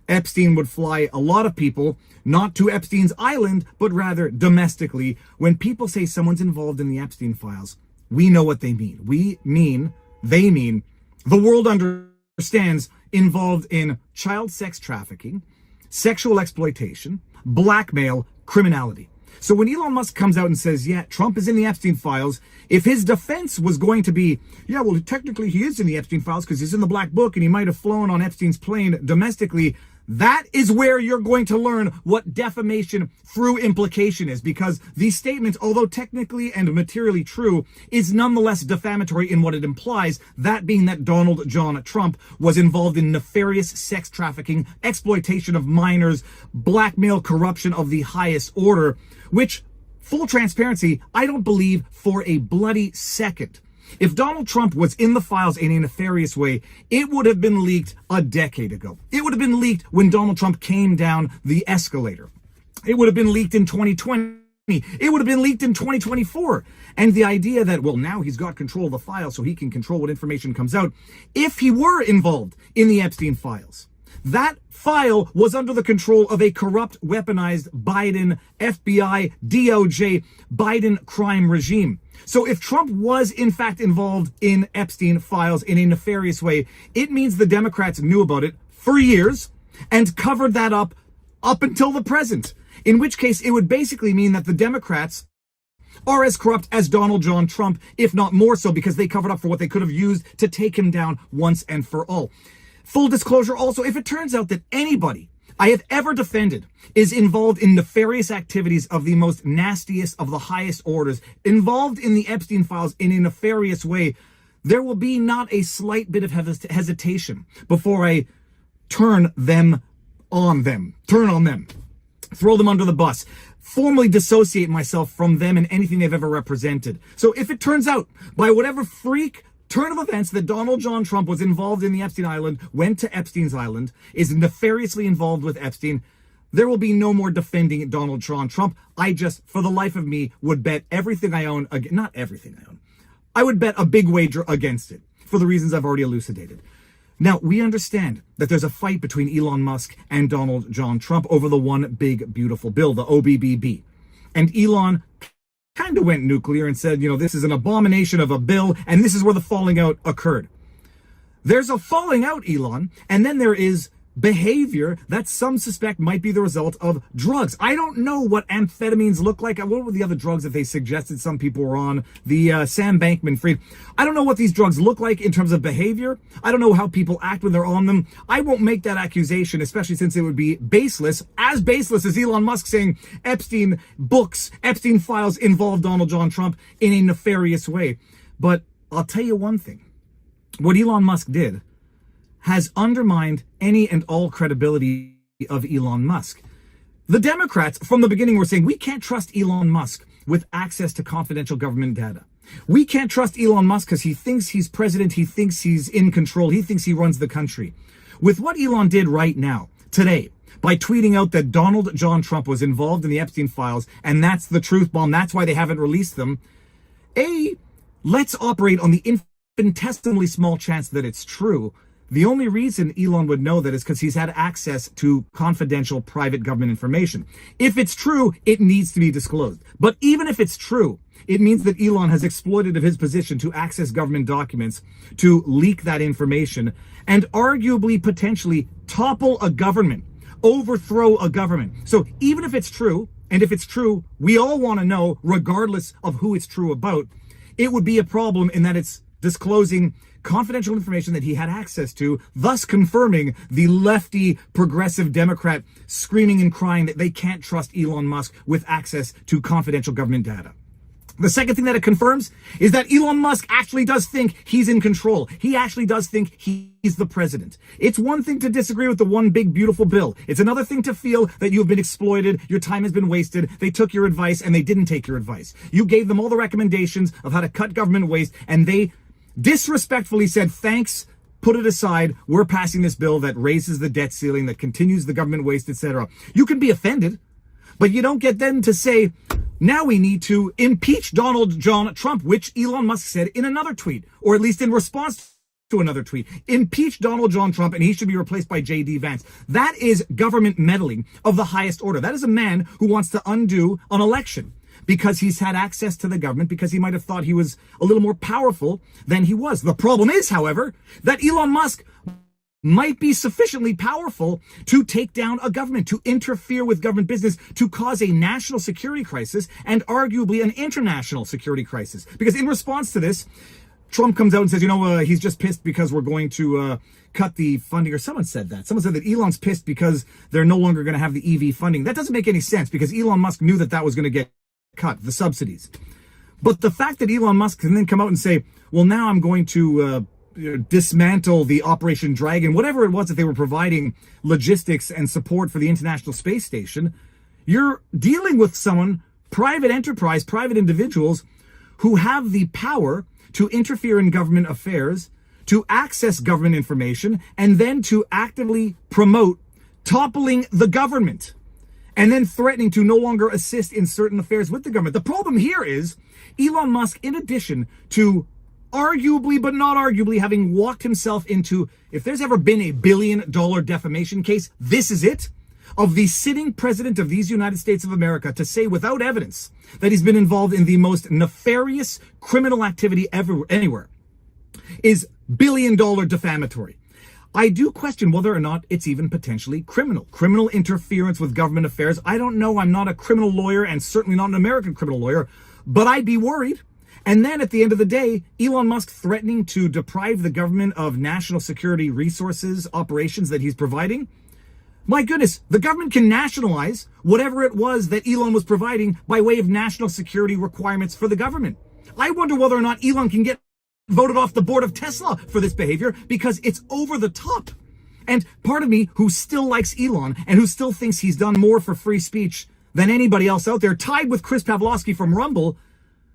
Epstein would fly a lot of people, not to Epstein's island, but rather domestically. When people say someone's involved in the Epstein files, we know what they mean. They mean the world understands involved in child sex trafficking, sexual exploitation, blackmail, criminality. So when Elon Musk comes out and says, yeah, Trump is in the Epstein files, if his defense was going to be, yeah, well, technically he is in the Epstein files because he's in the black book and he might have flown on Epstein's plane domestically, that is where you're going to learn what defamation through implication is, because the statement, although technically and materially true, is nonetheless defamatory in what it implies, that being that Donald John Trump was involved in nefarious sex trafficking, exploitation of minors, blackmail, corruption of the highest order, which, full transparency, I don't believe for a bloody second. If Donald Trump was in the files in a nefarious way, it would have been leaked a decade ago. It would have been leaked when Donald Trump came down the escalator. It would have been leaked in 2020. It would have been leaked in 2024. And the idea that, well, now he's got control of the file so he can control what information comes out. If he were involved in the Epstein files, that file was under the control of a corrupt, weaponized Biden, FBI, DOJ, Biden crime regime. So if Trump was in fact involved in Epstein files in a nefarious way, it means the Democrats knew about it for years and covered that up until the present. In which case, it would basically mean that the Democrats are as corrupt as Donald John Trump, if not more so, because they covered up for what they could have used to take him down once and for all. Full disclosure also, if it turns out that anybody I have ever defended is involved in nefarious activities of the most nastiest of the highest orders, involved in the Epstein files in a nefarious way, there will be not a slight bit of hesitation before I turn on them, throw them under the bus, formally dissociate myself from them and anything they've ever represented. So if it turns out, by whatever freak turn of events, that Donald John Trump was involved in the Epstein Island, went to Epstein's Island, is nefariously involved with Epstein, there will be no more defending Donald John Trump. I just, for the life of me, would bet everything I own, not everything I own, I would bet a big wager against it, for the reasons I've already elucidated. Now, we understand that there's a fight between Elon Musk and Donald John Trump over the one big, beautiful bill, the OBBB. And Elon kind of went nuclear and said, you know, this is an abomination of a bill, and this is where the falling out occurred. There's a falling out, Elon, and then there is behavior that some suspect might be the result of drugs. I don't know what amphetamines look like. What were the other drugs that they suggested some people were on? The Sam Bankman-Fried. I don't know what these drugs look like in terms of behavior. I don't know how people act when they're on them. I won't make that accusation, especially since it would be baseless as Elon Musk saying Epstein books, Epstein files involve Donald John Trump in a nefarious way. But I'll tell you one thing. What Elon Musk did has undermined any and all credibility of Elon Musk. The Democrats from the beginning were saying, we can't trust Elon Musk with access to confidential government data. We can't trust Elon Musk because he thinks he's president, he thinks he's in control, he thinks he runs the country. With what Elon did right now, today, by tweeting out that Donald John Trump was involved in the Epstein files, and that's the truth bomb, that's why they haven't released them, let's operate on the infinitesimally small chance that it's true. The only reason Elon would know that is because he's had access to confidential private government information. If it's true, it needs to be disclosed. But even if it's true, it means that Elon has exploited his position to access government documents, to leak that information, and arguably potentially topple a government, overthrow a government. So even if it's true, and if it's true, we all want to know, regardless of who it's true about, it would be a problem in that it's disclosing confidential information that he had access to, thus confirming the lefty progressive Democrat screaming and crying that they can't trust Elon Musk with access to confidential government data. The second thing that it confirms is that Elon Musk actually does think he's in control. He actually does think he's the president. It's one thing to disagree with the one big beautiful bill. It's another thing to feel that you've been exploited, your time has been wasted, they took your advice and they didn't take your advice. You gave them all the recommendations of how to cut government waste and they disrespectfully said, thanks, put it aside, we're passing this bill that raises the debt ceiling, that continues the government waste, etc. You can be offended, but you don't get them to say, now we need to impeach Donald John Trump, which Elon Musk said in another tweet, or at least in response to another tweet. Impeach Donald John Trump and he should be replaced by J.D. Vance. That is government meddling of the highest order. That is a man who wants to undo an election because he's had access to the government, because he might have thought he was a little more powerful than he was. The problem is, however, that Elon Musk might be sufficiently powerful to take down a government, to interfere with government business, to cause a national security crisis and arguably an international security crisis. Because in response to this, Trump comes out and says, he's just pissed because we're going to cut the funding, or someone said that. Someone said that Elon's pissed because they're no longer going to have the EV funding. That doesn't make any sense because Elon Musk knew that was going to get cut, the subsidies. But the fact that Elon Musk can then come out and say, well, now I'm going to dismantle the Operation Dragon, whatever it was that they were providing logistics and support for the International Space Station, you're dealing with someone, private enterprise, private individuals who have the power to interfere in government affairs, to access government information, and then to actively promote toppling the government, and then threatening to no longer assist in certain affairs with the government. The problem here is Elon Musk, in addition to arguably, but not arguably, having walked himself into, if there's ever been a $1 billion defamation case, this is it, of the sitting president of these United States of America to say without evidence that he's been involved in the most nefarious criminal activity ever, anywhere, is $1 billion defamatory. I do question whether or not it's even potentially criminal interference with government affairs. I don't know. I'm not a criminal lawyer and certainly not an American criminal lawyer, but I'd be worried. And then at the end of the day, Elon Musk threatening to deprive the government of national security resources, operations that he's providing. My goodness, the government can nationalize whatever it was that Elon was providing by way of national security requirements for the government. I wonder whether or not Elon can get voted off the board of Tesla for this behavior because it's over the top. And part of me who still likes Elon and who still thinks he's done more for free speech than anybody else out there, tied with Chris Pavlovski from Rumble,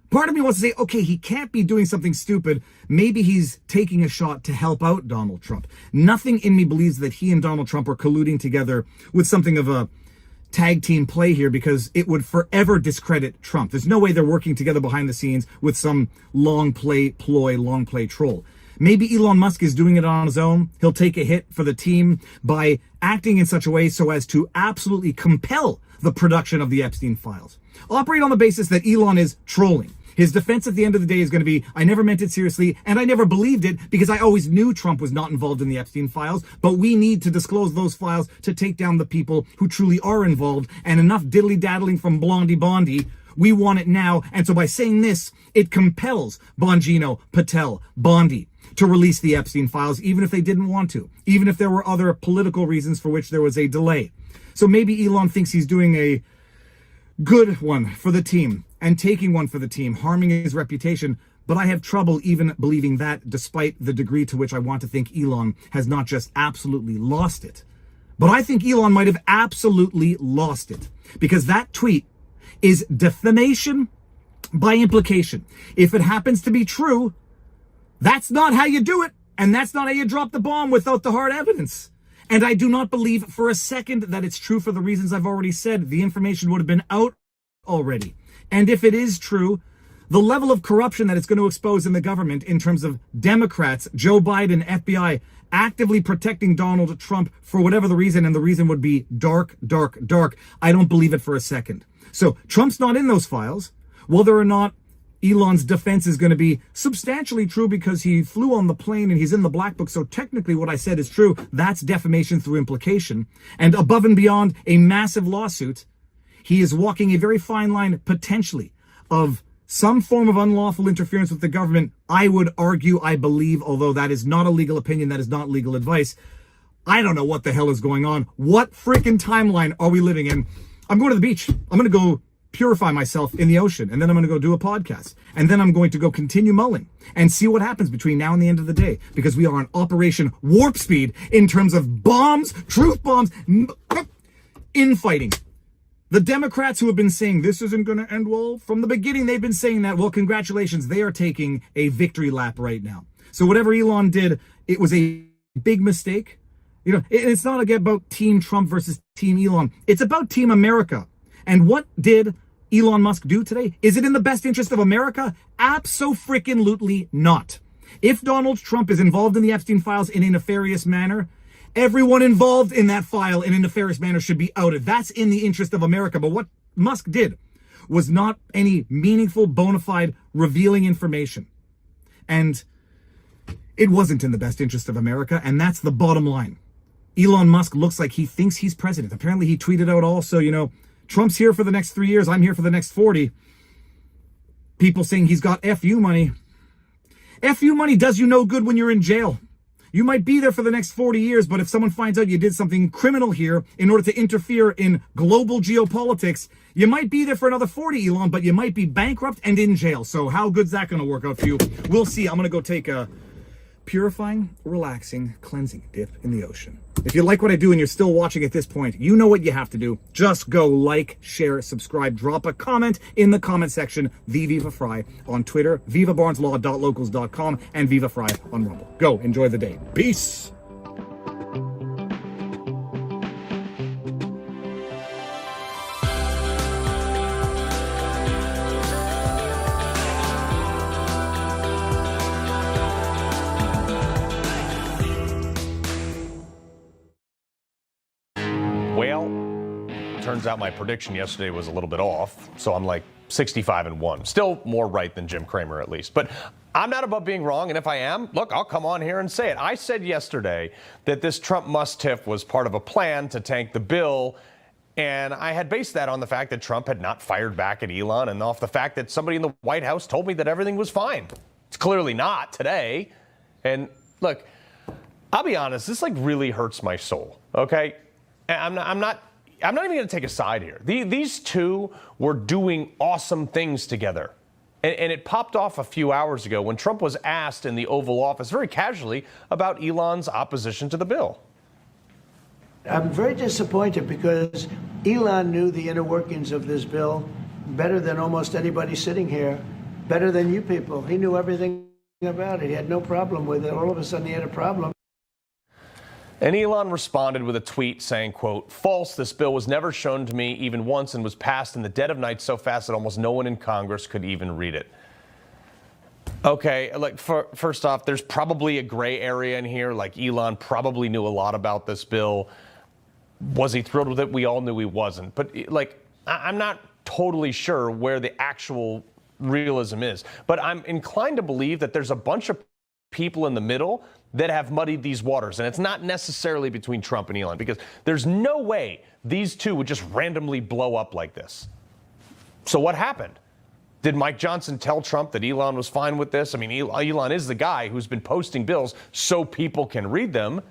part of me wants to say, okay, he can't be doing something stupid. Maybe he's taking a shot to help out Donald Trump. Nothing in me believes that he and Donald Trump are colluding together with something of a tag team play here because it would forever discredit Trump. There's no way they're working together behind the scenes with some long play ploy, long play troll. Maybe Elon Musk is doing it on his own. He'll take a hit for the team by acting in such a way so as to absolutely compel the production of the Epstein files. Operate on the basis that Elon is trolling. His defense at the end of the day is going to be, I never meant it seriously, and I never believed it because I always knew Trump was not involved in the Epstein files, but we need to disclose those files to take down the people who truly are involved, and enough diddly-daddling from Blondie Bondi, we want it now, and so by saying this, it compels Bongino, Patel, Bondi to release the Epstein files, even if they didn't want to, even if there were other political reasons for which there was a delay. So maybe Elon thinks he's doing a good one for the team, and taking one for the team, harming his reputation, but I have trouble even believing that despite the degree to which I want to think Elon has not just absolutely lost it, but I think Elon might have absolutely lost it because that tweet is defamation by implication. If it happens to be true, that's not how you do it, and that's not how you drop the bomb without the hard evidence. And I do not believe for a second that it's true for the reasons I've already said. The information would have been out already. And if it is true, the level of corruption that it's going to expose in the government in terms of Democrats, Joe Biden, FBI, actively protecting Donald Trump for whatever the reason, and the reason would be dark, dark, dark. I don't believe it for a second. So Trump's not in those files. Whether or not Elon's defense is going to be substantially true because he flew on the plane and he's in the black book, so technically what I said is true, that's defamation through implication. And above and beyond a massive lawsuit, he is walking a very fine line, potentially, of some form of unlawful interference with the government, I would argue, I believe, although that is not a legal opinion, that is not legal advice. I don't know what the hell is going on. What freaking timeline are we living in? I'm going to the beach. I'm going to go purify myself in the ocean, and then I'm going to go do a podcast, and then I'm going to go continue mulling and see what happens between now and the end of the day, because we are on Operation Warp Speed in terms of bombs, truth bombs, infighting. The Democrats who have been saying this isn't going to end well, from the beginning they've been saying that. Well, congratulations, they are taking a victory lap right now. So whatever Elon did, it was a big mistake. You know, it's not about Team Trump versus Team Elon. It's about Team America. And what did Elon Musk do today? Is it in the best interest of America? Abso-freaking-lutely not. If Donald Trump is involved in the Epstein files in a nefarious manner, everyone involved in that file in a nefarious manner should be outed. That's in the interest of America. But what Musk did was not any meaningful, bona fide, revealing information. And it wasn't in the best interest of America, and that's the bottom line. Elon Musk looks like he thinks he's president. Apparently he tweeted out also, you know, Trump's here for the next 3 years, I'm here for the next 40. People saying he's got FU money. FU money does you no good when you're in jail. You might be there for the next 40 years, but if someone finds out you did something criminal here in order to interfere in global geopolitics, you might be there for another 40, Elon, but you might be bankrupt and in jail. So how good's that going to work out for you? We'll see. I'm going to go take a purifying, relaxing, cleansing dip in the ocean. If you like what I do and you're still watching at this point, you know what you have to do. Just go like, share, subscribe, drop a comment in the comment section. The Viva Fry on Twitter, vivabarneslaw.locals.com, and Viva Fry on Rumble. Go, enjoy the day. Peace. Turns out my prediction yesterday was a little bit off, so I'm like 65-1. Still more right than Jim Cramer, at least. But I'm not above being wrong, and if I am, look, I'll come on here and say it. I said yesterday that this Trump-Musk tiff was part of a plan to tank the bill, and I had based that on the fact that Trump had not fired back at Elon and off the fact that somebody in the White House told me that everything was fine. It's clearly not today. And look, I'll be honest, this like really hurts my soul, okay? I'm not even going to take a side here. These two were doing awesome things together. And it popped off a few hours ago when Trump was asked in the Oval Office very casually about Elon's opposition to the bill. I'm very disappointed because Elon knew the inner workings of this bill better than almost anybody sitting here, better than you people. He knew everything about it. He had no problem with it. All of a sudden he had a problem. And Elon responded with a tweet saying, quote, "False, this bill was never shown to me even once and was passed in the dead of night so fast that almost no one in Congress could even read it." Okay, like first off, there's probably a gray area in here. Like Elon probably knew a lot about this bill. Was he thrilled with it? We all knew he wasn't. But like, I'm not totally sure where the actual realism is. But I'm inclined to believe that there's a bunch of people in the middle that have muddied these waters. And it's not necessarily between Trump and Elon, because there's no way these two would just randomly blow up like this. So what happened? Did Mike Johnson tell Trump that Elon was fine with this? I mean, Elon is the guy who's been posting bills so people can read them.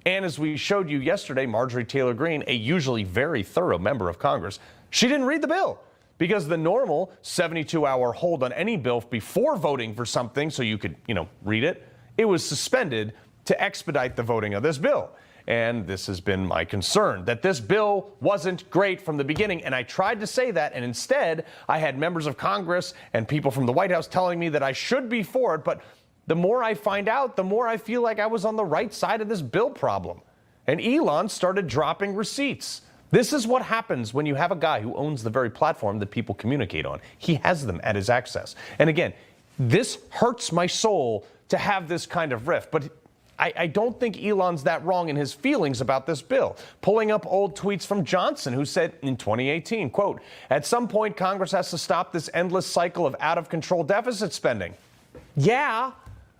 And as we showed you yesterday, Marjorie Taylor Greene, a usually very thorough member of Congress, she didn't read the bill, because the normal 72-hour hold on any bill before voting for something so you could, read it, it was suspended to expedite the voting of this bill. And this has been my concern, that this bill wasn't great from the beginning. And I tried to say that, and instead I had members of Congress and people from the White House telling me that I should be for it. But the more I find out, the more I feel like I was on the right side of this bill problem. And Elon started dropping receipts. This is what happens when you have a guy who owns the very platform that people communicate on. He has them at his access. And again, this hurts my soul to have this kind of rift, but I don't think Elon's that wrong in his feelings about this bill. Pulling up old tweets from Johnson, who said in 2018, quote, "At some point, Congress has to stop this endless cycle of out-of-control deficit spending." Yeah.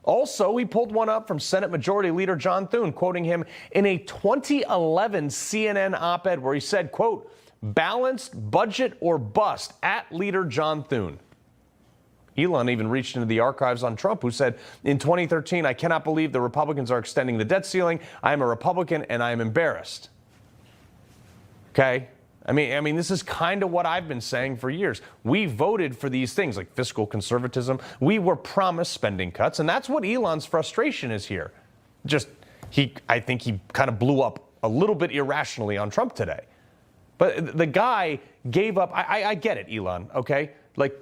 Also, he pulled one up from Senate Majority Leader John Thune, quoting him in a 2011 CNN op-ed where he said, quote, "Balanced budget or bust," at Leader John Thune. Elon even reached into the archives on Trump, who said in 2013, "I cannot believe the Republicans are extending the debt ceiling. I am a Republican and I am embarrassed." Okay? I mean, this is kind of what I've been saying for years. We voted for these things like fiscal conservatism. We were promised spending cuts, and that's what Elon's frustration is here. I think he kind of blew up a little bit irrationally on Trump today. But the guy gave up. I get it, Elon, okay? Like,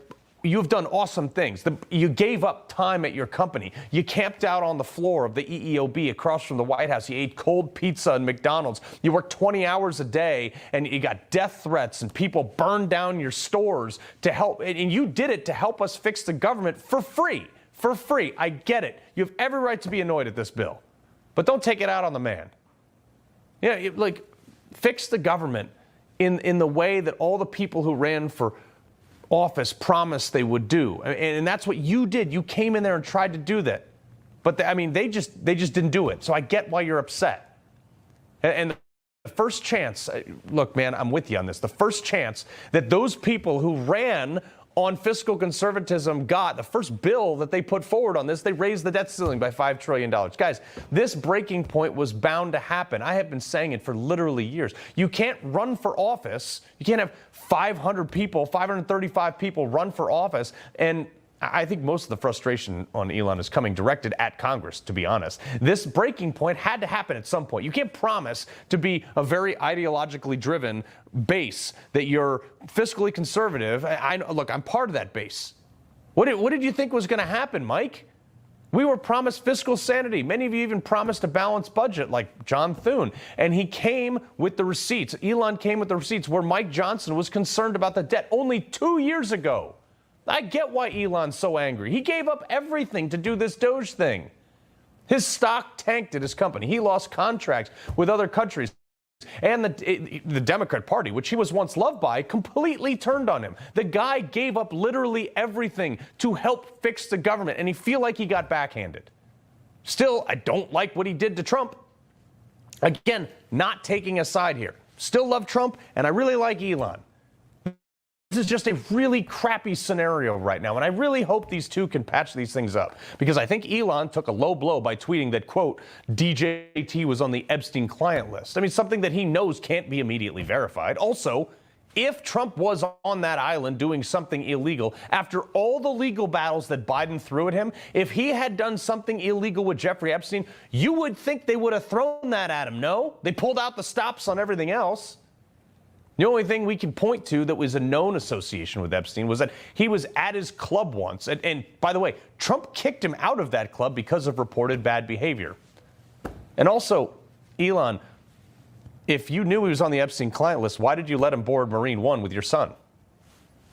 you've done awesome things. You gave up time at your company. You camped out on the floor of the EEOB across from the White House. You ate cold pizza and McDonald's. You worked 20 hours a day, and you got death threats, and people burned down your stores to help. And you did it to help us fix the government for free. For free. I get it. You have every right to be annoyed at this bill. But don't take it out on the man. Yeah, fix the government in the way that all the people who ran for office promised they would do. And that's what you did. You came in there and tried to do that. But they just didn't do it. So I get why you're upset. And the first chance, look, man, I'm with you on this. The first chance that those people who ran on fiscal conservatism got, the first bill that they put forward on this, they raised the debt ceiling by $5 trillion. Guys, this breaking point was bound to happen. I have been saying it for literally years. You can't run for office. You can't have 500 people, 535 people run for office. And I think most of the frustration on Elon is coming directed at Congress, to be honest. This breaking point had to happen at some point. You can't promise to be a very ideologically driven base, that you're fiscally conservative. Look, I'm part of that base. What did you think was going to happen, Mike? We were promised fiscal sanity. Many of you even promised a balanced budget, like John Thune. And he came with the receipts. Elon came with the receipts where Mike Johnson was concerned about the debt only 2 years ago. I get why Elon's so angry. He gave up everything to do this Doge thing. His stock tanked at his company. He lost contracts with other countries. And the Democrat Party, which he was once loved by, completely turned on him. The guy gave up literally everything to help fix the government, and he feel like he got backhanded. Still, I don't like what he did to Trump. Again, not taking a side here. Still love Trump, and I really like Elon. This is just a really crappy scenario right now, and I really hope these two can patch these things up, because I think Elon took a low blow by tweeting that, quote, DJT was on the Epstein client list. I mean, something that he knows can't be immediately verified. Also, if Trump was on that island doing something illegal, after all the legal battles that Biden threw at him, if he had done something illegal with Jeffrey Epstein, you would think they would have thrown that at him, no? They pulled out the stops on everything else. The only thing we can point to that was a known association with Epstein was that he was at his club once. And by the way, Trump kicked him out of that club because of reported bad behavior. And also, Elon, if you knew he was on the Epstein client list, why did you let him board Marine One with your son?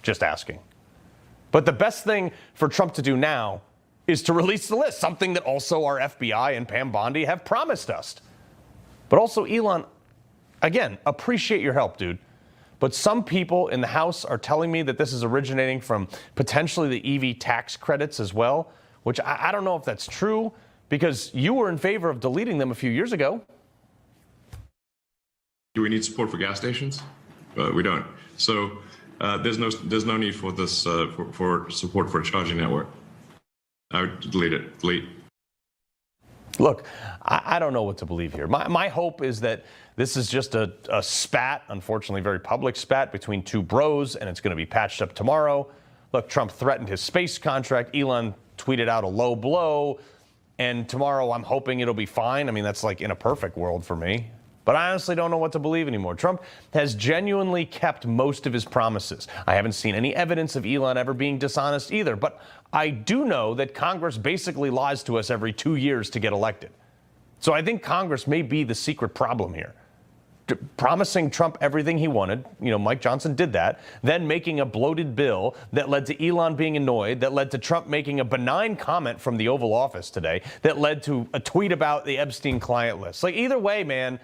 Just asking. But the best thing for Trump to do now is to release the list, something that also our FBI and Pam Bondi have promised us. But also, Elon, again, appreciate your help, dude. But some people in the House are telling me that this is originating from potentially the EV tax credits as well, which I don't know if that's true, because you were in favor of deleting them a few years ago. Do we need support for gas stations? We don't. So there's no need for this for support for a charging network. I would delete it. Delete. Look, I don't know what to believe here. My hope is that this is just a spat, unfortunately very public spat, between two bros, and it's going to be patched up tomorrow. Look, Trump threatened his space contract. Elon tweeted out a low blow. And tomorrow I'm hoping it'll be fine. I mean, that's like in a perfect world for me. But I honestly don't know what to believe anymore. Trump has genuinely kept most of his promises. I haven't seen any evidence of Elon ever being dishonest either. But I do know that Congress basically lies to us every 2 years to get elected. So I think Congress may be the secret problem here. Promising Trump everything he wanted, Mike Johnson did that, then making a bloated bill that led to Elon being annoyed, that led to Trump making a benign comment from the Oval Office today, that led to a tweet about the Epstein client list. Like, either way, man,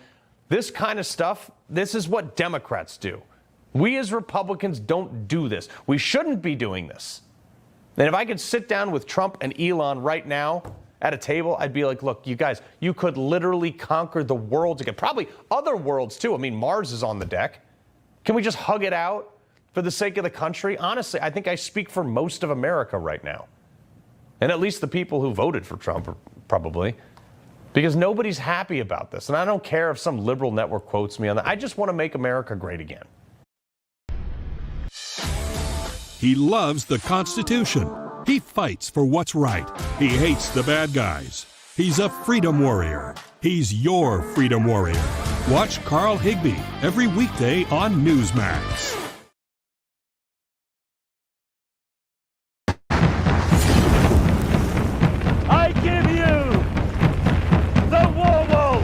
this kind of stuff, this is what Democrats do. We as Republicans don't do this. We shouldn't be doing this. And if I could sit down with Trump and Elon right now at a table, I'd be like, look, you guys, you could literally conquer the world together. Probably other worlds, too. I mean, Mars is on the deck. Can we just hug it out? for the sake of the country? Honestly, I think I speak for most of America right now. And at least the people who voted for Trump, probably. Because nobody's happy about this. And I don't care if some liberal network quotes me on that. I just want to make America great again. He loves the Constitution. He fights for what's right. He hates the bad guys. He's a freedom warrior. He's your freedom warrior. Watch Carl Higbie every weekday on Newsmax. I give you the Werewolf!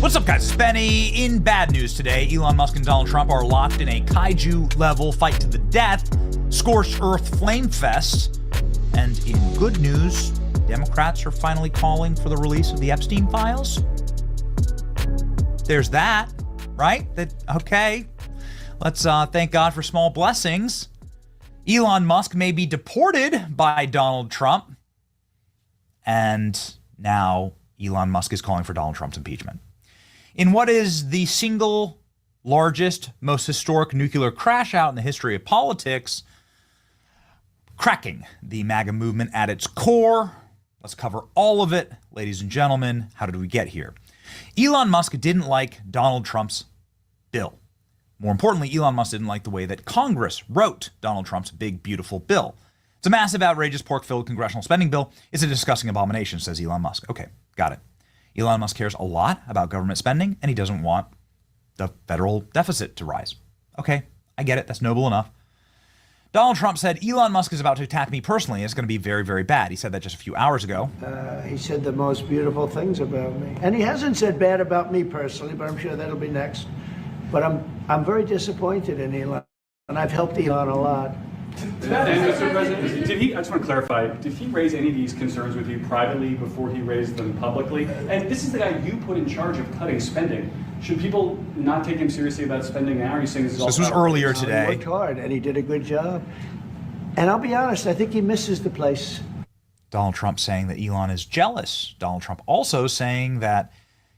What's up, guys? It's Benny. In bad news today, Elon Musk and Donald Trump are locked in a kaiju-level fight to the death, scorched earth flame fest. And in good news, Democrats are finally calling for the release of the Epstein files. There's that, right? Okay. Let's thank God for small blessings. Elon Musk may be deported by Donald Trump. And now Elon Musk is calling for Donald Trump's impeachment. In what is the single largest, most historic nuclear crash out in the history of politics, cracking the MAGA movement at its core. Let's cover all of it. Ladies and gentlemen, how did we get here? Elon Musk didn't like Donald Trump's bill. More importantly, Elon Musk didn't like the way that Congress wrote Donald Trump's big, beautiful bill. It's a massive, outrageous, pork-filled congressional spending bill. It's a disgusting abomination, says Elon Musk. Okay, got it. Elon Musk cares a lot about government spending, and he doesn't want the federal deficit to rise. Okay, I get it. That's noble enough. Donald Trump said, Elon Musk is about to attack me personally. It's going to be very, very bad. He said that just a few hours ago. He said the most beautiful things about me. And he hasn't said bad about me personally, but I'm sure that'll be next. But I'm very disappointed in Elon, and I've helped Elon a lot. Mr. President, I just want to clarify, did he raise any of these concerns with you privately before he raised them publicly? And this is the guy you put in charge of cutting spending. Should people not take him seriously about spending now? Are you saying this is all? This was earlier today. He worked hard, and he did a good job. And I'll be honest, I think he misses the place. Donald Trump saying that Elon is jealous. Donald Trump also saying that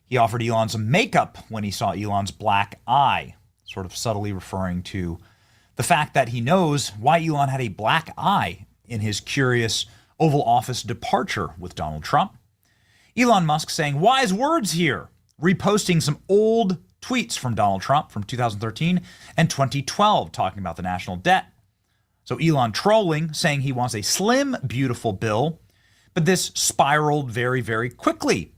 he offered Elon some makeup when he saw Elon's black eye, sort of subtly referring to the fact that he knows why Elon had a black eye in his curious Oval Office departure with Donald Trump. Elon Musk saying wise words here, reposting some old tweets from Donald Trump from 2013 and 2012 talking about the national debt. So Elon trolling, saying he wants a slim, beautiful bill, but this spiraled very, very quickly.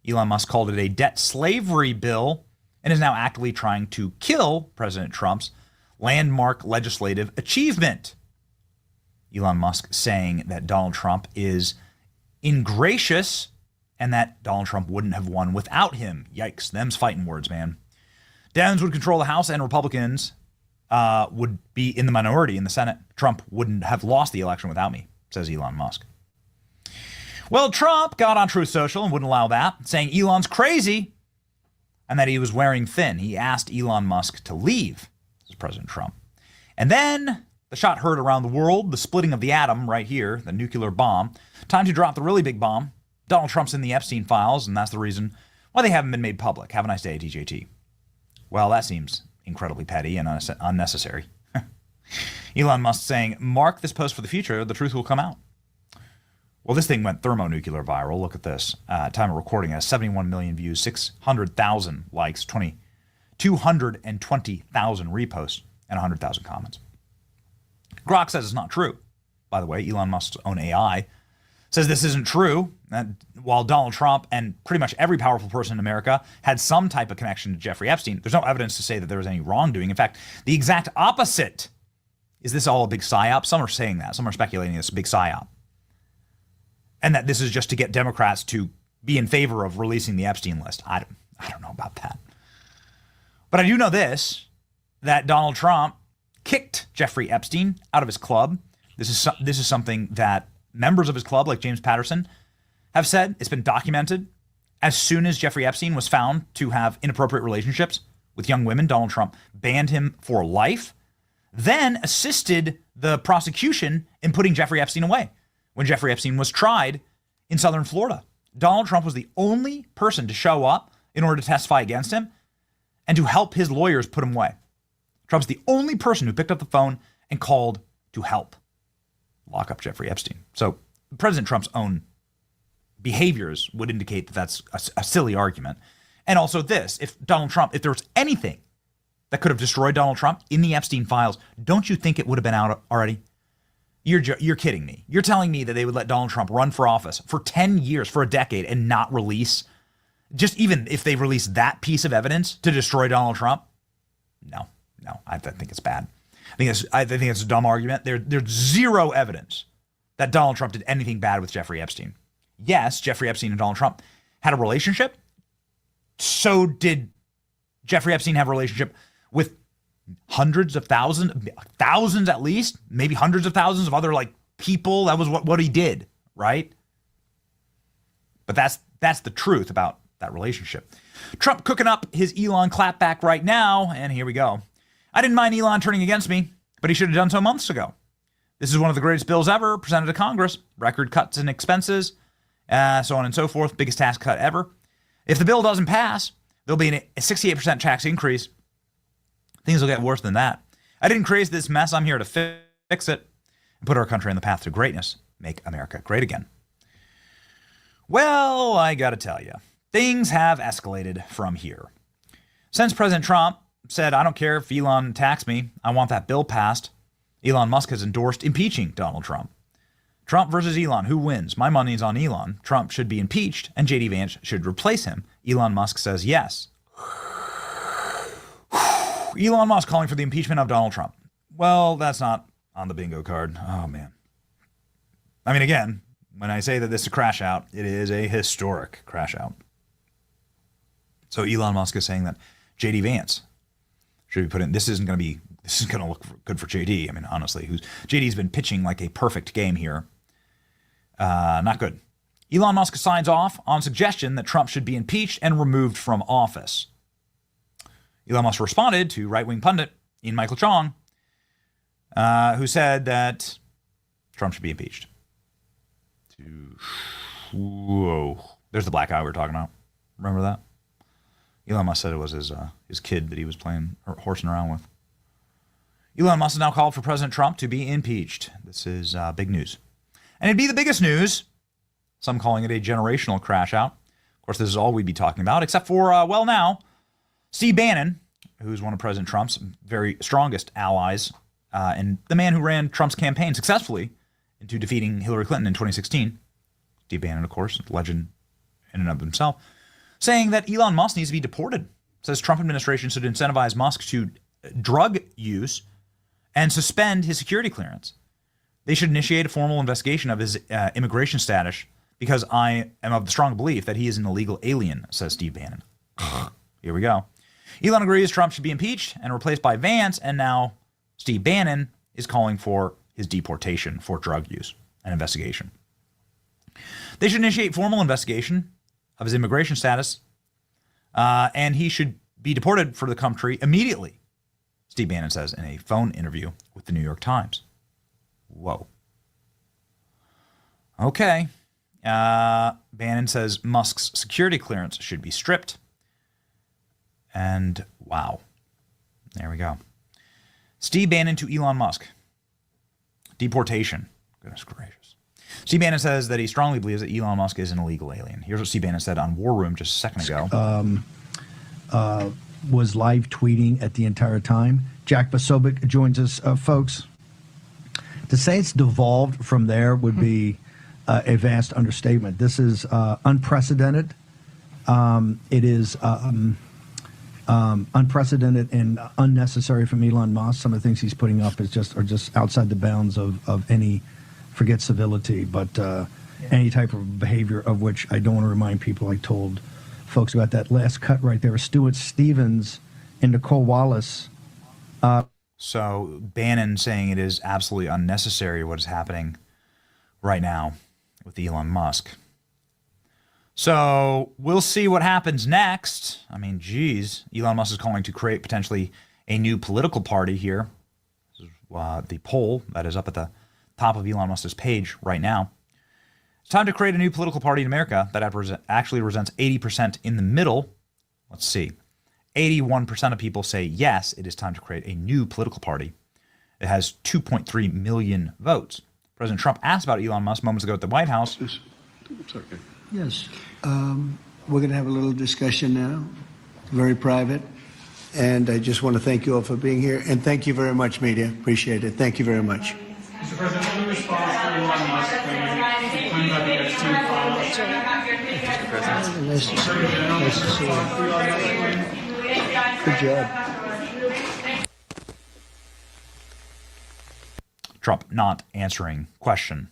Elon Musk called it a debt slavery bill and is now actively trying to kill President Trump's landmark legislative achievement. Elon Musk saying that Donald Trump is ingracious and that Donald Trump wouldn't have won without him. Yikes, them's fighting words, man. Dems would control the House and Republicans would be in the minority in the Senate. Trump wouldn't have lost the election without me, says Elon Musk. Well, Trump got on Truth Social and wouldn't allow that, saying Elon's crazy and that he was wearing thin. He asked Elon Musk to leave, says President Trump. And then the shot heard around the world, the splitting of the atom right here, the nuclear bomb. Time to drop the really big bomb. Donald Trump's in the Epstein files, and that's the reason why they haven't been made public. Have a nice day, TJT. Well, that seems incredibly petty and unnecessary. Elon Musk saying, mark this post for the future, the truth will come out. Well, this thing went thermonuclear viral. Look at this. Time of recording has 71 million views, 600,000 likes, 220,000 reposts, and 100,000 comments. Grok says it's not true. By the way, Elon Musk's own AI says this isn't true. That while Donald Trump and pretty much every powerful person in America had some type of connection to Jeffrey Epstein, there's no evidence to say that there was any wrongdoing. In fact, the exact opposite. Is this all a big psyop? Some are saying that. Some are speculating it's a big psyop. And that this is just to get Democrats to be in favor of releasing the Epstein list. I don't know about that. But I do know this, that Donald Trump kicked Jeffrey Epstein out of his club. This is something that members of his club, like James Patterson, have said. It's been documented. As soon as Jeffrey Epstein was found to have inappropriate relationships with young women. Donald Trump banned him for life, then assisted the prosecution in putting Jeffrey Epstein away when Jeffrey Epstein was tried in southern Florida. Donald Trump was the only person to show up in order to testify against him and to help his lawyers put him away. Trump's the only person who picked up the phone and called to help lock up Jeffrey Epstein. So President Trump's own behaviors would indicate that that's a silly argument. And also this, if there was anything that could have destroyed Donald Trump in the Epstein files, don't you think it would have been out already? You're kidding me. You're telling me that they would let Donald Trump run for office for 10 years, for a decade, and not release, just even if they release that piece of evidence to destroy Donald Trump? No, I think it's bad. I think it's a dumb argument. There's zero evidence that Donald Trump did anything bad with Jeffrey Epstein. Yes, Jeffrey Epstein and Donald Trump had a relationship. So did Jeffrey Epstein have a relationship with hundreds of thousands at least, maybe hundreds of thousands of other people? That was what he did, right? But that's the truth about that relationship. Trump cooking up his Elon clapback right now, and here we go. I didn't mind Elon turning against me, but he should have done so months ago. This is one of the greatest bills ever presented to Congress. Record cuts in expenses, so on and so forth. Biggest tax cut ever. If the bill doesn't pass, there'll be a 68% tax increase. Things will get worse than that. I didn't create this mess. I'm here to fix it and put our country on the path to greatness. Make America great again. Well, I got to tell you, things have escalated from here. Since President Trump said, I don't care if Elon attacks me, I want that bill passed, Elon Musk has endorsed impeaching Donald Trump. Trump versus Elon, who wins? My money's on Elon. Trump should be impeached and J.D. Vance should replace him. Elon Musk says yes. Elon Musk calling for the impeachment of Donald Trump. Well, that's not on the bingo card. Oh, man. I mean, again, when I say that this is a crash out, it is a historic crash out. So Elon Musk is saying that J.D. Vance should be put in. This is going to look good for J.D. I mean, honestly, J.D.'s been pitching like a perfect game here. Not good. Elon Musk signs off on suggestion that Trump should be impeached and removed from office. Elon Musk responded to right-wing pundit Ian Michael Chong, who said that Trump should be impeached. Whoa. There's the black eye we were talking about. Remember that? Elon Musk said it was his kid that he was playing or horsing around with. Elon Musk has now called for President Trump to be impeached. This is big news. And it'd be the biggest news. Some calling it a generational crash out. Of course, this is all we'd be talking about, except for, now, Steve Bannon, who's one of President Trump's very strongest allies, and the man who ran Trump's campaign successfully into defeating Hillary Clinton in 2016. Steve Bannon, of course, legend in and of himself, saying that Elon Musk needs to be deported. Says Trump administration should incentivize Musk to drug use and suspend his security clearance. They should initiate a formal investigation of his immigration status because I am of the strong belief that he is an illegal alien, says Steve Bannon. Here we go. Elon agrees Trump should be impeached and replaced by Vance, and now Steve Bannon is calling for his deportation for drug use and investigation. They should initiate formal investigation of his immigration status, and he should be deported for the country immediately, Steve Bannon says in a phone interview with the New York Times. Whoa. Okay. Bannon says Musk's security clearance should be stripped. And wow. There we go. Steve Bannon to Elon Musk. Deportation. Goodness gracious. Steve Bannon says that he strongly believes that Elon Musk is an illegal alien. Here's what Steve Bannon said on War Room just a second ago. Was live tweeting at the entire time. Jack Posobiec joins us, folks. To say it's devolved from there would be a vast understatement. This is unprecedented. It is unprecedented and unnecessary from Elon Musk. Some of the things he's putting up are just outside the bounds of any, forget civility, but any type of behavior of which I don't want to remind people. I told folks about that last cut right there. Stuart Stevens and Nicole Wallace. So Bannon saying it is absolutely unnecessary what is happening right now with Elon Musk. So we'll see what happens next. I mean, geez, Elon Musk is calling to create potentially a new political party here. This is the poll that is up at the top of Elon Musk's page right now. It's time to create a new political party in America that actually represents 80% in the middle. Let's see. 81% of people say yes, it is time to create a new political party. It has 2.3 million votes. President Trump asked about Elon Musk moments ago at the White House. Yes. We're going to have a little discussion now, very private. And I just want to thank you all for being here. And thank you very much, media. Appreciate it. Thank you very much. Mr. President, any response to Elon Musk claiming about the Epstein files? Mr. President. Nice to see you. Good job. Trump not answering questions.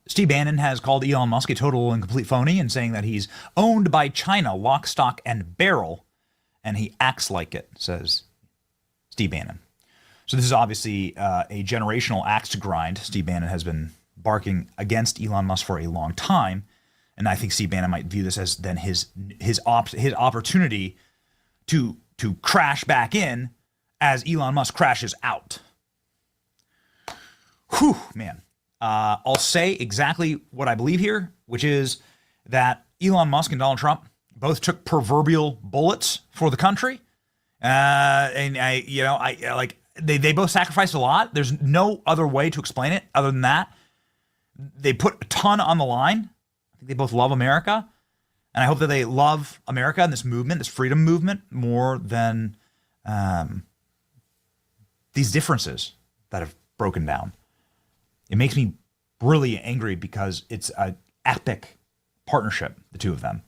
Steve Bannon has called Elon Musk a total and complete phony and saying that he's owned by China, lock, stock, and barrel, and he acts like it, says Steve Bannon. So this is obviously a generational axe to grind. Steve Bannon has been barking against Elon Musk for a long time, and I think Steve Bannon might view this as then his opportunity to crash back in as Elon Musk crashes out. Whew, man. I'll say exactly what I believe here, which is that Elon Musk and Donald Trump both took proverbial bullets for the country, and they both sacrificed a lot. There's no other way to explain it other than that. They put a ton on the line. I think they both love America, and I hope that they love America and this movement, this freedom movement, more than these differences that have broken down. It makes me really angry because it's an epic partnership, the two of them.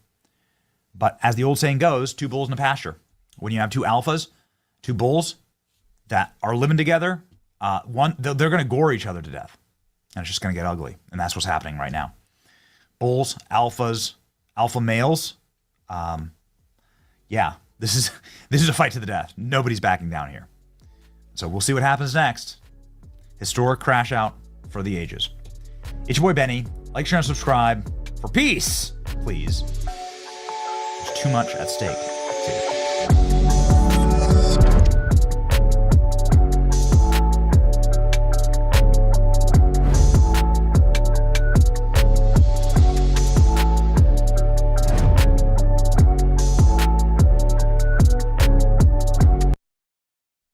But as the old saying goes, two bulls in a pasture. When you have two alphas, two bulls that are living together, they're going to gore each other to death. And it's just going to get ugly. And that's what's happening right now. Bulls, alphas, alpha males. This is a fight to the death. Nobody's backing down here. So we'll see what happens next. Historic crash out for the ages. It's your boy Benny. Like, share, and subscribe. For peace, please. There's too much at stake.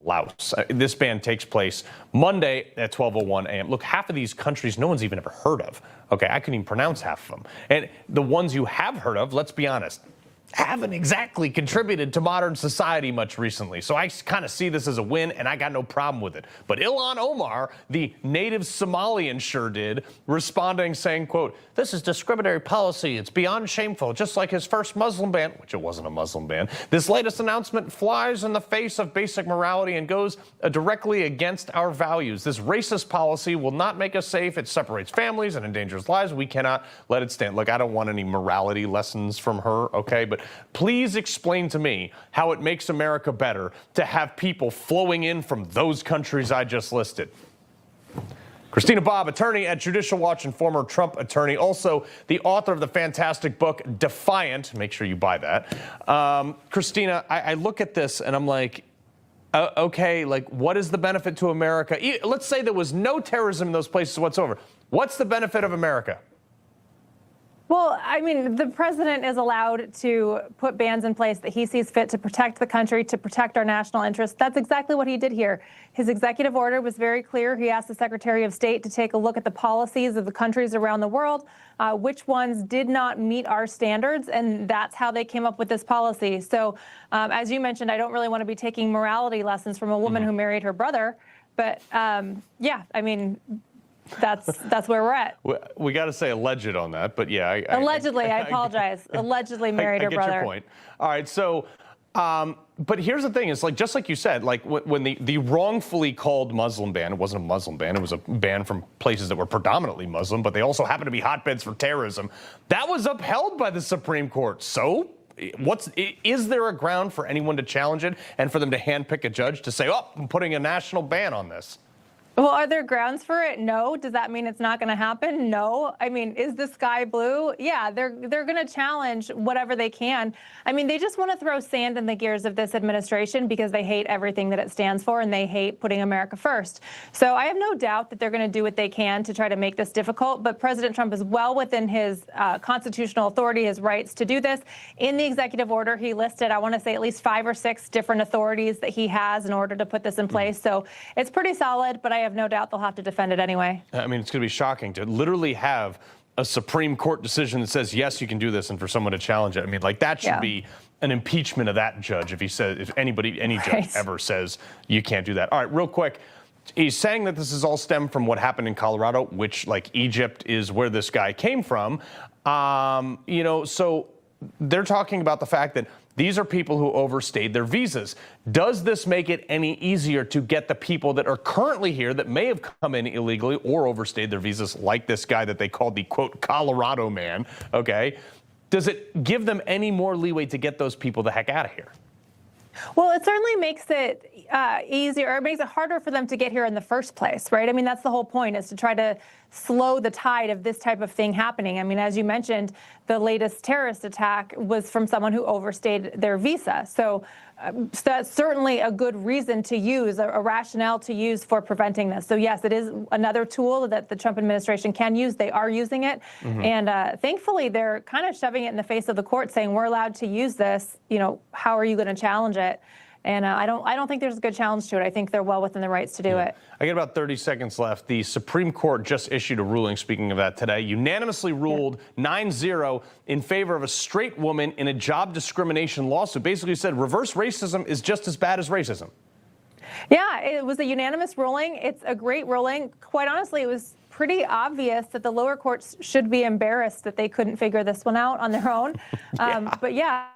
Laos. This ban takes place Monday at 12:01 a.m. Look, half of these countries no one's even ever heard of. Okay, I couldn't even pronounce half of them. And the ones you have heard of, let's be honest, haven't exactly contributed to modern society much recently. So I kind of see this as a win, and I got no problem with it. But Ilhan Omar, the native Somalian, sure did, responding saying, quote, "This is discriminatory policy. It's beyond shameful, just like his first Muslim ban," which it wasn't a Muslim ban. "This latest announcement flies in the face of basic morality and goes directly against our values. This racist policy will not make us safe. It separates families and endangers lives. We cannot let it stand." Look, I don't want any morality lessons from her, okay? But please explain to me how it makes America better to have people flowing in from those countries I just listed. Christina Bobb, attorney at Judicial Watch and former Trump attorney, also the author of the fantastic book Defiant. Make sure you buy that. Christina, I look at this and I'm like, okay, like, what is the benefit to America? Let's say there was no terrorism in those places whatsoever. What's the benefit of America? Well, I mean, the president is allowed to put bans in place that he sees fit to protect the country, to protect our national interests. That's exactly what he did here. His executive order was very clear. He asked the Secretary of State to take a look at the policies of the countries around the world, which ones did not meet our standards, and that's how they came up with this policy. So, as you mentioned, I don't really want to be taking morality lessons from a woman who married her brother, but yeah, I mean, that's where we're at. We got to say alleged on that, but yeah. Allegedly, I apologize. Allegedly married her brother. I get your point. All right, so, but here's the thing: is like just like you said, like when the wrongfully called Muslim ban, it wasn't a Muslim ban; it was a ban from places that were predominantly Muslim, but they also happen to be hotbeds for terrorism. That was upheld by the Supreme Court. So, is there a ground for anyone to challenge it and for them to handpick a judge to say, "Oh, I'm putting a national ban on this"? Well, are there grounds for it? No. Does that mean it's not going to happen? No. I mean, is the sky blue? Yeah, they're going to challenge whatever they can. I mean, they just want to throw sand in the gears of this administration because they hate everything that it stands for and they hate putting America first. So I have no doubt that they're going to do what they can to try to make this difficult. But President Trump is well within his constitutional authority, his rights to do this. In the executive order, he listed, I want to say, at least 5 or 6 different authorities that he has in order to put this in place. So it's pretty solid, but I have no doubt they'll have to defend it anyway. I mean, it's going to be shocking to literally have a Supreme Court decision that says, yes, you can do this, and for someone to challenge it. I mean, like, that should be an impeachment of that judge if he says, if any judge ever says you can't do that. All right, real quick. He's saying that this is all stemmed from what happened in Colorado, which, like, Egypt is where this guy came from. So they're talking about the fact that these are people who overstayed their visas. Does this make it any easier to get the people that are currently here that may have come in illegally or overstayed their visas, like this guy that they called the, quote, Colorado man, okay? Does it give them any more leeway to get those people the heck out of here? Well, it certainly makes it easier, or it makes it harder for them to get here in the first place, right? I mean, that's the whole point, is to try to slow the tide of this type of thing happening. I mean, as you mentioned, the latest terrorist attack was from someone who overstayed their visa. So that's certainly a good reason to use, a rationale to use for preventing this. So yes, it is another tool that the Trump administration can use. They are using it. And thankfully, they're kind of shoving it in the face of the court, saying we're allowed to use this. You know, how are you going to challenge it? And I don't think there's a good challenge to it. I think they're well within the rights to do it. I got about 30 seconds left. The Supreme Court just issued a ruling, speaking of that today, unanimously ruled 9-0 in favor of a straight woman in a job discrimination lawsuit. Basically said reverse racism is just as bad as racism. Yeah, it was a unanimous ruling. It's a great ruling. Quite honestly, it was pretty obvious that the lower courts should be embarrassed that they couldn't figure this one out on their own. But yeah.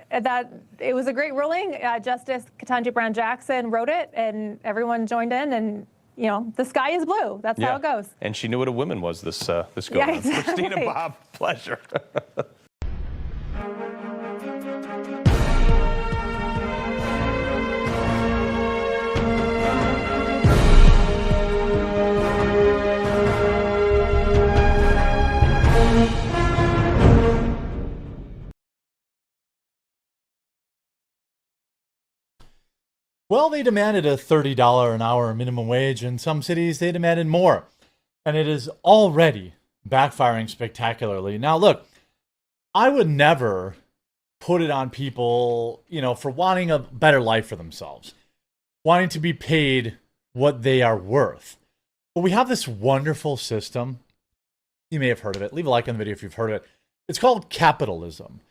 That it was a great ruling. Justice Ketanji Brown Jackson wrote it, and everyone joined in. And you know, the sky is blue. That's how it goes. And she knew what a woman was. This go yeah, on. exactly. Christina, Bob, pleasure. Well, they demanded a $30 an hour minimum wage. In some cities, they demanded more. And it is already backfiring spectacularly. Now, look, I would never put it on people, you know, for wanting a better life for themselves, wanting to be paid what they are worth. But we have this wonderful system. You may have heard of it. Leave a like on the video if you've heard of it. It's called capitalism.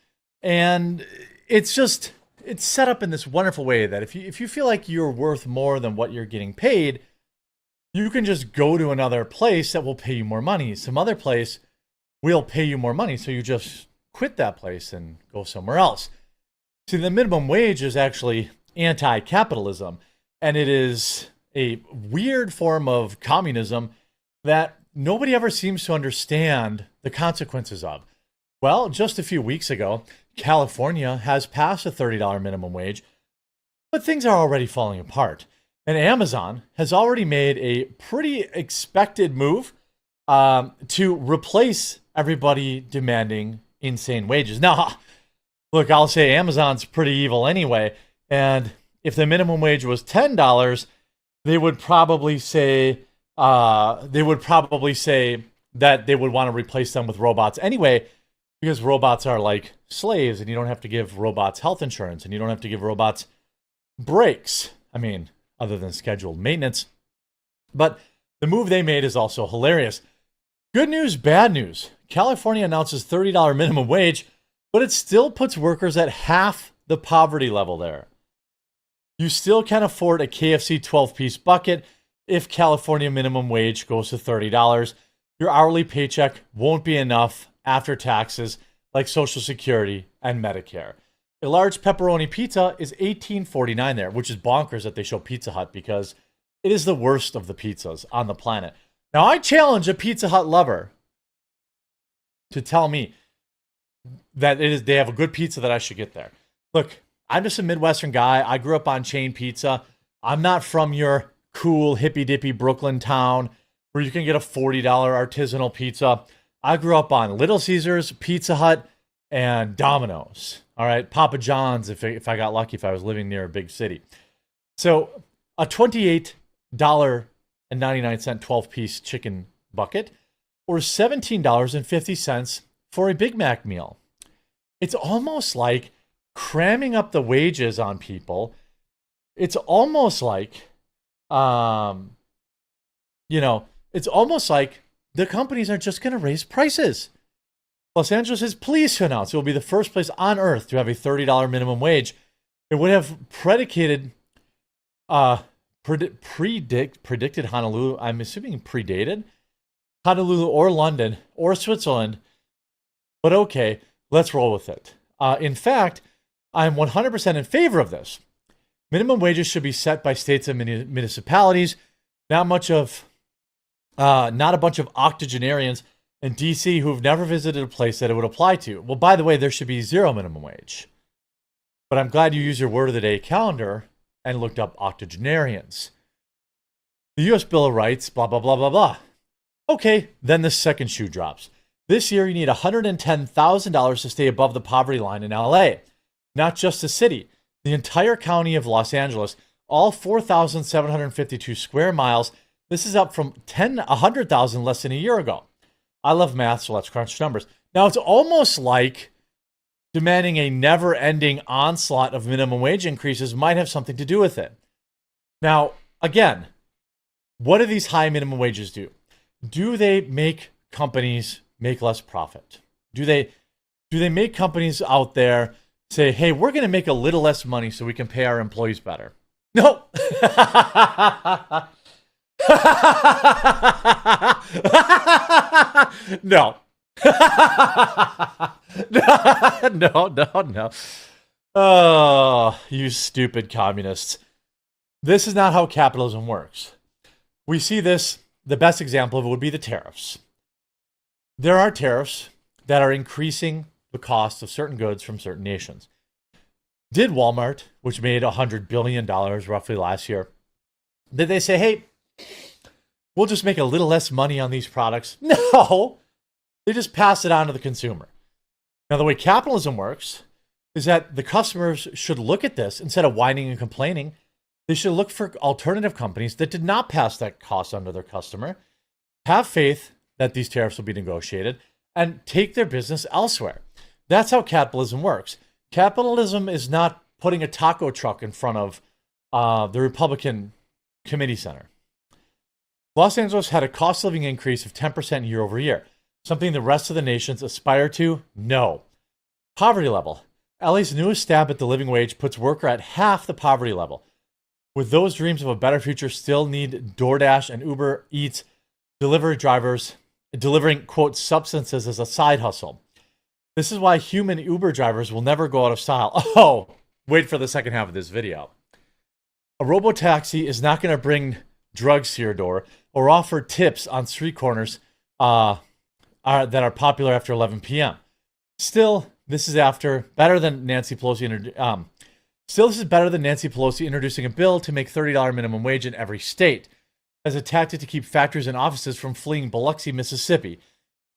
And it's just... it's set up in this wonderful way that if you feel like you're worth more than what you're getting paid, you can just go to another place that will pay you more money. Some other place will pay you more money, so you just quit that place and go somewhere else. See, the minimum wage is actually anti-capitalism, and it is a weird form of communism that nobody ever seems to understand the consequences of. Well, just a few weeks ago, California has passed a $30 minimum wage, but things are already falling apart. And Amazon has already made a pretty expected move to replace everybody demanding insane wages. Now, look, I'll say Amazon's pretty evil anyway. And if the minimum wage was $10, they would probably say that they would want to replace them with robots anyway, because robots are like slaves, and you don't have to give robots health insurance, and you don't have to give robots breaks. I mean, other than scheduled maintenance. But the move they made is also hilarious. Good news, bad news. California announces $30 minimum wage, but it still puts workers at half the poverty level there. You still can't afford a KFC 12-piece bucket if California minimum wage goes to $30. Your hourly paycheck won't be enough after taxes like Social Security and Medicare. A large pepperoni pizza is $18.49 there, which is bonkers that they show Pizza Hut because it is the worst of the pizzas on the planet. Now, I challenge a Pizza Hut lover to tell me that they have a good pizza that I should get there. Look, I'm just a Midwestern guy. I grew up on chain pizza. I'm not from your cool, hippy-dippy Brooklyn town where you can get a $40 artisanal pizza. I grew up on Little Caesars, Pizza Hut, and Domino's. All right, Papa John's if I got lucky, if I was living near a big city. So a $28.99 12-piece chicken bucket or $17.50 for a Big Mac meal. It's almost like cramming up the wages on people. It's almost like, it's almost like the companies are just going to raise prices. Los Angeles is pleased to announce it will be the first place on earth to have a $30 minimum wage. It would have predicted Honolulu, I'm assuming predated, Honolulu or London or Switzerland. But okay, let's roll with it. In fact, I'm 100% in favor of this. Minimum wages should be set by states and municipalities, not a bunch of octogenarians in DC who've never visited a place that it would apply to. Well, by the way, there should be zero minimum wage. But I'm glad you used your word of the day calendar and looked up octogenarians. The U.S. Bill of Rights, blah, blah, blah, blah, blah. Okay, then the second shoe drops. This year, you need $110,000 to stay above the poverty line in LA. Not just the city, the entire county of Los Angeles, all 4,752 square miles. This is up from 100,000 less than a year ago. I love math, so let's crunch numbers. Now, it's almost like demanding a never-ending onslaught of minimum wage increases might have something to do with it. Now, again, what do these high minimum wages do? Do they make companies make less profit? Do they make companies out there say, hey, we're going to make a little less money so we can pay our employees better? No. No. No. Oh, you stupid communists. This is not how capitalism works. We see this, the best example of it would be the tariffs. There are tariffs that are increasing the cost of certain goods from certain nations. Did Walmart, which made $100 billion roughly last year, did they say, hey, we'll just make a little less money on these products? No. They just pass it on to the consumer. Now, the way capitalism works is that the customers should look at this instead of whining and complaining. They should look for alternative companies that did not pass that cost on to their customer, have faith that these tariffs will be negotiated, and take their business elsewhere. That's how capitalism works. Capitalism is not putting a taco truck in front of the Republican Committee Center. Los Angeles had a cost of living increase of 10% year over year. Something the rest of the nations aspire to? No. Poverty level. LA's newest stab at the living wage puts worker at half the poverty level. With those dreams of a better future still need DoorDash and Uber Eats delivery drivers delivering, quote, substances as a side hustle. This is why human Uber drivers will never go out of style. Oh, wait for the second half of this video. A robotaxi is not going to bring drugs to your door or offer tips on street corners that are popular after 11 p.m. Still, this is better than Nancy Pelosi introducing a bill to make $30 minimum wage in every state as a tactic to keep factories and offices from fleeing Biloxi, Mississippi.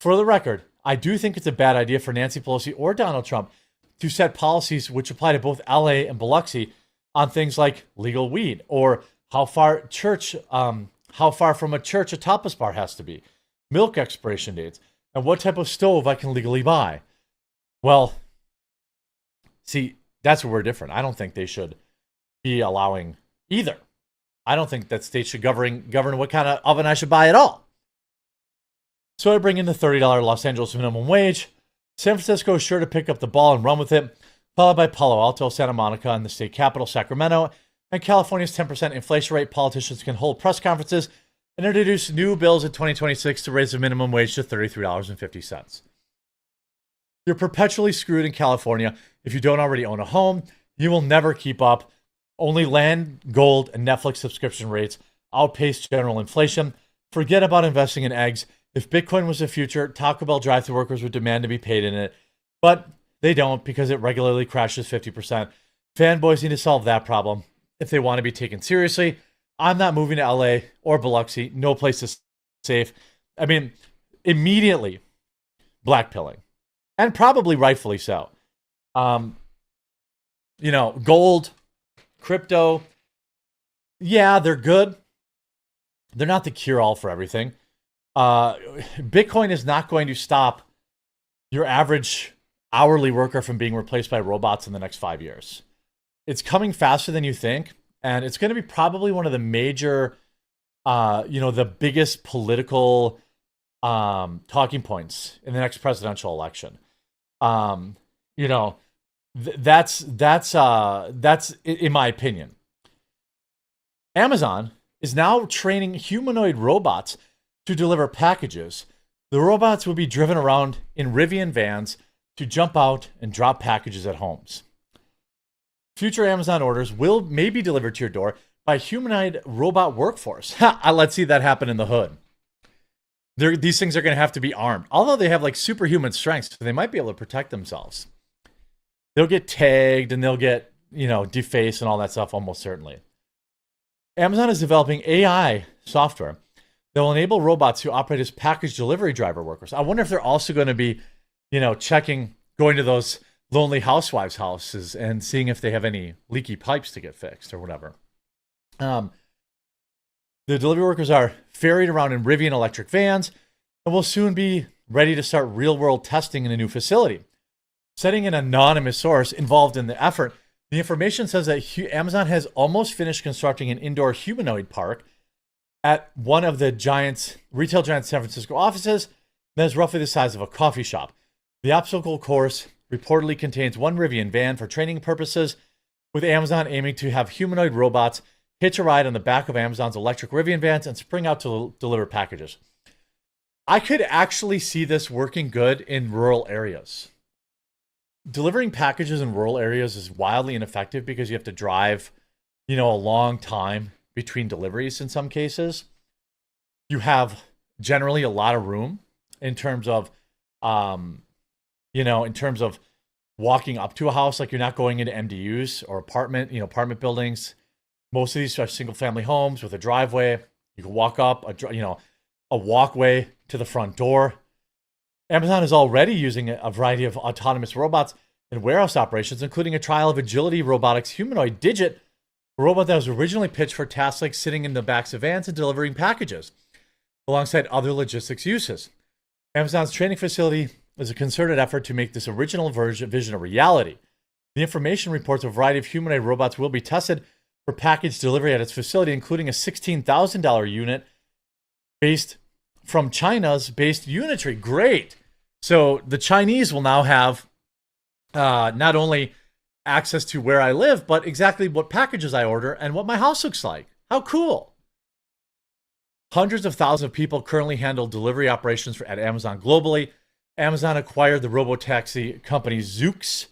For the record, I do think it's a bad idea for Nancy Pelosi or Donald Trump to set policies which apply to both LA and Biloxi on things like legal weed or how far from a church a tapas bar has to be, milk expiration dates, and what type of stove I can legally buy. Well, see, that's where we're different. I don't think they should be allowing either. I don't think that states should govern what kind of oven I should buy at all. So I bring in the $30 Los Angeles minimum wage. San Francisco is sure to pick up the ball and run with it, followed by Palo Alto, Santa Monica, and the state capital, Sacramento. And California's 10% inflation rate. Politicians can hold press conferences and introduce new bills in 2026 to raise the minimum wage to $33.50. You're perpetually screwed in California if you don't already own a home. You will never keep up. Only land, gold, and Netflix subscription rates outpace general inflation. Forget about investing in eggs. If Bitcoin was the future, Taco Bell drive-thru workers would demand to be paid in it. But they don't because it regularly crashes 50%. Fanboys need to solve that problem if they want to be taken seriously. I'm not moving to LA or Biloxi. No place is safe. I mean, immediately blackpilling, and probably rightfully so. Gold, crypto, yeah, they're good. They're not the cure-all for everything. Bitcoin is not going to stop your average hourly worker from being replaced by robots in the next 5 years. It's coming faster than you think, and it's going to be probably one of the major, the biggest political talking points in the next presidential election. That's in my opinion. Amazon is now training humanoid robots to deliver packages. The robots will be driven around in Rivian vans to jump out and drop packages at homes. Future Amazon orders will maybe delivered to your door by a humanoid robot workforce. Let's see that happen in the hood. These things are going to have to be armed. Although they have like superhuman strength, so they might be able to protect themselves. They'll get tagged and they'll get, defaced and all that stuff almost certainly. Amazon is developing AI software that will enable robots to operate as package delivery driver workers. I wonder if they're also going to be, going to those lonely housewives' houses and seeing if they have any leaky pipes to get fixed or whatever. The delivery workers are ferried around in Rivian electric vans and will soon be ready to start real-world testing in a new facility. Citing an anonymous source involved in the effort, the information says that Amazon has almost finished constructing an indoor humanoid park at one of the retail giant San Francisco offices that is roughly the size of a coffee shop. The obstacle course reportedly contains one Rivian van for training purposes, with Amazon aiming to have humanoid robots hitch a ride on the back of Amazon's electric Rivian vans and spring out to deliver packages. I could actually see this working good in rural areas. Delivering packages in rural areas is wildly ineffective because you have to drive, a long time between deliveries in some cases. You have generally a lot of room in terms of, walking up to a house. Like, you're not going into MDUs or apartment buildings. Most of these are single family homes with a driveway. You can walk up a walkway to the front door. Amazon is already using a variety of autonomous robots in warehouse operations, including a trial of Agility Robotics humanoid Digit, a robot that was originally pitched for tasks like sitting in the backs of vans and delivering packages, alongside other logistics uses. Amazon's training facility is a concerted effort to make this original vision a reality. The information reports a variety of humanoid robots will be tested for package delivery at its facility, including a $16,000 unit based from China's based Unitree. Great. So the Chinese will now have not only access to where I live, but exactly what packages I order and what my house looks like. How cool. Hundreds of thousands of people currently handle delivery operations at Amazon globally. Amazon acquired the robotaxi company Zoox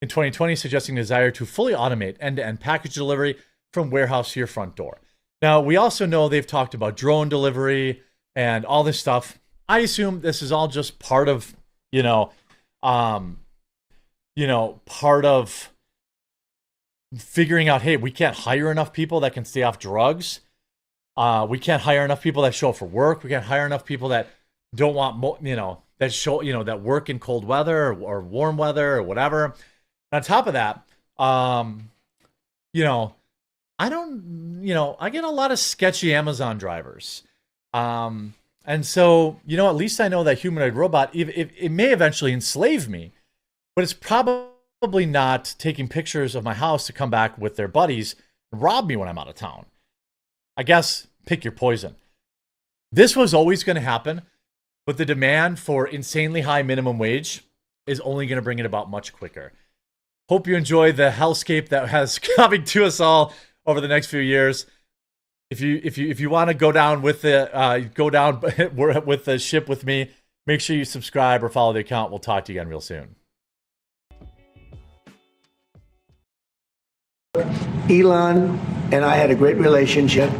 in 2020, suggesting a desire to fully automate end-to-end package delivery from warehouse to your front door. Now, we also know they've talked about drone delivery and all this stuff. I assume this is all just part of, part of figuring out, hey, we can't hire enough people that can stay off drugs. We can't hire enough people that show up for work. We can't hire enough people that don't want, that show, that work in cold weather or warm weather or whatever. And on top of that, I get a lot of sketchy Amazon drivers. And so, at least I know that humanoid robot, it may eventually enslave me, but it's probably not taking pictures of my house to come back with their buddies and rob me when I'm out of town. I guess pick your poison. This was always going to happen, but the demand for insanely high minimum wage is only going to bring it about much quicker. Hope you enjoy the hellscape that has coming to us all over the next few years. If you want to go down with the ship with me, make sure you subscribe or follow the account. We'll talk to you again real soon. Elon and I had a great relationship.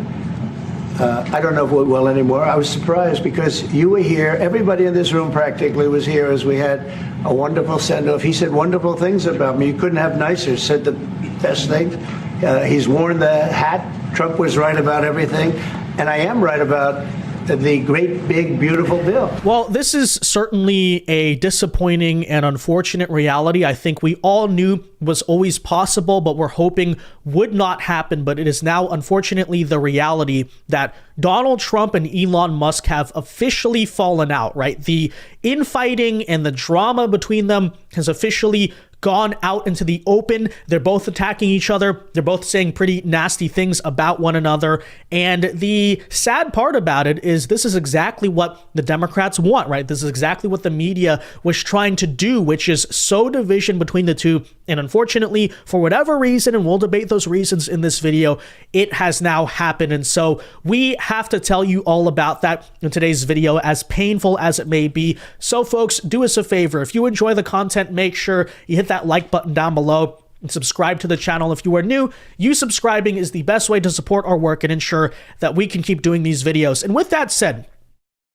I don't know if we're well anymore. I was surprised because you were here. Everybody in this room practically was here as we had a wonderful send-off. He said wonderful things about me. You couldn't have nicer. Said the best thing. He's worn the hat. Trump was right about everything. And I am right about the great, big, beautiful bill. Well, this is certainly a disappointing and unfortunate reality. I think we all knew was always possible, but we're hoping would not happen. But it is now, unfortunately, the reality that Donald Trump and Elon Musk have officially fallen out, right? The infighting and the drama between them has officially gone out into the open. They're both attacking each other. They're both saying pretty nasty things about one another. And the sad part about it is this is exactly what the Democrats want, right? This is exactly what the media was trying to do, which is sow division between the two. And unfortunately, for whatever reason, and we'll debate those reasons in this video, it has now happened. And so we have to tell you all about that in today's video, as painful as it may be. So folks, do us a favor. If you enjoy the content, make sure you hit that like button down below and subscribe to the channel if you are new. You subscribing is the best way to support our work and ensure that we can keep doing these videos. And with that said,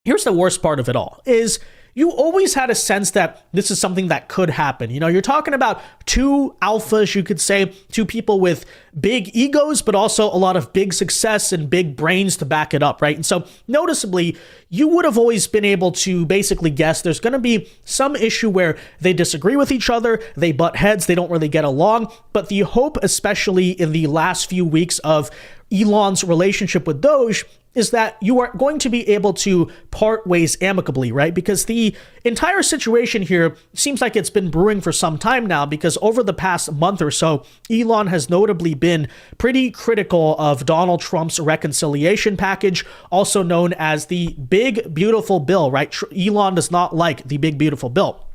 here's the worst part of it all is you always had a sense that this is something that could happen. You know, you're talking about two alphas, you could say, two people with big egos, but also a lot of big success and big brains to back it up, right? And so noticeably, you would have always been able to basically guess there's going to be some issue where they disagree with each other, they butt heads, they don't really get along. But the hope, especially in the last few weeks of Elon's relationship with Doge, is that you are going to be able to part ways amicably, right? Because the entire situation here seems like it's been brewing for some time now, because over the past month or so, Elon has notably been pretty critical of Donald Trump's reconciliation package, also known as the Big Beautiful Bill, right? Elon does not like the Big Beautiful Bill.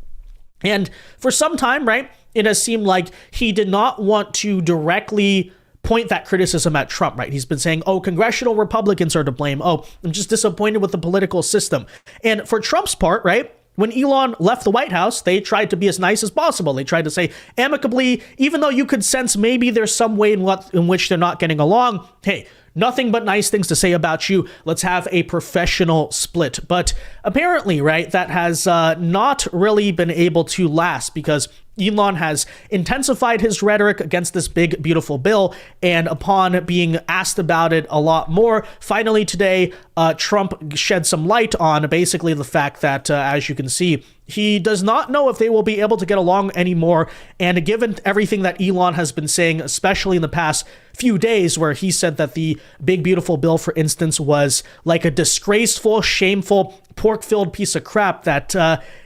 And for some time, right, it has seemed like he did not want to directly point that criticism at Trump, right? He's been saying, oh, congressional Republicans are to blame. Oh, I'm just disappointed with the political system. And for Trump's part, right, when Elon left the White House, they tried to be as nice as possible. They tried to say amicably, even though you could sense maybe there's some way in which they're not getting along, hey, nothing but nice things to say about you. Let's have a professional split. But apparently, right, that has not really been able to last, because Elon has intensified his rhetoric against this big, beautiful bill. And upon being asked about it a lot more, finally today, Trump shed some light on basically the fact that, as you can see, he does not know if they will be able to get along anymore. And given everything that Elon has been saying, especially in the past few days, where he said that the Big Beautiful Bill, for instance, was like a disgraceful, shameful, pork-filled piece of crap, that,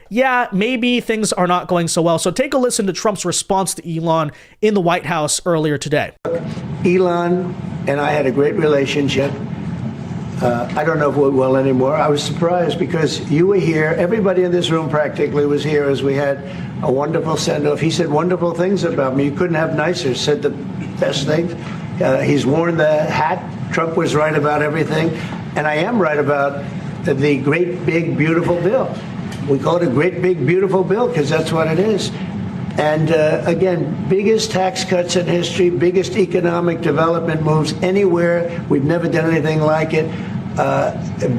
yeah, maybe things are not going so well. So take a listen to Trump's response to Elon in the White House earlier today. Elon and I had a great relationship. I don't know if we will anymore. I was surprised because you were here. Everybody in this room practically was here as we had a wonderful send-off. He said wonderful things about me. You couldn't have nicer. Said the best things. He's worn the hat. Trump was right about everything. And I am right about the great, big, beautiful bill. We call it a great, big, beautiful bill because that's what it is. And again, biggest tax cuts in history, biggest economic development moves anywhere. We've never done anything like it.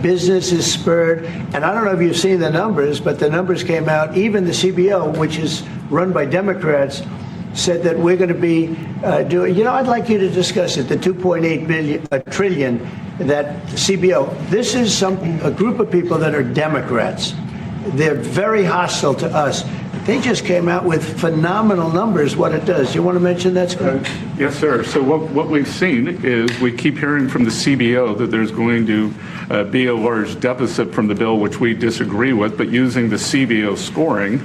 Business is spurred. And I don't know if you've seen the numbers, but the numbers came out. Even the CBO, which is run by Democrats, said that we're going to be doing, I'd like you to discuss it, the 2.8 trillion, that CBO. This is a group of people that are Democrats. They're very hostile to us. They just came out with phenomenal numbers, what it does. You want to mention that, Scott? Yes, sir. So what we've seen is we keep hearing from the CBO that there's going to be a large deficit from the bill, which we disagree with, but using the CBO scoring,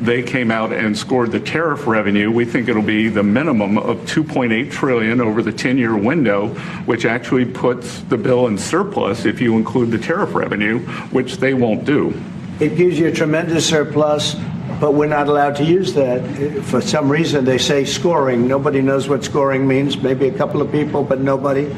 they came out and scored the tariff revenue. We think it'll be the minimum of $2.8 trillion over the 10-year window, which actually puts the bill in surplus if you include the tariff revenue, which they won't do. It gives you a tremendous surplus, but we're not allowed to use that. For some reason, they say scoring. Nobody knows what scoring means. Maybe a couple of people, but nobody.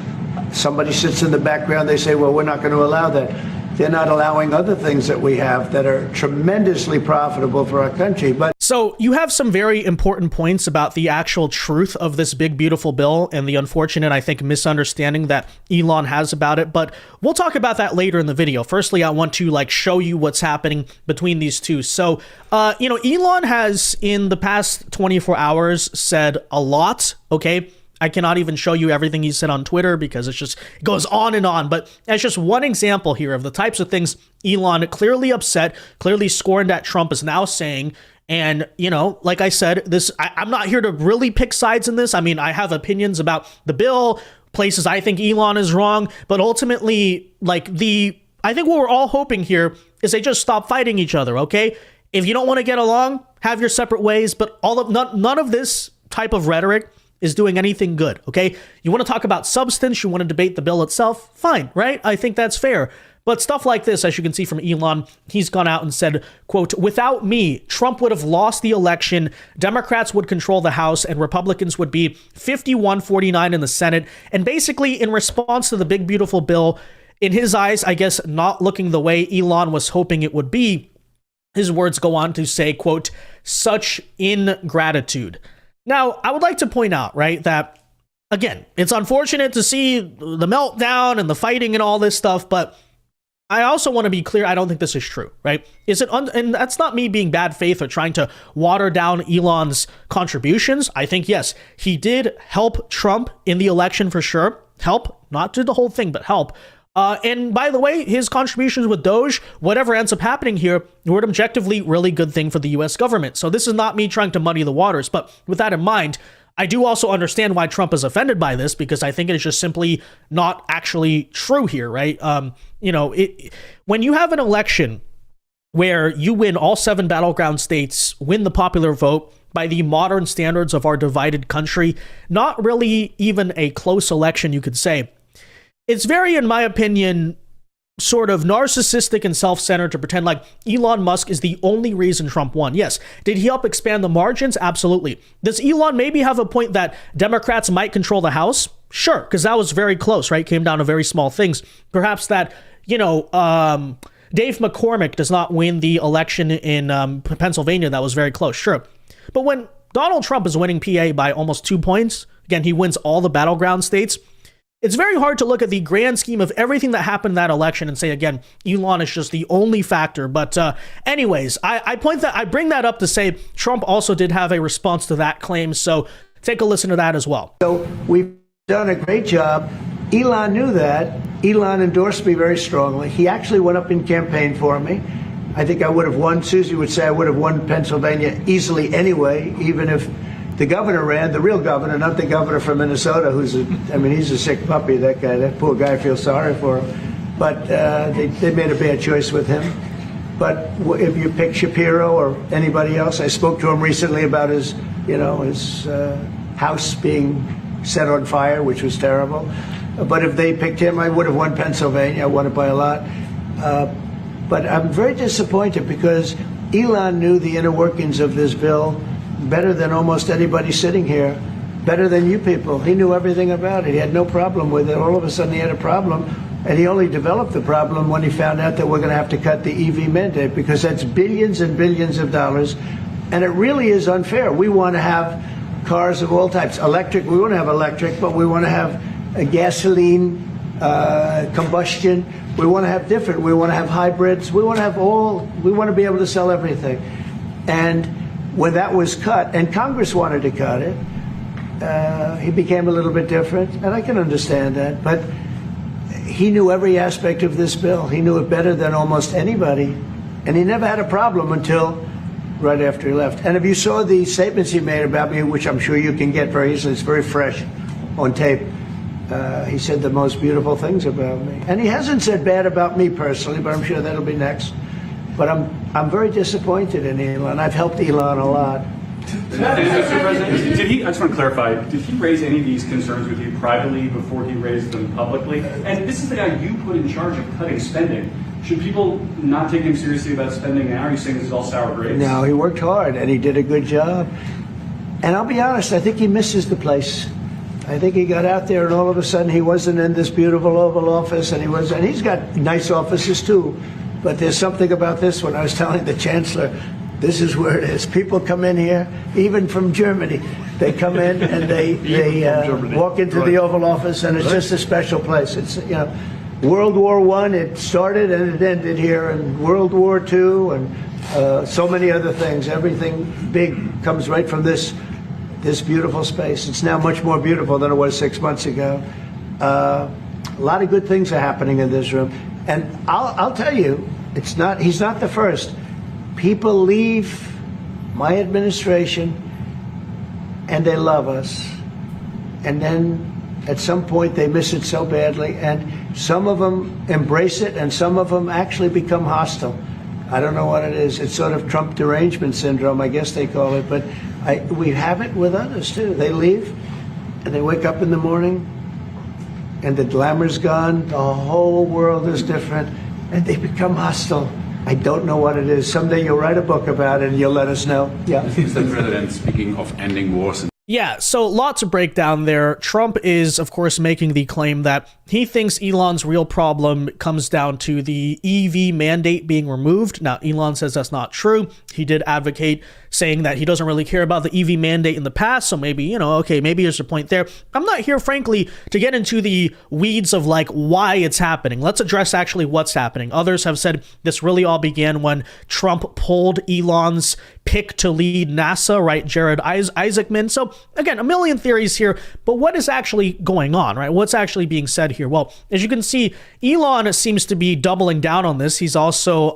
Somebody sits in the background. They say, well, we're not going to allow that. They're not allowing other things that we have that are tremendously profitable for our country. But So you have some very important points about the actual truth of this big, beautiful bill and the unfortunate, I think, misunderstanding that Elon has about it. But we'll talk about that later in the video. Firstly, I want to show you what's happening between these two. So, Elon has in the past 24 hours said a lot. Okay. I cannot even show you everything he said on Twitter because it goes on and on. But that's just one example here of the types of things Elon, clearly upset, clearly scorned at Trump, is now saying. And, like I said, I'm not here to really pick sides in this. I mean, I have opinions about the bill, places I think Elon is wrong, but ultimately, I think what we're all hoping here is they just stop fighting each other, okay? If you don't want to get along, have your separate ways, but none of this type of rhetoric is doing anything good, okay? You want to talk about substance, you want to debate the bill itself, fine, right? I think that's fair. But stuff like this, as you can see from Elon, he's gone out and said, quote, "Without me, Trump would have lost the election, Democrats would control the House, and Republicans would be 51-49 in the Senate." And basically, in response to the big, beautiful bill, in his eyes, I guess, not looking the way Elon was hoping it would be, his words go on to say, quote, "Such ingratitude." Now, I would like to point out, right, that, again, it's unfortunate to see the meltdown and the fighting and all this stuff, but I also want to be clear, I don't think this is true, right? And that's not me being bad faith or trying to water down Elon's contributions. I think, yes, he did help Trump in the election for sure. Help, not do the whole thing, but help. And by the way, his contributions with Doge, whatever ends up happening here, were an objectively really good thing for the US government. So this is not me trying to muddy the waters, but with that in mind, I do also understand why Trump is offended by this, because I think it is just simply not actually true here, right? When you have an election where you win all 7 battleground states, win the popular vote by the modern standards of our divided country, not really even a close election, you could say. It's very, in my opinion, sort of narcissistic and self-centered to pretend like Elon Musk is the only reason Trump won. Yes. Did he help expand the margins? Absolutely. Does Elon maybe have a point that Democrats might control the House? Sure, because that was very close, right? Came down to very small things. Perhaps that, Dave McCormick does not win the election in Pennsylvania. That was very close. Sure. But when Donald Trump is winning PA by almost 2 points, again, he wins all the battleground states, it's very hard to look at the grand scheme of everything that happened in that election and say, again, Elon is just the only factor. But anyways, I bring that up to say Trump also did have a response to that claim. So take a listen to that as well. So we've done a great job. Elon knew that. Elon endorsed me very strongly. He actually went up in campaign for me. I think I would have won. Susie would say I would have won Pennsylvania easily anyway, even if the governor ran, the real governor, not the governor from Minnesota, he's a sick puppy, that guy. That poor guy, I feel sorry for him. But they made a bad choice with him. But if you pick Shapiro or anybody else, I spoke to him recently about his house being set on fire, which was terrible. But if they picked him, I would have won Pennsylvania. I won it by a lot. But I'm very disappointed because Elon knew the inner workings of this bill better than almost anybody sitting here, better than you people. He knew everything about it. He had no problem with it. All of a sudden he had a problem, and he only developed the problem when he found out that we're going to have to cut the EV mandate, because that's billions and billions of dollars, and it really is unfair. We want to have cars of all types. Electric, we want to have electric, but we want to have a gasoline, combustion. We want to have different. We want to have hybrids. We want to have we want to be able to sell everything. And when that was cut, and Congress wanted to cut it, he became a little bit different, and I can understand that. But he knew every aspect of this bill. He knew it better than almost anybody, and he never had a problem until right after he left. And if you saw the statements he made about me, which I'm sure you can get very easily, it's very fresh on tape, he said the most beautiful things about me. And he hasn't said bad about me personally, but I'm sure that'll be next. But I'm very disappointed in Elon. I've helped Elon a lot. Mr. President, I just want to clarify, did he raise any of these concerns with you privately before he raised them publicly? And this is the guy you put in charge of cutting spending. Should people not take him seriously about spending now? Are you saying this is all sour grapes? No, he worked hard, and he did a good job. And I'll be honest, I think he misses the place. I think he got out there, and all of a sudden he wasn't in this beautiful Oval Office, and he's got nice offices too. But there's something about this one. I was telling the chancellor, This is where it is. People come in here, even from Germany. They come in and they walk into the Oval Office, and it's just a special place. It's, you know, World War I, it started and it ended here, and World War II, and so many other things. Everything big comes right from this beautiful space. It's now much more beautiful than it was 6 months ago. A lot of good things are happening in this room, and I'll tell you, he's not the first. People leave my administration and they love us, and then at some point they miss it so badly, and some of them embrace it and some of them actually become hostile. I don't know what it is. It's sort of Trump derangement syndrome, I guess they call it, but we have it with others too. They leave and they wake up in the morning and the glamour's gone, the whole world is different, and they become hostile. I don't know what it is. Someday you'll write a book about it and you'll let us know. Yeah. Mr. President, speaking of ending wars. Yeah, so lots of breakdown there. Trump is, of course, making the claim that he thinks Elon's real problem comes down to the EV mandate being removed. Now, Elon says that's not true. He did advocate saying that he doesn't really care about the EV mandate in the past, so maybe, okay, maybe there's a point there. I'm not here, frankly, to get into the weeds of, like, why it's happening. Let's address actually what's happening. Others have said this really all began when Trump pulled Elon's pick to lead NASA, right? Jared Isaacman. So, again, a million theories here, but what is actually going on, right? What's actually being said here? Well, as you can see, Elon seems to be doubling down on this. He's also,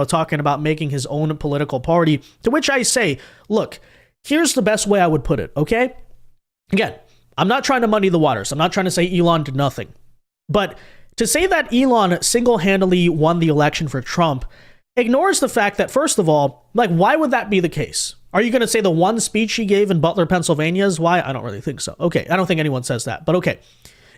talking about making his own political party, to which I say, look, here's the best way I would put it, okay? Again, I'm not trying to muddy the waters. I'm not trying to say Elon did nothing. But to say that Elon single-handedly won the election for Trump ignores the fact that, first of all, like, why would that be the case? Are you going to say the one speech he gave in Butler, Pennsylvania is why? I don't really think so. Okay, I don't think anyone says that, but okay.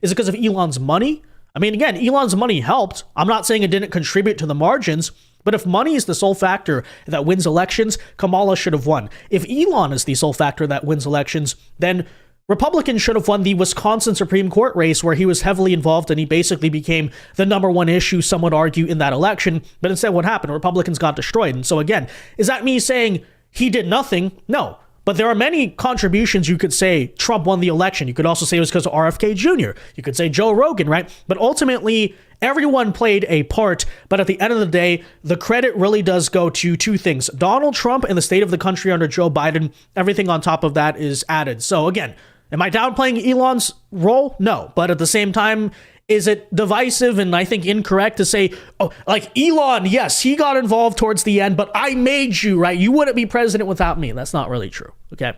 Is it because of Elon's money? I mean, again, Elon's money helped. I'm not saying it didn't contribute to the margins, but if money is the sole factor that wins elections, Kamala should have won. If Elon is the sole factor that wins elections, then Republicans should have won the Wisconsin Supreme Court race where he was heavily involved and he basically became the number one issue, some would argue, in that election. But instead, what happened? Republicans got destroyed. And so again, is that me saying he did nothing? No. But there are many contributions you could say Trump won the election. You could also say it was because of RFK Jr. You could say Joe Rogan, right? But ultimately, everyone played a part. But at the end of the day, the credit really does go to two things: Donald Trump and the state of the country under Joe Biden. Everything on top of that is added. So again, am I downplaying Elon's role? No. But at the same time, is it divisive and I think incorrect to say, oh, like Elon, yes, he got involved towards the end, but I made you, right? You wouldn't be president without me. That's not really true, okay?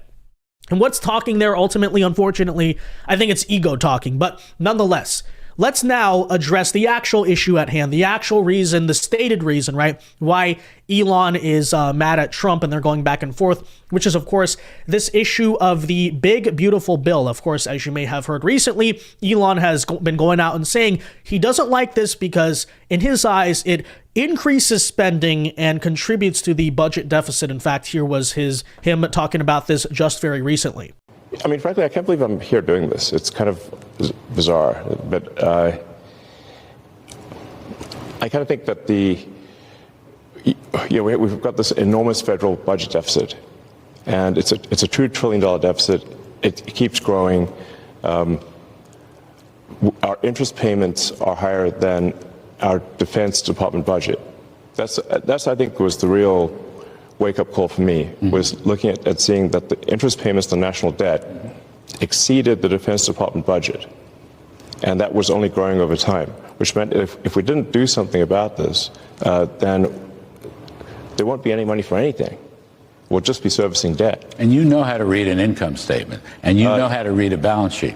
And what's talking there ultimately, unfortunately, I think it's ego talking, but nonetheless, let's now address the actual issue at hand, the actual reason, the stated reason, right, why Elon is mad at Trump and they're going back and forth, which is, of course, this issue of the big, beautiful bill. Of course, as you may have heard recently, Elon has been going out and saying he doesn't like this because, in his eyes, it increases spending and contributes to the budget deficit. In fact, here was him talking about this just very recently. I mean, frankly, I can't believe I'm here doing this. It's kind of bizarre, but I kind of think that we've got this enormous federal budget deficit, and it's a $2 trillion deficit. It keeps growing. Our interest payments are higher than our Defense Department budget. That's I think was the real wake-up call for me, was looking at seeing that the interest payments on national debt exceeded the Defense Department budget. And that was only growing over time, which meant if we didn't do something about this, then there won't be any money for anything. We'll just be servicing debt. And you know how to read an income statement, and you know how to read a balance sheet.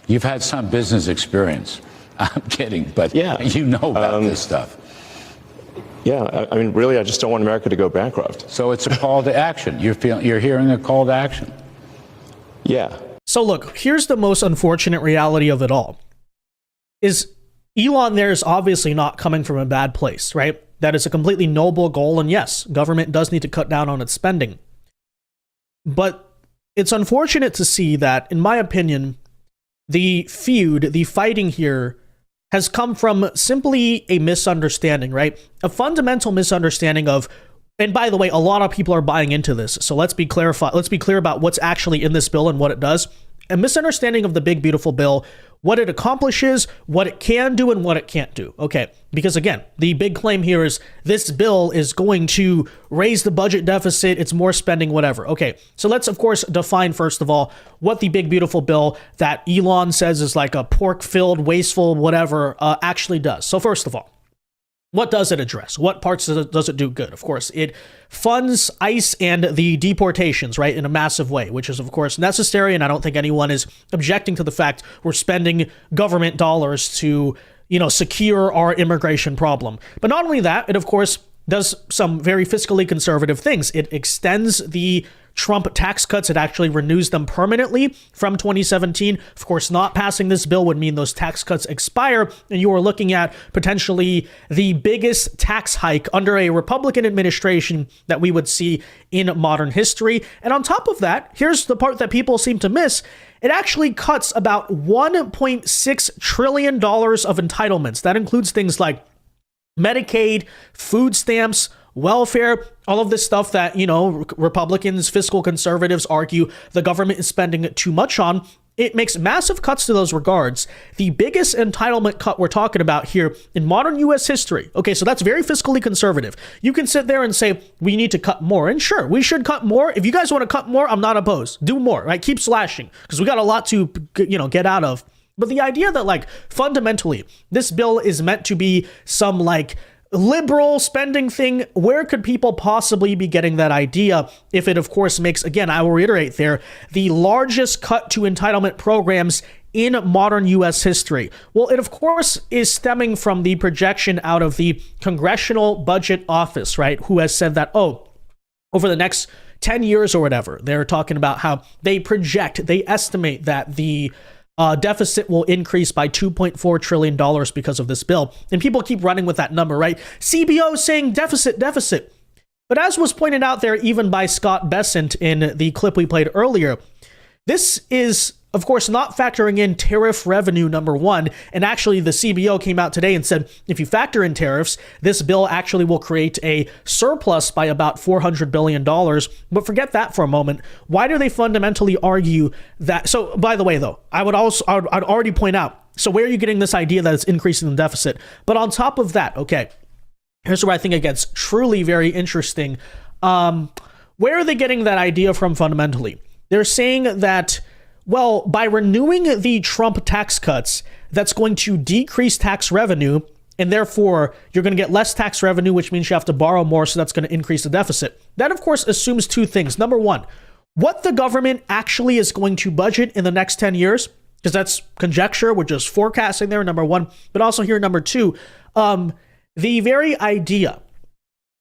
You've had some business experience. I'm kidding, but yeah, you know about this stuff. Yeah, I mean, really, I just don't want America to go bankrupt. So it's a call to action. You're hearing a call to action. Yeah. So look, here's the most unfortunate reality of it all. Is Elon there is obviously not coming from a bad place, right? That is a completely noble goal, and yes, government does need to cut down on its spending. But it's unfortunate to see that, in my opinion, the feud, the fighting here, has come from simply a misunderstanding, right? A fundamental misunderstanding of And by the way, a lot of people are buying into this. So let's be clear about what's actually in this bill and what it does. A misunderstanding of the big, beautiful bill, what it accomplishes, what it can do, and what it can't do. Okay, because again, the big claim here is this bill is going to raise the budget deficit, it's more spending, whatever. Okay, so let's, of course, define, first of all, what the big, beautiful bill that Elon says is like a pork-filled, wasteful, whatever, actually does. So first of all, what does it address? What parts does it do good? Of course, it funds ICE and the deportations, right, in a massive way, which is, of course, necessary. And I don't think anyone is objecting to the fact we're spending government dollars to, secure our immigration problem. But not only that, it, of course, does some very fiscally conservative things. It extends the Trump tax cuts. It actually renews them permanently from 2017. Of course, not passing this bill would mean those tax cuts expire, and you are looking at potentially the biggest tax hike under a Republican administration that we would see in modern history. And on top of that, here's the part that people seem to miss. It actually cuts about $1.6 trillion of entitlements. That includes things like Medicaid, food stamps, welfare, all of this stuff that, Republicans, fiscal conservatives argue the government is spending too much on. It makes massive cuts to those regards. The biggest entitlement cut we're talking about here in modern U.S. history. Okay, so that's very fiscally conservative. You can sit there and say, we need to cut more. And sure, we should cut more. If you guys want to cut more, I'm not opposed. Do more, right? Keep slashing, because we got a lot to, get out of. But the idea that, fundamentally, this bill is meant to be some, liberal spending thing, where could people possibly be getting that idea if it, of course, makes, again, I will reiterate there, the largest cut to entitlement programs in modern U.S. history? Well, it, of course, is stemming from the projection out of the Congressional Budget Office, right, who has said that, over the next 10 years or whatever, they're talking about how they estimate that the deficit will increase by $2.4 trillion because of this bill. And people keep running with that number, right? CBO saying deficit. But as was pointed out there, even by Scott Bessent in the clip we played earlier, this is, of course, not factoring in tariff revenue, number one. And actually, the CBO came out today and said, if you factor in tariffs, this bill actually will create a surplus by about $400 billion. But forget that for a moment. Why do they fundamentally argue that? So, by the way, though, I'd already point out, so where are you getting this idea that it's increasing the deficit? But on top of that, okay, here's where I think it gets truly very interesting. Where are they getting that idea from fundamentally? They're saying that, well, by renewing the Trump tax cuts, that's going to decrease tax revenue, and therefore you're going to get less tax revenue, which means you have to borrow more, so that's going to increase the deficit. That, of course, assumes two things. Number one, what the government actually is going to budget in the next 10 years, because that's conjecture, we're just forecasting there, number one. But also here, number two, the very idea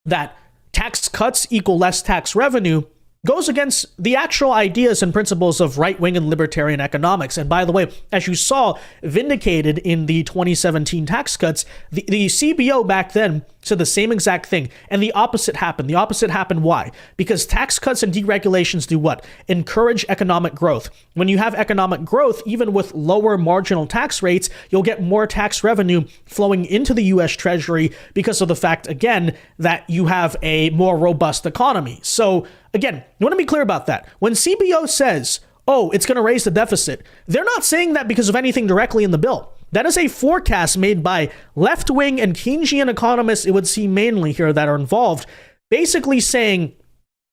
that tax cuts equal less tax revenue goes against the actual ideas and principles of right-wing and libertarian economics. And by the way, as you saw vindicated in the 2017 tax cuts, the CBO back then said the same exact thing, and the opposite happened. The opposite happened. Why? Because tax cuts and deregulations do what? Encourage economic growth. When you have economic growth, even with lower marginal tax rates, you'll get more tax revenue flowing into the U.S. Treasury because of the fact, again, that you have a more robust economy. So, again, you want to be clear about that. When CBO says, it's going to raise the deficit, they're not saying that because of anything directly in the bill. That is a forecast made by left-wing and Keynesian economists, it would seem mainly here, that are involved, basically saying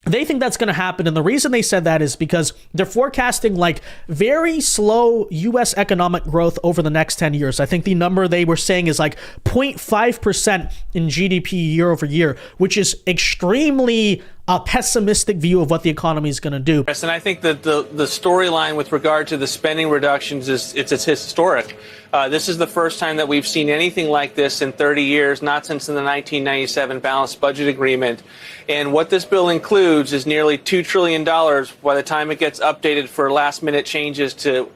they think that's going to happen. And the reason they said that is because they're forecasting very slow U.S. economic growth over the next 10 years. I think the number they were saying is 0.5% in GDP year over year, which is extremely a pessimistic view of what the economy is going to do. Yes, and I think that the storyline with regard to the spending reductions is it's historic. This is the first time that we've seen anything like this in 30 years, not since in the 1997 balanced budget agreement. And what this bill includes is nearly $2 trillion by the time it gets updated for last-minute changes to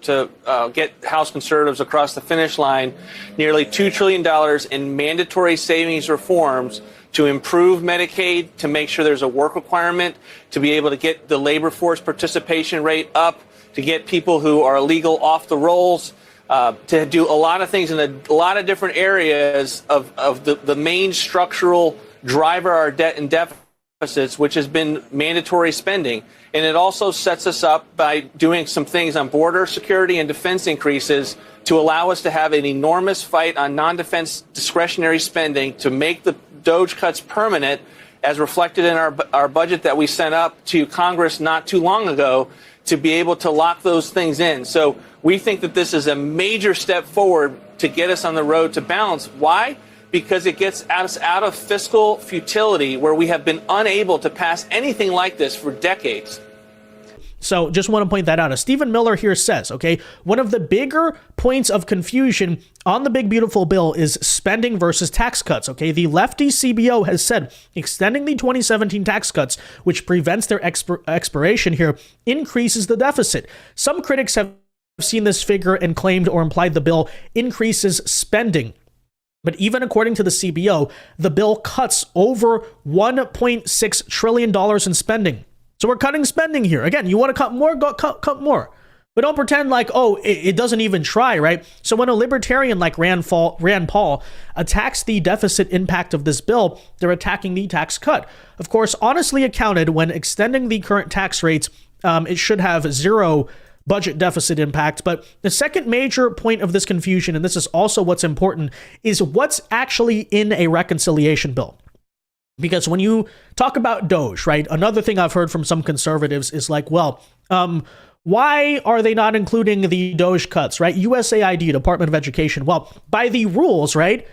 get House conservatives across the finish line, nearly $2 trillion in mandatory savings reforms to improve Medicaid, to make sure there's a work requirement, to be able to get the labor force participation rate up, to get people who are illegal off the rolls, to do a lot of things in a lot of different areas of the main structural driver, our debt and deficit. deficits, which has been mandatory spending. And it also sets us up by doing some things on border security and defense increases to allow us to have an enormous fight on non-defense discretionary spending to make the DOGE cuts permanent, as reflected in our budget that we sent up to Congress not too long ago, to be able to lock those things in. So we think that this is a major step forward to get us on the road to balance. Why? Because it gets us out of fiscal futility, where we have been unable to pass anything like this for decades. So just want to point that out. As Stephen Miller here says, okay, one of the bigger points of confusion on the big beautiful bill is spending versus tax cuts. Okay, the lefty CBO has said extending the 2017 tax cuts, which prevents their expiration here, increases the deficit. Some critics have seen this figure and claimed or implied the bill increases spending. But even according to the CBO, the bill cuts over $1.6 trillion in spending. So we're cutting spending here. Again, you want to cut more, go cut more. But don't pretend like, oh, it doesn't even try, right? So when a libertarian like Rand Paul attacks the deficit impact of this bill, they're attacking the tax cut. Of course, honestly accounted, when extending the current tax rates, it should have zero budget deficit impact. But the second major point of this confusion, and this is also what's important, is what's actually in a reconciliation bill. Because when you talk about DOGE, right, another thing I've heard from some conservatives is like, well, why are they not including the DOGE cuts, right? USAID, Department of Education. Well, by the rules, right,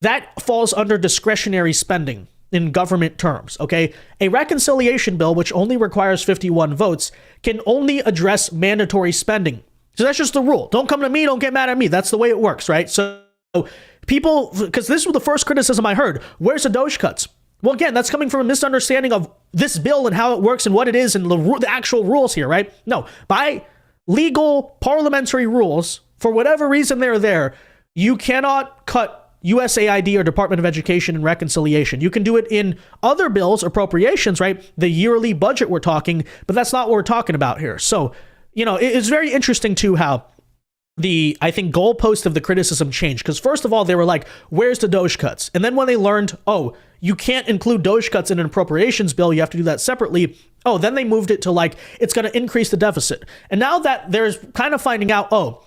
that falls under discretionary spending in government terms, okay? A reconciliation bill, which only requires 51 votes, can only address mandatory spending. So that's just the rule. Don't come to me, don't get mad at me. That's the way it works, right? So people, because this was the first criticism I heard, where's the DOGE cuts? Well, again, that's coming from a misunderstanding of this bill and how it works and what it is and the actual rules here, right? No, by legal parliamentary rules, for whatever reason they're there, you cannot cut USAID or Department of Education and reconciliation. You can do it in other bills, appropriations, right? The yearly budget we're talking, but that's not what we're talking about here. So, you know, it's very interesting too how I think, goalpost of the criticism changed. Because first of all, they were like, where's the DOGE cuts? And then when they learned, oh, you can't include DOGE cuts in an appropriations bill, you have to do that separately. Oh, then they moved it to like, it's going to increase the deficit. And now that there's kind of finding out, oh,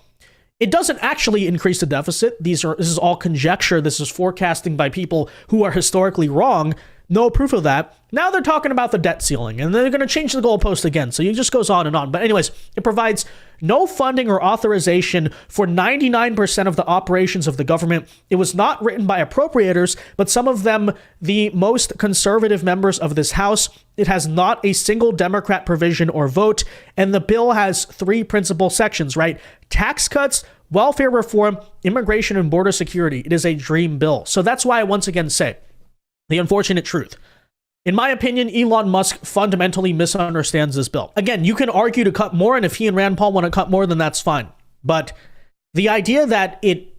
it doesn't actually increase the deficit. This is all conjecture. This is forecasting by people who are historically wrong. No proof of that. Now they're talking about the debt ceiling, and they're going to change the goalpost again. So it just goes on and on. But anyways, it provides no funding or authorization for 99% of the operations of the government. It was not written by appropriators, but some of them, the most conservative members of this House. It has not a single Democrat provision or vote. And the bill has three principal sections, right? Tax cuts, welfare reform, immigration, and border security. It is a dream bill. So that's why I once again say, the unfortunate truth. In my opinion, Elon Musk fundamentally misunderstands this bill. Again, you can argue to cut more, and if he and Rand Paul want to cut more, then that's fine. But the idea that it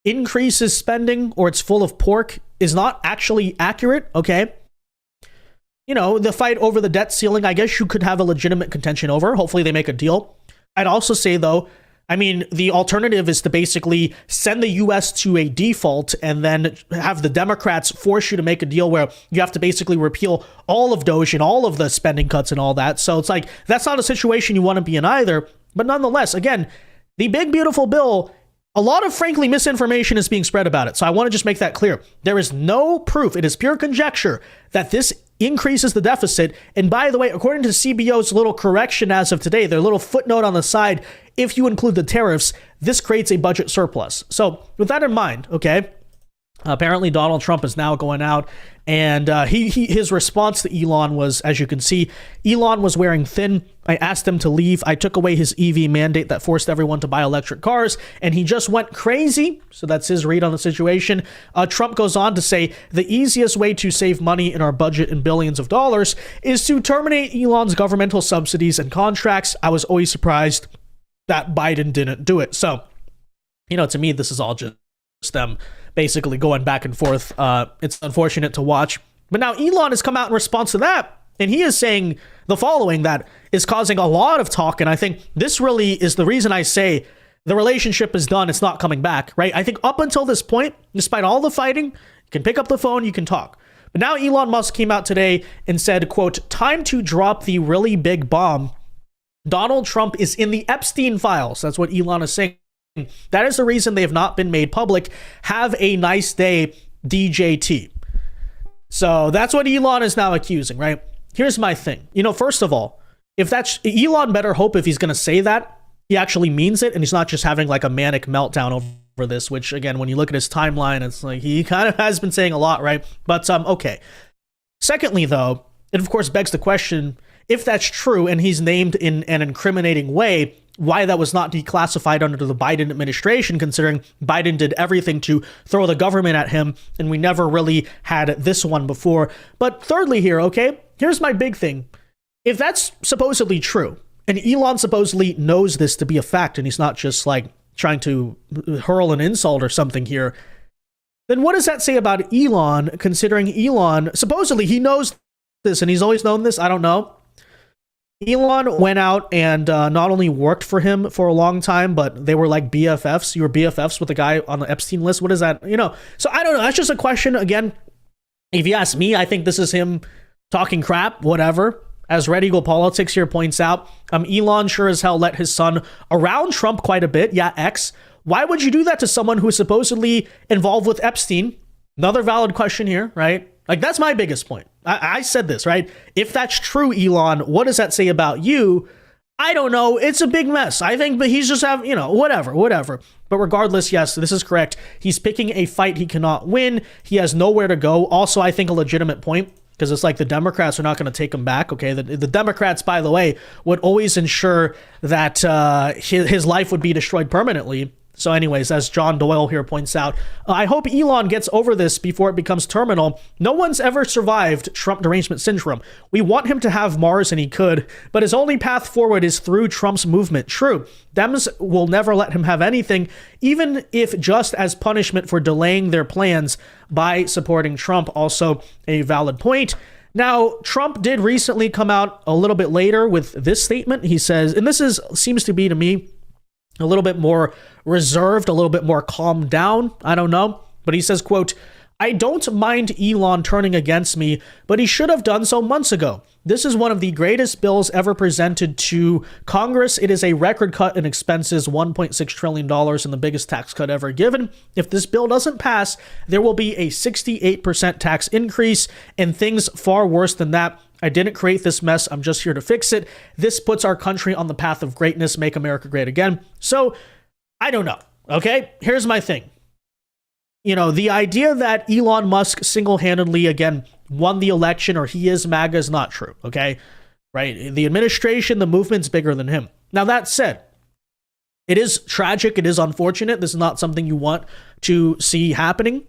increases spending or it's full of pork is not actually accurate, okay? You know, the fight over the debt ceiling, I guess you could have a legitimate contention over. Hopefully they make a deal. I'd also say, though, I mean, the alternative is to basically send the U.S. to a default and then have the Democrats force you to make a deal where you have to basically repeal all of DOGE and all of the spending cuts and all that. So it's like, that's not a situation you want to be in either. But nonetheless, again, the big, beautiful bill, a lot of, frankly, misinformation is being spread about it. So I want to just make that clear. There is no proof. It is pure conjecture that this increases the deficit. And by the way, according to CBO's little correction as of today, their little footnote on the side, if you include the tariffs, this creates a budget surplus. So with that in mind, okay, apparently Donald Trump is now going out, and his response to Elon was, as you can see, Elon was wearing thin. I asked him to leave. I took away his EV mandate that forced everyone to buy electric cars, and he just went crazy. So that's his read on the situation. Trump goes on to say, the easiest way to save money in our budget in billions of dollars is to terminate Elon's governmental subsidies and contracts. I was always surprised that Biden didn't do it. So, you know, to me, this is all just them basically going back and forth. It's unfortunate to watch. But now Elon has come out in response to that, and he is saying the following that is causing a lot of talk. And I think this really is the reason I say the relationship is done. It's not coming back, right? I think up until this point, despite all the fighting, you can pick up the phone, you can talk. But now Elon Musk came out today and said, quote, time to drop the really big bomb. Donald Trump is in the Epstein files. That's what Elon is saying. That is the reason they have not been made public. Have a nice day, DJT. So that's what Elon is now accusing, right? Here's my thing. First of all, if that's Elon, better hope if he's going to say that, he actually means it and he's not just having like a manic meltdown over this, which again, when you look at his timeline, it's like he kind of has been saying a lot, right? But okay. Secondly, though, it of course begs the question, if that's true and he's named in an incriminating way, why that was not declassified under the Biden administration, considering Biden did everything to throw the government at him and we never really had this one before. But thirdly here, okay, here's my big thing. If that's supposedly true, and Elon supposedly knows this to be a fact, and he's not just like trying to hurl an insult or something here, then what does that say about Elon, considering Elon, supposedly he knows this and he's always known this? I don't know. Elon went out and not only worked for him for a long time, but they were like BFFs. You were BFFs with the guy on the Epstein list. What is that? So I don't know. That's just a question. Again, if you ask me, I think this is him talking crap, whatever. As Red Eagle Politics here points out, Elon sure as hell let his son around Trump quite a bit. Yeah, X. Why would you do that to someone who is supposedly involved with Epstein? Another valid question here, right? Like, that's my biggest point. I said this, right? If that's true, Elon, what does that say about you? I don't know. It's a big mess, I think, but he's just having, whatever. But regardless, yes, this is correct. He's picking a fight he cannot win. He has nowhere to go. Also, I think a legitimate point, because it's like the Democrats are not going to take him back, okay? The Democrats, by the way, would always ensure that his life would be destroyed permanently. So anyways, as John Doyle here points out, I hope Elon gets over this before it becomes terminal. No one's ever survived Trump derangement syndrome. We want him to have Mars, and he could, but his only path forward is through Trump's movement. True, Dems will never let him have anything, even if just as punishment for delaying their plans by supporting Trump. Also a valid point. Now, Trump did recently come out a little bit later with this statement. He says, and this seems to be to me a little bit more reserved, a little bit more calmed down. I don't know. But he says, quote, I don't mind Elon turning against me, but he should have done so months ago. This is one of the greatest bills ever presented to Congress. It is a record cut in expenses, $1.6 trillion, and the biggest tax cut ever given. If this bill doesn't pass, there will be a 68% tax increase and things far worse than that. I didn't create this mess. I'm just here to fix it. This puts our country on the path of greatness. Make America great again. So I don't know. Okay, here's my thing. The idea that Elon Musk single-handedly, again, won the election or he is MAGA is not true. Okay, right? The administration, the movement's bigger than him. Now, that said, it is tragic. It is unfortunate. This is not something you want to see happening.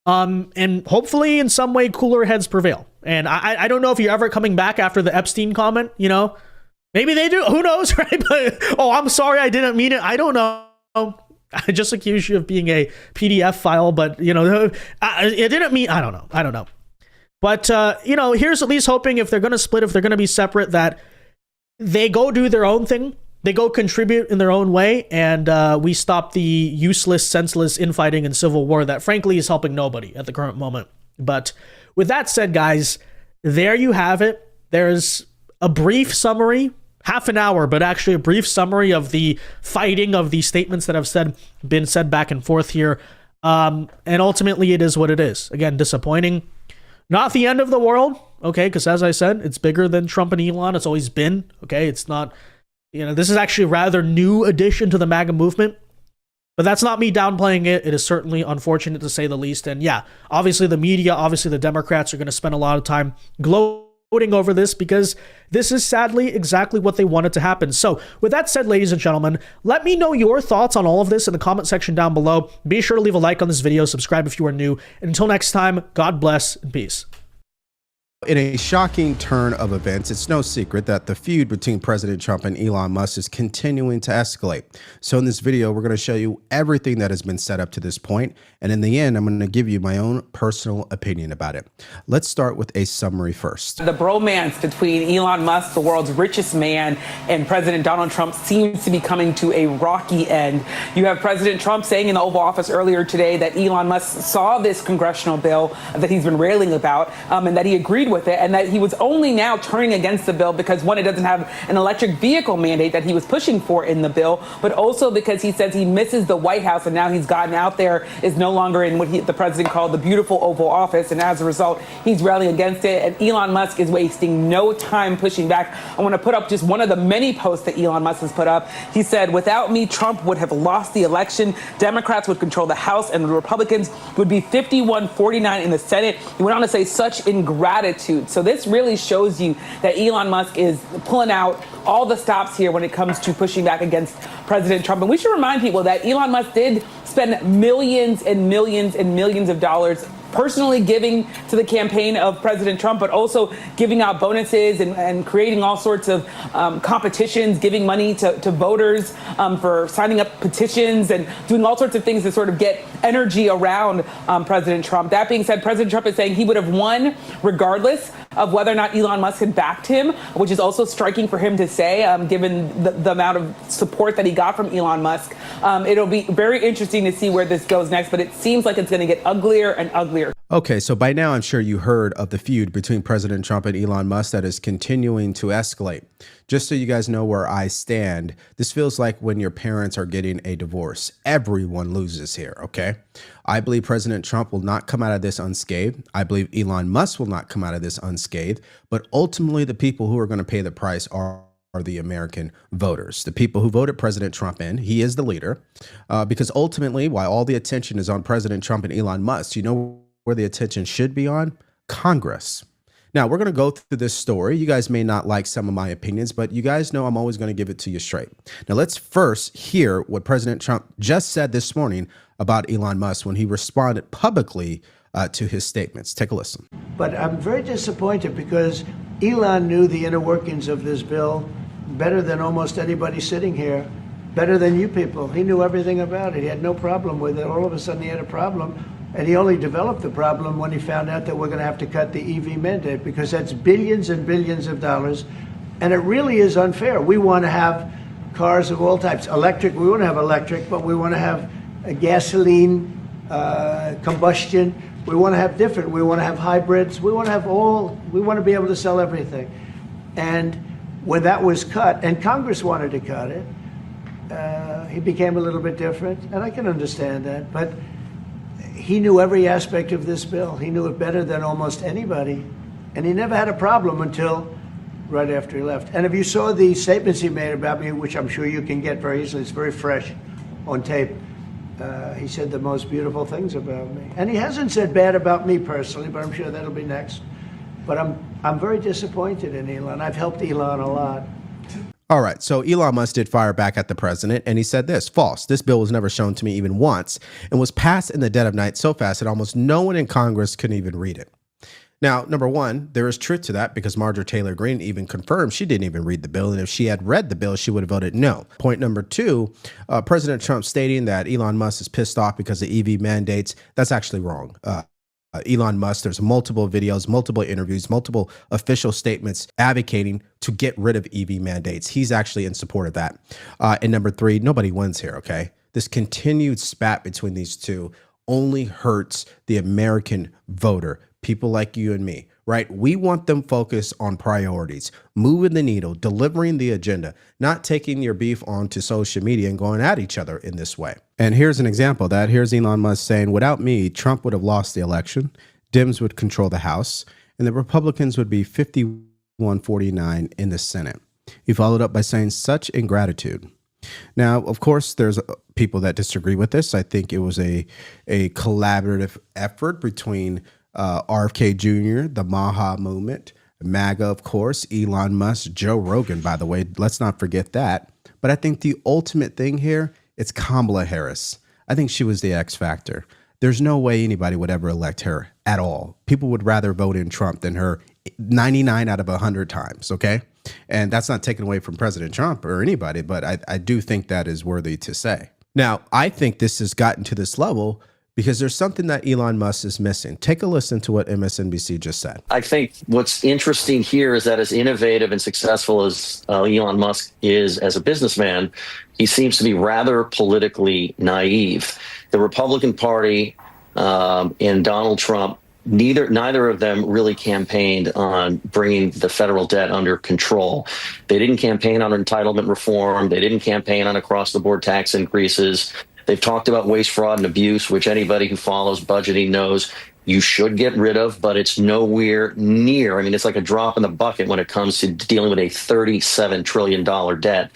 And hopefully in some way cooler heads prevail. And I don't know if you're ever coming back after the Epstein comment, maybe they do, who knows, right? But, I'm sorry, I didn't mean it. I don't know. I just accused you of being a PDF file, but it didn't mean, I don't know. But, here's at least hoping if they're going to split, if they're going to be separate, that they go do their own thing. They go contribute in their own way, and we stop the useless, senseless infighting and civil war that frankly is helping nobody at the current moment. But with that said, guys, there you have it. There's a brief summary, half an hour, but actually a brief summary of the fighting of the statements that have been said back and forth here. And ultimately, it is what it is. Again, disappointing. Not the end of the world, okay? Because as I said, it's bigger than Trump and Elon. It's always been, okay? It's not... this is actually a rather new addition to the MAGA movement, but that's not me downplaying it. It is certainly unfortunate to say the least. And yeah, obviously the media, obviously the Democrats are going to spend a lot of time gloating over this because this is sadly exactly what they wanted to happen. So with that said, ladies and gentlemen, let me know your thoughts on all of this in the comment section down below. Be sure to leave a like on this video, subscribe if you are new. And until next time, God bless and peace. In a shocking turn of events, it's no secret that the feud between President Trump and Elon Musk is continuing to escalate. So in this video, we're going to show you everything that has been set up to this point. And in the end, I'm going to give you my own personal opinion about it. Let's start with a summary first. The bromance between Elon Musk, the world's richest man, and President Donald Trump seems to be coming to a rocky end. You have President Trump saying in the Oval Office earlier today that Elon Musk saw this congressional bill that he's been railing about, and that he agreed with it, and that he was only now turning against the bill because, one, it doesn't have an electric vehicle mandate that he was pushing for in the bill, but also because he says he misses the White House, and now he's gotten out there, is no longer in what the president called the beautiful Oval Office, and as a result, he's railing against it. And Elon Musk is wasting no time pushing back. I want to put up just one of the many posts that Elon Musk has put up. He said, "Without me, Trump would have lost the election. Democrats would control the House, and the Republicans would be 51-49 in the Senate." He went on to say, "Such ingratitude." So this really shows you that Elon Musk is pulling out all the stops here when it comes to pushing back against President Trump. And we should remind people that Elon Musk did spend millions and millions and millions of dollars personally giving to the campaign of President Trump, but also giving out bonuses and creating all sorts of competitions, giving money to voters for signing up petitions and doing all sorts of things to sort of get energy around President Trump. That being said, President Trump is saying he would have won regardless of whether or not Elon Musk had backed him, which is also striking for him to say, given the amount of support that he got from Elon Musk. It'll be very interesting to see where this goes next, but it seems like it's going to get uglier and uglier. Okay, so by now I'm sure you heard of the feud between President Trump and Elon Musk that is continuing to escalate. Just so you guys know where I stand, this feels like when your parents are getting a divorce. Everyone loses here, okay? I believe President Trump will not come out of this unscathed. I believe Elon Musk will not come out of this unscathed. But ultimately, the people who are going to pay the price are the American voters, the people who voted President Trump in. He is the leader. Because ultimately, while all the attention is on President Trump and Elon Musk, you know where the attention should be on? Congress. Now, we're going to go through this story. You guys may not like some of my opinions, but you guys know I'm always going to give it to you straight. Now, let's first hear what President Trump just said this morning about Elon Musk when he responded publicly to his statements. Take a listen. But I'm very disappointed because Elon knew the inner workings of this bill better than almost anybody sitting here, better than you people. He knew everything about it. He had no problem with it. All of a sudden, he had a problem. And he only developed the problem when he found out that we're going to have to cut the EV mandate, because that's billions and billions of dollars. And it really is unfair. We want to have cars of all types. Electric, we want to have electric, but we want to have a gasoline, combustion. We want to have different. We want to have hybrids. We want to have all. We want to be able to sell everything. And when that was cut, and Congress wanted to cut it, he became a little bit different. And I can understand that. But he knew every aspect of this bill. He knew it better than almost anybody. And he never had a problem until right after he left. And if you saw the statements he made about me, which I'm sure you can get very easily, it's very fresh on tape, he said the most beautiful things about me. And he hasn't said bad about me personally, but I'm sure that'll be next. But I'm very disappointed in Elon. I've helped Elon a lot. All right, so Elon Musk did fire back at the president, and he said this: false. This bill was never shown to me even once and was passed in the dead of night so fast that almost no one in Congress couldn't even read it. Now, number one, there is truth to that because Marjorie Taylor Greene even confirmed she didn't even read the bill, and if she had read the bill, she would have voted no. Point number two, President Trump stating that Elon Musk is pissed off because of EV mandates, that's actually wrong. Elon Musk, there's multiple videos, multiple interviews, multiple official statements advocating to get rid of EV mandates. He's actually in support of that. And number three, nobody wins here, okay? This continued spat between these two only hurts the American voter, people like you and me, right? We want them focused on priorities, moving the needle, delivering the agenda, not taking your beef onto social media and going at each other in this way. And here's an example of that. Here's Elon Musk saying, without me, Trump would have lost the election, Dems would control the House, and the Republicans would be 51-49 in the Senate. He followed up by saying, such ingratitude. Now, of course, there's people that disagree with this. I think it was a collaborative effort between RFK Jr., the Maha movement, MAGA, of course, Elon Musk, Joe Rogan, by the way. Let's not forget that. But I think the ultimate thing here, it's Kamala Harris. I think she was the X factor. There's no way anybody would ever elect her at all. People would rather vote in Trump than her 99 out of 100 times, okay? And that's not taken away from President Trump or anybody, but I do think that is worthy to say. Now, I think this has gotten to this level because there's something that Elon Musk is missing. Take a listen to what MSNBC just said. I think what's interesting here is that as innovative and successful as Elon Musk is as a businessman, he seems to be rather politically naive. The Republican Party and Donald Trump, neither of them really campaigned on bringing the federal debt under control. They didn't campaign on entitlement reform. They didn't campaign on across-the-board tax increases. They've talked about waste, fraud, and abuse, which anybody who follows budgeting knows you should get rid of, but it's nowhere near. I mean, it's like a drop in the bucket when it comes to dealing with a $37 trillion debt.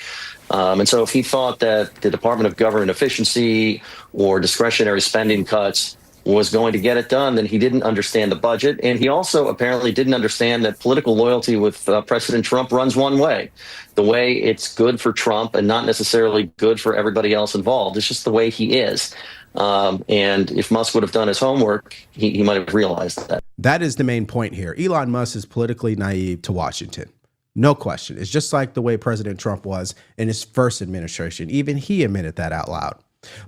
And so if he thought that the Department of Government Efficiency or discretionary spending cuts was going to get it done, then he didn't understand the budget. And he also apparently didn't understand that political loyalty with President Trump runs one way. The way it's good for Trump and not necessarily good for everybody else involved. It's just the way he is. And if Musk would have done his homework, he might have realized that. That is the main point here. Elon Musk is politically naive to Washington. No question. It's just like the way President Trump was in his first administration. Even he admitted that out loud.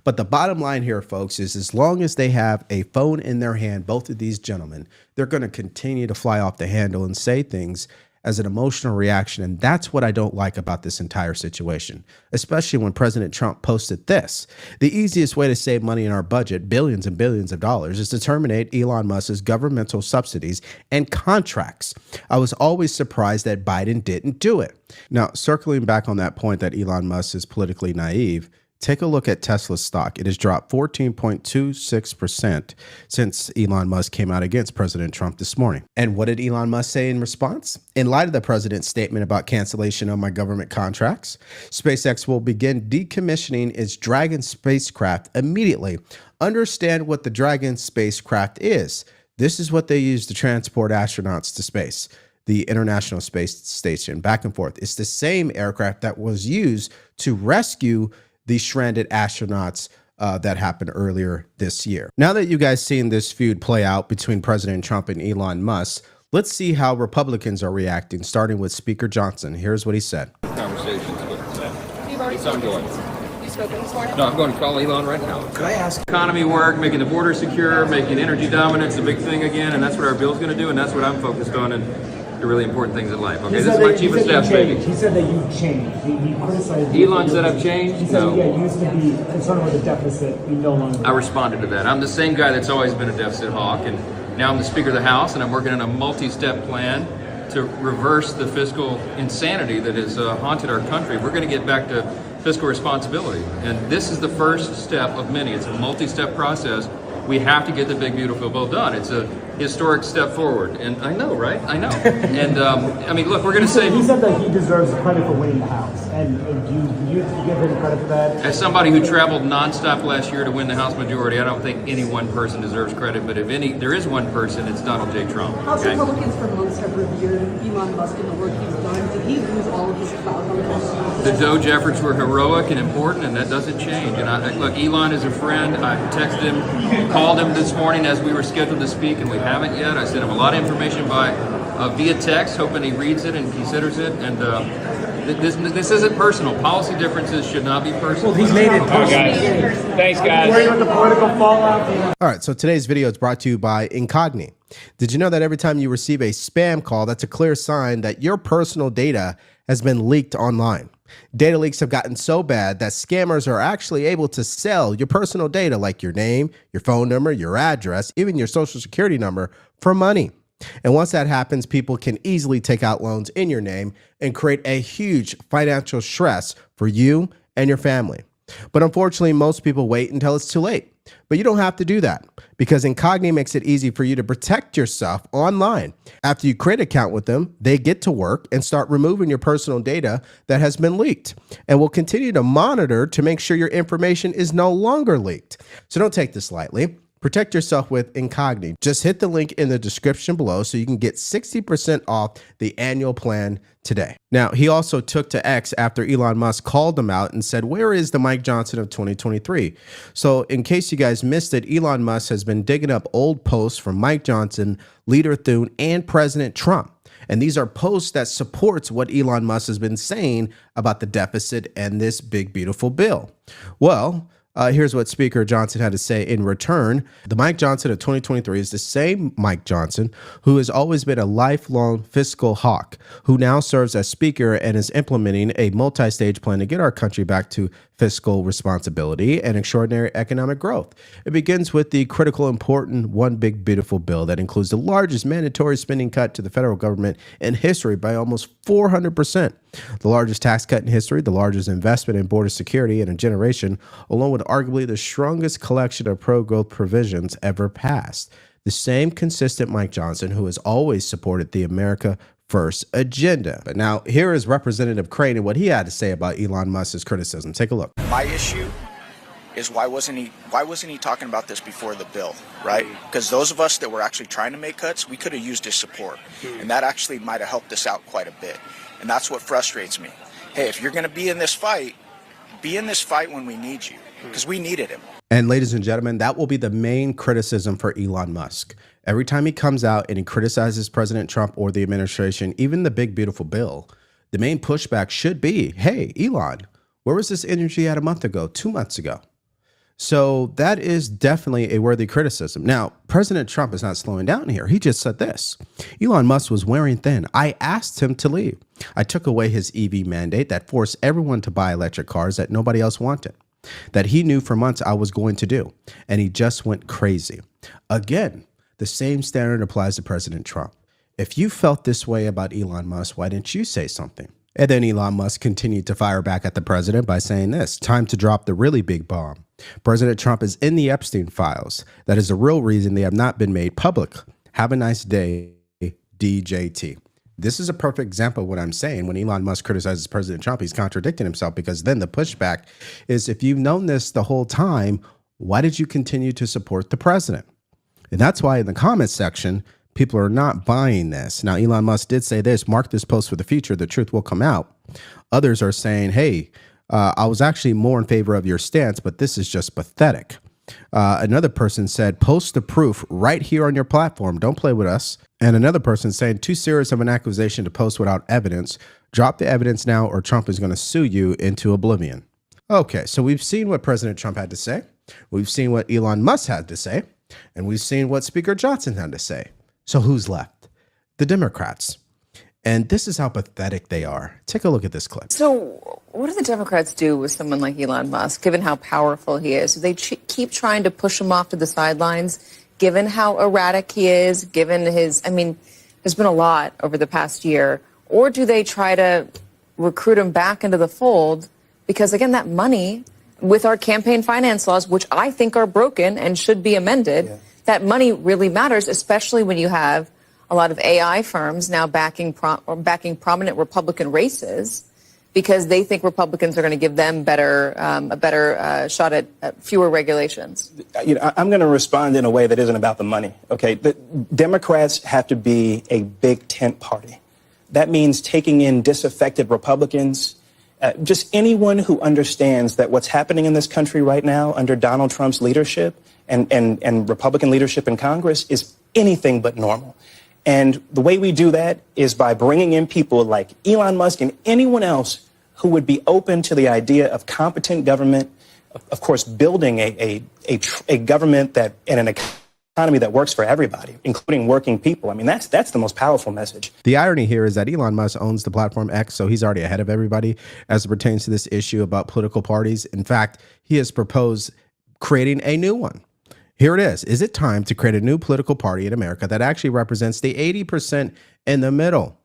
But the bottom line here, folks, is as long as they have a phone in their hand, both of these gentlemen, they're going to continue to fly off the handle and say things as an emotional reaction. And that's what I don't like about this entire situation, especially when President Trump posted this. The easiest way to save money in our budget, billions and billions of dollars, is to terminate Elon Musk's governmental subsidies and contracts. I was always surprised that Biden didn't do it. Now, circling back on that point that Elon Musk is politically naive, take a look at Tesla's stock. It has dropped 14.26% since Elon Musk came out against President Trump this morning. And what did Elon Musk say in response? In light of the president's statement about cancellation of my government contracts, SpaceX will begin decommissioning its Dragon spacecraft immediately. Understand what the Dragon spacecraft is. This is what they use to transport astronauts to space, the International Space Station, back and forth. It's the same aircraft that was used to rescue the stranded astronauts that happened earlier this year. Now that you guys seen this feud play out between President Trump and Elon Musk, let's see how Republicans are reacting, starting with Speaker Johnson. Here's what he said. Conversations with You've already it's ongoing. You spoken this morning? No, I'm going to call Elon right now. Could I ask? Economy work, making the border secure, making energy dominance a big thing again, and that's what our bill's going to do, and that's what I'm focused on, and the really important things in life. Okay, this is my chief of staff's baby. He said that you've changed. He criticized Elon said I've changed? He said, No. yeah, you used to be concerned with the deficit. You no longer. I responded to that. I'm the same guy that's always been a deficit hawk, and now I'm the Speaker of the House, and I'm working on a multi-step plan to reverse the fiscal insanity that has haunted our country. We're going to get back to fiscal responsibility, and this is the first step of many. It's a multi-step process. We have to get the big, beautiful bill done. It's a historic step forward. And I know, right? I know. And, I mean, look, we're going to say... He said that he deserves credit for winning the House. And do you give him credit for that? As somebody who traveled nonstop last year to win the House majority, I don't think any one person deserves credit. But if there is one person, it's Donald J. Trump. House Okay? Republicans for months have revered Elon Musk and the work he's done. Did he lose all of his clout on this? The Doge efforts were heroic and important, and that doesn't change. And look, Elon is a friend. I texted him, called him this morning as we were scheduled to speak, and we haven't yet. I sent him a lot of information via text, hoping he reads it and considers it. And this isn't personal. Policy differences should not be personal. Well, he's made it personal. Thanks, guys. Worried about the political fallout? All right, so today's video is brought to you by Incogni. Did you know that every time you receive a spam call, that's a clear sign that your personal data has been leaked online? Data leaks have gotten so bad that scammers are actually able to sell your personal data like your name, your phone number, your address, even your social security number for money. And once that happens, people can easily take out loans in your name and create a huge financial stress for you and your family. But unfortunately, most people wait until it's too late. But you don't have to do that because Incogni makes it easy for you to protect yourself online. After you create an account with them, they get to work and start removing your personal data that has been leaked and will continue to monitor to make sure your information is no longer leaked. So don't take this lightly. Protect yourself with Incogni. Just hit the link in the description below so you can get 60% off the annual plan today. Now, he also took to X after Elon Musk called him out and said, where is the Mike Johnson of 2023? So in case you guys missed it, Elon Musk has been digging up old posts from Mike Johnson, Leader Thune, and President Trump. And these are posts that supports what Elon Musk has been saying about the deficit and this big, beautiful bill. Well, here's what Speaker Johnson had to say in return. The Mike Johnson of 2023 is the same Mike Johnson who has always been a lifelong fiscal hawk, who now serves as Speaker and is implementing a multi-stage plan to get our country back to fiscal responsibility and extraordinary economic growth. It begins with the critical, important One Big Beautiful Bill that includes the largest mandatory spending cut to the federal government in history by almost 400%, the largest tax cut in history, the largest investment in border security in a generation, along with arguably the strongest collection of pro-growth provisions ever passed. The same consistent Mike Johnson who has always supported the America First agenda. But now here is Representative Crane and what he had to say about Elon Musk's criticism. Take a look. My issue is why wasn't he talking about this before the bill, right? Because those of us that were actually trying to make cuts, we could have used his support, and that actually might have helped us out quite a bit. And that's what frustrates me. Hey, if you're going to be in this fight when we need you, because we needed him. And ladies and gentlemen, that will be the main criticism for Elon Musk. Every time he comes out and he criticizes President Trump or the administration, even the big, beautiful bill, the main pushback should be, hey, Elon, where was this energy at a month ago, 2 months ago? So that is definitely a worthy criticism. Now, President Trump is not slowing down here. He just said this. Elon Musk was wearing thin. I asked him to leave. I took away his EV mandate that forced everyone to buy electric cars that nobody else wanted, that he knew for months I was going to do. And he just went crazy. Again, the same standard applies to President Trump. If you felt this way about Elon Musk, why didn't you say something? And then Elon Musk continued to fire back at the president by saying this, time to drop the really big bomb. President Trump is in the Epstein files. That is the real reason they have not been made public. Have a nice day, DJT. This is a perfect example of what I'm saying. When Elon Musk criticizes President Trump, he's contradicting himself, because then the pushback is, if you've known this the whole time, why did you continue to support the president? And that's why in the comments section, people are not buying this. Now, Elon Musk did say this, mark this post for the future, the truth will come out. Others are saying, hey, I was actually more in favor of your stance, but this is just pathetic. Another person said, post the proof right here on your platform. Don't play with us. And another person saying, too serious of an accusation to post without evidence. Drop the evidence now or Trump is going to sue you into oblivion. Okay, so we've seen what President Trump had to say. We've seen what Elon Musk had to say. And we've seen what Speaker Johnson had to say. So who's left? The Democrats. And this is how pathetic they are. Take a look at this clip. So what do the Democrats do with someone like Elon Musk, given how powerful he is? Do they keep trying to push him off to the sidelines, given how erratic he is, given his, I mean, there's been a lot over the past year. Or do they try to recruit him back into the fold? Because, again, that money, with our campaign finance laws, which I think are broken and should be amended, that money really matters, especially when you have a lot of AI firms now backing prominent Republican races, because they think Republicans are going to give them a better shot at fewer regulations. You know, I'm going to respond in a way that isn't about the money. Okay, the Democrats have to be a big tent party. That means taking in disaffected Republicans. Just anyone who understands that what's happening in this country right now under Donald Trump's leadership and Republican leadership in Congress is anything but normal. And the way we do that is by bringing in people like Elon Musk and anyone else who would be open to the idea of competent government, of course, building a government that and an economy that works for everybody, including working people. I mean, that's the most powerful message. The irony here is that Elon Musk owns the platform X, so he's already ahead of everybody as it pertains to this issue about political parties. In fact, he has proposed creating a new one. Here it is. Is it time to create a new political party in America that actually represents the 80% in the middle?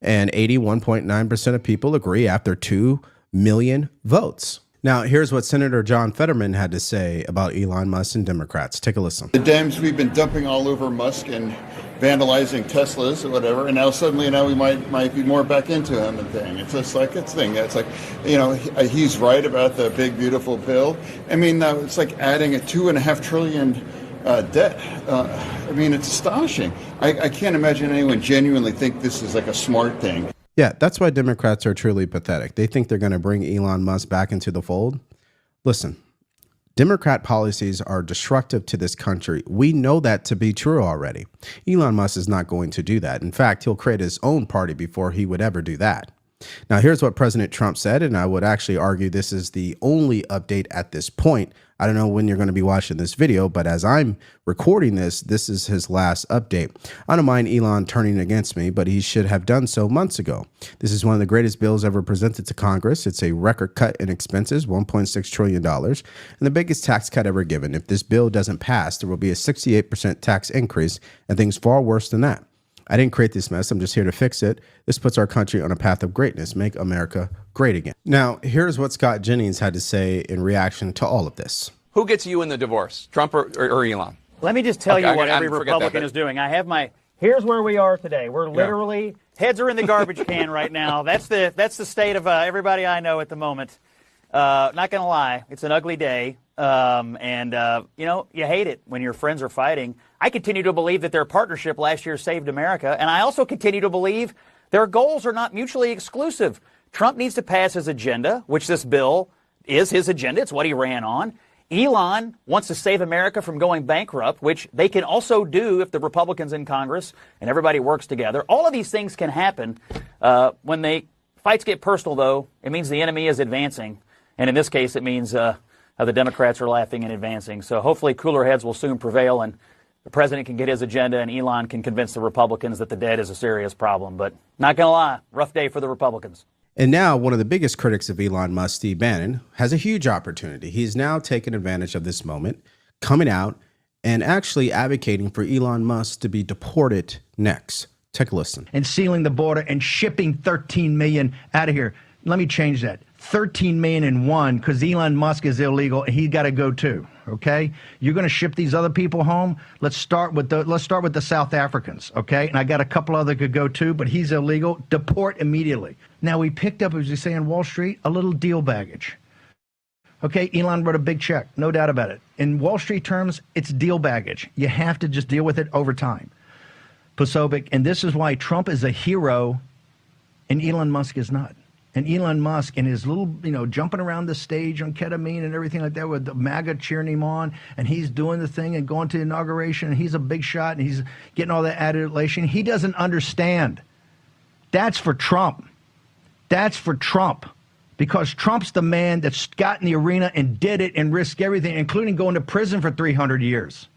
And 81.9% of people agree after 2 million votes. Now, here's what Senator John Fetterman had to say about Elon Musk and Democrats. Take a listen. The Dems, we've been dumping all over Musk and vandalizing Teslas or whatever, and now suddenly we might be more back into him and thing. It's just like it's like, you know, he's right about the big beautiful bill. I mean, it's like adding a $2.5 trillion debt. I mean, it's astonishing. I can't imagine anyone genuinely think this is like a smart thing. Yeah, that's why Democrats are truly pathetic. They think they're going to bring Elon Musk back into the fold. Listen, Democrat policies are destructive to this country. We know that to be true already. Elon Musk is not going to do that. In fact, he'll create his own party before he would ever do that. Now, here's what President Trump said, and I would actually argue this is the only update at this point. I don't know when you're going to be watching this video, but as I'm recording this, this is his last update. I don't mind Elon turning against me, but he should have done so months ago. This is one of the greatest bills ever presented to Congress. It's a record cut in expenses, $1.6 trillion, and the biggest tax cut ever given. If this bill doesn't pass, there will be a 68% tax increase and things far worse than that. I didn't create this mess. I'm just here to fix it. This puts our country on a path of greatness. Make America great again. Now, here's what Scott Jennings had to say in reaction to all of this. Who gets you in the divorce, Trump or Elon? Let me just tell you what every Republican is doing. I have here's where we are today. We're literally, heads are in the garbage can right now. That's the state of everybody I know at the moment. Not going to lie, it's an ugly day. You hate it when your friends are fighting. I continue to believe that their partnership last year saved America, and I also continue to believe their goals are not mutually exclusive. Trump needs to pass his agenda, which this bill is his agenda. It's what he ran on. Elon wants to save America from going bankrupt, which they can also do if the Republicans in Congress and everybody works together. All of these things can happen. When fights get personal, though, it means the enemy is advancing. And in this case, it means the Democrats are laughing and advancing. So hopefully cooler heads will soon prevail and the president can get his agenda and Elon can convince the Republicans that the debt is a serious problem. But not going to lie, rough day for the Republicans. And now one of the biggest critics of Elon Musk, Steve Bannon, has a huge opportunity. He's now taken advantage of this moment, coming out and actually advocating for Elon Musk to be deported next. Take a listen. And sealing the border and shipping 13 million out of here. Let me change that. 13 million and one, because Elon Musk is illegal and he got to go too. Okay, you're going to ship these other people home. Let's start with the South Africans. Okay, and I got a couple other could go too, but he's illegal. Deport immediately. Now we picked up, as you say on Wall Street, a little deal baggage. Okay, Elon wrote a big check, no doubt about it. In Wall Street terms, it's deal baggage. You have to just deal with it over time. Posobiec, and this is why Trump is a hero and Elon Musk is not. And Elon Musk and his little, jumping around the stage on ketamine and everything like that with the MAGA cheering him on, and he's doing the thing and going to the inauguration, and he's a big shot, and he's getting all that adulation. He doesn't understand. That's for Trump. That's for Trump. Because Trump's the man that's got in the arena and did it and risked everything, including going to prison for 300 years.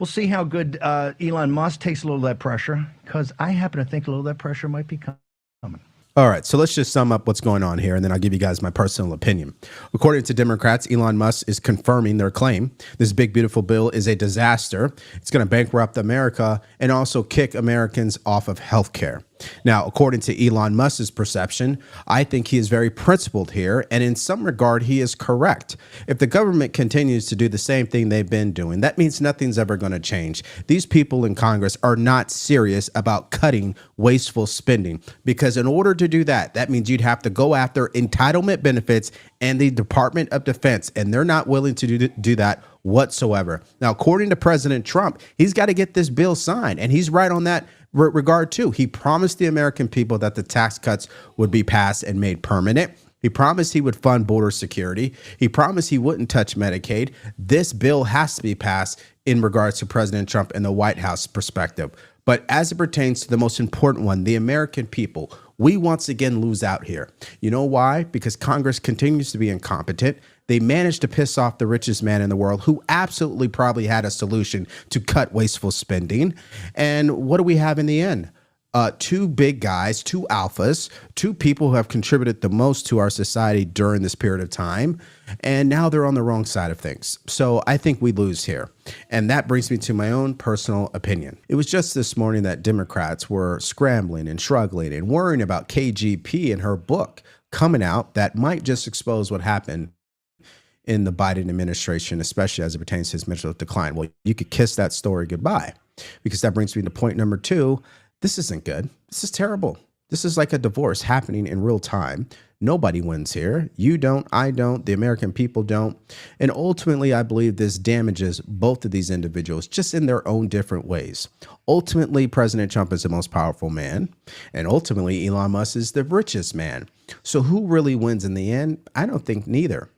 We'll see how good Elon Musk takes a little of that pressure, because I happen to think a little of that pressure might be coming. All right, so let's just sum up what's going on here, and then I'll give you guys my personal opinion. According to Democrats, Elon Musk is confirming their claim. This big, beautiful bill is a disaster. It's going to bankrupt America and also kick Americans off of health care. Now, according to Elon Musk's perception, I think he is very principled here, and in some regard, he is correct. If the government continues to do the same thing they've been doing, that means nothing's ever going to change. These people in Congress are not serious about cutting wasteful spending, because in order to do that, that means you'd have to go after entitlement benefits and the Department of Defense, and they're not willing to do that whatsoever. Now, according to President Trump, he's got to get this bill signed, and he's right on that regard too. He promised the American people that the tax cuts would be passed and made permanent. He promised he would fund border security. He promised he wouldn't touch Medicaid. This bill has to be passed in regards to President Trump and the White House perspective. But as it pertains to the most important one, the American people, we once again lose out here. You know why? Because Congress continues to be incompetent. They managed to piss off the richest man in the world, who absolutely probably had a solution to cut wasteful spending. And what do we have in the end? Two big guys, two alphas, two people who have contributed the most to our society during this period of time. And now they're on the wrong side of things. So I think we lose here. And that brings me to my own personal opinion. It was just this morning that Democrats were scrambling and struggling and worrying about KGP and her book coming out that might just expose what happened in the Biden administration, especially as it pertains to his mental decline. Well, you could kiss that story goodbye, because that brings me to point number two. This isn't good. This is terrible. This is like a divorce happening in real time. Nobody wins here. You don't, I don't, the American people don't. And ultimately, I believe this damages both of these individuals just in their own different ways. Ultimately, President Trump is the most powerful man, and ultimately, Elon Musk is the richest man. So who really wins in the end? I don't think neither.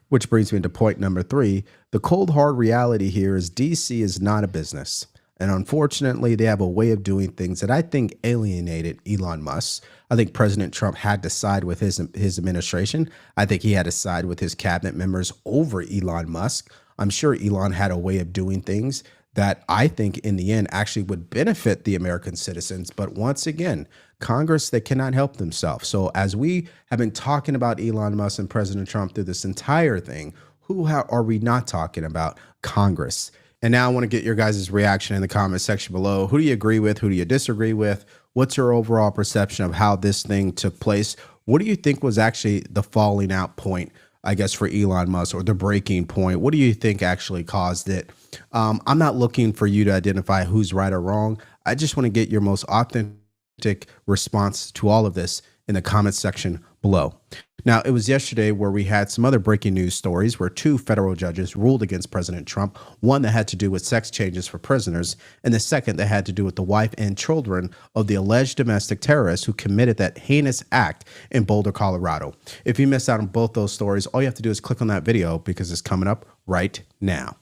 Which brings me to point number 3. The cold, hard reality here is DC is not a business. And unfortunately, they have a way of doing things that I think alienated Elon Musk. I think President Trump had to side with his administration. I think he had to side with his cabinet members over Elon Musk. I'm sure Elon had a way of doing things that I think in the end actually would benefit the American citizens. But once again, Congress, they cannot help themselves. So as we have been talking about Elon Musk and President Trump through this entire thing, who are we not talking about? Congress. And now I want to get your guys' reaction in the comment section below. Who do you agree with? Who do you disagree with? What's your overall perception of how this thing took place? What do you think was actually the falling out point, I guess, for Elon Musk, or the breaking point? What do you think actually caused it? I'm not looking for you to identify who's right or wrong. I just want to get your most authentic response to all of this in the comment section below. Now, it was yesterday where we had some other breaking news stories where 2 federal judges ruled against President Trump, one that had to do with sex changes for prisoners, and the second that had to do with the wife and children of the alleged domestic terrorist who committed that heinous act in Boulder, Colorado. If you missed out on both those stories, all you have to do is click on that video because it's coming up right now.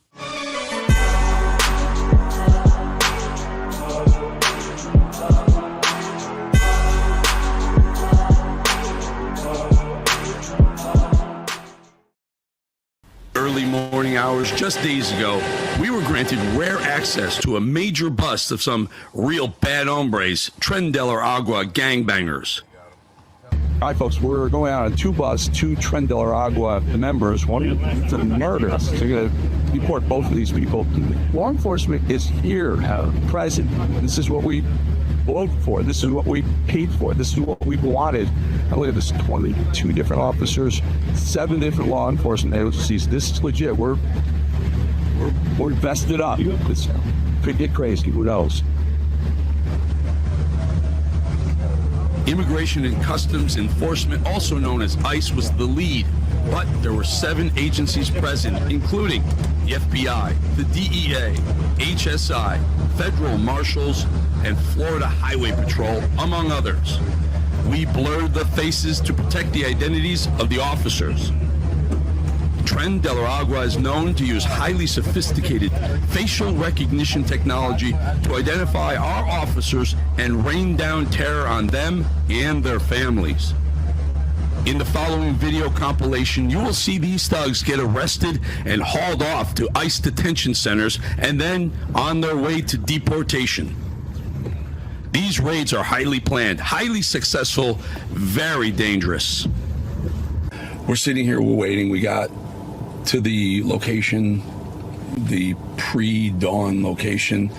Early morning hours, just days ago, we were granted rare access to a major bust of some real bad hombres, Tren de la Agua gangbangers. All right, folks, we're going on a 2 bus, 2 Tren de la Agua members, one to murder. So we're going to deport both of these people. Law enforcement is here, present. This is what we voted for. This is what we paid for. This is what we wanted. Now look at this, 22 different officers, 7 different law enforcement agencies. This is legit. We're vested up. This could get crazy. Who knows? Immigration and Customs Enforcement, also known as ICE, was the lead. But there were 7 agencies present, including the FBI, the DEA, HSI, federal marshals, and Florida Highway Patrol, among others. We blurred the faces to protect the identities of the officers. Tren de la Agua is known to use highly sophisticated facial recognition technology to identify our officers and rain down terror on them and their families. In the following video compilation, you will see these thugs get arrested and hauled off to ICE detention centers and then on their way to deportation. These raids are highly planned, highly successful, very dangerous. We're sitting here, we're waiting. We got to the location, the pre-dawn location.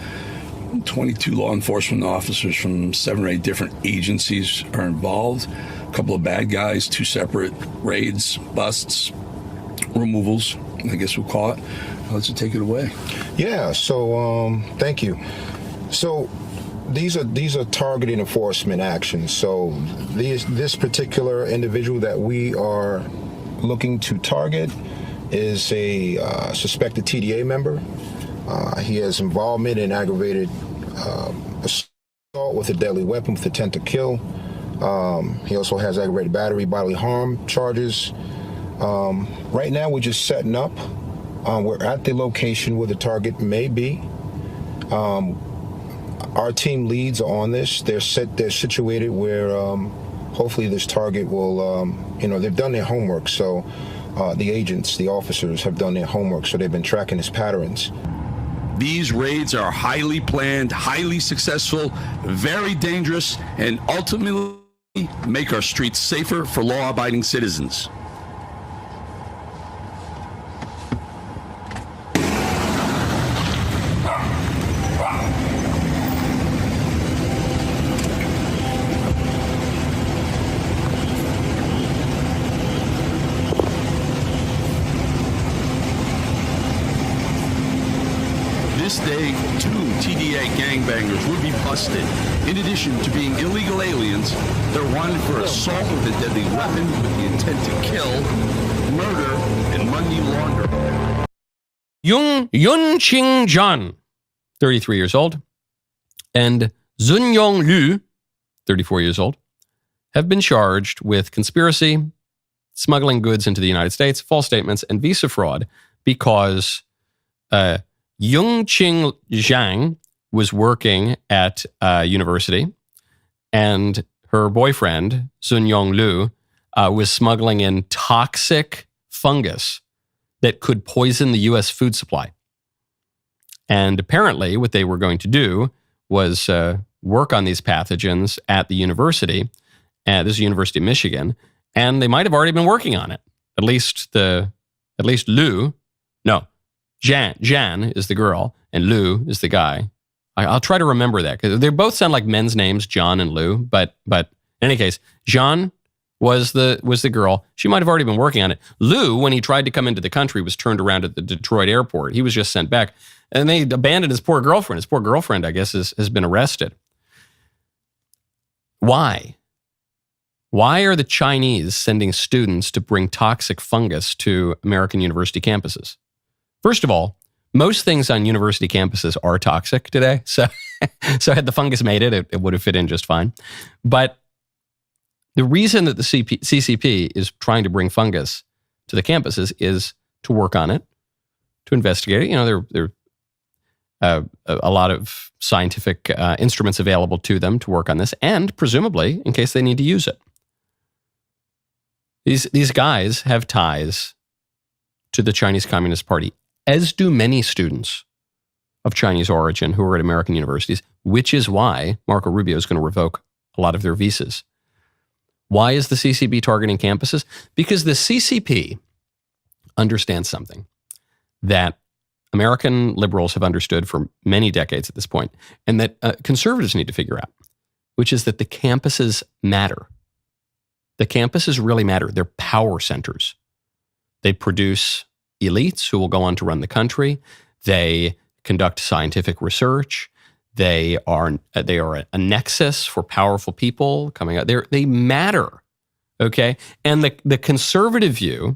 22 law enforcement officers from 7 or 8 different agencies are involved. A couple of bad guys, 2 separate raids, busts, removals, I guess we'll call it. Let's take it away. Yeah, so thank you. So these are targeted enforcement actions. So this particular individual that we are looking to target is a suspected TDA member. He has involvement in aggravated assault with a deadly weapon with intent to kill. He also has aggravated battery, bodily harm charges. Right now, we're just setting up. We're at the location where the target may be. Our team leads on this. They're situated where hopefully this target will, they've done their homework. So the agents, the officers have done their homework. So they've been tracking his patterns. These raids are highly planned, highly successful, very dangerous, and ultimately make our streets safer for law-abiding citizens. this day, 2 TDA gangbangers would be busted. In addition to being illegal aliens, they're wanted for assault with a deadly weapon with the intent to kill, murder, and money laundering. Yun Ching Jan, 33 years old, and Zun Yong Lu, 34 years old, have been charged with conspiracy, smuggling goods into the United States, false statements, and visa fraud because Yung Ching Zhang was working at a university, and her boyfriend, Sun Yong Lu, was smuggling in toxic fungus that could poison the U.S. food supply. And apparently what they were going to do was work on these pathogens at the university. This is the University of Michigan, and they might have already been working on it. At least Jan is the girl, and Lu is the guy. I'll try to remember that because they both sound like men's names, John and Lu. But in any case, Jean was the girl. She might have already been working on it. Lu, when he tried to come into the country, was turned around at the Detroit airport. He was just sent back, and they abandoned his poor girlfriend. His poor girlfriend, I guess, has been arrested. Why? Why are the Chinese sending students to bring toxic fungus to American university campuses? First of all, most things on university campuses are toxic today. So had the fungus made it, it would have fit in just fine. But the reason that the CCP is trying to bring fungus to the campuses is to work on it, to investigate it. You know, there are a lot of scientific instruments available to them to work on this, and presumably in case they need to use it. These guys have ties to the Chinese Communist Party, as do many students of Chinese origin who are at American universities, which is why Marco Rubio is going to revoke a lot of their visas. Why is the CCP targeting campuses? Because the CCP understands something that American liberals have understood for many decades at this point, and that conservatives need to figure out, which is that the campuses matter. The campuses really matter. They're power centers. They produce elites who will go on to run the country. They conduct scientific research. They are a nexus for powerful people coming out. They matter, okay? And the conservative view,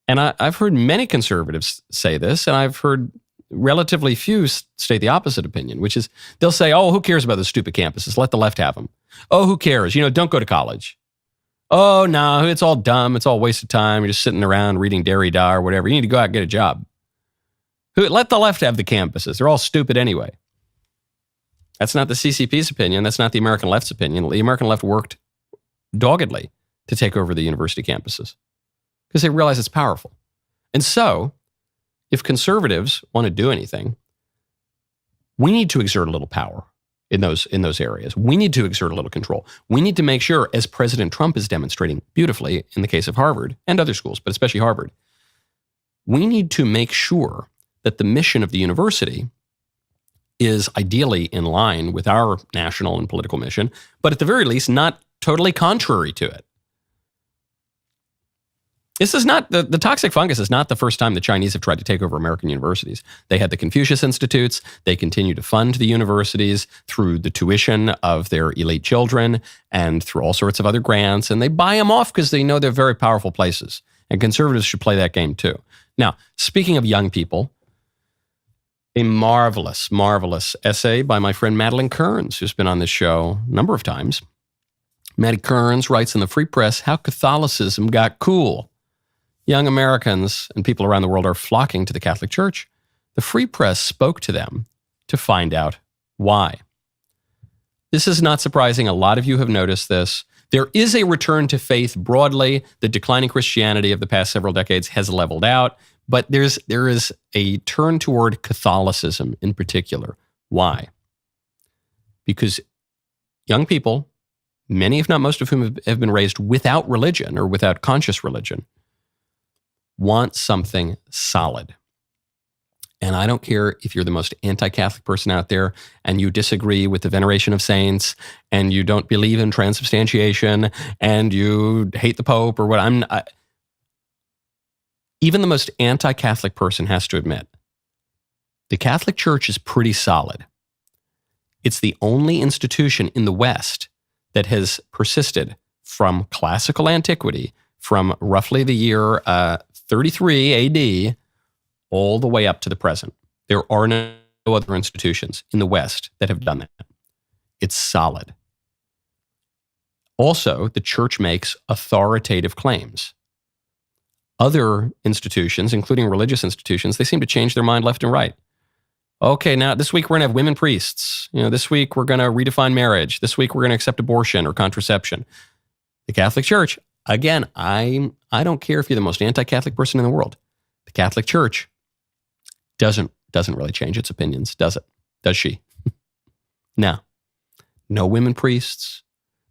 and I've heard many conservatives say this, and I've heard relatively few state the opposite opinion, which is they'll say, oh, who cares about those stupid campuses? Let the left have them. Oh, who cares? Don't go to college. Oh, no, it's all dumb. It's all a waste of time. You're just sitting around reading Derrida or whatever. You need to go out and get a job. Let the left have the campuses. They're all stupid anyway. That's not the CCP's opinion. That's not the American left's opinion. The American left worked doggedly to take over the university campuses because they realize it's powerful. And so, if conservatives want to do anything, we need to exert a little power in those areas. We need to exert a little control. We need to make sure, as President Trump is demonstrating beautifully in the case of Harvard and other schools, but especially Harvard, we need to make sure that the mission of the university is ideally in line with our national and political mission, but at the very least, not totally contrary to it. This is not, the toxic fungus is not the first time the Chinese have tried to take over American universities. They had the Confucius Institutes. They continue to fund the universities through the tuition of their elite children and through all sorts of other grants. And they buy them off because they know they're very powerful places. And conservatives should play that game too. Now, speaking of young people, a marvelous, marvelous essay by my friend Madeline Kearns, who's been on this show a number of times. Maddie Kearns writes in the Free Press how Catholicism got cool. Young Americans and people around the world are flocking to the Catholic Church. The Free Press spoke to them to find out why. This is not surprising. A lot of you have noticed this. There is a return to faith broadly. The declining Christianity of the past several decades has leveled out, but there is a turn toward Catholicism in particular. Why? Because young people, many if not most of whom have been raised without religion or without conscious religion, want something solid. And I don't care if you're the most anti-Catholic person out there and you disagree with the veneration of saints and you don't believe in transubstantiation and you hate the Pope or what. Even the most anti-Catholic person has to admit The Catholic Church is pretty solid. It's the only institution in the West that has persisted from classical antiquity, from roughly the year 33 AD, all the way up to the present. There are no other institutions in the West that have done that. It's solid. Also, the church makes authoritative claims. Other institutions, including religious institutions, they seem to change their mind left and right. Okay, now this week we're going to have women priests. This week we're going to redefine marriage. This week we're going to accept abortion or contraception. The Catholic Church, again, I don't care if you're the most anti-Catholic person in the world. The Catholic Church doesn't really change its opinions, does it? Does she? No. No women priests,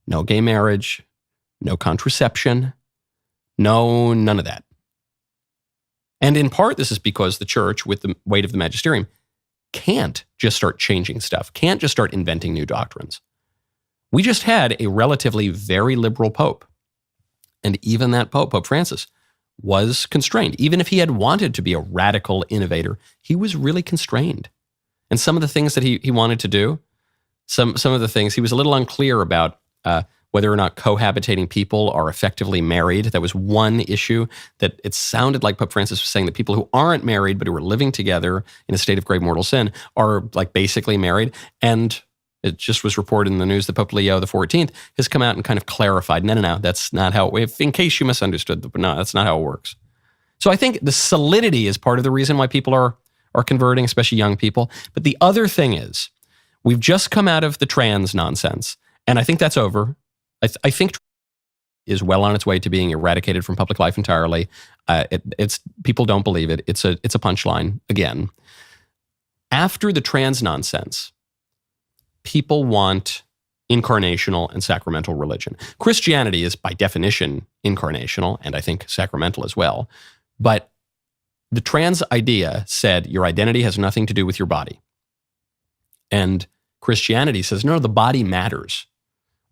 no gay marriage, no contraception, no, none of that. And in part, this is because the church, with the weight of the magisterium, can't just start changing stuff, can't just start inventing new doctrines. We just had a relatively very liberal pope. And even that pope, Pope Francis, was constrained. Even if he had wanted to be a radical innovator, he was really constrained. And some of the things that he wanted to do, some of the things, he was a little unclear about whether or not cohabitating people are effectively married. That was one issue that it sounded like Pope Francis was saying that people who aren't married but who are living together in a state of grave mortal sin are like basically married. And it just was reported in the news that Pope Leo XIV has come out and kind of clarified, no, that's not how, in case you misunderstood, no, that's not how it works. So I think the solidity is part of the reason why people are converting, especially young people. But the other thing is, we've just come out of the trans nonsense, and I think that's over. I think is well on its way to being eradicated from public life entirely. It's people don't believe it. It's a punchline again. After the trans nonsense, people want incarnational and sacramental religion. Christianity is by definition incarnational, and I think sacramental as well. But the trans idea said your identity has nothing to do with your body. And Christianity says, no, the body matters.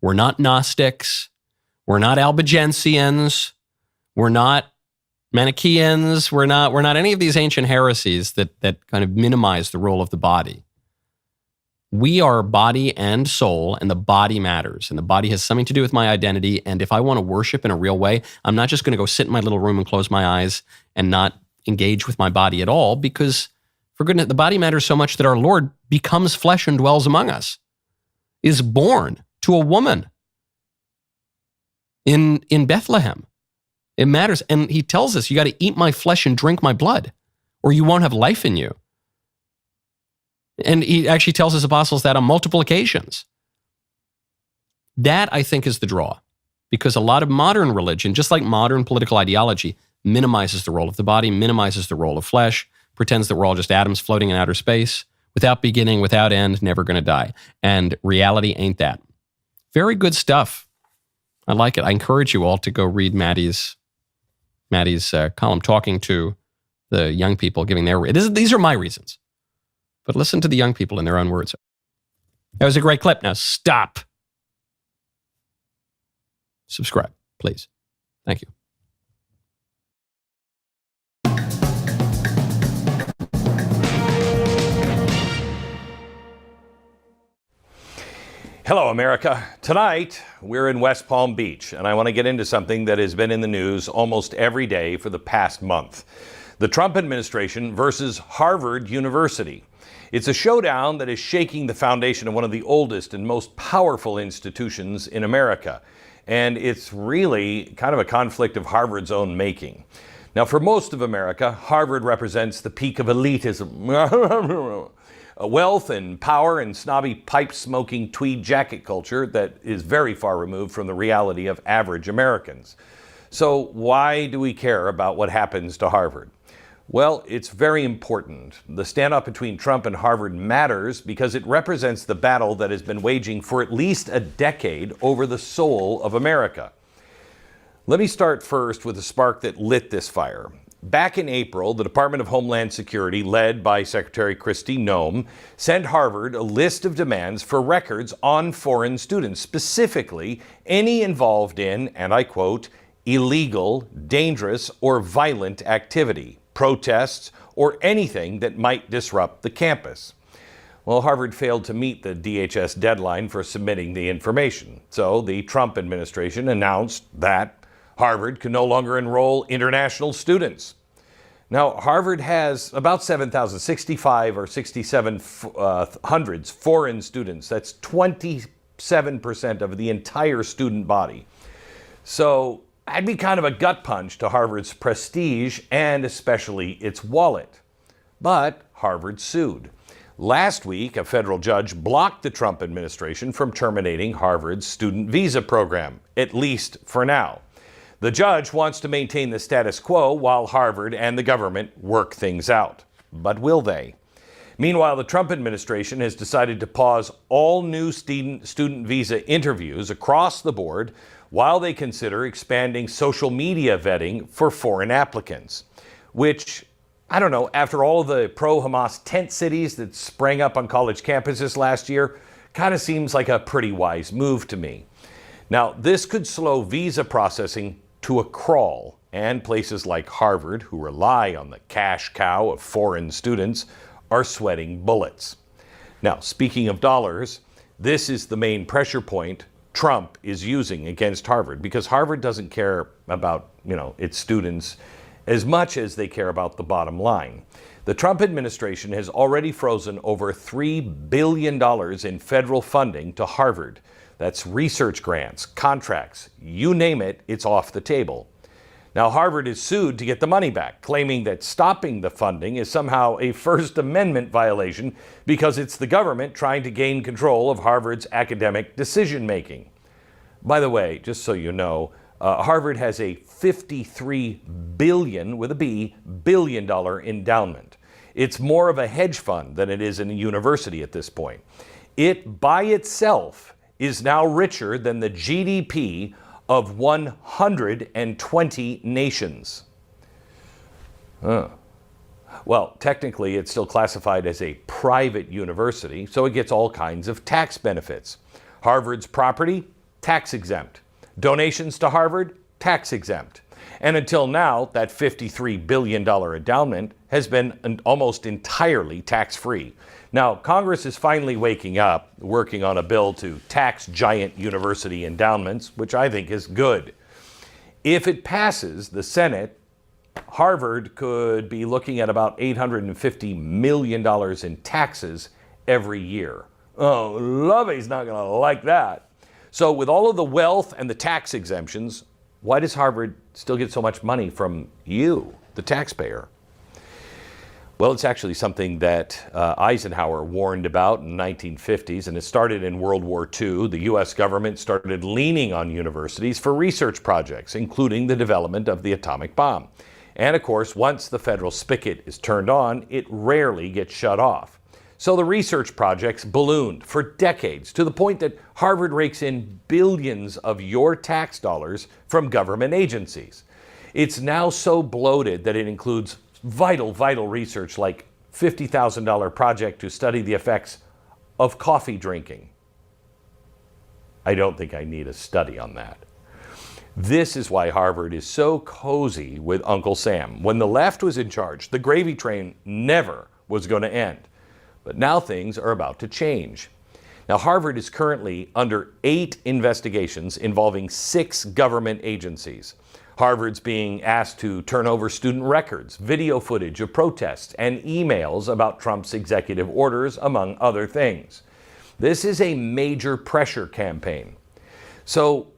We're not Gnostics. We're not Albigensians. We're not Manichaeans. We're not any of these ancient heresies that kind of minimize the role of the body. We are body and soul, and the body matters. And the body has something to do with my identity. And if I want to worship in a real way, I'm not just going to go sit in my little room and close my eyes and not engage with my body at all, because for goodness, the body matters so much that our Lord becomes flesh and dwells among us, is born to a woman in Bethlehem. It matters. And he tells us, you got to eat my flesh and drink my blood, or you won't have life in you. And he actually tells his apostles that on multiple occasions. That, I think, is the draw. Because a lot of modern religion, just like modern political ideology, minimizes the role of the body, minimizes the role of flesh, pretends that we're all just atoms floating in outer space, without beginning, without end, never going to die. And reality ain't that. Very good stuff. I like it. I encourage you all to go read Maddie's column, talking to the young people, giving their... These are my reasons. But listen to the young people in their own words. That was a great clip. Now stop. Subscribe, please. Thank you. Hello, America. Tonight, we're in West Palm Beach, and I want to get into something that has been in the news almost every day for the past month. The Trump administration versus Harvard University. It's a showdown that is shaking the foundation of one of the oldest and most powerful institutions in America. And it's really kind of a conflict of Harvard's own making. Now, for most of America, Harvard represents the peak of elitism. Wealth and power and snobby pipe-smoking tweed jacket culture that is very far removed from the reality of average Americans. So why do we care about what happens to Harvard? Well, it's very important. The standoff between Trump and Harvard matters because it represents the battle that has been waging for at least a decade over the soul of America. Let me start first with the spark that lit this fire. Back in April, the Department of Homeland Security, led by Secretary Kristi Noem, sent Harvard a list of demands for records on foreign students, specifically any involved in, and I quote, illegal, dangerous, or violent activity, protests, or anything that might disrupt the campus. Well, Harvard failed to meet the DHS deadline for submitting the information. So the Trump administration announced that Harvard can no longer enroll international students. Now, Harvard has about 7,065 or 6,700 foreign students. That's 27% of the entire student body. So that'd be kind of a gut punch to Harvard's prestige and especially its wallet. But Harvard sued. Last week, a federal judge blocked the Trump administration from terminating Harvard's student visa program, at least for now. The judge wants to maintain the status quo while Harvard and the government work things out. But will they? Meanwhile, the Trump administration has decided to pause all new student visa interviews across the board while they consider expanding social media vetting for foreign applicants, which, I don't know, after all of the pro-Hamas tent cities that sprang up on college campuses last year, kind of seems like a pretty wise move to me. Now, this could slow visa processing to a crawl, and places like Harvard, who rely on the cash cow of foreign students, are sweating bullets. Now, speaking of dollars, this is the main pressure point Trump is using against Harvard, because Harvard doesn't care about, its students as much as they care about the bottom line. The Trump administration has already frozen over $3 billion in federal funding to Harvard. That's research grants, contracts, you name it, it's off the table. Now, Harvard is sued to get the money back, claiming that stopping the funding is somehow a First Amendment violation because it's the government trying to gain control of Harvard's academic decision-making. By the way, just so you know, Harvard has a $53 billion, with a B, billion-dollar endowment. It's more of a hedge fund than it is a university at this point. It, by itself, is now richer than the GDP of 120 nations. Well, technically, it's still classified as a private university, so it gets all kinds of tax benefits. Harvard's property, tax exempt. Donations to Harvard, tax exempt. And until now, that $53 billion endowment has been almost entirely tax-free. Now, Congress is finally waking up, working on a bill to tax giant university endowments, which I think is good. If it passes the Senate, Harvard could be looking at about $850 million in taxes every year. Oh, Lovey's not going to like that. So with all of the wealth and the tax exemptions, why does Harvard still get so much money from you, the taxpayer? Well, it's actually something that Eisenhower warned about in the 1950s, and it started in World War II. The U.S. government started leaning on universities for research projects, including the development of the atomic bomb. And of course, once the federal spigot is turned on, it rarely gets shut off. So the research projects ballooned for decades, to the point that Harvard rakes in billions of your tax dollars from government agencies. It's now so bloated that it includes vital research like $50,000 project to study the effects of coffee drinking. I don't think I need a study on that. This is why Harvard is so cozy with Uncle Sam. When the left was in charge, the gravy train never was going to end. But now things are about to change. Now, Harvard is currently under 8 investigations involving 6 government agencies. Harvard's being asked to turn over student records, video footage of protests, and emails about Trump's executive orders, among other things. This is a major pressure campaign. So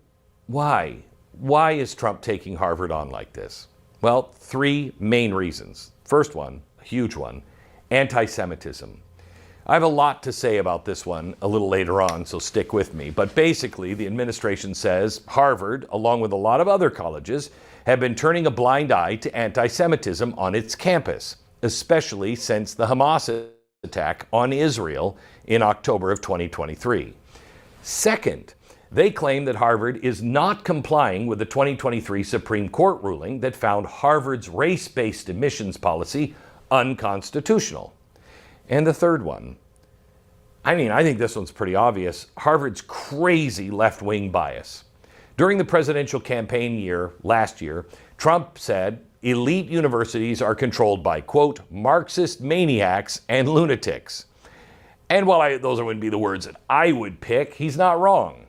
why? Why is Trump taking Harvard on like this? Well, 3 main reasons. First one, a huge one, anti-Semitism. I have a lot to say about this one a little later on, so stick with me. But basically, the administration says Harvard, along with a lot of other colleges, have been turning a blind eye to anti-Semitism on its campus, especially since the Hamas attack on Israel in October of 2023. Second, they claim that Harvard is not complying with the 2023 Supreme Court ruling that found Harvard's race-based admissions policy unconstitutional. And the third one, I think this one's pretty obvious, Harvard's crazy left-wing bias. During the presidential campaign year last year, Trump said, elite universities are controlled by, quote, Marxist maniacs and lunatics. And while those wouldn't be the words that I would pick, he's not wrong.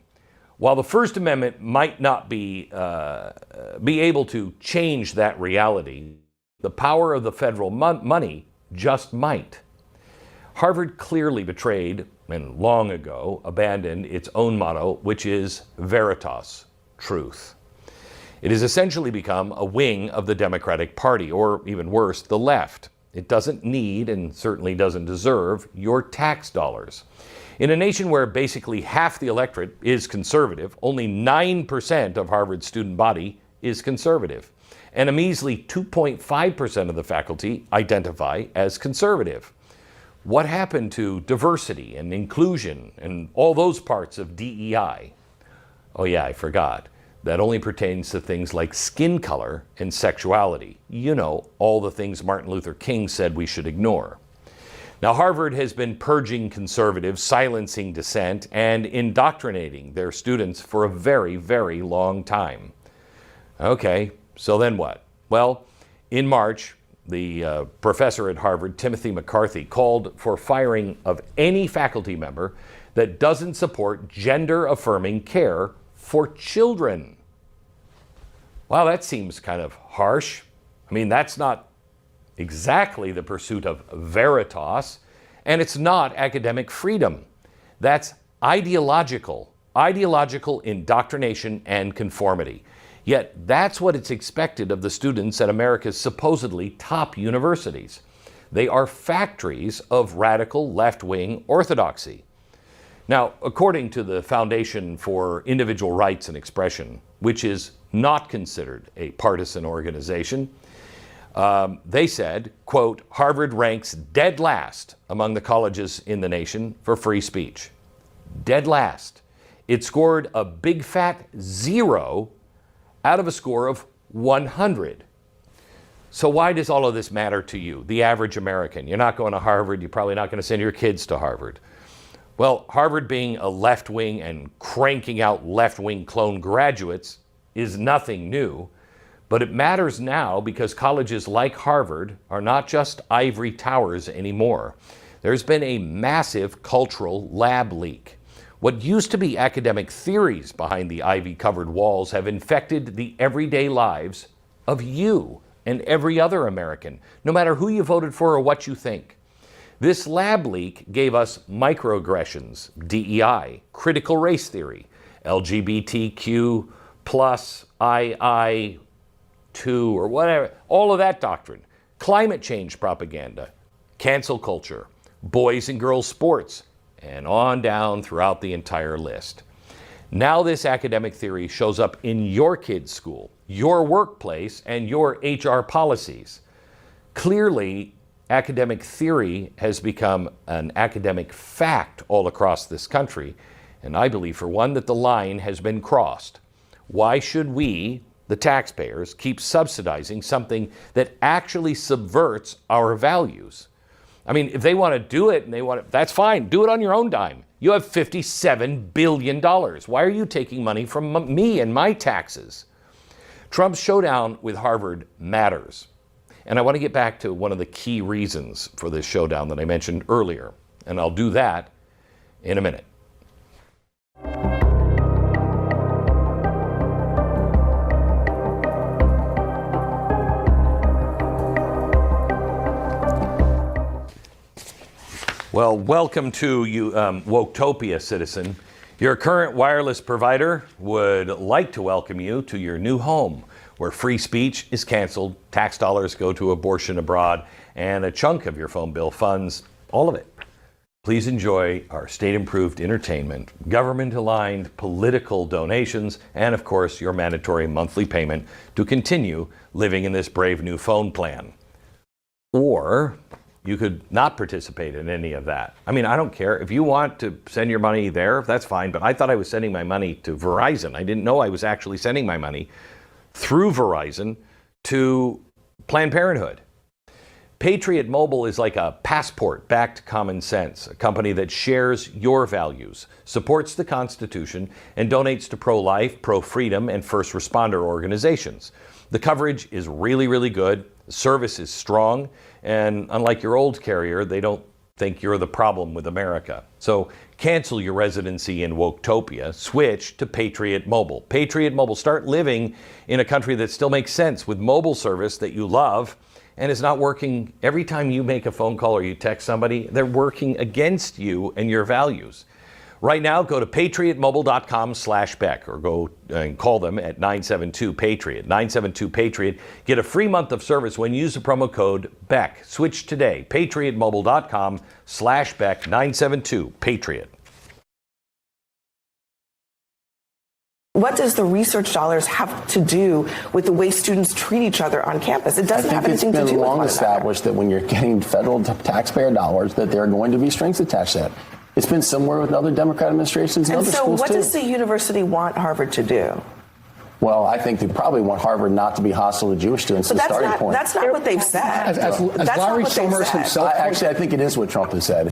While the First Amendment might not be able to change that reality, the power of the federal money just might. Harvard clearly betrayed and long ago abandoned its own motto, which is Veritas, truth. It has essentially become a wing of the Democratic Party, or even worse, the left. It doesn't need, and certainly doesn't deserve, your tax dollars. In a nation where basically half the electorate is conservative, only 9% of Harvard's student body is conservative, and a measly 2.5% of the faculty identify as conservative. What happened to diversity and inclusion and all those parts of DEI? Oh yeah, I forgot. That only pertains to things like skin color and sexuality. You know, all the things Martin Luther King said we should ignore. Now, Harvard has been purging conservatives, silencing dissent, and indoctrinating their students for a very, very long time. Okay, so then what? Well, in March, the professor at Harvard, Timothy McCarthy, called for firing of any faculty member that doesn't support gender-affirming care for children. Wow, that seems kind of harsh. I mean, that's not exactly the pursuit of veritas, and it's not academic freedom. That's ideological indoctrination and conformity. Yet that's what it's expected of the students at America's supposedly top universities. They are factories of radical left-wing orthodoxy. Now, according to the Foundation for Individual Rights and Expression, which is not considered a partisan organization, they said, quote, Harvard ranks dead last among the colleges in the nation for free speech. Dead last. It scored a big fat 0 out of a score of 100. So why does all of this matter to you, the average American? You're not going to Harvard. You're probably not going to send your kids to Harvard. Well, Harvard being a left-wing and cranking out left-wing clone graduates is nothing new, but it matters now because colleges like Harvard are not just ivory towers anymore. There's been a massive cultural lab leak. What used to be academic theories behind the ivy-covered walls have infected the everyday lives of you and every other American, no matter who you voted for or what you think. This lab leak gave us microaggressions, DEI, critical race theory, LGBTQ plus II, or whatever, all of that doctrine, climate change propaganda, cancel culture, boys and girls sports, and on down throughout the entire list. Now this academic theory shows up in your kid's school, your workplace, and your HR policies. Clearly, academic theory has become an academic fact all across this country, and I believe, for one, that the line has been crossed. Why should we, the taxpayers, keep subsidizing something that actually subverts our values? I mean, if they want to do it and that's fine. Do it on your own dime. You have $57 billion. Why are you taking money from me and my taxes? Trump's showdown with Harvard matters. And I want to get back to one of the key reasons for this showdown that I mentioned earlier. And I'll do that in a minute. Well, welcome to you, Woketopia, citizen. Your current wireless provider would like to welcome you to your new home, where free speech is canceled, tax dollars go to abortion abroad, and a chunk of your phone bill funds all of it. Please enjoy our state-improved entertainment, government-aligned political donations, and of course, your mandatory monthly payment to continue living in this brave new phone plan. Or you could not participate in any of that. I mean, I don't care. If you want to send your money there, that's fine, but I thought I was sending my money to Verizon. I didn't know I was actually sending my money through Verizon to Planned Parenthood. Patriot Mobile is like a passport back to common sense, a company that shares your values, supports the Constitution, and donates to pro-life, pro-freedom, and first responder organizations. The coverage is really, really good. The service is strong. And unlike your old carrier, they don't think you're the problem with America. So cancel your residency in Woketopia. Switch to Patriot Mobile. Patriot Mobile. Start living in a country that still makes sense with mobile service that you love and is not working every time you make a phone call or you text somebody. They're working against you and your values. Right now, go to patriotmobile.com/Beck or go and call them at 972-PATRIOT. 972-PATRIOT. Get a free month of service when you use the promo code Beck. Switch today. patriotmobile.com/Beck. 972-PATRIOT. What does the research dollars have to do with the way students treat each other on campus? It doesn't have anything to do with it's been long one established that when you're getting federal taxpayer dollars, that there are going to be strings attached to that. It's been similar with other Democrat administrations and And other so schools, what too. does the university want Harvard to do? Well, I think they probably want Harvard not to be hostile to Jewish students But as a starting point. that's not what they've said. As That's Larry not what they've Summers said. himself, actually, I think it is what Trump has said.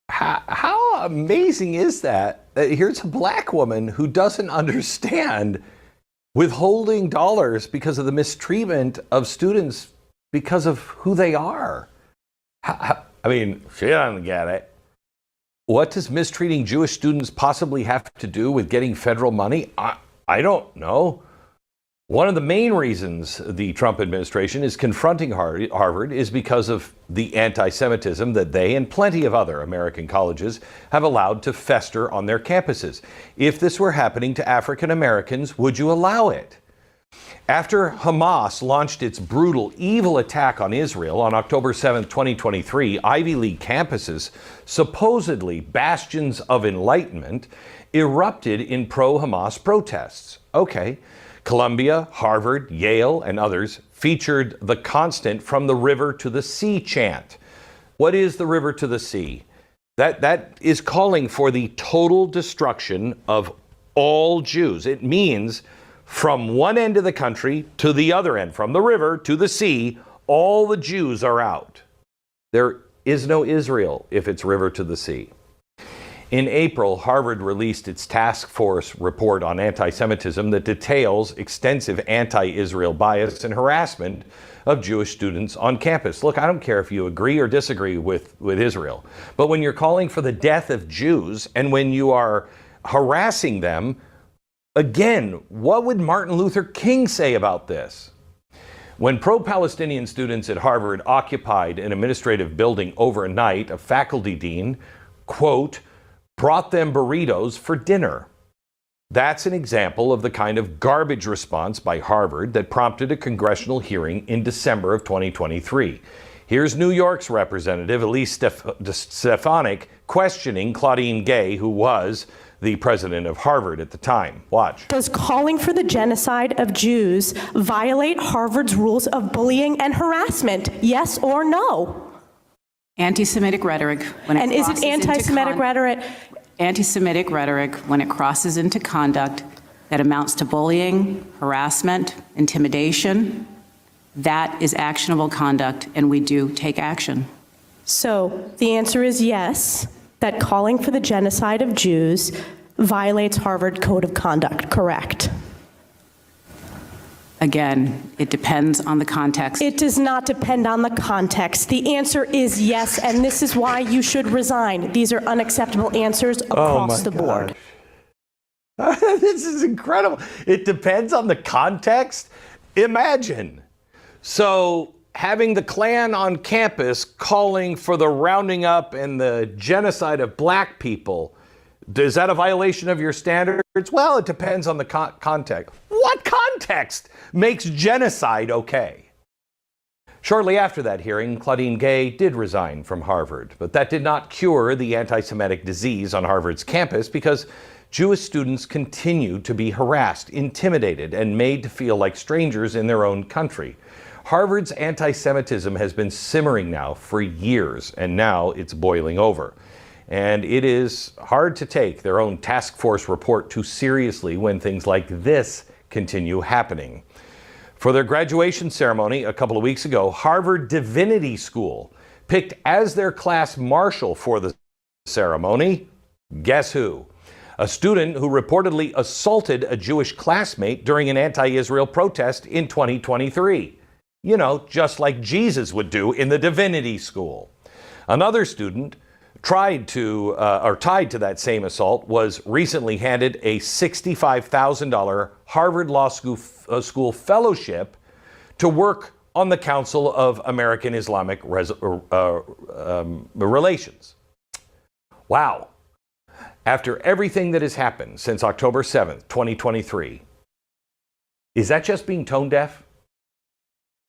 How amazing is that? Here's a black woman who doesn't understand withholding dollars because of the mistreatment of students because of who they are. I mean, she doesn't get it. What does mistreating Jewish students possibly have to do with getting federal money? I don't know. One of the main reasons the Trump administration is confronting Harvard is because of the anti-Semitism that they and plenty of other American colleges have allowed to fester on their campuses. If this were happening to African Americans, would you allow it? After Hamas launched its brutal, evil attack on Israel on October 7, 2023, Ivy League campuses, supposedly bastions of enlightenment, erupted in pro-Hamas protests. Okay, Columbia, Harvard, Yale, and others featured the constant "from the river to the sea" chant. What is the river to the sea? That is calling for the total destruction of all Jews. It means from one end of the country to the other end, from the river to the sea, all the Jews are out. There is no Israel if it's river to the sea. In April, Harvard released its task force report on anti-Semitism that details extensive anti-Israel bias and harassment of Jewish students on campus. Look, I don't care if you agree or disagree with Israel, but when you're calling for the death of Jews and when you are harassing them, again, what would Martin Luther King say about this? When pro-Palestinian students at Harvard occupied an administrative building overnight, a faculty dean, quote, brought them burritos for dinner. That's an example of the kind of garbage response by Harvard that prompted a congressional hearing in December of 2023. Here's New York's representative, Elise Stefanik, questioning Claudine Gay, who was the president of Harvard at the time. Watch. Does calling for the genocide of Jews violate Harvard's rules of bullying and harassment? Yes or no? Anti-Semitic rhetoric. And is it anti-Semitic rhetoric? Anti-Semitic rhetoric when it crosses into conduct that amounts to bullying, harassment, intimidation, that is actionable conduct, and we do take action. So the answer is yes, that calling for the genocide of Jews violates Harvard Code of Conduct, correct? Again, it depends on the context. It does not depend on the context. The answer is yes, and this is why you should resign. These are unacceptable answers across the board. This is incredible. It depends on the context. Imagine. So having the Klan on campus calling for the rounding up and the genocide of black people, is that a violation of your standards? Well, it depends on the context. What context makes genocide okay? Shortly after that hearing, Claudine Gay did resign from Harvard, but that did not cure the anti-Semitic disease on Harvard's campus because Jewish students continued to be harassed, intimidated, and made to feel like strangers in their own country. Harvard's anti-Semitism has been simmering now for years, and now it's boiling over. And it is hard to take their own task force report too seriously when things like this continue happening. For their graduation ceremony a couple of weeks ago, Harvard Divinity School picked as their class marshal for the ceremony, guess who? a student who reportedly assaulted a Jewish classmate during an anti-Israel protest in 2023. You know, just like Jesus would do in the divinity school. Another student tied to that same assault was recently handed a $65,000 Harvard Law School fellowship to work on the Council of American Islamic Relations. Wow. After everything that has happened since October 7th, 2023, is that just being tone deaf?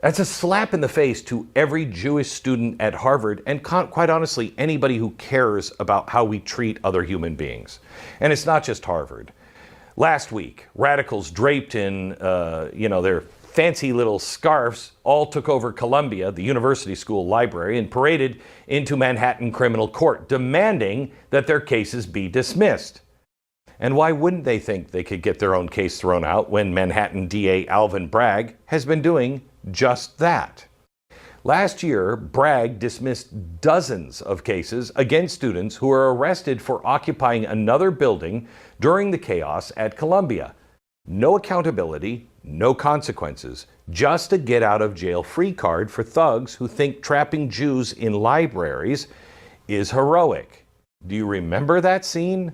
That's a slap in the face to every Jewish student at Harvard and quite honestly, anybody who cares about how we treat other human beings. And it's not just Harvard. Last week, radicals draped in, their fancy little scarves all took over Columbia, the university school library, and paraded into Manhattan criminal court, demanding that their cases be dismissed. And why wouldn't they think they could get their own case thrown out when Manhattan DA Alvin Bragg has been doing just that? Last year, Bragg dismissed dozens of cases against students who were arrested for occupying another building during the chaos at Columbia. No accountability, no consequences, just a get-out-of-jail-free card for thugs who think trapping Jews in libraries is heroic. Do you remember that scene?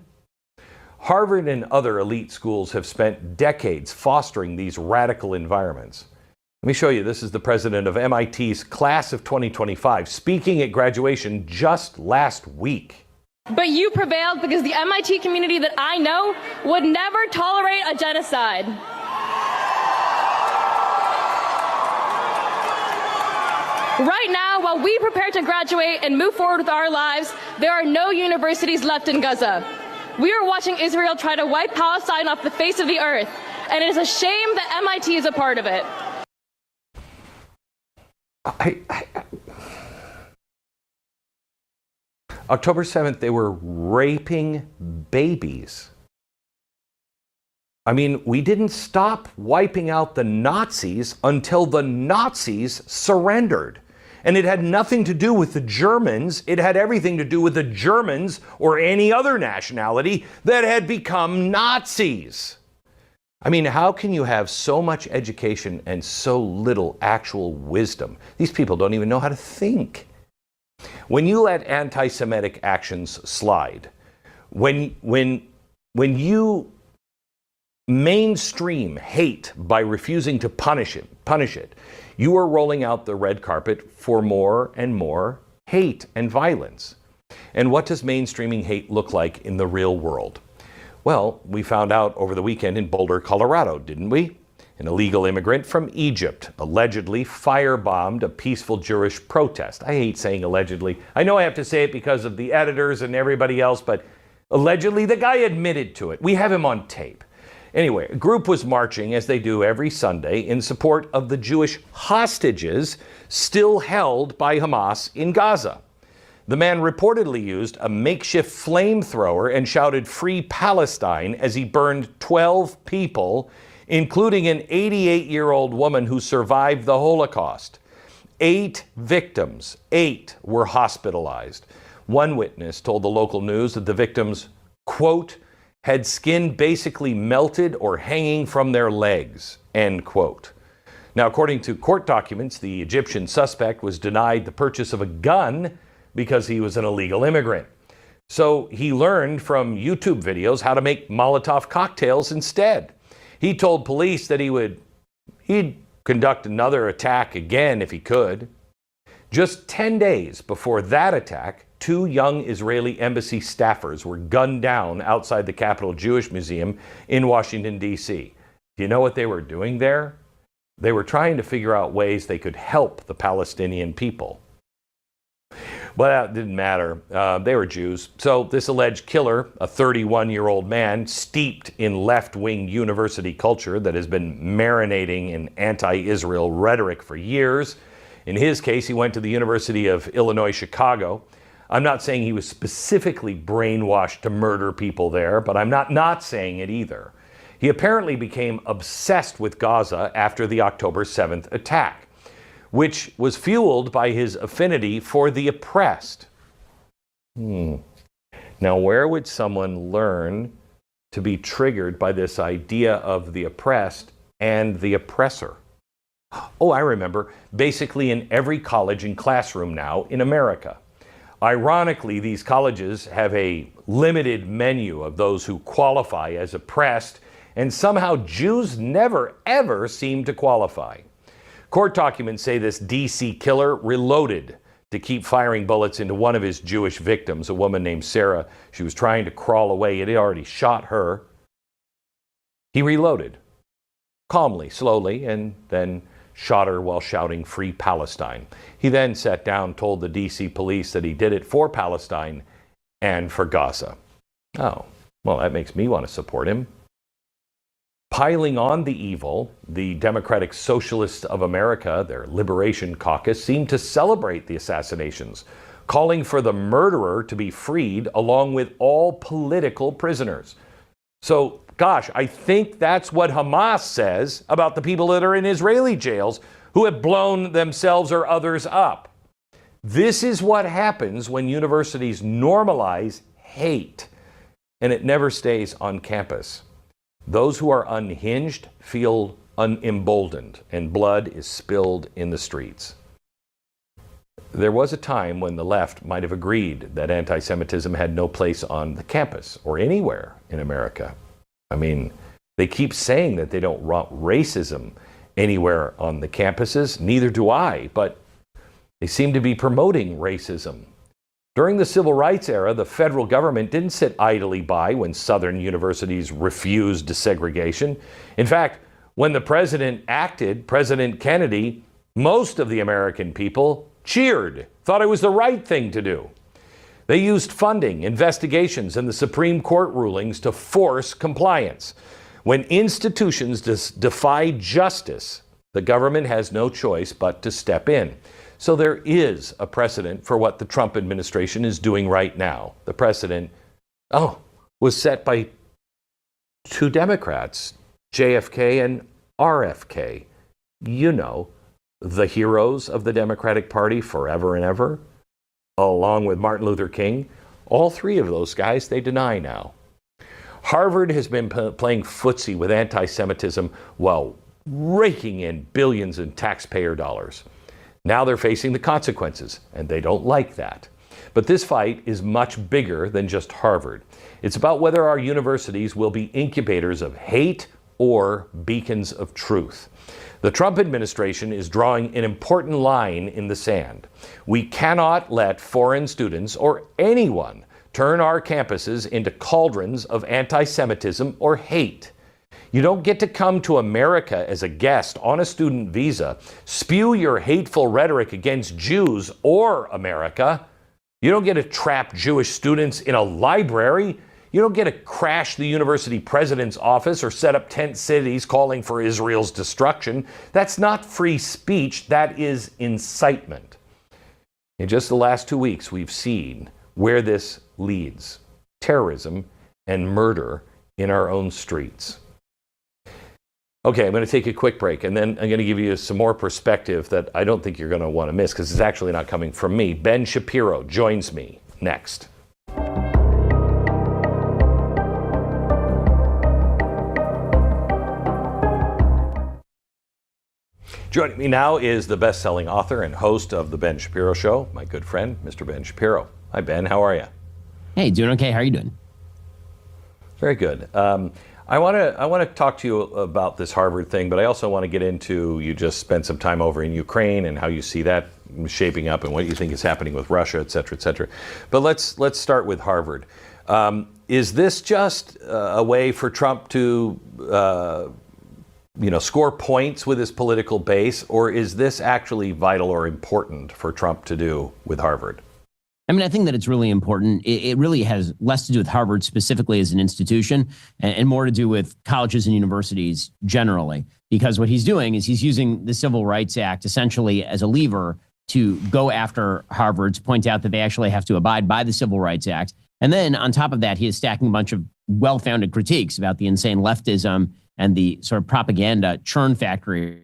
Harvard and other elite schools have spent decades fostering these radical environments. Let me show you. This is the president of MIT's class of 2025 speaking at graduation just last week. But you prevailed because the MIT community that I know would never tolerate a genocide. Right now, while we prepare to graduate and move forward with our lives, there are no universities left in Gaza. We are watching Israel try to wipe Palestine off the face of the earth, and it is a shame that MIT is a part of it. October 7th, they were raping babies. I mean, we didn't stop wiping out the Nazis until the Nazis surrendered. And it had nothing to do with the Germans. It had everything to do with the Germans or any other nationality that had become Nazis. I mean, how can you have so much education and so little actual wisdom? These people don't even know how to think. When you let anti-Semitic actions slide, when you mainstream hate by refusing to punish it, you are rolling out the red carpet for more and more hate and violence. And what does mainstreaming hate look like in the real world? Well, we found out over the weekend in Boulder, Colorado, didn't we? An illegal immigrant from Egypt allegedly firebombed a peaceful Jewish protest. I hate saying allegedly. I know I have to say it because of the editors and everybody else, but allegedly the guy admitted to it. We have him on tape. Anyway, a group was marching, as they do every Sunday, in support of the Jewish hostages still held by Hamas in Gaza. The man reportedly used a makeshift flamethrower and shouted "Free Palestine" as he burned 12 people, including an 88-year-old woman who survived the Holocaust. 8 victims, 8 were hospitalized. One witness told the local news that the victims, quote, had skin basically melted or hanging from their legs, end quote. Now, according to court documents, the Egyptian suspect was denied the purchase of a gun because he was an illegal immigrant. So he learned from YouTube videos how to make Molotov cocktails instead. He told police that he'd conduct another attack again if he could. Just 10 days before that attack, 2 young Israeli embassy staffers were gunned down outside the Capitol Jewish Museum in Washington, D.C. Do you know what they were doing there? They were trying to figure out ways they could help the Palestinian people. Well, that didn't matter. They were Jews. So this alleged killer, a 31-year-old man steeped in left-wing university culture that has been marinating in anti-Israel rhetoric for years. In his case, he went to the University of Illinois, Chicago. I'm not saying he was specifically brainwashed to murder people there, but I'm not saying it either. He apparently became obsessed with Gaza after the October 7th attack, which was fueled by his affinity for the oppressed. Now, where would someone learn to be triggered by this idea of the oppressed and the oppressor. Oh, I remember, basically in every college and classroom now in America. Ironically, these colleges have a limited menu of those who qualify as oppressed, and somehow Jews never, ever seem to qualify. Court documents say this DC killer reloaded to keep firing bullets into one of his Jewish victims, a woman named Sarah. She was trying to crawl away. He had already shot her. He reloaded calmly, slowly, and then shot her while shouting "Free Palestine." He then sat down, told the DC police that he did it for Palestine and for Gaza. Oh, well, that makes me want to support him. Piling on the evil, the Democratic Socialists of America, their Liberation Caucus, seemed to celebrate the assassinations, calling for the murderer to be freed along with all political prisoners. So, gosh, I think that's what Hamas says about the people that are in Israeli jails who have blown themselves or others up. This is what happens when universities normalize hate, and it never stays on campus. Those who are unhinged feel emboldened, and blood is spilled in the streets. There was a time when the left might have agreed that anti-Semitism had no place on the campus or anywhere in America. I mean, they keep saying that they don't want racism anywhere on the campuses. Neither do I, but they seem to be promoting racism. During the civil rights era, the federal government didn't sit idly by when Southern universities refused desegregation. In fact, when the president acted, President Kennedy, most of the American people cheered, thought it was the right thing to do. They used funding, investigations, and the Supreme Court rulings to force compliance. When institutions defy justice, the government has no choice but to step in. So there is a precedent for what the Trump administration is doing right now. The precedent, was set by two Democrats, JFK and RFK. You know, the heroes of the Democratic Party forever and ever, along with Martin Luther King. All three of those guys, they deny now. Harvard has been playing footsie with anti-Semitism while raking in billions in taxpayer dollars. Now they're facing the consequences, and they don't like that. But this fight is much bigger than just Harvard. It's about whether our universities will be incubators of hate or beacons of truth. The Trump administration is drawing an important line in the sand. We cannot let foreign students or anyone turn our campuses into cauldrons of anti-Semitism or hate. You don't get to come to America as a guest on a student visa, spew your hateful rhetoric against Jews or America. You don't get to trap Jewish students in a library. You don't get to crash the university president's office or set up tent cities calling for Israel's destruction. That's not free speech. That is incitement. In just the last 2 weeks, we've seen where this leads: terrorism and murder in our own streets. Okay, I'm going to take a quick break, and then I'm going to give you some more perspective that I don't think you're going to want to miss, because it's actually not coming from me. Ben Shapiro joins me next. Joining me now is the best-selling author and host of The Ben Shapiro Show, my good friend, Mr. Ben Shapiro. Hi, Ben. How are you? Hey, doing okay. How are you doing? Very good. I want to talk to you about this Harvard thing, but I also want to get into, you just spent some time over in Ukraine and how you see that shaping up and what you think is happening with Russia, et cetera, et cetera. But let's start with Harvard. Is this just a way for Trump to score points with his political base, or is this actually vital or important for Trump to do with Harvard? I mean, I think that it's really important. It really has less to do with Harvard specifically as an institution and more to do with colleges and universities generally, because what he's doing is he's using the Civil Rights Act essentially as a lever to go after Harvard, to point out that they actually have to abide by the Civil Rights Act. And then on top of that, he is stacking a bunch of well-founded critiques about the insane leftism and the sort of propaganda churn factory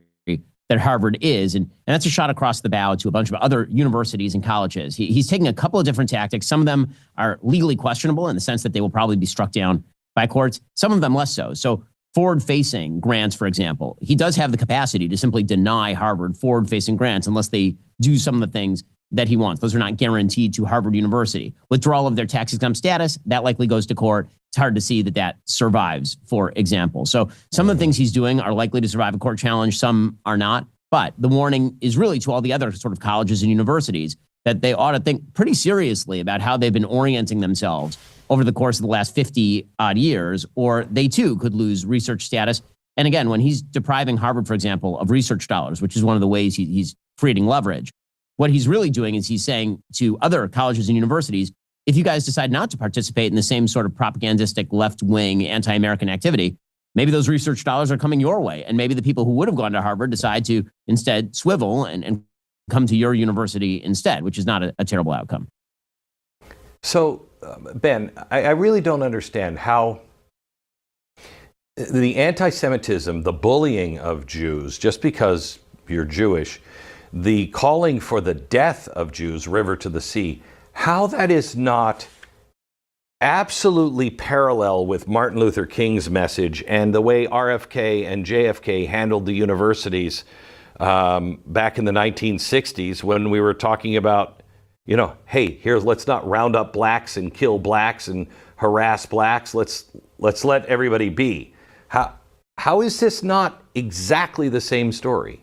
that Harvard is. And that's a shot across the bow to a bunch of other universities and colleges. He's taking a couple of different tactics. Some of them are legally questionable in the sense that they will probably be struck down by courts, some of them less so. So forward-facing grants, for example, he does have the capacity to simply deny Harvard forward-facing grants unless they do some of the things that he wants. Those are not guaranteed to Harvard University. Withdrawal of their tax-exempt status, that likely goes to court. It's hard to see that that survives, for example. So some of the things he's doing are likely to survive a court challenge. Some are not. But the warning is really to all the other sort of colleges and universities that they ought to think pretty seriously about how they've been orienting themselves over the course of the last 50 odd years, or they too could lose research status. And again, when he's depriving Harvard, for example, of research dollars, which is one of the ways he's creating leverage, what he's really doing is he's saying to other colleges and universities, if you guys decide not to participate in the same sort of propagandistic left-wing anti-American activity, maybe those research dollars are coming your way. And maybe the people who would have gone to Harvard decide to instead swivel and come to your university instead, which is not a terrible outcome. So, Ben, I really don't understand how the anti-Semitism, the bullying of Jews, just because you're Jewish, the calling for the death of Jews, river to the sea, how that is not absolutely parallel with Martin Luther King's message and the way RFK and JFK handled the universities back in the 1960s when we were talking about, you know, hey, let's not round up blacks and kill blacks and harass blacks. Let's let everybody be. How is this not exactly the same story?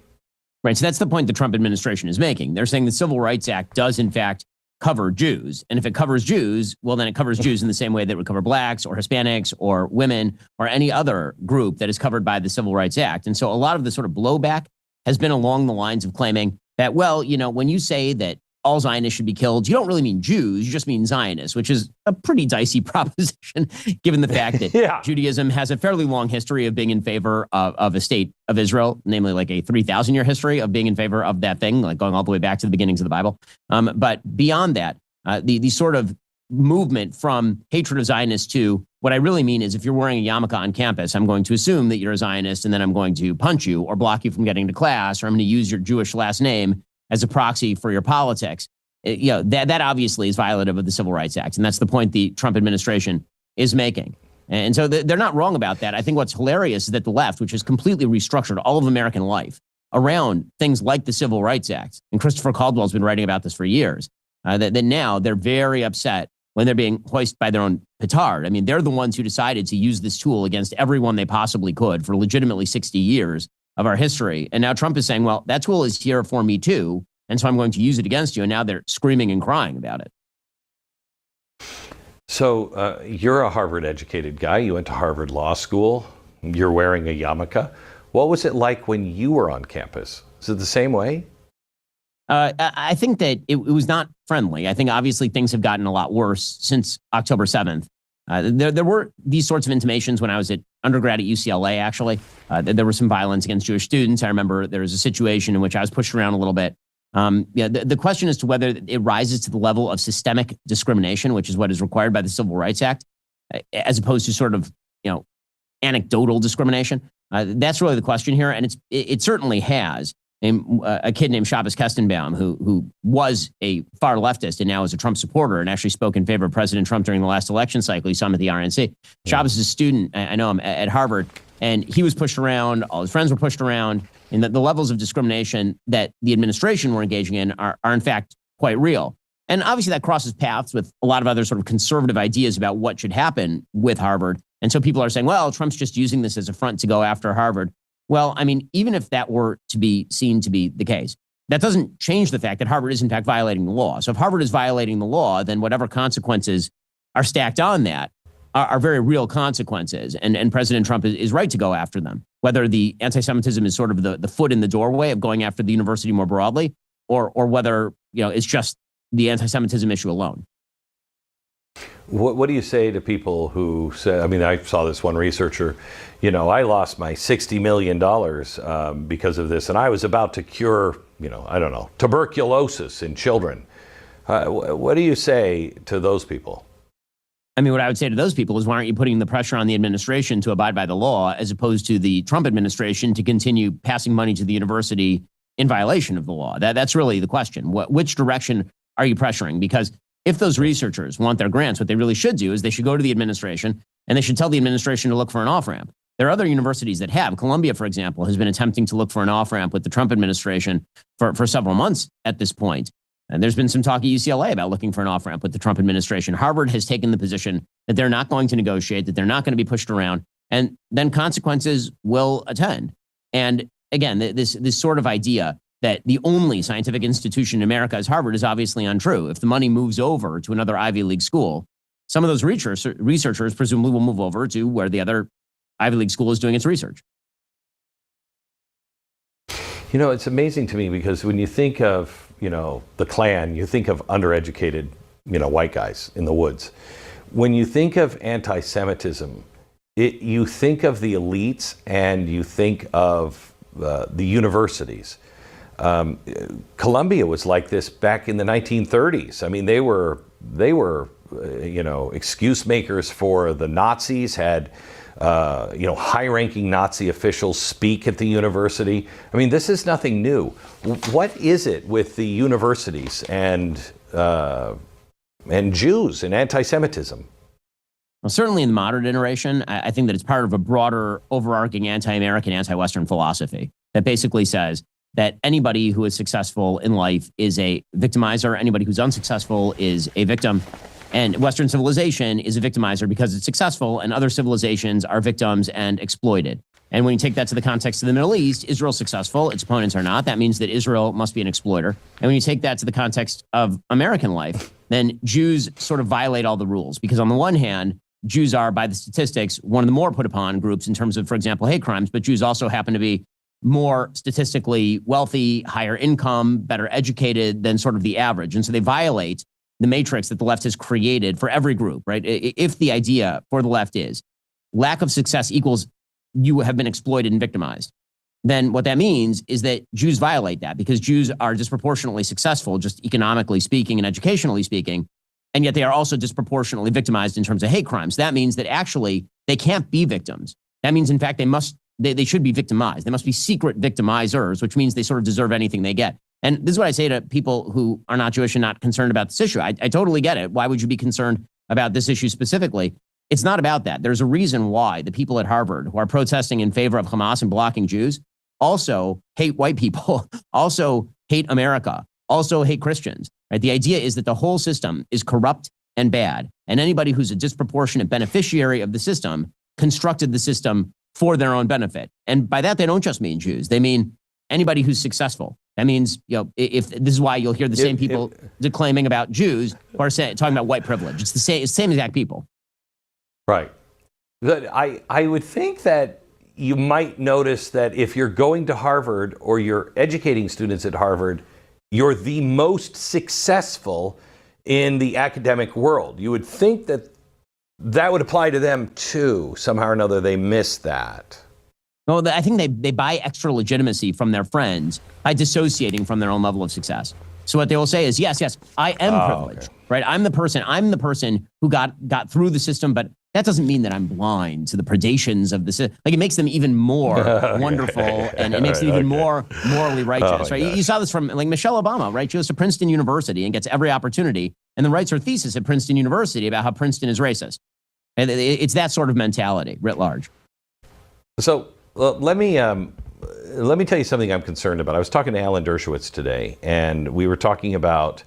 Right. So that's the point the Trump administration is making. They're saying the Civil Rights Act does, in fact, cover Jews. And if it covers Jews, well, then it covers Jews in the same way that it would cover blacks or Hispanics or women or any other group that is covered by the Civil Rights Act. And so a lot of the sort of blowback has been along the lines of claiming that, well, you know, when you say that all Zionists should be killed, you don't really mean Jews, you just mean Zionists, which is a pretty dicey proposition, given the fact that Judaism has a fairly long history of being in favor of a state of Israel, namely like a 3,000-year history of being in favor of that thing, like going all the way back to the beginnings of the Bible. But beyond that, the sort of movement from hatred of Zionists to what I really mean is if you're wearing a yarmulke on campus, I'm going to assume that you're a Zionist and then I'm going to punch you or block you from getting to class, or I'm going to use your Jewish last name as a proxy for your politics. You know, that obviously is violative of the Civil Rights Act. And that's the point the Trump administration is making. And so they're not wrong about that. I think what's hilarious is that the left, which has completely restructured all of American life around things like the Civil Rights Act, and Christopher Caldwell's been writing about this for years, that now they're very upset when they're being hoisted by their own petard. I mean, they're the ones who decided to use this tool against everyone they possibly could for legitimately 60 years of our history. And now Trump is saying, well, that tool is here for me too, and so I'm going to use it against you. And now they're screaming and crying about it. So you're a Harvard-educated guy. You went to Harvard Law School. You're wearing a yarmulke. What was it like when you were on campus? Is it the same way? I think that it was not friendly. I think obviously things have gotten a lot worse since October 7th. There were these sorts of intimations when I was at undergrad at UCLA, actually. There was some violence against Jewish students. I remember there was a situation in which I was pushed around a little bit. The question as to whether it rises to the level of systemic discrimination, which is what is required by the Civil Rights Act, as opposed to sort of, anecdotal discrimination. That's really the question here. And it certainly has. A kid named Shabbos Kestenbaum, who was a far leftist and now is a Trump supporter and actually spoke in favor of President Trump during the last election cycle. You saw him at the RNC. Shabbos is a student, I know him, at Harvard, and he was pushed around. All his friends were pushed around. And the levels of discrimination that the administration were engaging in are in fact quite real. And obviously that crosses paths with a lot of other sort of conservative ideas about what should happen with Harvard. And so people are saying, well, Trump's just using this as a front to go after Harvard. Well, I mean, even if that were to be seen to be the case, that doesn't change the fact that Harvard is in fact violating the law. So if Harvard is violating the law, then whatever consequences are stacked on that are very real consequences. And President Trump is right to go after them, whether the anti-Semitism is sort of the foot in the doorway of going after the university more broadly, or whether, it's just the anti-Semitism issue alone. What do you say to people who say, I mean, I saw this one researcher, I lost my $60 million because of this, and I was about to cure, tuberculosis in children. What do you say to those people? I mean, what I would say to those people is, why aren't you putting the pressure on the administration to abide by the law, as opposed to the Trump administration to continue passing money to the university in violation of the law? That's really the question. Which direction are you pressuring? Because if those researchers want their grants, what they really should do is they should go to the administration And they should tell the administration to look for an off-ramp. There are other universities that have. Columbia, for example, has been attempting to look for an off-ramp with the Trump administration for several months at this point. And there's been some talk at UCLA about looking for an off-ramp with the Trump administration. Harvard has taken the position that they're not going to negotiate, that they're not going to be pushed around, and then consequences will attend. And again, this sort of idea that the only scientific institution in America is Harvard is obviously untrue. If the money moves over to another Ivy League school, some of those researchers presumably will move over to where the other Ivy League school is doing its research. You know, it's amazing to me because when you think of, the Klan, you think of undereducated, white guys in the woods. When you think of anti-Semitism, you think of the elites and you think of the universities. Columbia was like this back in the 1930s. I mean, they were excuse makers for the Nazis, had high-ranking Nazi officials speak at the university. I mean, this is nothing new. What is it with the universities and Jews and anti-Semitism? Well, certainly in the modern iteration, I think that it's part of a broader, overarching anti-American, anti-Western philosophy that basically says that anybody who is successful in life is a victimizer, anybody who's unsuccessful is a victim. And Western civilization is a victimizer because it's successful, and other civilizations are victims and exploited. And when you take that to the context of the Middle East, Israel's successful, its opponents are not. That means that Israel must be an exploiter. And when you take that to the context of American life, then Jews sort of violate all the rules. Because on the one hand, Jews are, by the statistics, one of the more put upon groups in terms of, for example, hate crimes, but Jews also happen to be more statistically wealthy, higher income, better educated than sort of the average. And so they violate the matrix that the left has created for every group, right? If the idea for the left is lack of success equals you have been exploited and victimized, then what that means is that Jews violate that because Jews are disproportionately successful, just economically speaking and educationally speaking, and yet they are also disproportionately victimized in terms of hate crimes. That means that actually they can't be victims. That means, in fact, they should be victimized. They must be secret victimizers, which means they sort of deserve anything they get. And this is what I say to people who are not Jewish and not concerned about this issue. I totally get it. Why would you be concerned about this issue specifically? It's not about that. There's a reason why the people at Harvard who are protesting in favor of Hamas and blocking Jews also hate white people, also hate America, also hate Christians. Right? The idea is that the whole system is corrupt and bad. And anybody who's a disproportionate beneficiary of the system constructed the system for their own benefit. And by that, they don't just mean Jews. They mean anybody who's successful. That means, if this is why you'll hear the same people declaiming about Jews who are talking about white privilege. It's the same exact people. Right. I would think that you might notice that if you're going to Harvard or you're educating students at Harvard, you're the most successful in the academic world. You would think that that would apply to them too. Somehow or another, they miss that. No, I think they buy extra legitimacy from their friends by dissociating from their own level of success. So what they will say is, yes, I am privileged, right? I'm the person who got through the system, but that doesn't mean that I'm blind to the predations of the system. Like, it makes them even more wonderful, and it makes them even more morally righteous, right? You saw this from Michelle Obama, right? She goes to Princeton University and gets every opportunity, and then writes her thesis at Princeton University about how Princeton is racist. And it's that sort of mentality writ large. So let me tell you something I'm concerned about. I was talking to Alan Dershowitz today, and we were talking about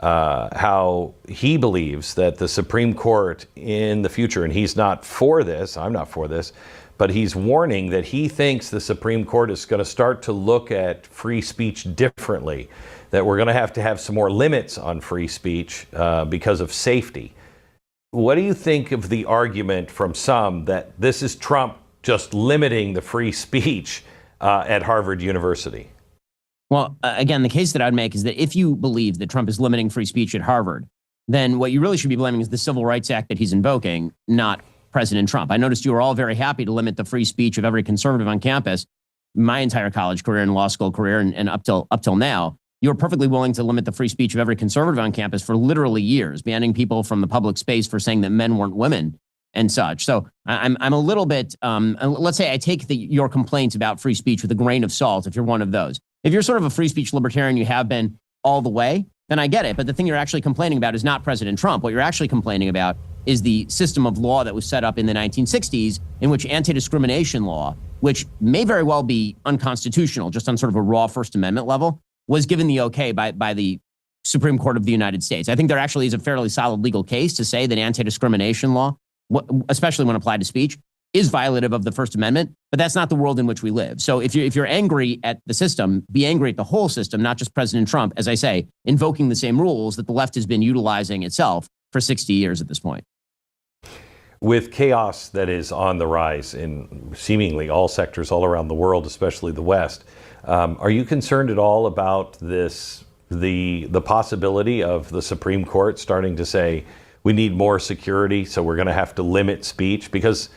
how he believes that the Supreme Court in the future, and he's not for this, I'm not for this, but he's warning that he thinks the Supreme Court is going to start to look at free speech differently, that we're going to have some more limits on free speech because of safety. What do you think of the argument from some that this is Trump just limiting the free speech at Harvard University? Well, again, the case that I'd make is that if you believe that Trump is limiting free speech at Harvard, then what you really should be blaming is the Civil Rights Act that he's invoking, not President Trump. I noticed you were all very happy to limit the free speech of every conservative on campus. My entire college career and law school career and up till now, you were perfectly willing to limit the free speech of every conservative on campus for literally years, banning people from the public space for saying that men weren't women and such. So I'm a little bit, let's say I take your complaints about free speech with a grain of salt if you're one of those. If you're sort of a free speech libertarian, you have been all the way, then I get it. But the thing you're actually complaining about is not President Trump. What you're actually complaining about is the system of law that was set up in the 1960s, in which anti-discrimination law, which may very well be unconstitutional, just on sort of a raw First Amendment level, was given the okay by the Supreme Court of the United States. I think there actually is a fairly solid legal case to say that anti-discrimination law, especially when applied to speech, is violative of the First Amendment, but that's not the world in which we live. So if you're angry at the system, be angry at the whole system, not just President Trump, as I say, invoking the same rules that the left has been utilizing itself for 60 years at this point. With chaos that is on the rise in seemingly all sectors all around the world, especially the West, are you concerned at all about this, the possibility of the Supreme Court starting to say, we need more security, so we're going to have to limit speech? Because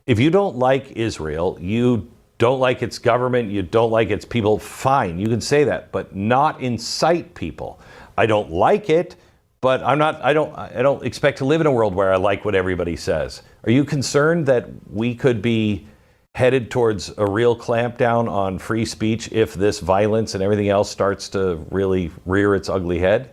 if you don't like Israel, you don't like its government, you don't like its people, fine, you can say that, but not incite people. I don't like it, but I don't expect to live in a world where I like what everybody says. Are you concerned that we could be headed towards a real clampdown on free speech if this violence and everything else starts to really rear its ugly head?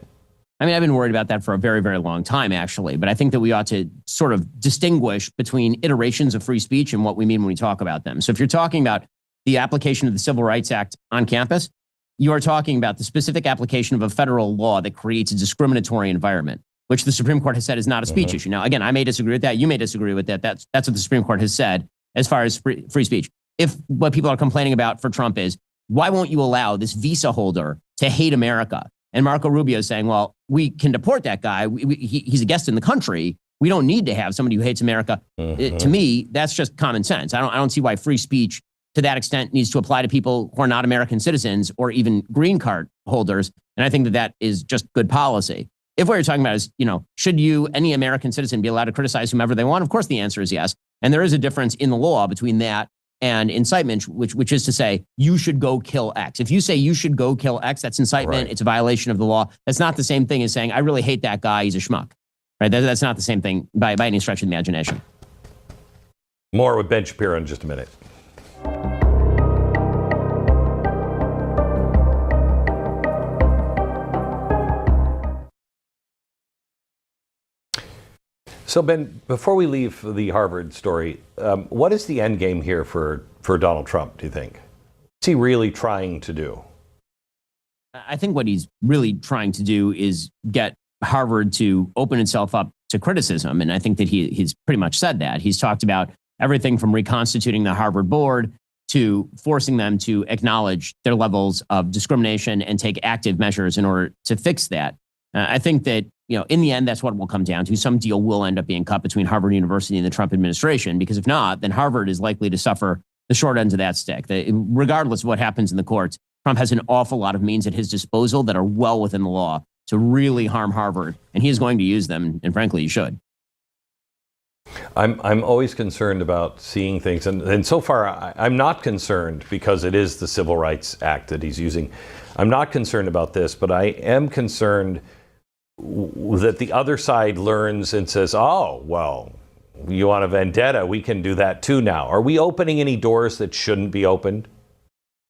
I mean, I've been worried about that for a very, very long time, actually. But I think that we ought to sort of distinguish between iterations of free speech and what we mean when we talk about them. So if you're talking about the application of the Civil Rights Act on campus, you are talking about the specific application of a federal law that creates a discriminatory environment, which the Supreme Court has said is not a speech issue. Now, again, I may disagree with that. You may disagree with that. That's what the Supreme Court has said as far as free speech. If what people are complaining about for Trump is, why won't you allow this visa holder to hate America? And Marco Rubio is saying, well, we can deport that guy. He's a guest in the country. We don't need to have somebody who hates America. To me, that's just common sense. I don't see why free speech to that extent needs to apply to people who are not American citizens or even green card holders. And I think that is just good policy. If what you're talking about is, should any American citizen be allowed to criticize whomever they want? Of course, the answer is yes. And there is a difference in the law between that and incitement, which is to say, you should go kill X. If you say you should go kill X, that's incitement. Right. It's a violation of the law. That's not the same thing as saying, I really hate that guy. He's a schmuck. Right? That's not the same thing by any stretch of the imagination. More with Ben Shapiro in just a minute. So, Ben, before we leave the Harvard story, what is the end game here for Donald Trump, do you think? What's he really trying to do? I think what he's really trying to do is get Harvard to open itself up to criticism. And I think that he's pretty much said that. He's talked about everything from reconstituting the Harvard board to forcing them to acknowledge their levels of discrimination and take active measures in order to fix that. I think that, in the end, that's what it will come down to. Some deal will end up being cut between Harvard University and the Trump administration, because if not, then Harvard is likely to suffer the short ends of that stick. Regardless of what happens in the courts, Trump has an awful lot of means at his disposal that are well within the law to really harm Harvard, and he is going to use them, and frankly, he should. I'm always concerned about seeing things, and so far I'm not concerned because it is the Civil Rights Act that he's using. I'm not concerned about this, but I am concerned that the other side learns and says, oh, well, you want a vendetta, we can do that too now. Are we opening any doors that shouldn't be opened?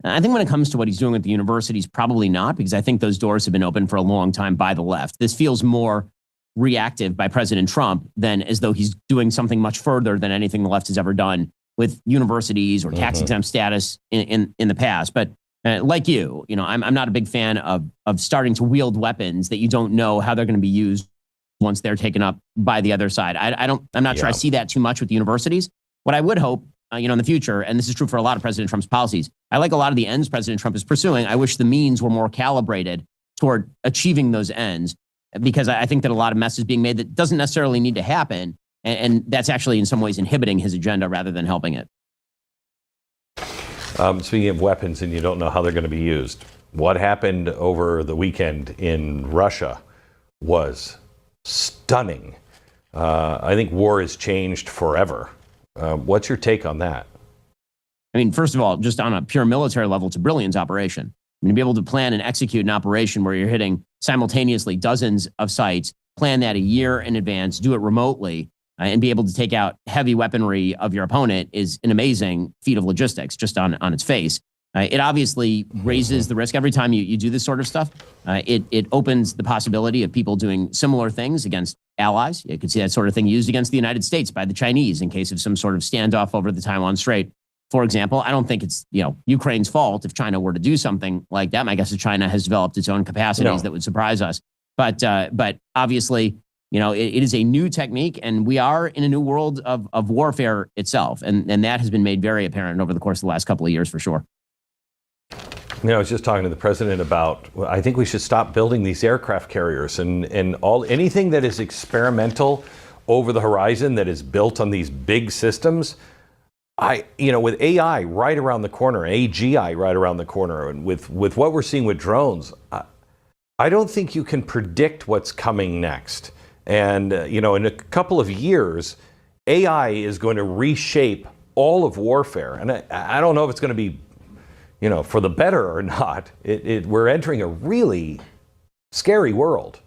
I think when it comes to what he's doing at the universities, probably not, because I think those doors have been open for a long time by the left. This feels more reactive by President Trump than as though he's doing something much further than anything the left has ever done with universities or tax-exempt status in the past. But like I'm not a big fan of starting to wield weapons that you don't know how they're going to be used once they're taken up by the other side. I'm not sure I see that too much with the universities. What I would hope, in the future, and this is true for a lot of President Trump's policies, I like a lot of the ends President Trump is pursuing. I wish the means were more calibrated toward achieving those ends, because I think that a lot of mess is being made that doesn't necessarily need to happen. And that's actually in some ways inhibiting his agenda rather than helping it. Speaking of weapons, and you don't know how they're going to be used, what happened over the weekend in Russia was stunning. I think war has changed forever. What's your take on that? I mean, first of all, just on a pure military level, it's a brilliant operation. To be able to plan and execute an operation where you're hitting simultaneously dozens of sites, plan that a year in advance, do it remotely, and be able to take out heavy weaponry of your opponent is an amazing feat of logistics just on its face. It obviously raises the risk every time you do this sort of stuff. It opens the possibility of people doing similar things against allies. You could see that sort of thing used against the United States by the Chinese in case of some sort of standoff over the Taiwan Strait. For example, I don't think it's Ukraine's fault if China were to do something like that. My guess is China has developed its own capacities that would surprise us. But obviously, it is a new technique, and we are in a new world of warfare itself, and that has been made very apparent over the course of the last couple of years for sure. I was just talking to the president about, I think we should stop building these aircraft carriers and anything that is experimental over the horizon that is built on these big systems. With AI right around the corner, AGI right around the corner, and with what we're seeing with drones, I don't think you can predict what's coming next. And, in a couple of years, AI is going to reshape all of warfare. And I don't know if it's going to be for the better or not. We're entering a really scary world.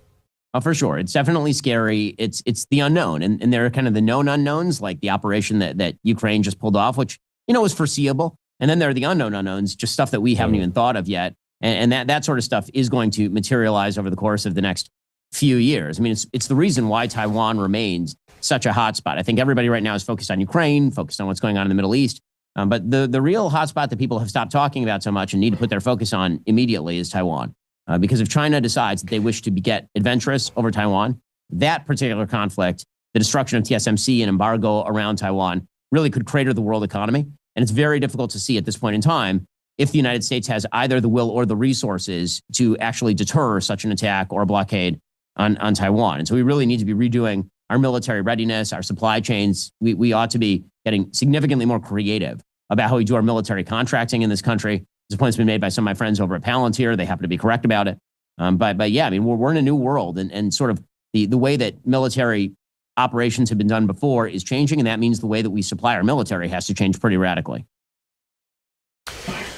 Oh, for sure. It's definitely scary. It's the unknown. And there are kind of the known unknowns, like the operation that Ukraine just pulled off, which, was foreseeable. And then there are the unknown unknowns, just stuff that we haven't even thought of yet. And that sort of stuff is going to materialize over the course of the next few years. I mean, it's the reason why Taiwan remains such a hotspot. I think everybody right now is focused on Ukraine, focused on what's going on in the Middle East. But the real hotspot that people have stopped talking about so much and need to put their focus on immediately is Taiwan. Because if China decides that they wish to get adventurous over Taiwan, that particular conflict, the destruction of TSMC and embargo around Taiwan, really could crater the world economy. And it's very difficult to see at this point in time if the United States has either the will or the resources to actually deter such an attack or a blockade on Taiwan. And so we really need to be redoing our military readiness, our supply chains. We ought to be getting significantly more creative about how we do our military contracting in this country. This point's been made by some of my friends over at Palantir. They happen to be correct about it. But yeah, I mean, we're in a new world, and sort of the way that military operations have been done before is changing, and that means the way that we supply our military has to change pretty radically.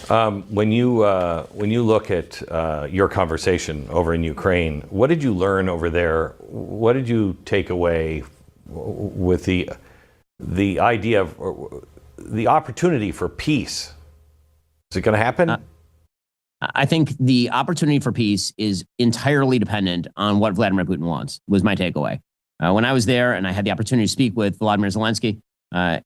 When you look at your conversation over in Ukraine, what did you learn over there? What did you take away with the idea of the opportunity for peace? Is it going to happen? I think the opportunity for peace is entirely dependent on what Vladimir Putin wants, was my takeaway. When I was there and I had the opportunity to speak with Volodymyr Zelensky,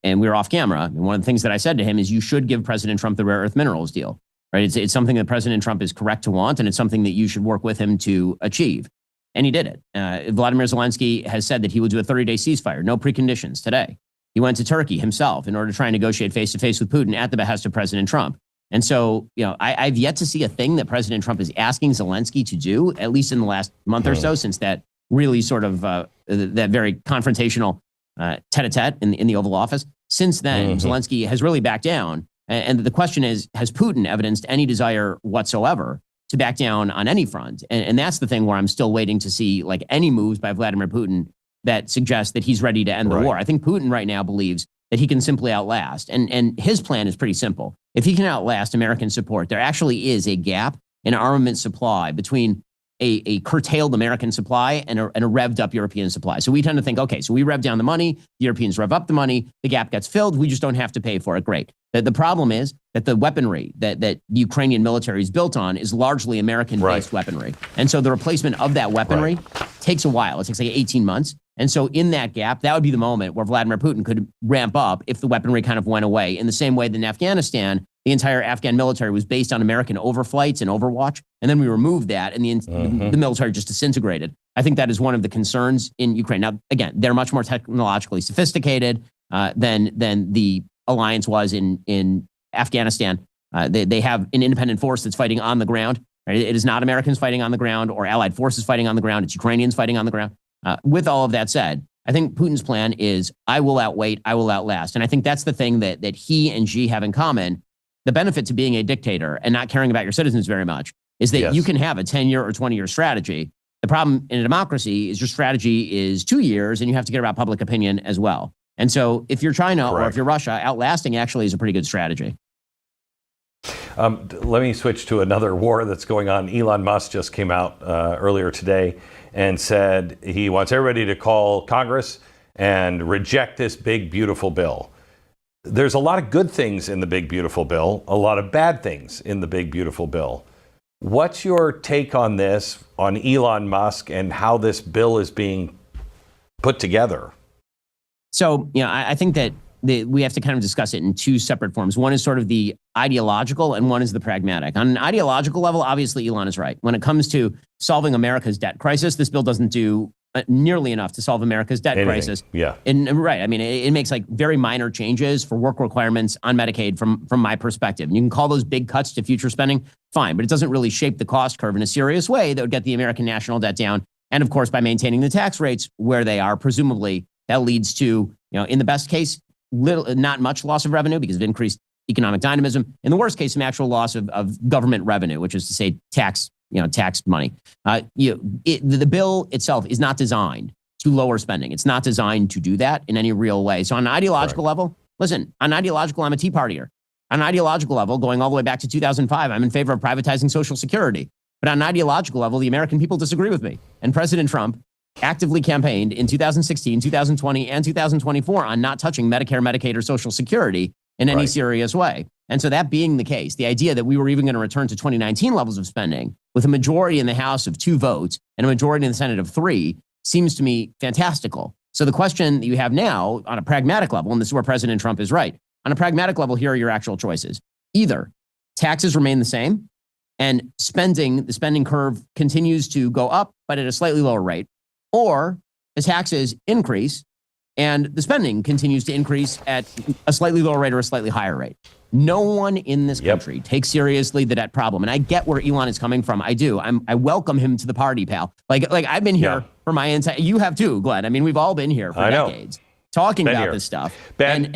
and we were off camera, and one of the things that I said to him is, you should give President Trump the rare earth minerals deal. Right? It's something that President Trump is correct to want, and it's something that you should work with him to achieve. And he did it. Volodymyr Zelensky has said that he will do a 30-day ceasefire, no preconditions, today. He went to Turkey himself in order to try and negotiate face-to-face with Putin at the behest of President Trump. And so, I've yet to see a thing that President Trump is asking Zelensky to do, at least in the last month or so, since that really sort of that very confrontational tete-a-tete in the Oval Office. Since then, Zelensky has really backed down. And the question is, has Putin evidenced any desire whatsoever to back down on any front? And that's the thing where I'm still waiting to see any moves by Vladimir Putin that suggest that he's ready to end the war. I think Putin right now believes that he can simply outlast. And his plan is pretty simple. If he can outlast American support, there actually is a gap in armament supply between a curtailed American supply and a revved up European supply. So we tend to think, okay, so we rev down the money, the Europeans rev up the money, the gap gets filled, we just don't have to pay for it. Great. The problem is that the weaponry that the Ukrainian military is built on is largely American-based weaponry. And so the replacement of that weaponry takes a while. It takes 18 months. And so in that gap, that would be the moment where Vladimir Putin could ramp up if the weaponry kind of went away. In the same way that in Afghanistan, the entire Afghan military was based on American overflights and Overwatch. And then we removed that and the military just disintegrated. I think that is one of the concerns in Ukraine. Now, again, they're much more technologically sophisticated than the alliance was in Afghanistan. They have an independent force that's fighting on the ground. Right? It is not Americans fighting on the ground or allied forces fighting on the ground. It's Ukrainians fighting on the ground. With all of that said, I think Putin's plan is, I will outwait, I will outlast. And I think that's the thing that he and Xi have in common. The benefit to being a dictator and not caring about your citizens very much is that you can have a 10-year or 20-year strategy. The problem in a democracy is your strategy is 2 years and you have to care about public opinion as well. And so if you're China or if you're Russia, outlasting actually is a pretty good strategy. Let me switch to another war that's going on. Elon Musk just came out earlier today and said he wants everybody to call Congress and reject this big, beautiful bill. there's a lot of good things in the big, beautiful bill, a lot of bad things in the big, beautiful bill. What's your take on this, on Elon Musk and how this bill is being put together? So, I think that we have to kind of discuss it in two separate forms. One is sort of the ideological and one is the pragmatic. On an ideological level, obviously Elon is right. When it comes to solving America's debt crisis, this bill doesn't do nearly enough to solve America's debt crisis. Yeah. And right. I mean, it makes like very minor changes for work requirements on Medicaid from my perspective. And you can call those big cuts to future spending, fine, but it doesn't really shape the cost curve in a serious way that would get the American national debt down. And of course, by maintaining the tax rates where they are, presumably that leads to, in the best case, not much loss of revenue because of increased economic dynamism. In the worst case, some actual loss of government revenue, which is to say tax money. The bill itself is not designed to lower spending. It's not designed to do that in any real way. So on an ideological level, listen, on an ideological, I'm a Tea Partier. On an ideological level, going all the way back to 2005, I'm in favor of privatizing Social Security. But on an ideological level, the American people disagree with me. And President Trump actively campaigned in 2016, 2020, and 2024 on not touching Medicare, Medicaid, or Social Security in any serious way. And so that being the case, the idea that we were even going to return to 2019 levels of spending with a majority in the House of 2 votes and a majority in the Senate of 3 seems to me fantastical. So the question that you have now on a pragmatic level, and this is where President Trump is right, on a pragmatic level, here are your actual choices. Either taxes remain the same and the spending curve continues to go up, but at a slightly lower rate, or the taxes increase and the spending continues to increase at a slightly lower rate or a slightly higher rate. No one in this country takes seriously the debt problem. And I get where Elon is coming from. I do. I welcome him to the party, pal. Like I've been here for my entire, you have too, Glenn. I mean, we've all been here for decades talking about this stuff. Ben,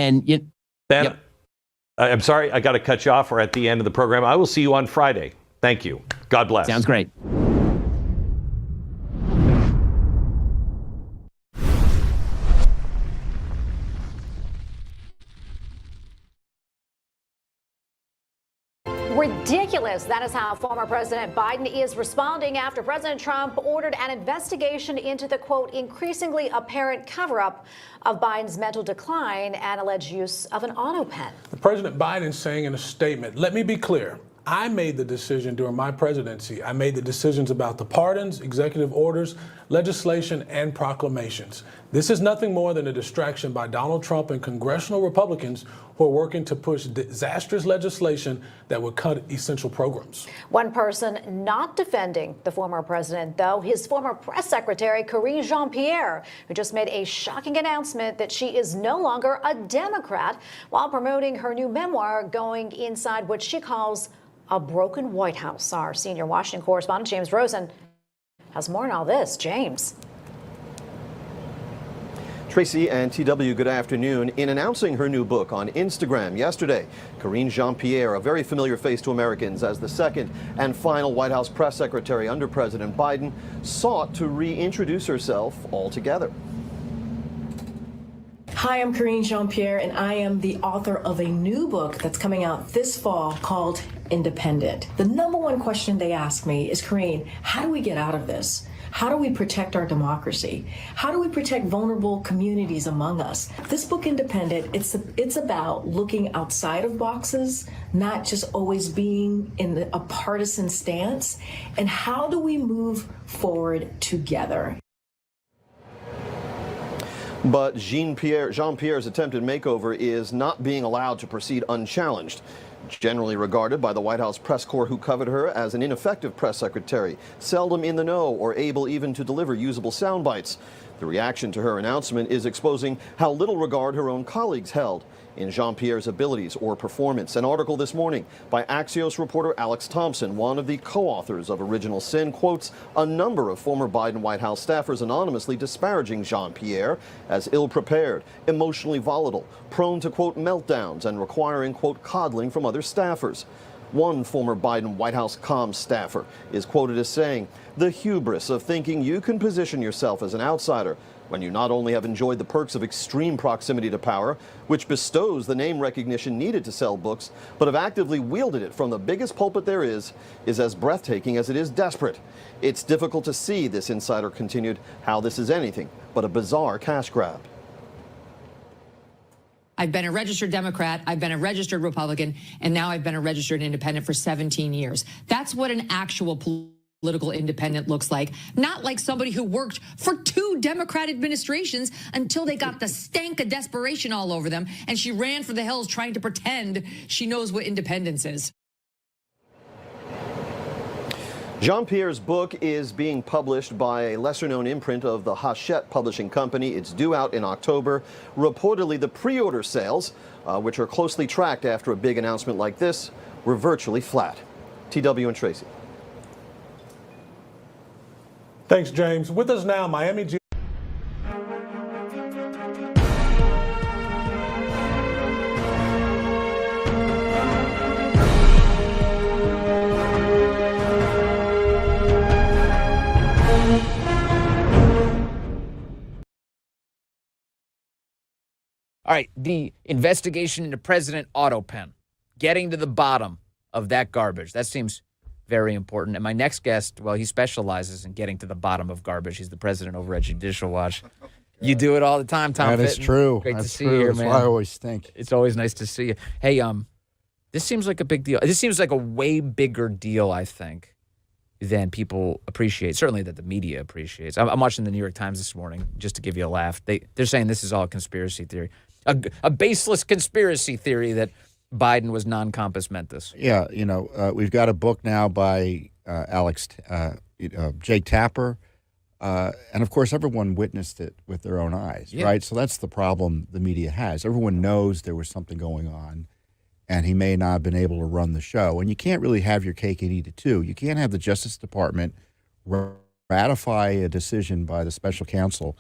I'm sorry, I got to cut you off. We're at the end of the program. I will see you on Friday. Thank you. God bless. Sounds great. Ridiculous. That is how former President Biden is responding after President Trump ordered an investigation into the, quote, increasingly apparent cover-up of Biden's mental decline and alleged use of an auto pen. President Biden saying in a statement, let me be clear. I made the decision during my presidency. I made the decisions about the pardons, executive orders, legislation, and proclamations. This is nothing more than a distraction by Donald Trump and congressional Republicans who are working to push disastrous legislation that would cut essential programs. One person not defending the former president, though, his former press secretary, Karine Jean-Pierre, who just made a shocking announcement that she is no longer a Democrat while promoting her new memoir, Going Inside What She Calls a Broken White House. Our senior Washington correspondent, James Rosen, has more on all this. James. Tracy and TW, good afternoon. In announcing her new book on Instagram yesterday, Karine Jean-Pierre, a very familiar face to Americans as the second and final White House press secretary under President Biden, sought to reintroduce herself altogether. Hi, I'm Karine Jean-Pierre, and I am the author of a new book that's coming out this fall called Independent. The number one question they ask me is, Karine, how do we get out of this? How do we protect our democracy? How do we protect vulnerable communities among us? This book, Independent, it's about looking outside of boxes, not just always being in a partisan stance. And how do we move forward together? But Jean-Pierre's attempted makeover is not being allowed to proceed unchallenged. Generally regarded by the White House press corps who covered her as an ineffective press secretary, seldom in the know or able even to deliver usable sound bites. The reaction to her announcement is exposing how little regard her own colleagues held in Jean-Pierre's abilities or performance. An article this morning by Axios reporter Alex Thompson, one of the co-authors of Original Sin, quotes a number of former Biden White House staffers anonymously disparaging Jean-Pierre as ill-prepared, emotionally volatile, prone to, quote, meltdowns and requiring, quote, coddling from other staffers. One former Biden White House comms staffer is quoted as saying, "The hubris of thinking you can position yourself as an outsider when you not only have enjoyed the perks of extreme proximity to power, which bestows the name recognition needed to sell books, but have actively wielded it from the biggest pulpit there is as breathtaking as it is desperate. It's difficult to see," this insider continued, "how this is anything but a bizarre cash grab." I've been a registered Democrat, I've been a registered Republican, and now I've been a registered independent for 17 years. That's what an actual political independent looks like. Not like somebody who worked for 2 Democrat administrations until they got the stank of desperation all over them, and she ran for the hills trying to pretend she knows what independence is. Jean-Pierre's book is being published by a lesser-known imprint of the Hachette Publishing Company. It's due out in October. Reportedly, the pre-order sales, which are closely tracked after a big announcement like this, were virtually flat. TW and Tracy. Thanks, James. With us now, Miami G. All right, the investigation into President Autopen, getting to the bottom of that garbage. That seems very important. And my next guest, well, he specializes in getting to the bottom of garbage. He's the president over at Judicial Watch. You do it all the time, Tom That is Fitton. true. Great That's to see true. you here, That's man. why I always stink. It's always nice to see you. Hey, this seems like a big deal. This seems like a way bigger deal, I think, than people appreciate. Certainly that the media appreciates. I'm watching the New York Times this morning just to give you a laugh. They're saying this is all a conspiracy theory, a baseless conspiracy theory that Biden was non-compos mentis. Yeah, we've got a book now by Jake Tapper, and of course everyone witnessed it with their own eyes, right? So that's the problem the media has. Everyone knows there was something going on, and he may not have been able to run the show. And you can't really have your cake and eat it too. You can't have the Justice Department ratify a decision by the special counsel.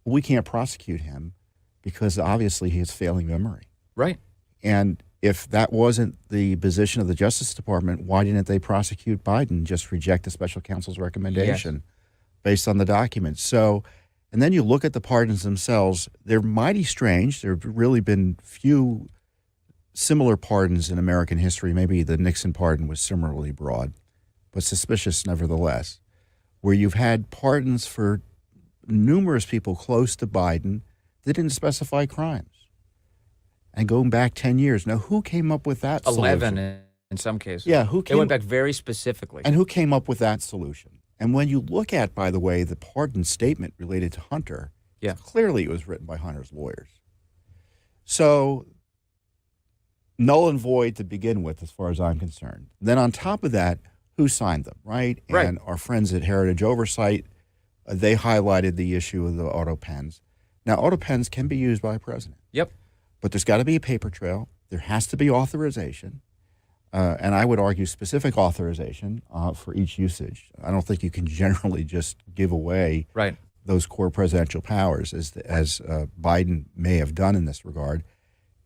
We can't prosecute him because obviously he has failing memory. Right. And if that wasn't the position of the Justice Department, why didn't they prosecute Biden, just reject the special counsel's recommendation based on the documents? So, and then you look at the pardons themselves. They're mighty strange. There have really been few similar pardons in American history. Maybe the Nixon pardon was similarly broad, but suspicious nevertheless, where you've had pardons for numerous people close to Biden that didn't specify crimes. And going back 10 years. Now, who came up with that 11 solution? in some cases. Yeah, They went back very specifically. And who came up with that solution? And when you look at, by the way, the pardon statement related to Hunter, clearly it was written by Hunter's lawyers. So, null and void to begin with, as far as I'm concerned. Then on top of that, who signed them, right? And our friends at Heritage Oversight, they highlighted the issue of the auto pens. Now, auto pens can be used by a president. Yep. But there's got to be a paper trail. There has to be authorization. And I would argue specific authorization for each usage. I don't think you can generally just give away those core presidential powers as Biden may have done in this regard.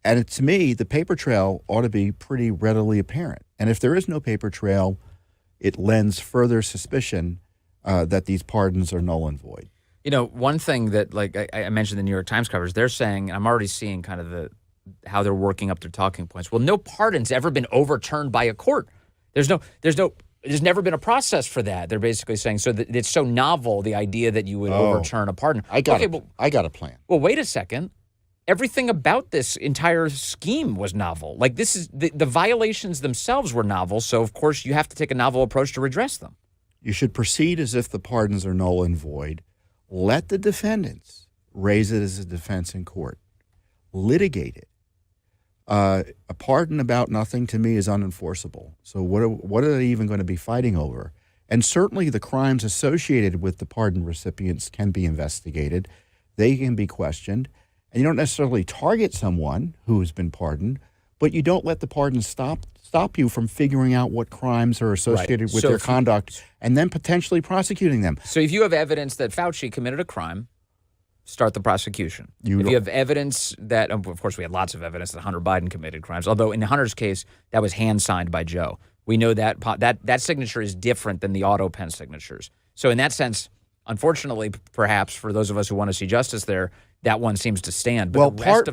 And to me, the paper trail ought to be pretty readily apparent. And if there is no paper trail, it lends further suspicion that these pardons are null and void. You know, one thing that, like I mentioned the New York Times coverage, they're saying, and I'm already seeing kind of how they're working up their talking points. Well, no pardon's ever been overturned by a court. There's never been a process for that. They're basically saying, so that it's so novel, the idea that you would overturn a pardon. I got a plan. Well, wait a second. Everything about this entire scheme was novel. Like, this is the violations themselves were novel. So, of course, you have to take a novel approach to redress them. You should proceed as if the pardons are null and void. Let the defendants raise it as a defense in court. Litigate it. A pardon about nothing to me is unenforceable. So what are they even going to be fighting over? And certainly the crimes associated with the pardon recipients can be investigated. They can be questioned. And you don't necessarily target someone who has been pardoned, but you don't let the pardon stop you from figuring out what crimes are associated with their conduct and then potentially prosecuting them. So if you have evidence that Fauci committed a crime, start the prosecution. If you have evidence that, of course, we had lots of evidence that Hunter Biden committed crimes, although in Hunter's case, that was hand-signed by Joe. We know that signature is different than the auto pen signatures. So in that sense, unfortunately, perhaps for those of us who want to see justice there, that one seems to stand. But Well, part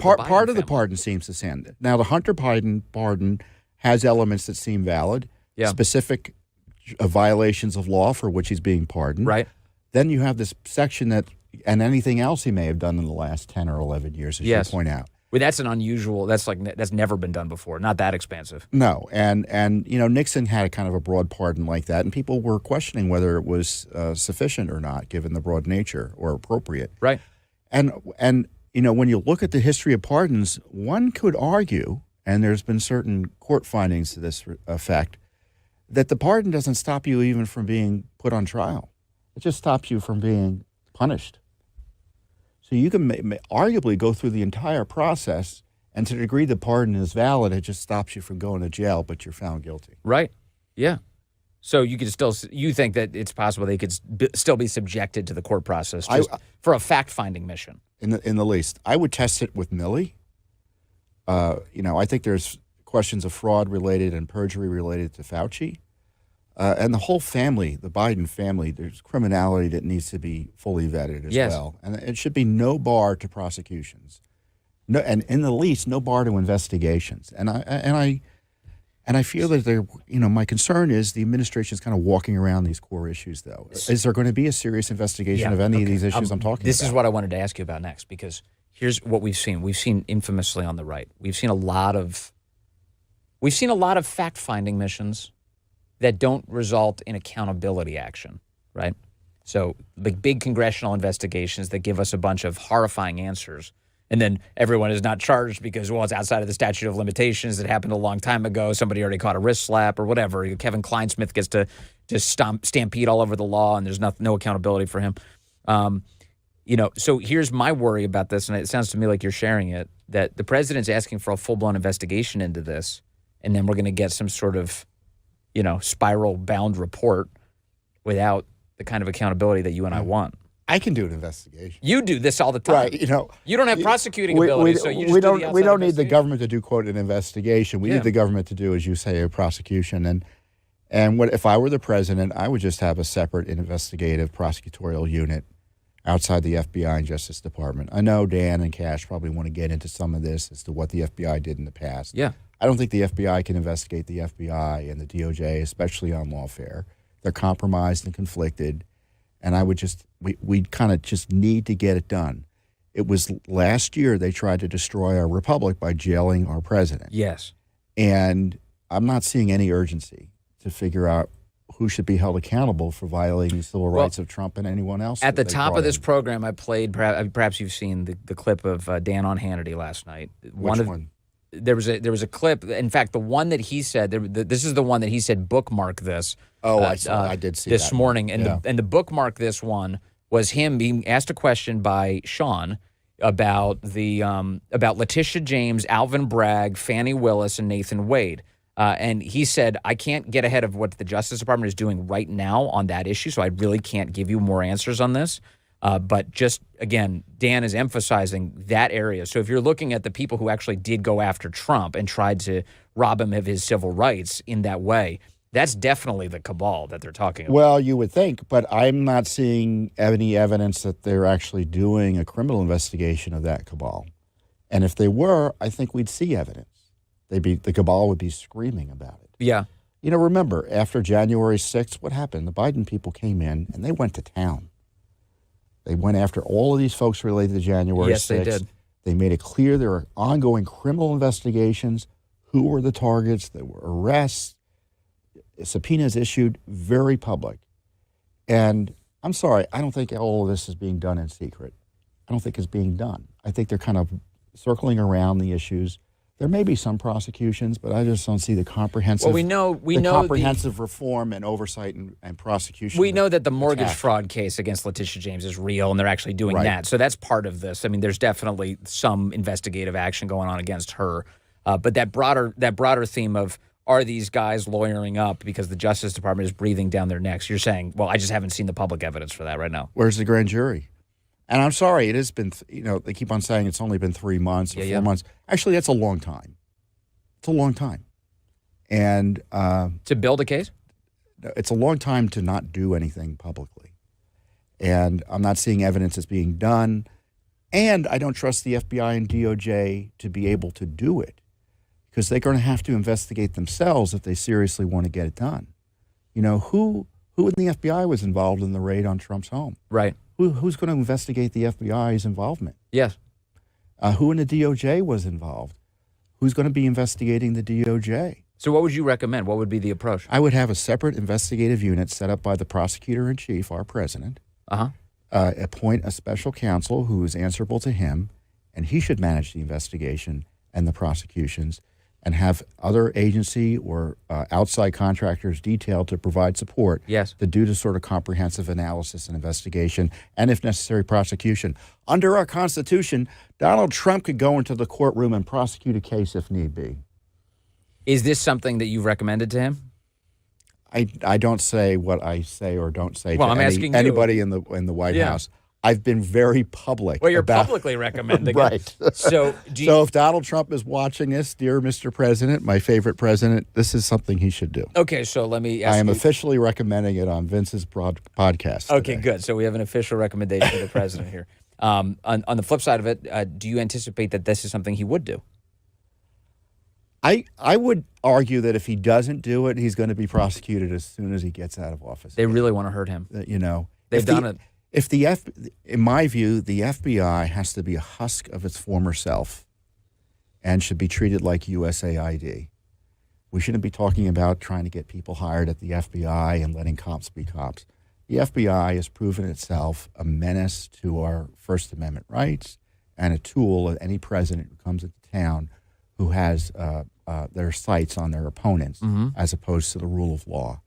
of the pardon seems to stand. Now, the Hunter Biden pardon has elements that seem valid, specific violations of law for which he's being pardoned. Right. Then you have this section that, and anything else he may have done in the last 10 or 11 years, as you point out. Well, that's an unusual. That's never been done before. Not that expansive. No, and Nixon had a kind of a broad pardon like that, and people were questioning whether it was sufficient or not, given the broad nature or appropriate. Right. And when you look at the history of pardons, one could argue, and there's been certain court findings to this effect, that the pardon doesn't stop you even from being put on trial. It just stops you from being punished. So you can arguably go through the entire process, and to the degree the pardon is valid, it just stops you from going to jail, but you're found guilty. Right. Yeah. So you think that it's possible they could still be subjected to the court process just for a fact-finding mission? In the least. I would test it with Milley. I think there's questions of fraud related and perjury related to Fauci. And the whole family, the Biden family, there's criminality that needs to be fully vetted as well. And it should be no bar to prosecutions. No, and in the least, no bar to investigations. And I feel that my concern is the administration is kind of walking around these core issues, though. Is there going to be a serious investigation of any of these issues I'm talking about? This is what I wanted to ask you about next, because here's what we've seen. We've seen infamously on the right. We've seen a lot of fact-finding missions that don't result in accountability action, right? So big congressional investigations that give us a bunch of horrifying answers, and then everyone is not charged because, well, it's outside of the statute of limitations. It happened a long time ago. Somebody already caught a wrist slap or whatever. Kevin Kleinsmith gets to just stampede all over the law, and there's no accountability for him. So here's my worry about this, and it sounds to me like you're sharing it, that the president's asking for a full-blown investigation into this, and then we're going to get some sort of spiral-bound report without the kind of accountability that you and I want. I can do an investigation. You do this all the time. Right, you don't have prosecuting ability, so you just we do don't we don't need the government to do, quote, an investigation. We need the government to do, as you say, a prosecution. And what if I were the president, I would just have a separate investigative prosecutorial unit outside the FBI and Justice Department. I know Dan and Cash probably want to get into some of this as to what the FBI did in the past. Yeah. I don't think the FBI can investigate the FBI and the DOJ, especially on lawfare. They're compromised and conflicted, and we kind of just need to get it done. It was last year they tried to destroy our republic by jailing our president. Yes. And I'm not seeing any urgency to figure out who should be held accountable for violating the civil rights of Trump and anyone else. At the top of this program, I played, perhaps you've seen the clip of Dan on Hannity last night. Which one? There was a clip. In fact, the one that he said, this is the one that he said, bookmark this. Oh, I did see this that morning, one. and the bookmark this one was him being asked a question by Sean about about Letitia James, Alvin Bragg, Fannie Willis, and Nathan Wade. And he said, I can't get ahead of what the Justice Department is doing right now on that issue, so I really can't give you more answers on this. But just, again, Dan is emphasizing that area. So if you're looking at the people who actually did go after Trump and tried to rob him of his civil rights in that way, that's definitely the cabal that they're talking about. Well, you would think, but I'm not seeing any evidence that they're actually doing a criminal investigation of that cabal. And if they were, I think we'd see evidence. The cabal would be screaming about it. Yeah. Remember, after January 6th, what happened? The Biden people came in and they went to town. They went after all of these folks related to January 6th. Yes, they did. They made it clear there are ongoing criminal investigations, who were the targets, there were arrests, subpoenas issued, very public. And I'm sorry, I don't think all of this is being done in secret. I don't think it's being done. I think they're kind of circling around the issues. There may be some prosecutions, but I just don't see the comprehensive. Well, we know comprehensive reform and oversight and prosecution. We know that the mortgage fraud case against Letitia James is real, and they're actually doing that. So that's part of this. I mean, there's definitely some investigative action going on against her. But that broader theme of, are these guys lawyering up because the Justice Department is breathing down their necks? You're saying, well, I just haven't seen the public evidence for that right now. Where's the grand jury? And I'm sorry, it has been, they keep on saying it's only been 3 months or 4 months. Actually, that's a long time. It's a long time. And to build a case? It's a long time to not do anything publicly. And I'm not seeing evidence that's being done. And I don't trust the FBI and DOJ to be able to do it, because they're going to have to investigate themselves if they seriously want to get it done. Who in the FBI was involved in the raid on Trump's home? Right. Who's going to investigate the FBI's involvement? Yes. Who in the DOJ was involved? Who's going to be investigating the DOJ? So what would you recommend? What would be the approach? I would have a separate investigative unit set up by the prosecutor in chief, our president. Appoint a special counsel who is answerable to him, and he should manage the investigation and the prosecutions, and have other agency or outside contractors detailed to provide support to do the sort of comprehensive analysis and investigation, and if necessary, prosecution. Under our Constitution, Donald Trump could go into the courtroom and prosecute a case if need be. Is this something that you've recommended to him? I don't say what I say or don't say Well, to I'm asking you. anybody in the White Yeah. House. I've been very public. Well, you're about, publicly recommending right. it. So, So if Donald Trump is watching this, dear Mr. President, my favorite president, this is something he should do. Okay, so let me ask I am you. officially recommending it on Vince's podcast. Okay, good. So we have an official recommendation to the president here. On the flip side of it, do you anticipate that this is something he would do? I would argue that if he doesn't do it, he's going to be prosecuted as soon as he gets out of office. They really want to hurt him. You know, They've done it. In my view, the FBI has to be a husk of its former self and should be treated like USAID. We shouldn't be talking about trying to get people hired at the FBI and letting cops be cops. The FBI has proven itself a menace to our First Amendment rights and a tool of any president who comes into town who has their sights on their opponents as opposed to the rule of law.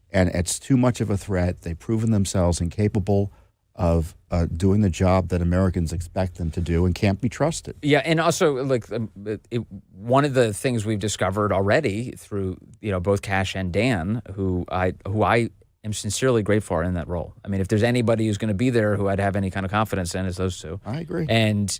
And it's too much of a threat. They've proven themselves incapable of doing the job that Americans expect them to do and can't be trusted. Yeah, and also, like, one of the things we've discovered already through, both Kash and Dan, who I am sincerely grateful are in that role. I mean, if there's anybody who's going to be there who I'd have any kind of confidence in, it's those two. I agree. And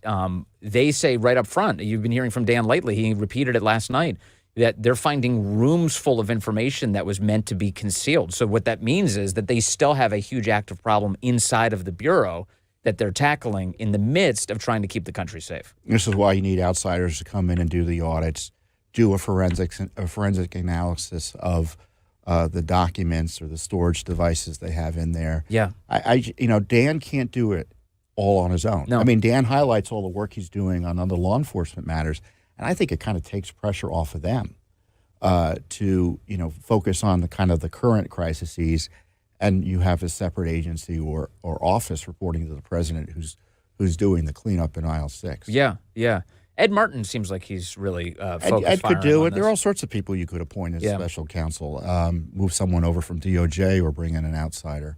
they say right up front, you've been hearing from Dan lately, he repeated it last night, that they're finding rooms full of information that was meant to be concealed. So what that means is that they still have a huge active problem inside of the Bureau that they're tackling in the midst of trying to keep the country safe. This is why you need outsiders to come in and do the audits, do a forensic analysis of the documents or the storage devices they have in there. Yeah. Dan can't do it all on his own. No. I mean, Dan highlights all the work he's doing on other law enforcement matters, and I think it kind of takes pressure off of them to focus on the kind of the current crises, and you have a separate agency or office reporting to the president who's doing the cleanup in aisle 6. Yeah, yeah. Ed Martin seems like he's really focused. Ed could do it. This. There are all sorts of people you could appoint as special counsel. Move someone over from DOJ or bring in an outsider.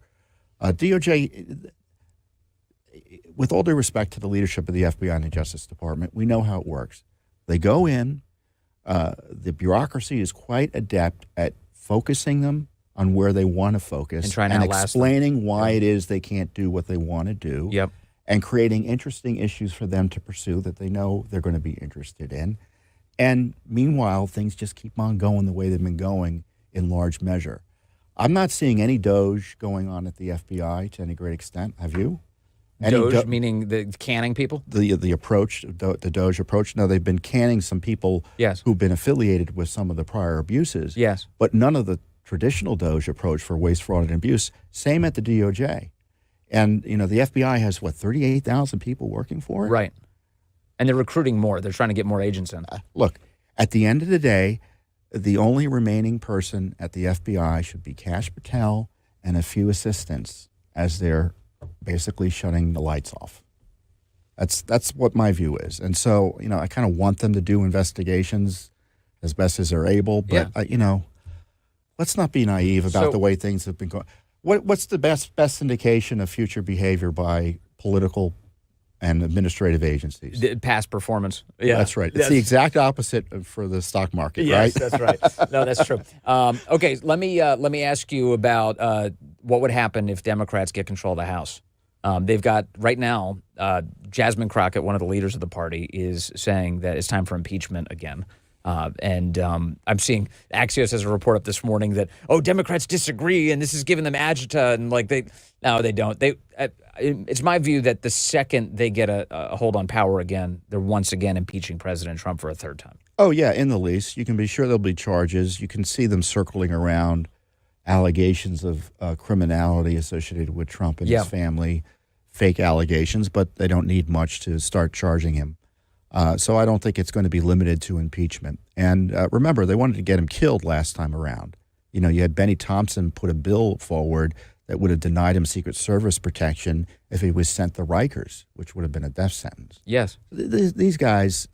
DOJ, with all due respect to the leadership of the FBI and the Justice Department, we know how it works. They go in. The bureaucracy is quite adept at focusing them on where they want to focus and explaining why it is they can't do what they want to do. Yep. And creating interesting issues for them to pursue that they know they're going to be interested in. And meanwhile, things just keep on going the way they've been going in large measure. I'm not seeing any Doge going on at the FBI to any great extent. Have you? Doge, meaning the canning people? The approach, the Doge approach. No, they've been canning some people who've been affiliated with some of the prior abuses. Yes. But none of the traditional Doge approach for waste, fraud, and abuse. Same at the DOJ. And, the FBI has, 38,000 people working for it? Right. And they're recruiting more. They're trying to get more agents in. Look, at the end of the day, the only remaining person at the FBI should be Kash Patel and a few assistants as they're basically shutting the lights off. That's what my view is. And so, I kind of want them to do investigations as best as they're able. But, let's not be naive about the way things have been going. What's the best indication of future behavior by political and administrative agencies? Past performance. Yeah, that's right. It's the exact opposite for the stock market, yes, right? That's right. No, that's true. Okay, let me ask you about what would happen if Democrats get control of the House. They've got right now. Jasmine Crockett, one of the leaders of the party, is saying that it's time for impeachment again. And I'm seeing Axios has a report up this morning that, Democrats disagree and this is giving them agita and they don't. It's my view that the second they get a hold on power again, they're once again impeaching President Trump for a third time. Oh, yeah, in the least. You can be sure there'll be charges. You can see them circling around allegations of criminality associated with Trump and his family, fake allegations, but they don't need much to start charging him So I don't think it's going to be limited to impeachment. And remember, they wanted to get him killed last time around. You know, you had Benny Thompson put a bill forward that would have denied him Secret Service protection if he was sent to Rikers, which would have been a death sentence. Yes. These guys,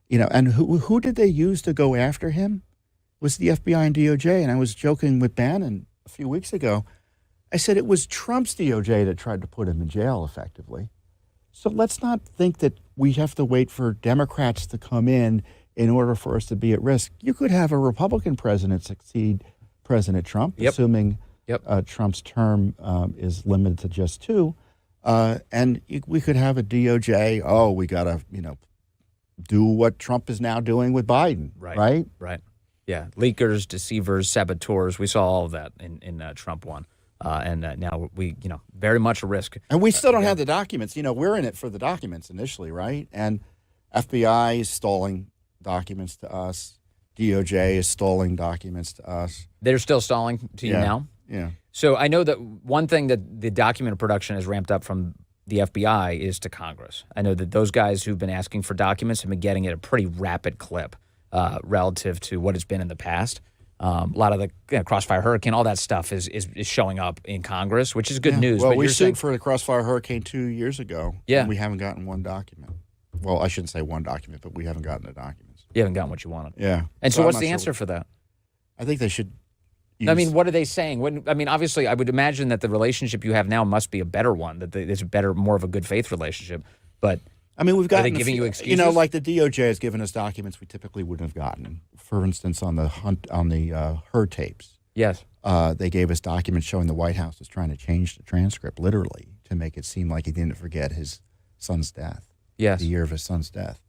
you know, and who did they use to go after him? It was the FBI and DOJ. And I was joking with Bannon a few weeks ago. I said it was Trump's DOJ that tried to put him in jail effectively. So let's not think that we have to wait for Democrats to come in order for us to be at risk. You could have a Republican president succeed President Trump, assuming Trump's term is limited to just 2. And we could have a DOJ, we got to, you know, do what Trump is now doing with Biden, right? Right. Yeah. Leakers, deceivers, saboteurs. We saw all of that in Trump 1. And now we, you know, very much a risk. And we still don't have the documents. You know, we're in it for the documents initially, right? And FBI is stalling documents to us. DOJ is stalling documents to us. They're still stalling to you now? Yeah. So I know that one thing that the document production has ramped up from the FBI is to Congress. I know that those guys who've been asking for documents have been getting at a pretty rapid clip relative to what it's been in the past. A lot of the Crossfire Hurricane, all that stuff is showing up in Congress, which is good news. Well, but we sued for the Crossfire Hurricane 2 years ago. Yeah. And we haven't gotten one document. Well, I shouldn't say one document, but we haven't gotten the documents. You haven't gotten what you wanted. Yeah. And so I'm what's not the sure answer for that? I think they should I mean, what are they saying? I mean, obviously, I would imagine that the relationship you have now must be a better one, that it's more of a good faith relationship. But I mean, we've got are they giving you excuses? You know, like the DOJ has given us documents we typically wouldn't have gotten. For instance, on the Hur tapes. Yes. They gave us documents showing the White House was trying to change the transcript, literally, to make it seem like he didn't forget his son's death. Yes. The year of his son's death.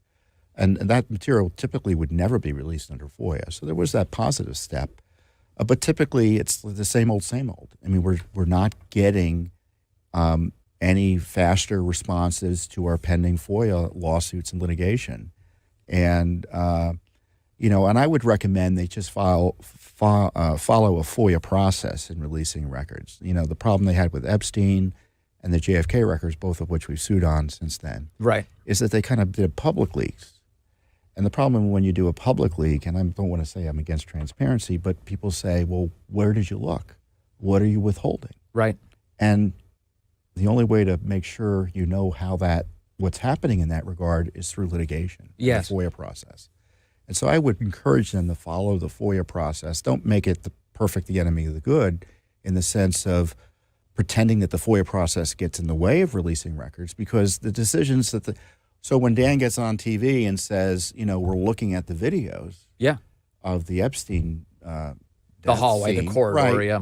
And that material typically would never be released under FOIA. So there was that positive step. But typically, it's the same old, same old. I mean, we're not getting any faster responses to our pending FOIA lawsuits and litigation. And, you know, and I would recommend they just follow a FOIA process in releasing records. You know, the problem they had with Epstein and the JFK records, both of which we've sued on since then, right, is that they kind of did public leaks. And the problem when you do a public leak, and I don't want to say I'm against transparency, but people say, well, where did you look? What are you withholding? Right. And the only way to make sure you know what's happening in that regard is through litigation, yes, the FOIA process. And so I would encourage them to follow the FOIA process. Don't make it the perfect the enemy of the good in the sense of pretending that the FOIA process gets in the way of releasing records, because the decisions that so when Dan gets on TV and says, you know, we're looking at the videos of the Epstein the hallway, scene, the corridor, right,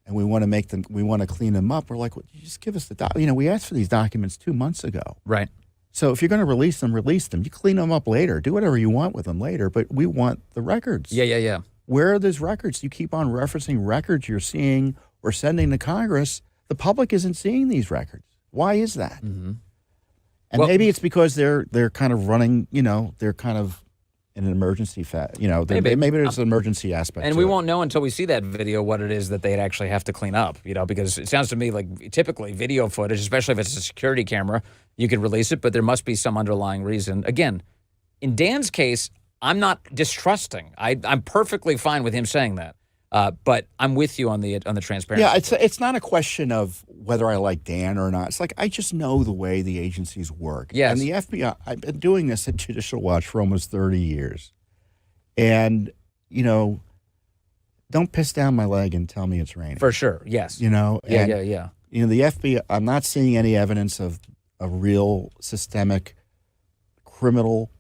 and we want to clean them up, we're like, well, you just give us you know, we asked for these documents 2 months ago. Right. So if you're going to release them. You clean them up later. Do whatever you want with them later, but we want the records. Yeah. Where are those records? You keep on referencing records you're seeing or sending to Congress. The public isn't seeing these records. Why is that? Mm-hmm. And maybe it's because they're kind of running, you know, they're kind of in an emergency, maybe there's an emergency aspect. And we won't know until we see that video what it is that they'd actually have to clean up, you know, because it sounds to me like typically video footage, especially if it's a security camera, you can release it, but there must be some underlying reason. Again, in Dan's case, I'm not distrusting. I'm perfectly fine with him saying that. But I'm with you on the transparency. Yeah, it's not a question of whether I like Dan or not. It's like I just know the way the agencies work. Yes. And the FBI, I've been doing this at Judicial Watch for almost 30 years. And, you know, don't piss down my leg and tell me it's raining. For sure, yes. You know? Yeah. You know, the FBI, I'm not seeing any evidence of a real systemic criminal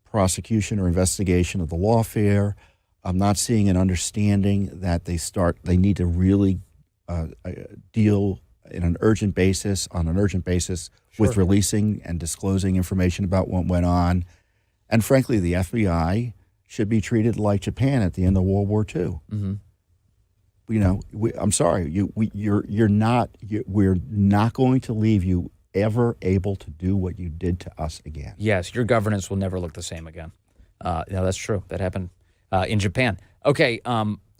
prosecution or investigation of the lawfare. I'm not seeing an understanding that they need to really deal on an urgent basis with releasing and disclosing information about what went on. And frankly, the FBI should be treated like Japan at the end of World War II. Mm-hmm. You know, I'm sorry, we're not going to leave you ever able to do what you did to us again. Yes, your governance will never look the same again. No, that's true. That happened in Japan. Okay,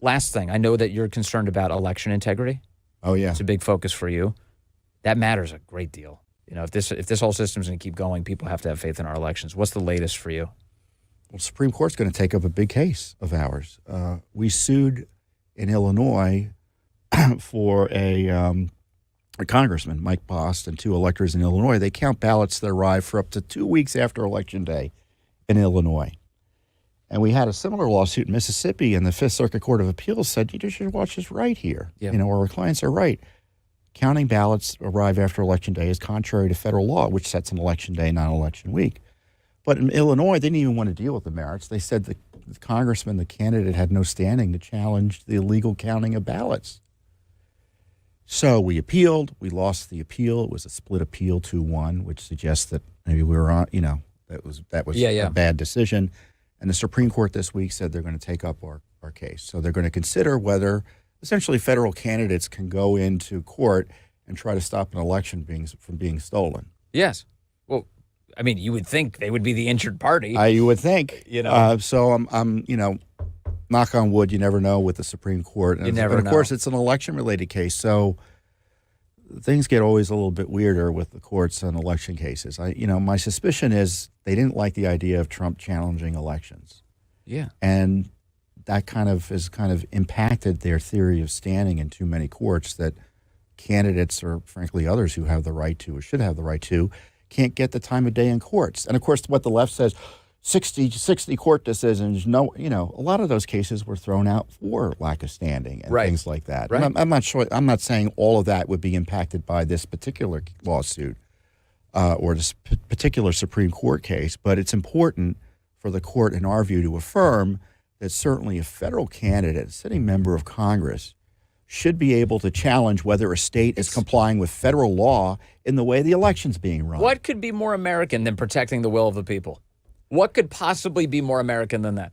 last thing. I know that you're concerned about election integrity. Oh, yeah. It's a big focus for you. That matters a great deal. You know, if this whole system's going to keep going, people have to have faith in our elections. What's the latest for you? Well, Supreme Court's going to take up a big case of ours. We sued in Illinois for a congressman, Mike Bost, and 2 electors in Illinois. They count ballots that arrive for up to 2 weeks after Election Day in Illinois. And we had a similar lawsuit in Mississippi, and the Fifth Circuit Court of Appeals said, you should watch this right here. Yeah. You know, our clients are right. Counting ballots arrive after Election Day is contrary to federal law, which sets an election day, not election week. But in Illinois, they didn't even want to deal with the merits. They said the congressman, the candidate, had no standing to challenge the illegal counting of ballots. So we appealed. We lost the appeal. It was a split appeal 2-1, which suggests that maybe we were on, you know, that was a bad decision. And the Supreme Court this week said they're going to take up our case. So they're going to consider whether essentially federal candidates can go into court and try to stop an election from being stolen. Yes. Well, I mean, you would think they would be the injured party. You would think. You know. So I'm, you know, knock on wood, you never know with the Supreme Court. You never know. Of course, it's an election-related case, so things get always a little bit weirder with the courts on election cases. My suspicion is they didn't like the idea of Trump challenging elections. Yeah. And that has impacted their theory of standing in too many courts, that candidates, or frankly others who have the right to or should have the right to, can't get the time of day in courts. And of course, what the left says, 60 court decisions, a lot of those cases were thrown out for lack of standing and things like that. Right. And I'm not sure, I'm not saying all of that would be impacted by this particular lawsuit or this particular Supreme Court case, but it's important for the court, in our view, to affirm that certainly a federal candidate, a sitting member of Congress, should be able to challenge whether a state is complying with federal law in the way the election's being run. What could be more American than protecting the will of the people? What could possibly be more American than that?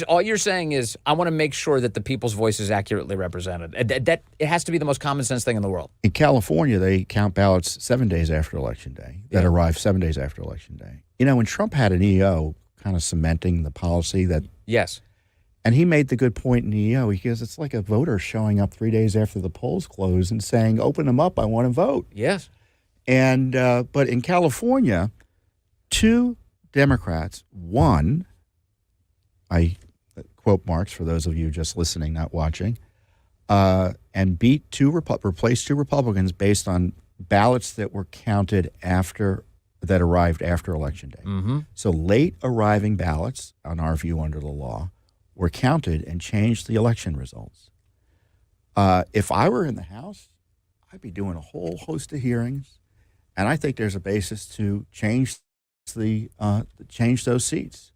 All you're saying is, I want to make sure that the people's voice is accurately represented. That it has to be the most common sense thing in the world. In California, they count ballots 7 days after Election Day that arrive 7 days after Election Day. You know, when Trump had an EO kind of cementing the policy that... Yes. And he made the good point in the EO. He goes, it's like a voter showing up 3 days after the polls close and saying, open them up, I want to vote. Yes. And but in California, 2 Democrats won, I quote marks for those of you just listening, not watching, and replaced 2 Republicans based on ballots that were counted that arrived after Election Day. Mm-hmm. So late arriving ballots, on our view under the law, were counted and changed the election results. If I were in the House, I'd be doing a whole host of hearings, and I think there's a basis to change those seats.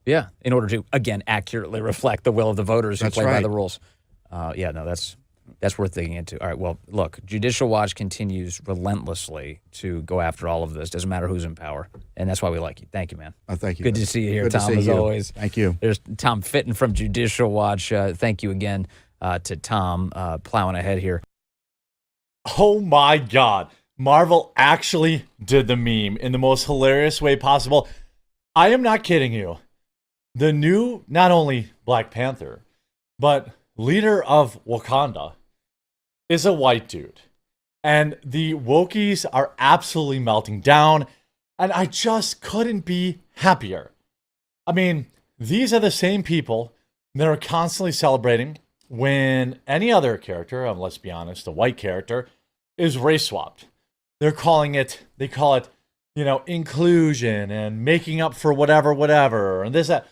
Yeah, in order to, again, accurately reflect the will of the voters who play by the rules. That's worth digging into. All right, well, look, Judicial Watch continues relentlessly to go after all of this. Doesn't matter who's in power, and that's why we like you. Thank you, man. Thank you. Good to see you here, Good Tom, as always. Thank you. There's Tom Fitton from Judicial Watch. Thank you again to Tom, plowing ahead here. Oh, my God. Marvel actually did the meme in the most hilarious way possible. I am not kidding you. The new, not only Black Panther, but leader of Wakanda is a white dude. And the Wokies are absolutely melting down. And I just couldn't be happier. I mean, these are the same people that are constantly celebrating when any other character, let's be honest, a white character, is race swapped. They call it, inclusion and making up for whatever, and this, that.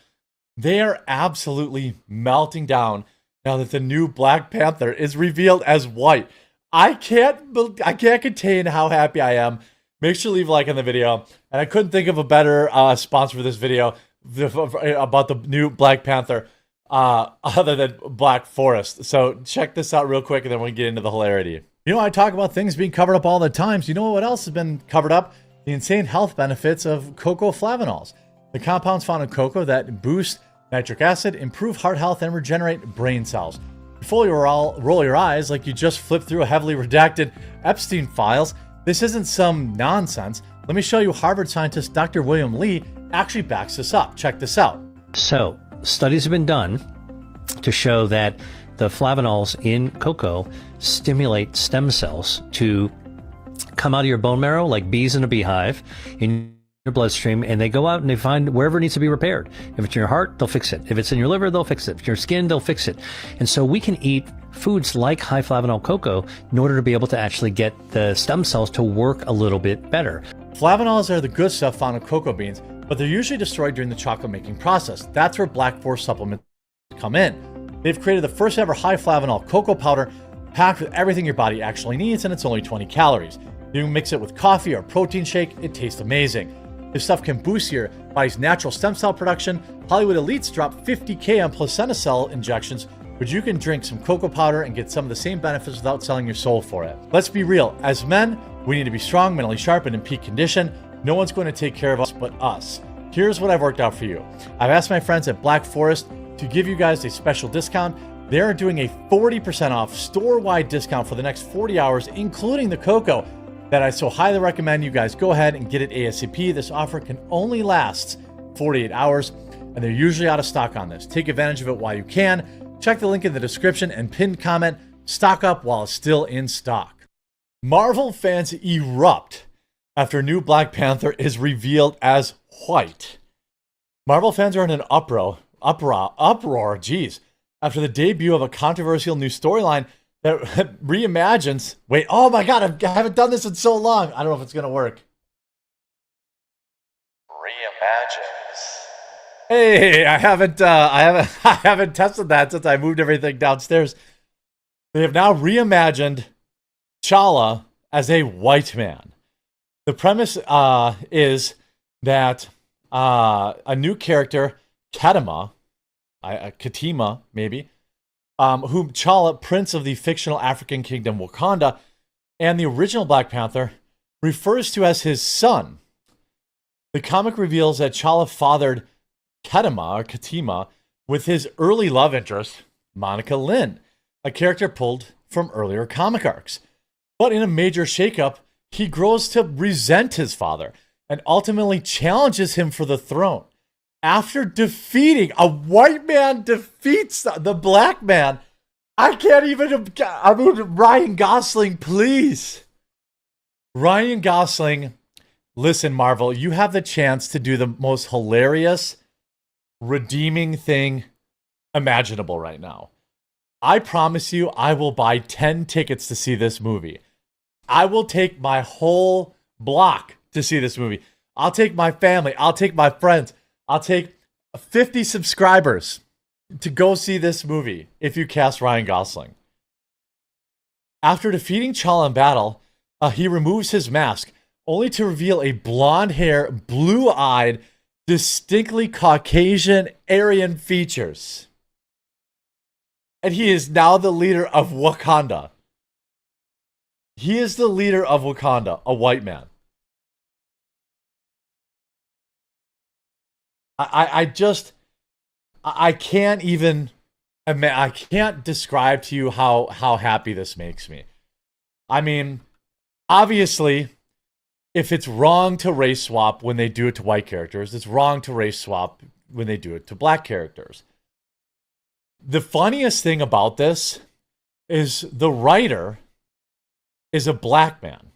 They are absolutely melting down now that the new Black Panther is revealed as white. I can't contain how happy I am. Make sure to leave a like on the video. And I couldn't think of a better sponsor for this video about the new Black Panther other than Black Forest. So check this out real quick, and then we'll get into the hilarity. I talk about things being covered up all the time. So you know what else has been covered up? The insane health benefits of cocoa flavanols. The compounds found in cocoa that boost nitric acid, improve heart health, and regenerate brain cells. Before you roll your eyes like you just flipped through a heavily redacted Epstein files, this isn't some nonsense. Let me show you Harvard scientist Dr. William Li actually backs this up. Check this out. So, studies have been done to show that the flavanols in cocoa stimulate stem cells to come out of your bone marrow like bees in a beehive in your bloodstream, and they go out and they find wherever it needs to be repaired. If it's in your heart, they'll fix it. If it's in your liver, they'll fix it. If it's in your skin, they'll fix it. And so we can eat foods like high flavanol cocoa in order to be able to actually get the stem cells to work a little bit better. Flavanols are the good stuff found in cocoa beans, but they're usually destroyed during the chocolate making process. That's where Black Forest supplements come in. They've created the first ever high flavanol cocoa powder packed with everything your body actually needs, and it's only 20 calories. You can mix it with coffee or protein shake, it tastes amazing. This stuff can boost your body's natural stem cell production. Hollywood elites drop $50K on placenta cell injections, but you can drink some cocoa powder and get some of the same benefits without selling your soul for it. Let's be real, as men, we need to be strong, mentally sharp, and in peak condition. No one's going to take care of us but us. Here's what I've worked out for you. I've asked my friends at Black Forest to give you guys a special discount. They're doing a 40% off store-wide discount for the next 40 hours, including the cocoa, that I so highly recommend you guys go ahead and get it ASAP. This offer can only last 48 hours, and they're usually out of stock on this. Take advantage of it while you can. Check the link in the description and pinned comment. Stock up while it's still in stock. Marvel fans erupt after new Black Panther is revealed as white. Marvel fans are in an uproar, geez, after the debut of a controversial new storyline that reimagines. Wait, oh my God, I haven't done this in so long. I don't know if it's gonna work. Reimagines. Hey, I haven't tested that since I moved everything downstairs. They have now reimagined T'Challa as a white man. The premise is that a new character, Katima, maybe, whom T'Challa, prince of the fictional African kingdom Wakanda, and the original Black Panther, refers to as his son. The comic reveals that T'Challa fathered Katima with his early love interest, Monica Lynn, a character pulled from earlier comic arcs. But in a major shakeup, he grows to resent his father and ultimately challenges him for the throne. After defeating, a white man defeats the black man. Ryan Gosling, please. Ryan Gosling, listen, Marvel, you have the chance to do the most hilarious, redeeming thing imaginable right now. I promise you, I will buy 10 tickets to see this movie. I will take my whole block to see this movie. I'll take my family. I'll take my friends. I'll take 50 subscribers to go see this movie if you cast Ryan Gosling. After defeating T'Challa in battle, he removes his mask, only to reveal a blonde-haired, blue-eyed, distinctly Caucasian Aryan features. And he is now the leader of Wakanda. He is the leader of Wakanda, a white man. I can't even, I can't describe to you how happy this makes me. I mean, obviously, if it's wrong to race swap when they do it to white characters, it's wrong to race swap when they do it to black characters. The funniest thing about this is the writer is a black man,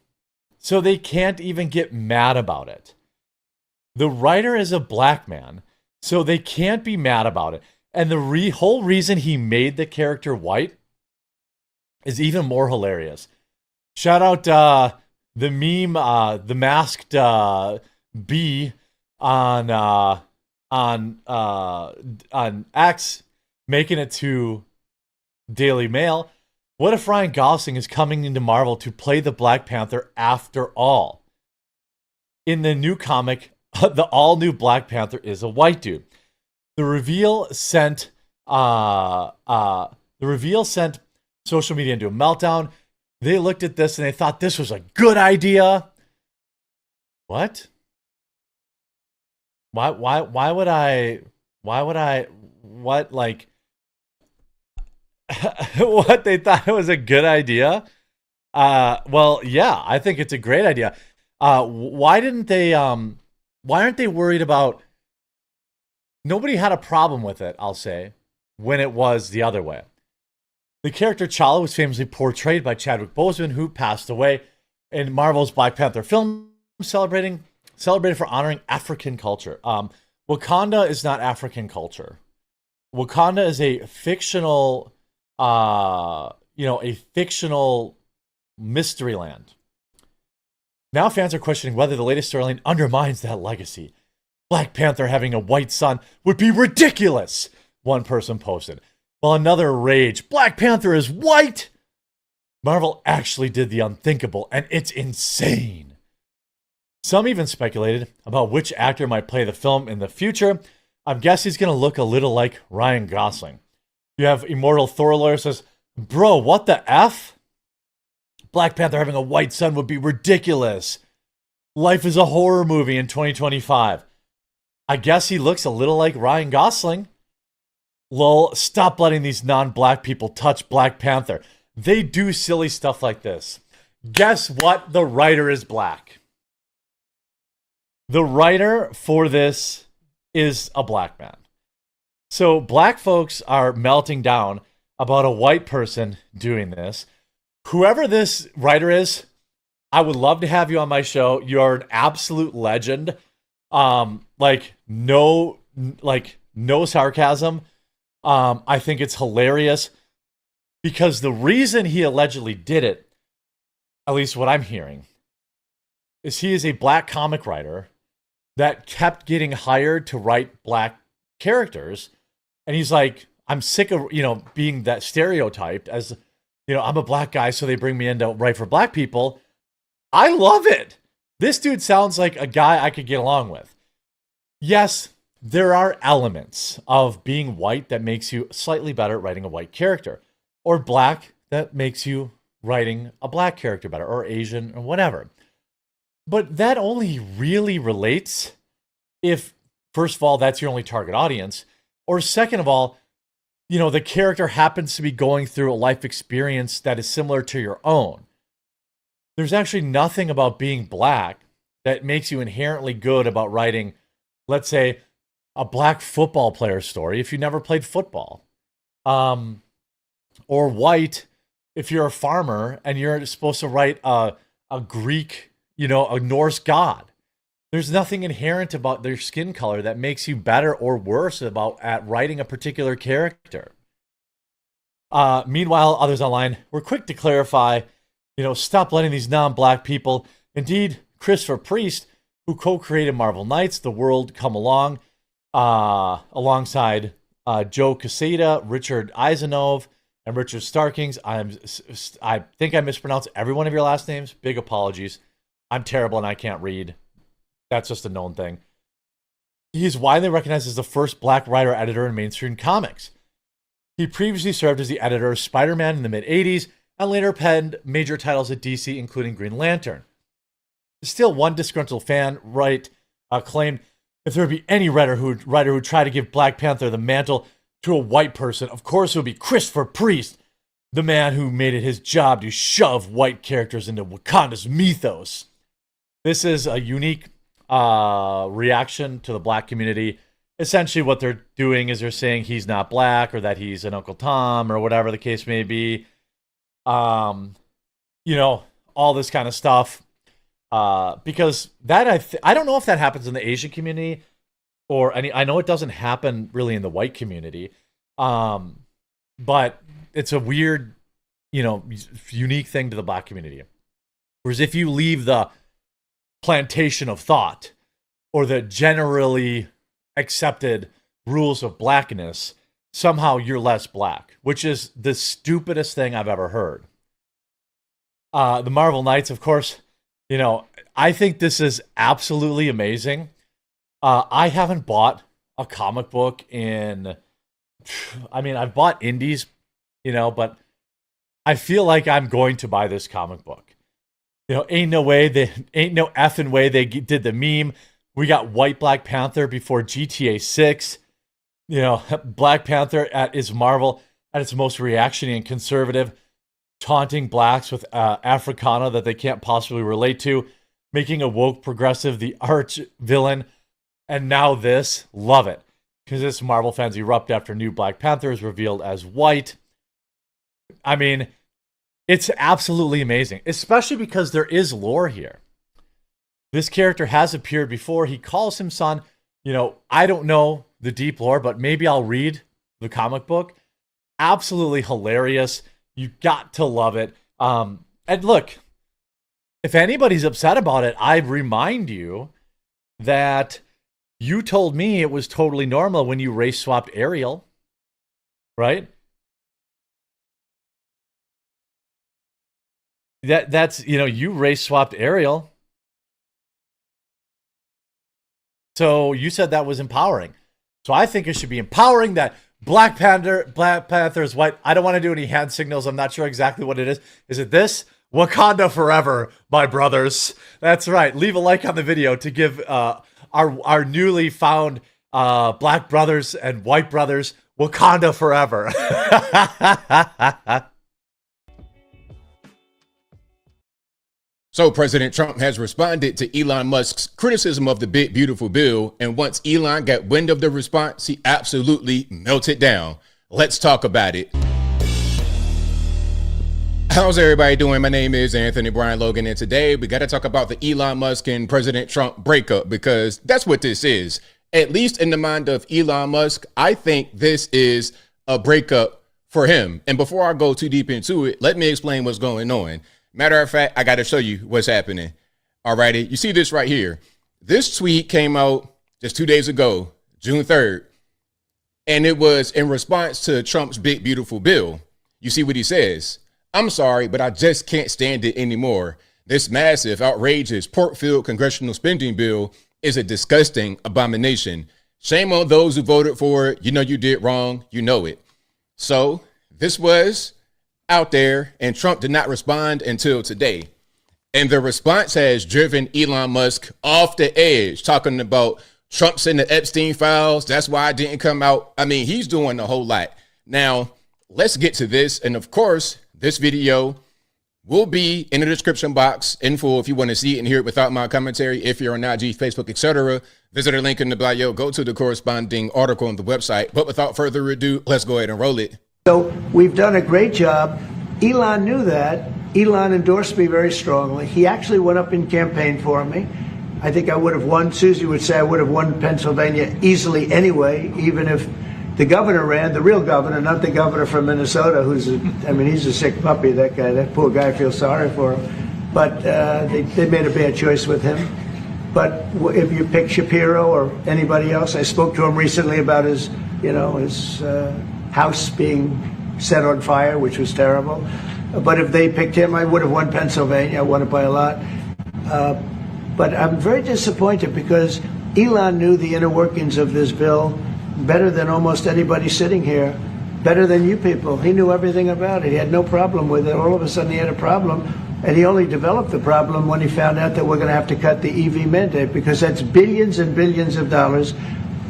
so they can't even get mad about it. The writer is a black man, so they can't be mad about it. And the whole reason he made the character white is even more hilarious. Shout out the meme, the masked bee on X, making it to Daily Mail. What if Ryan Gosling is coming into Marvel to play the Black Panther after all? In the new comic, the all-new Black Panther is a white dude. The reveal sent social media into a meltdown. They looked at this and they thought this was a good idea. What? Why would I what, they thought it was a good idea? Well, yeah, I think it's a great idea. Why aren't they worried about, nobody had a problem with it, I'll say, when it was the other way. The character T'Challa was famously portrayed by Chadwick Boseman, who passed away. in Marvel's Black Panther film celebrated for honoring African culture. Wakanda is not African culture. Wakanda is a fictional, a fictional mystery land. Now fans are questioning whether the latest storyline undermines that legacy. Black Panther having a white son would be ridiculous, one person posted. While another raged, Black Panther is white! Marvel actually did the unthinkable, and it's insane. Some even speculated about which actor might play the film in the future. I guess he's going to look a little like Ryan Gosling. You have Immortal Thor lawyer says, bro, what the F? Black Panther having a white son would be ridiculous. Life is a horror movie in 2025. I guess he looks a little like Ryan Gosling. Lol, stop letting these non-black people touch Black Panther. They do silly stuff like this. Guess what? The writer is black. The writer for this is a black man. So black folks are melting down about a white person doing this. Whoever this writer is, I would love to have you on my show. You're an absolute legend. No sarcasm. I think it's hilarious because the reason he allegedly did it, at least what I'm hearing, is he is a black comic writer that kept getting hired to write black characters. And he's like, I'm sick of, being that stereotyped as, I'm a black guy, so they bring me in to write for black people. I love it. This dude sounds like a guy I could get along with. Yes, there are elements of being white that makes you slightly better at writing a white character, or black that makes you writing a black character better, or Asian, or whatever. But that only really relates if, first of all, that's your only target audience, or second of all, the character happens to be going through a life experience that is similar to your own. There's actually nothing about being black that makes you inherently good about writing, let's say, a black football player story if you never played football. Or white if you're a farmer and you're supposed to write a Greek, a Norse god. There's nothing inherent about their skin color that makes you better or worse at writing a particular character. Meanwhile, others online were quick to clarify, stop letting these non-black people, indeed Christopher Priest, who co-created Marvel Knights, The World Come Along, alongside Joe Quesada, Richard Isanove, and Richard Starkings. I think I mispronounced every one of your last names. Big apologies. I'm terrible and I can't read. That's just a known thing. He's widely recognized as the first black writer-editor in mainstream comics. He previously served as the editor of Spider-Man in the mid-'80s and later penned major titles at DC, including Green Lantern. Still, one disgruntled fan claimed if there would be any writer who would try to give Black Panther the mantle to a white person, of course it would be Christopher Priest, the man who made it his job to shove white characters into Wakanda's mythos. This is a unique reaction to the black community. Essentially what they're doing is they're saying he's not black or that he's an Uncle Tom or whatever the case may be. All this kind of stuff. Because that I don't know if that happens in the Asian community or I know it doesn't happen really in the white community. But it's a weird, unique thing to the black community. Whereas if you leave the plantation of thought or the generally accepted rules of blackness, somehow you're less black, which is the stupidest thing I've ever heard. The Marvel Knights, of course, I think this is absolutely amazing. I haven't bought a comic book I've bought indies, but I feel like I'm going to buy this comic book. Ain't no effing way they did the meme. We got white Black Panther before GTA 6. Black Panther is Marvel at its most reactionary and conservative, taunting blacks with Africana that they can't possibly relate to, making a woke progressive the arch villain, and now this. Love it. Because this Marvel fans erupt after new Black Panther is revealed as white. If It's absolutely amazing, especially because there is lore here. This character has appeared before. He calls him son. You know, I don't know the deep lore, but maybe I'll read the comic book. Absolutely hilarious. You got to love it. And look, if anybody's upset about it, I remind you that you told me it was totally normal when you race swapped Ariel, right? That's, you know, you race swapped Ariel. So you said that was empowering. So I think it should be empowering that Black Panther is white. I don't want to do any hand signals. I'm not sure exactly what it is. Is it this? Wakanda forever, my brothers. That's right. Leave a like on the video to give our newly found black brothers and white brothers Wakanda forever. So President Trump has responded to Elon Musk's criticism of the big, beautiful bill. And once Elon got wind of the response, he absolutely melted down. Let's talk about it. How's everybody doing? My name is Anthony Brian Logan, and today we got to talk about the Elon Musk and President Trump breakup, because that's what this is. At least in the mind of Elon Musk, I think this is a breakup for him. And before I go too deep into it, let me explain what's going on. Matter of fact, I got to show you what's happening. All righty. You see this right here. This tweet came out just 2 days ago, June 3rd. And it was in response to Trump's big, beautiful bill. You see what he says? I'm sorry, but I just can't stand it anymore. This massive, outrageous, pork-filled congressional spending bill is a disgusting abomination. Shame on those who voted for it. You know you did wrong. You know it. So this was out there, and Trump did not respond until today. And the response has driven Elon Musk off the edge, talking about Trump's in the Epstein files. That's why I didn't come out. I mean, he's doing a whole lot. Now, let's get to this. And of course, this video will be in the description box in full if you want to see it and hear it without my commentary. If you're on IG, Facebook, etc., visit our link in the bio, go to the corresponding article on the website. But without further ado, let's go ahead and roll it. So we've done a great job. Elon knew that. Elon endorsed me very strongly. He actually went up in campaign for me. I think I would have won. Susie would say I would have won Pennsylvania easily anyway, even if the governor ran, the real governor, not the governor from Minnesota, he's a sick puppy, that guy. That poor guy, I feel sorry for him. But they made a bad choice with him. But if you pick Shapiro or anybody else, I spoke to him recently about his house being set on fire, which was terrible. But if they picked him, I would have won Pennsylvania. I won it by a lot. But I'm very disappointed because Elon knew the inner workings of this bill better than almost anybody sitting here, better than you people. He knew everything about it. He had no problem with it. All of a sudden he had a problem, and he only developed the problem when he found out that we're going to have to cut the EV mandate, because that's billions and billions of dollars,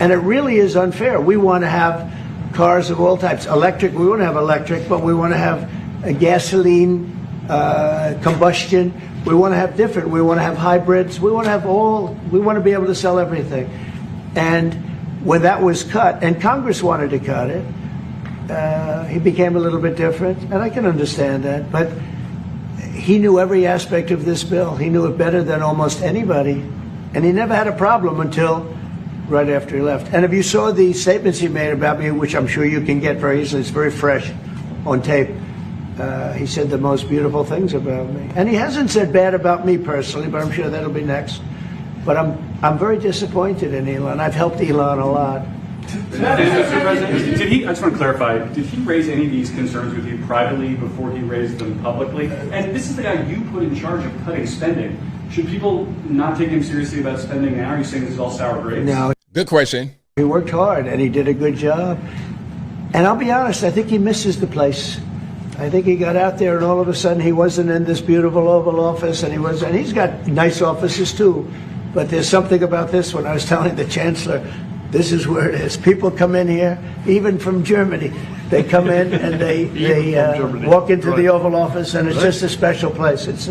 and it really is unfair. We want to have cars of all types. Electric, we want to have electric, but we want to have a gasoline, combustion. We want to have different. We want to have hybrids. We want to have we want to be able to sell everything. And when that was cut, and Congress wanted to cut it, he became a little bit different, and I can understand that. But he knew every aspect of this bill. He knew it better than almost anybody, and he never had a problem until right after he left. And if you saw the statements he made about me, which I'm sure you can get very easily, it's very fresh on tape, he said the most beautiful things about me. And he hasn't said bad about me personally, but I'm sure that'll be next. But I'm very disappointed in Elon. I've helped Elon a lot. Mr. President, I just want to clarify, did he raise any of these concerns with you privately before he raised them publicly? And this is the guy you put in charge of cutting spending. Should people not take him seriously about spending now? Are you saying this is all sour grapes? No. Good question. He worked hard, and he did a good job. And I'll be honest, I think he misses the place. I think he got out there, and all of a sudden he wasn't in this beautiful Oval Office, and he's got nice offices too. But there's something about this one. I was telling the Chancellor, this is where it is. People come in here, even from Germany. They come in and they walk into the Oval Office, and it's just a special place. It's,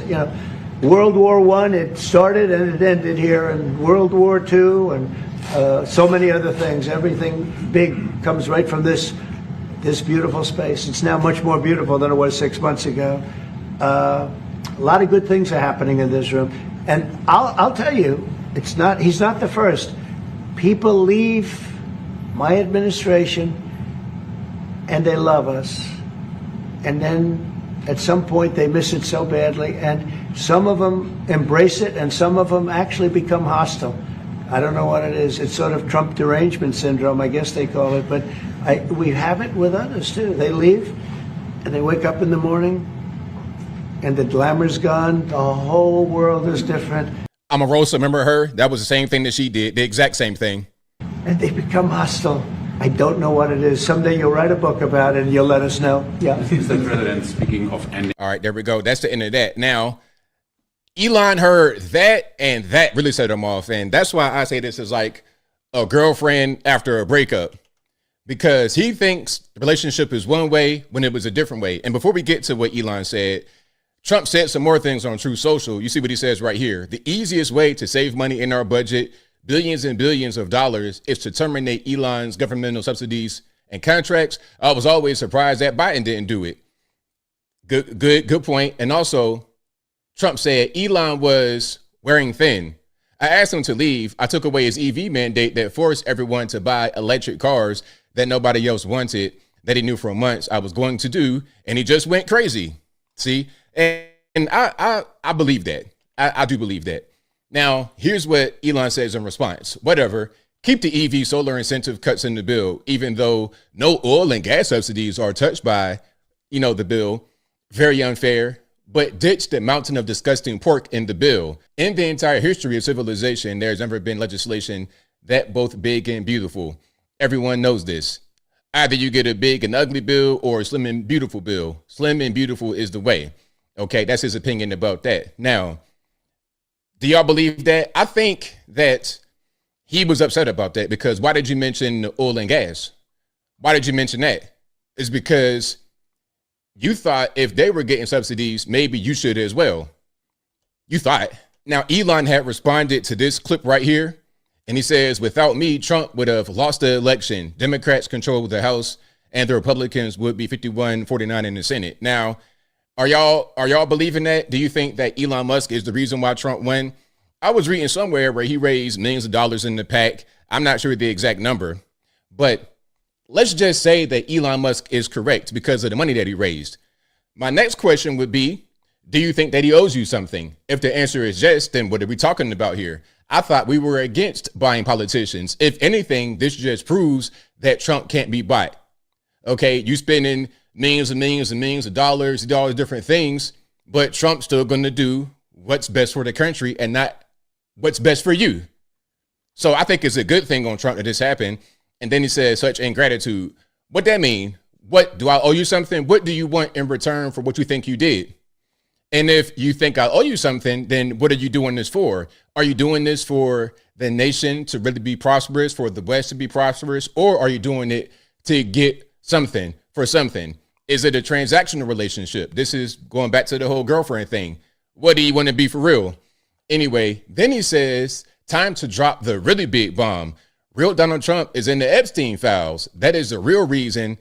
World War I, it started and it ended here, and World War II, and so many other things. Everything big comes right from this beautiful space. It's now much more beautiful than it was 6 months ago. A lot of good things are happening in this room. And I'll tell you, he's not the first. People leave my administration and they love us. And then at some point they miss it so badly. And some of them embrace it and some of them actually become hostile. I don't know what it is. It's sort of Trump derangement syndrome, I guess they call it. But we have it with others too. They leave and they wake up in the morning and the glamour's gone. The whole world is different. Omarosa, remember her? That was the same thing that she did, the exact same thing. And they become hostile. I don't know what it is. Someday you'll write a book about it and you'll let us know. Yeah. Mr. President, speaking of ending. All right, there we go. That's the end of that. Now, Elon heard that and that really set him off. And that's why I say this is like a girlfriend after a breakup. Because he thinks the relationship is one way when it was a different way. And before we get to what Elon said, Trump said some more things on Truth Social. You see what he says right here. The easiest way to save money in our budget, billions and billions of dollars, is to terminate Elon's governmental subsidies and contracts. I was always surprised that Biden didn't do it. Good point. And also, Trump said Elon was wearing thin. I asked him to leave. I took away his EV mandate that forced everyone to buy electric cars that nobody else wanted, that he knew for months I was going to do, and he just went crazy. See? And I believe that. I do believe that. Now, here's what Elon says in response. Whatever. Keep the EV solar incentive cuts in the bill, even though no oil and gas subsidies are touched by, the bill. Very unfair. But ditch the mountain of disgusting pork in the bill. In the entire history of civilization, there's never been legislation that both big and beautiful. Everyone knows this. Either you get a big and ugly bill or a slim and beautiful bill. Slim and beautiful is the way. Okay, that's his opinion about that. Now, do y'all believe that? I think that he was upset about that because why did you mention oil and gas? Why did you mention that? It's because you thought if they were getting subsidies, maybe you should as well. You thought. Now, Elon had responded to this clip right here, and he says, without me, Trump would have lost the election. Democrats control the House, and the Republicans would be 51-49 in the Senate. Now, are y'all believing that? Do you think that Elon Musk is the reason why Trump won? I was reading somewhere where he raised millions of dollars in the PAC. I'm not sure the exact number, but let's just say that Elon Musk is correct because of the money that he raised. My next question would be, do you think that he owes you something? If the answer is yes, then what are we talking about here? I thought we were against buying politicians. If anything, this just proves that Trump can't be bought. Okay, you spending millions and millions and millions of dollars, all these different things, but Trump's still going to do what's best for the country and not what's best for you. So I think it's a good thing on Trump that this happened. And then he says such ingratitude. What that mean? What, do I owe you something? What do you want in return for what you think you did? And if you think I owe you something, then what are you doing this for? Are you doing this for the nation to really be prosperous, for the West to be prosperous, or are you doing it to get something for something? Is it a transactional relationship? This is going back to the whole girlfriend thing. What do you want to be for real? Anyway, then he says, time to drop the really big bomb. Real Donald Trump is in the Epstein files. That is the real reason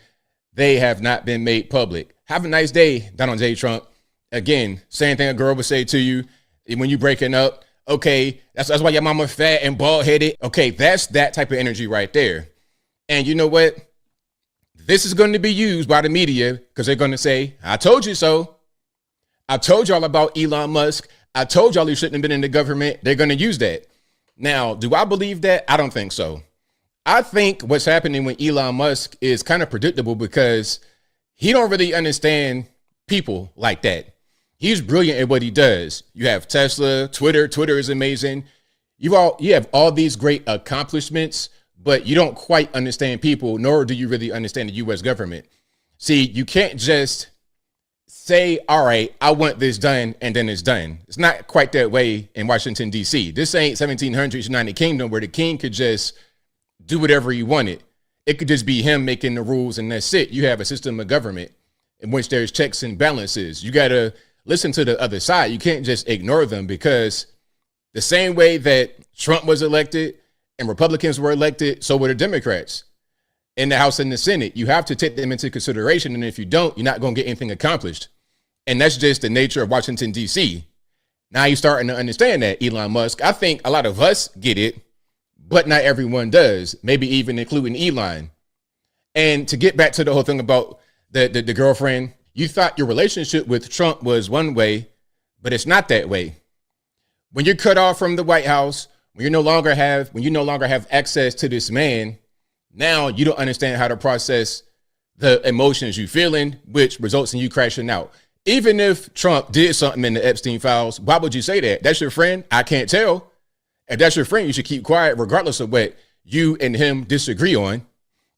they have not been made public. Have a nice day, Donald J. Trump. Again, same thing a girl would say to you when you breaking up. Okay, that's why your mama fat and bald headed. Okay, that's that type of energy right there. And you know what? This is going to be used by the media because they're going to say, I told you so. I told y'all about Elon Musk. I told y'all he shouldn't have been in the government. They're going to use that. Now, do I believe that? I don't think so. I think what's happening with Elon Musk is kind of predictable because he don't really understand people like that. He's brilliant at what he does. You have Tesla, Twitter. Twitter is amazing. You have all these great accomplishments, but you don't quite understand people, nor do you really understand the U.S. government. See, you can't just say, all right, I want this done, and then it's done. It's not quite that way in Washington, D.C. This ain't 1700s United Kingdom where the king could just do whatever he wanted. It could just be him making the rules, and that's it. You have a system of government in which there's checks and balances. You got to listen to the other side. You can't just ignore them because the same way that Trump was elected and Republicans were elected, so were the Democrats in the House and the Senate. You have to take them into consideration. And if you don't, you're not going to get anything accomplished. And that's just the nature of Washington, D.C. Now you're starting to understand that, Elon Musk. I think a lot of us get it, but not everyone does, maybe even including Elon. And to get back to the whole thing about the girlfriend, you thought your relationship with Trump was one way, but it's not that way. When you're cut off from the White House, when you no longer have access to this man, now you don't understand how to process the emotions you're feeling, which results in you crashing out. Even if Trump did something in the Epstein files, why would you say that? That's your friend? I can't tell. If that's your friend, you should keep quiet regardless of what you and him disagree on.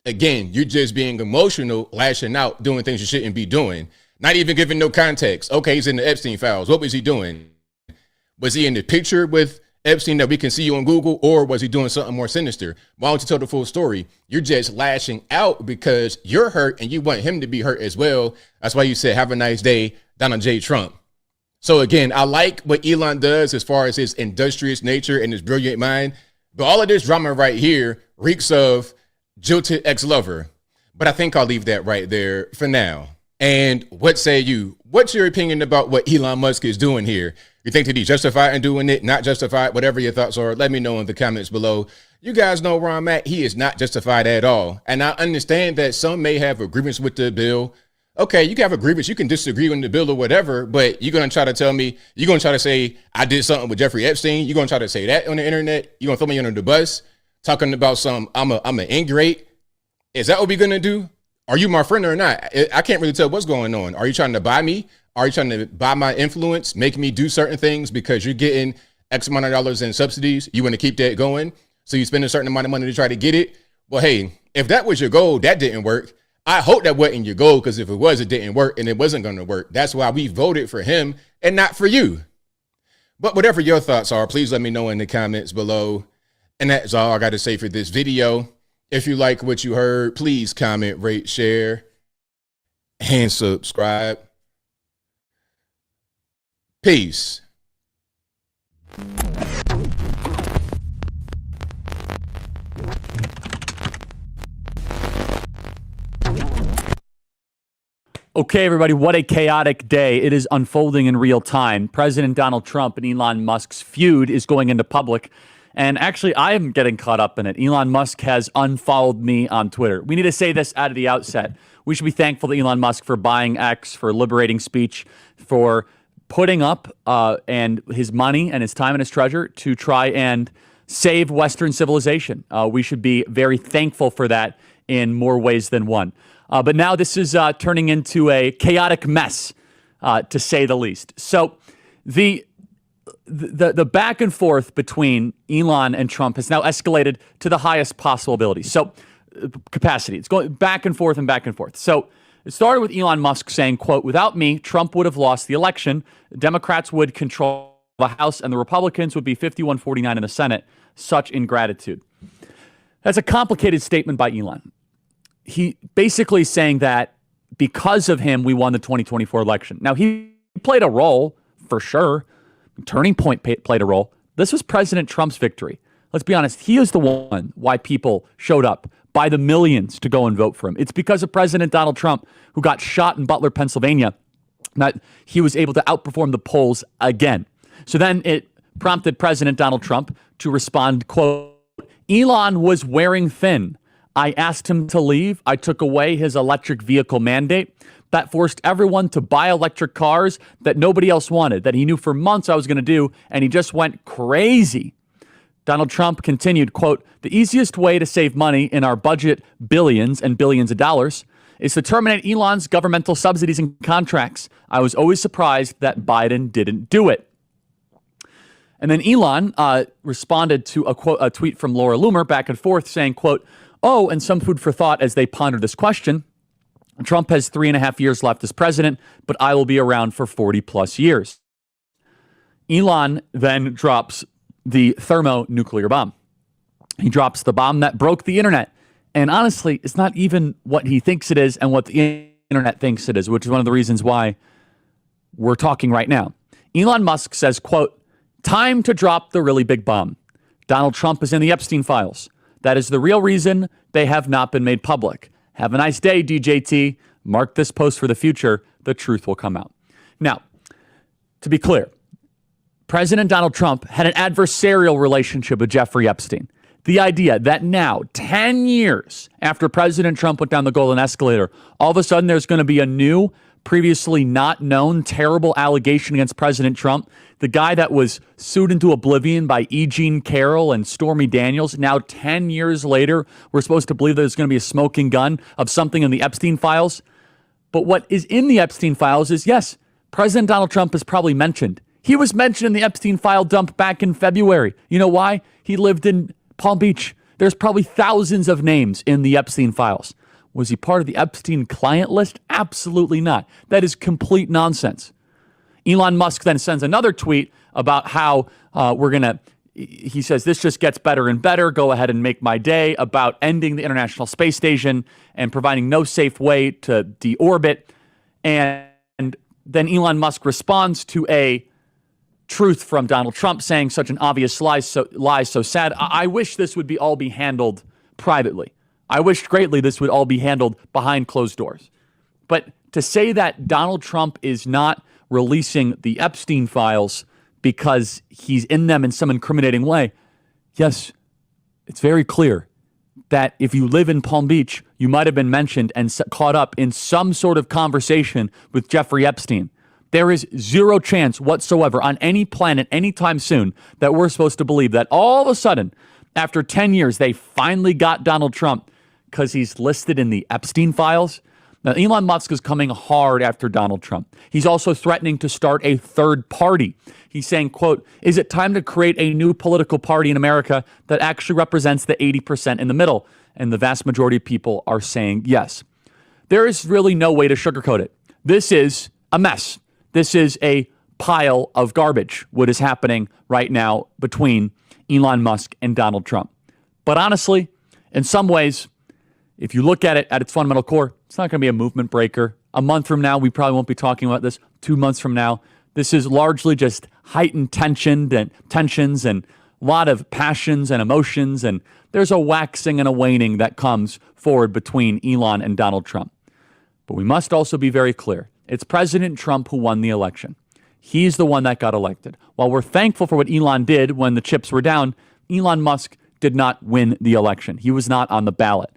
Again, you're just being emotional, lashing out, doing things you shouldn't be doing, not even giving no context. Okay, he's in the Epstein files. What was he doing? Was he in the picture with Epstein that we can see you on Google, or was he doing something more sinister? Why don't you tell the full story? You're just lashing out because you're hurt and you want him to be hurt as well. That's why you said, have a nice day, Donald J. Trump. So again, I like what Elon does as far as his industrious nature and his brilliant mind, but all of this drama right here reeks of jilted ex-lover. But I think I'll leave that right there for now. And what say you? What's your opinion about what Elon Musk is doing here? You think that he's justified in doing it, not justified? Whatever your thoughts are, let me know in the comments below. You guys know where I'm at. He is not justified at all. And I understand that some may have agreements with the bill. Okay, you can have agreements. You can disagree on the bill or whatever, but you're going to try to tell me, you're going to try to say I did something with Jeffrey Epstein. You're going to try to say that on the internet. You're going to throw me under the bus talking about some, I'm an ingrate. Is that what we're going to do? Are you my friend or not? I can't really tell what's going on. Are you trying to buy me? Are you trying to buy my influence, make me do certain things because you're getting X amount of dollars in subsidies? You want to keep that going? So you spend a certain amount of money to try to get it? Well, hey, if that was your goal, that didn't work. I hope that wasn't your goal, because if it was, it didn't work and it wasn't going to work. That's why we voted for him and not for you. But whatever your thoughts are, please let me know in the comments below. And that's all I got to say for this video. If you like what you heard, please comment, rate, share, and subscribe. Peace. Okay, everybody, what a chaotic day. It is unfolding in real time. President Donald Trump and Elon Musk's feud is going into public. And actually, I am getting caught up in it. Elon Musk has unfollowed me on Twitter. We need to say this out of the outset. We should be thankful to Elon Musk for buying X, for liberating speech, for putting up and his money and his time and his treasure to try and save Western civilization. We should be very thankful for that in more ways than one. But now this is turning into a chaotic mess, to say the least. So the back and forth between Elon and Trump has now escalated to the highest possible ability. So capacity, it's going back and forth and back and forth. So it started with Elon Musk saying, quote, without me, Trump would have lost the election. Democrats would control the House and the Republicans would be 51-49 in the Senate. Such ingratitude. That's a complicated statement by Elon. He basically saying that because of him, we won the 2024 election. Now, he played a role for sure. Turning Point played a role. This was President Trump's victory. Let's be honest. He is the one why people showed up by the millions to go and vote for him. It's because of President Donald Trump, who got shot in Butler, Pennsylvania, that he was able to outperform the polls again. So then it prompted President Donald Trump to respond, quote, Elon was wearing thin. I asked him to leave. I took away his electric vehicle mandate. That forced everyone to buy electric cars that nobody else wanted, that he knew for months I was going to do, and he just went crazy. Donald Trump continued, quote, the easiest way to save money in our budget, billions and billions of dollars, is to terminate Elon's governmental subsidies and contracts. I was always surprised that Biden didn't do it. And then Elon responded to a tweet from Laura Loomer back and forth saying, quote, oh, and some food for thought as they ponder this question. Trump has 3.5 years left as president, but I will be around for 40 plus years. Elon then drops the thermonuclear bomb. He drops the bomb that broke the internet. And honestly, it's not even what he thinks it is and what the internet thinks it is, which is one of the reasons why we're talking right now. Elon Musk says, quote, time to drop the really big bomb. Donald Trump is in the Epstein files. That is the real reason they have not been made public. Have a nice day, DJT. Mark this post for the future. The truth will come out. Now, to be clear, President Donald Trump had an adversarial relationship with Jeffrey Epstein. The idea that now, 10 years after President Trump went down the golden escalator, all of a sudden there's going to be a new, previously not known, terrible allegation against President Trump, the guy that was sued into oblivion by E. Jean Carroll and Stormy Daniels. Now, 10 years later, we're supposed to believe there's going to be a smoking gun of something in the Epstein files. But what is in the Epstein files is, yes, President Donald Trump is probably mentioned. He was mentioned in the Epstein file dump back in February. You know why? He lived in Palm Beach. There's probably thousands of names in the Epstein files. Was he part of the Epstein client list? Absolutely not. That is complete nonsense. Elon Musk then sends another tweet about how he says, this just gets better and better. Go ahead and make my day, about ending the International Space Station and providing no safe way to deorbit. And then Elon Musk responds to a truth from Donald Trump saying such an obvious lie, so sad. I wish this would all be handled privately. I wish greatly this would all be handled behind closed doors. But to say that Donald Trump is not releasing the Epstein files because he's in them in some incriminating way, yes, it's very clear that if you live in Palm Beach, you might have been mentioned and caught up in some sort of conversation with Jeffrey Epstein. There is zero chance whatsoever on any planet anytime soon that we're supposed to believe that all of a sudden, after 10 years, they finally got Donald Trump because he's listed in the Epstein files. Now, Elon Musk is coming hard after Donald Trump. He's also threatening to start a third party. He's saying, quote, is it time to create a new political party in America that actually represents the 80% in the middle? And the vast majority of people are saying yes. There is really no way to sugarcoat it. This is a mess. This is a pile of garbage, what is happening right now between Elon Musk and Donald Trump. But honestly, in some ways, if you look at it at its fundamental core, it's not going to be a movement breaker. A month from now, we probably won't be talking about this. 2 months from now, this is largely just heightened tensions and a lot of passions and emotions. And there's a waxing and a waning that comes forward between Elon and Donald Trump. But we must also be very clear. It's President Trump who won the election. He's the one that got elected. While we're thankful for what Elon did when the chips were down, Elon Musk did not win the election. He was not on the ballot.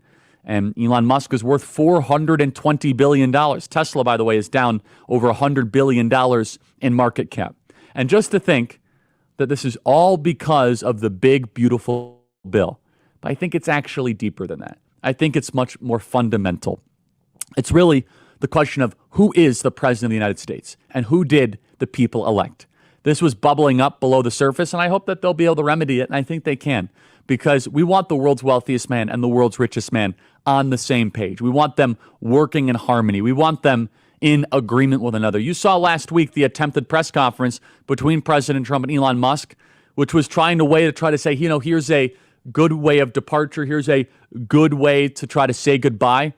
And Elon Musk is worth $420 billion. Tesla, by the way, is down over $100 billion in market cap. And just to think that this is all because of the big, beautiful bill. But I think it's actually deeper than that. I think it's much more fundamental. It's really the question of who is the president of the United States and who did the people elect. This was bubbling up below the surface, and I hope that they'll be able to remedy it, and I think they can, because we want the world's wealthiest man and the world's richest man on the same page. We want them working in harmony. We want them in agreement with another. You saw last week the attempted press conference between President Trump and Elon Musk, which was trying to say, here's a good way of departure. Here's a good way to try to say goodbye.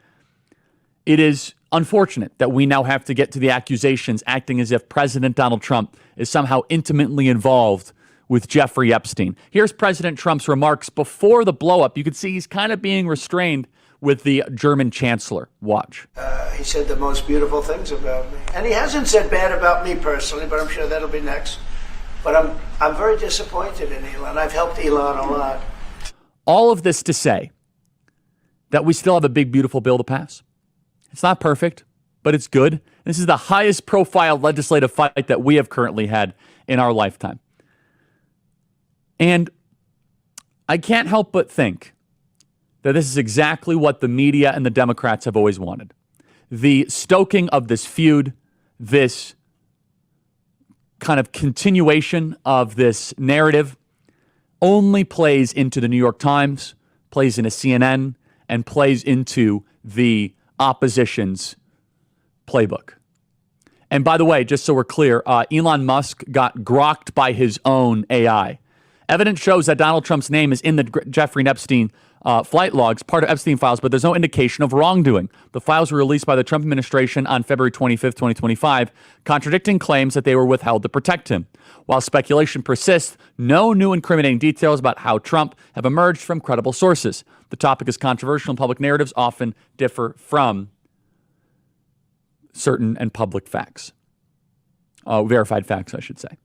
It is unfortunate that we now have to get to the accusations acting as if President Donald Trump is somehow intimately involved with Jeffrey Epstein. Here's President Trump's remarks before the blow-up. You can see he's kind of being restrained with the German chancellor. Watch. He said the most beautiful things about me. And he hasn't said bad about me personally, but I'm sure that'll be next. But I'm very disappointed in Elon. I've helped Elon a lot. All of this to say that we still have a big, beautiful bill to pass. It's not perfect, but it's good. This is the highest profile legislative fight that we have currently had in our lifetime. And I can't help but think that this is exactly what the media and the Democrats have always wanted. The stoking of this feud, this kind of continuation of this narrative only plays into the New York Times, plays into CNN, and plays into the opposition's playbook. And by the way, just so we're clear, Elon Musk got grokked by his own AI. Evidence shows that Donald Trump's name is in the Jeffrey Epstein flight logs, part of Epstein files, but there's no indication of wrongdoing. The files were released by the Trump administration on February 25th, 2025, contradicting claims that they were withheld to protect him. While speculation persists, no new incriminating details about how Trump have emerged from credible sources. The topic is controversial, and public narratives often differ from certain and public facts. verified facts, I should say.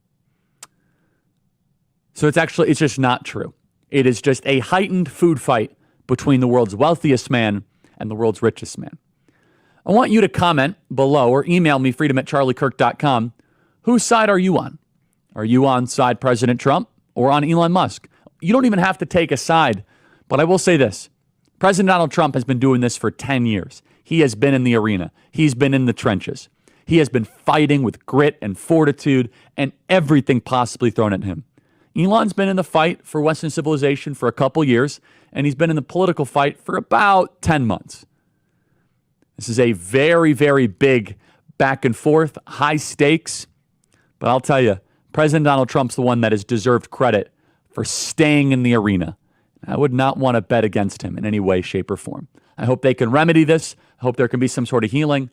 So it's just not true. It is just a heightened food fight between the world's wealthiest man and the world's richest man. I want you to comment below or email me, freedom@charliekirk.com. Whose side are you on? Are you on side President Trump or on Elon Musk? You don't even have to take a side, but I will say this. President Donald Trump has been doing this for 10 years. He has been in the arena. He's been in the trenches. He has been fighting with grit and fortitude and everything possibly thrown at him. Elon's been in the fight for Western civilization for a couple years, and he's been in the political fight for about 10 months. This is a very, very big back and forth, high stakes. But I'll tell you, President Donald Trump's the one that has deserved credit for staying in the arena. I would not want to bet against him in any way, shape, or form. I hope they can remedy this. I hope there can be some sort of healing.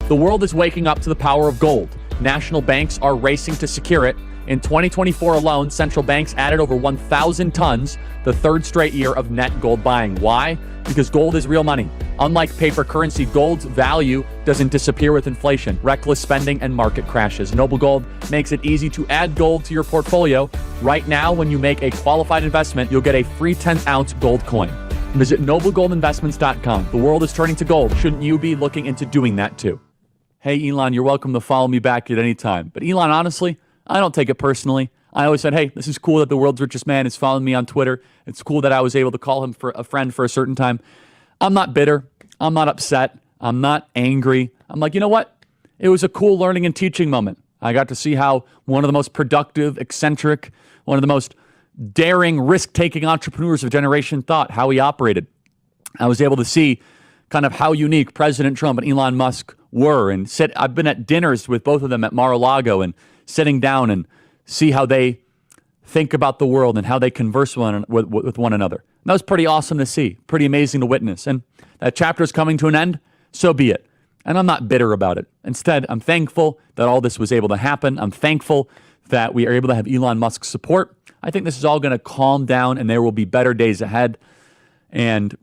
The world is waking up to the power of gold. National banks are racing to secure it. In 2024 alone, central banks added over 1,000 tons, the third straight year of net gold buying. Why? Because gold is real money. Unlike paper currency, gold's value doesn't disappear with inflation, reckless spending, and market crashes. Noble Gold makes it easy to add gold to your portfolio. Right now, when you make a qualified investment, you'll get a free 10-ounce gold coin. Visit noblegoldinvestments.com. The world is turning to gold. Shouldn't you be looking into doing that too? Hey, Elon, you're welcome to follow me back at any time. But Elon, honestly, I don't take it personally. I always said, hey, this is cool that the world's richest man is following me on Twitter. It's cool that I was able to call him for a friend for a certain time. I'm not bitter. I'm not upset. I'm not angry. I'm like, you know what? It was a cool learning and teaching moment. I got to see how one of the most productive, eccentric, one of the most daring, risk-taking entrepreneurs of a generation thought, how he operated. I was able to see kind of how unique President Trump and Elon Musk were. And I've been at dinners with both of them at Mar-a-Lago and sitting down and see how they think about the world and how they converse with one another. And that was pretty awesome to see, pretty amazing to witness. And that chapter is coming to an end, so be it. And I'm not bitter about it. Instead, I'm thankful that all this was able to happen. I'm thankful that we are able to have Elon Musk's support. I think this is all going to calm down and there will be better days ahead. And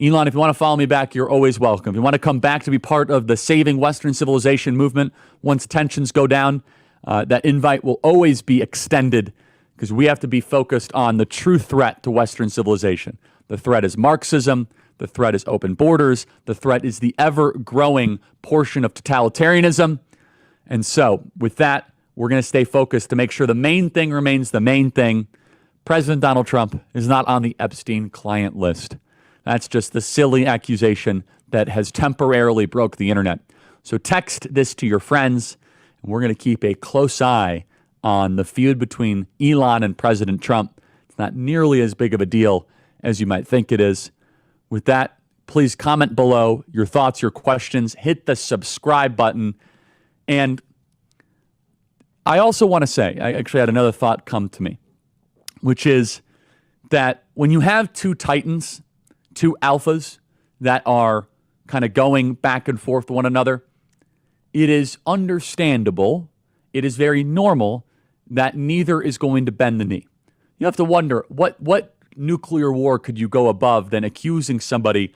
Elon, if you want to follow me back, you're always welcome. If you want to come back to be part of the Saving Western Civilization movement, once tensions go down, that invite will always be extended because we have to be focused on the true threat to Western civilization. The threat is Marxism. The threat is open borders. The threat is the ever-growing portion of totalitarianism. And so, with that, we're going to stay focused to make sure the main thing remains the main thing. President Donald Trump is not on the Epstein client list. That's just the silly accusation that has temporarily broke the internet. So text this to your friends, and we're going to keep a close eye on the feud between Elon and President Trump. It's not nearly as big of a deal as you might think it is. With that, please comment below your thoughts, your questions, hit the subscribe button. And I also want to say, I actually had another thought come to me, which is that when you have two titans, two alphas that are kind of going back and forth with one another, it is understandable, it is very normal that neither is going to bend the knee. You have to wonder, what nuclear war could you go above than accusing somebody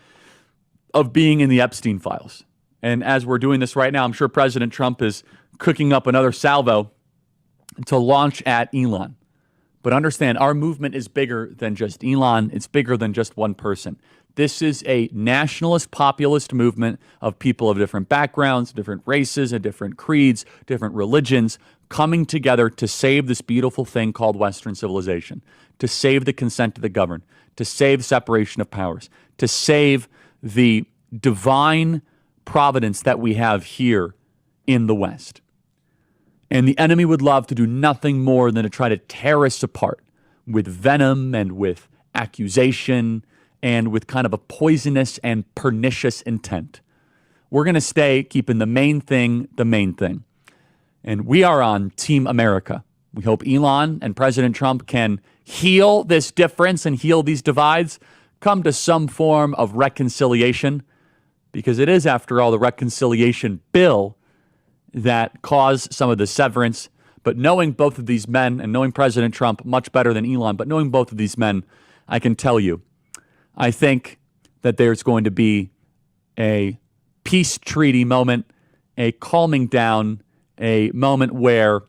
of being in the Epstein files? And as we're doing this right now, I'm sure President Trump is cooking up another salvo to launch at Elon. But understand, our movement is bigger than just Elon. It's bigger than just one person. This is a nationalist, populist movement of people of different backgrounds, different races, and different creeds, different religions, coming together to save this beautiful thing called Western civilization, to save the consent of the governed, to save separation of powers, to save the divine providence that we have here in the West. And the enemy would love to do nothing more than to try to tear us apart with venom and with accusation and with kind of a poisonous and pernicious intent. We're going to stay keeping the main thing the main thing. And we are on Team America. We hope Elon and President Trump can heal this difference and heal these divides, come to some form of reconciliation, because it is, after all, the reconciliation bill that caused some of the severance. But knowing both of these men and knowing President Trump much better than Elon, but knowing both of these men, I can tell you, I think that there's going to be a peace treaty moment, a calming down, a moment where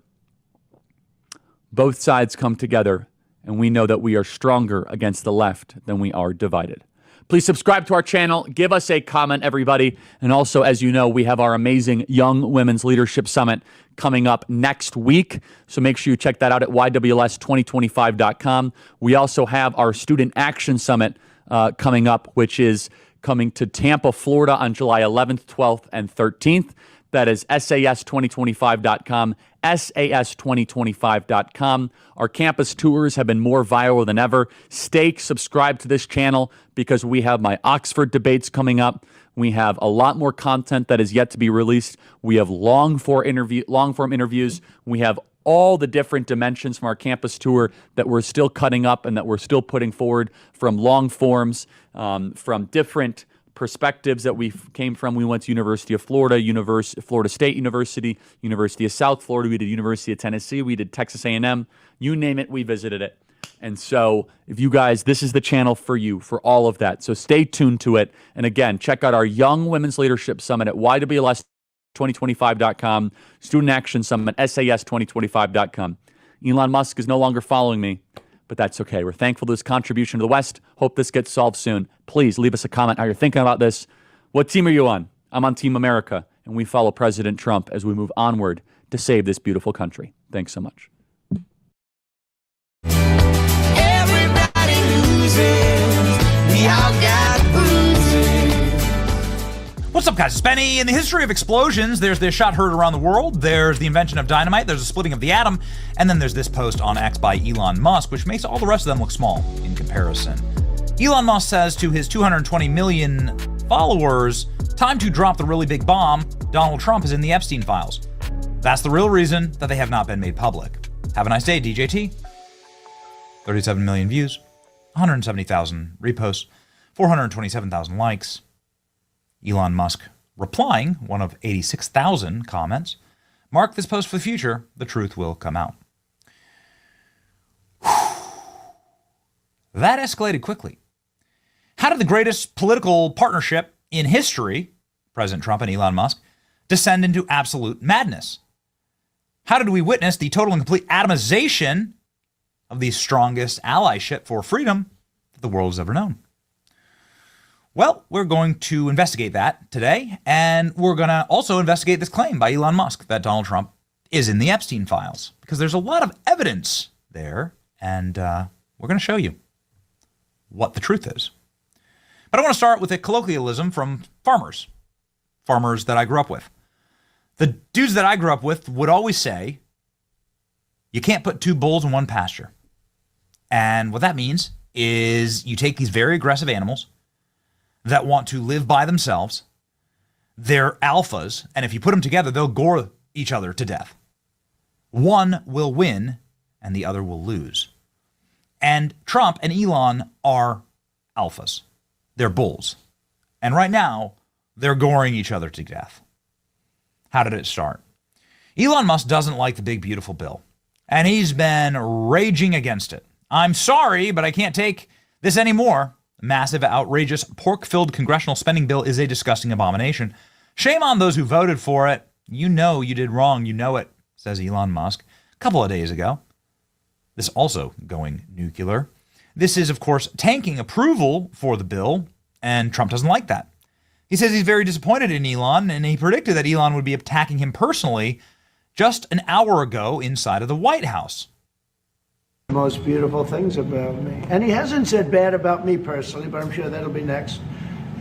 both sides come together and we know that we are stronger against the left than we are divided. Please subscribe to our channel. Give us a comment, everybody. And also, as you know, we have our amazing Young Women's Leadership Summit coming up next week. So make sure you check that out at ywls2025.com. We also have our Student Action Summit coming up, which is coming to Tampa, Florida on July 11th, 12th, and 13th. That is SAS2025.com, SAS2025.com. Our campus tours have been more viral than ever. Stay subscribed to this channel because we have my Oxford debates coming up. We have a lot more content that is yet to be released. We have long-form interviews. We have all the different dimensions from our campus tour that we're still cutting up and that we're still putting forward, from long forms, from different perspectives that we came from. We went to University of Florida, Florida State University, University of South Florida. We did University of Tennessee. We did Texas A&M. You name it, we visited it. And so if you guys, this is the channel for you for all of that. So stay tuned to it. And again, check out our Young Women's Leadership Summit at YWLS2025.com, Student Action Summit, SAS2025.com. Elon Musk is no longer following me, but that's okay. We're thankful to his contribution to the West. Hope this gets solved soon. Please leave us a comment how you're thinking about this. What team are you on? I'm on Team America, and we follow President Trump as we move onward to save this beautiful country. Thanks so much. Everybody loses. We all got bruises. What's up, guys? It's Benny. In the history of explosions, there's the shot heard around the world, there's the invention of dynamite, there's the splitting of the atom, and then there's this post on X by Elon Musk, which makes all the rest of them look small in comparison. Elon Musk says to his 220 million followers, time to drop the really big bomb. Donald Trump is in the Epstein files. That's the real reason that they have not been made public. Have a nice day, DJT. 37 million views, 170,000 reposts, 427,000 likes. Elon Musk replying, one of 86,000 comments. Mark this post for the future. The truth will come out. That escalated quickly. How did the greatest political partnership in history, President Trump and Elon Musk, descend into absolute madness? How did we witness the total and complete atomization of the strongest allyship for freedom that the world has ever known? Well, we're going to investigate that today, and we're going to also investigate this claim by Elon Musk that Donald Trump is in the Epstein files, because there's a lot of evidence there, and we're going to show you what the truth is. But I want to start with a colloquialism from farmers that I grew up with. The dudes that I grew up with would always say, you can't put two bulls in one pasture. And what that means is you take these very aggressive animals that want to live by themselves. They're alphas, and if you put them together, they'll gore each other to death. One will win, and the other will lose. And Trump and Elon are alphas. They're bulls. And right now, they're goring each other to death. How did it start? Elon Musk doesn't like the big, beautiful bill, and he's been raging against it. I'm sorry, but I can't take this anymore. Massive, outrageous, pork-filled congressional spending bill is a disgusting abomination. Shame on those who voted for it. You know you did wrong. You know it, says Elon Musk a couple of days ago. This also going nuclear. This is, of course, tanking approval for the bill, and Trump doesn't like that. He says he's very disappointed in Elon, and he predicted that Elon would be attacking him personally just an hour ago inside of the White House. Most beautiful things about me. And he hasn't said bad about me personally, but I'm sure that'll be next.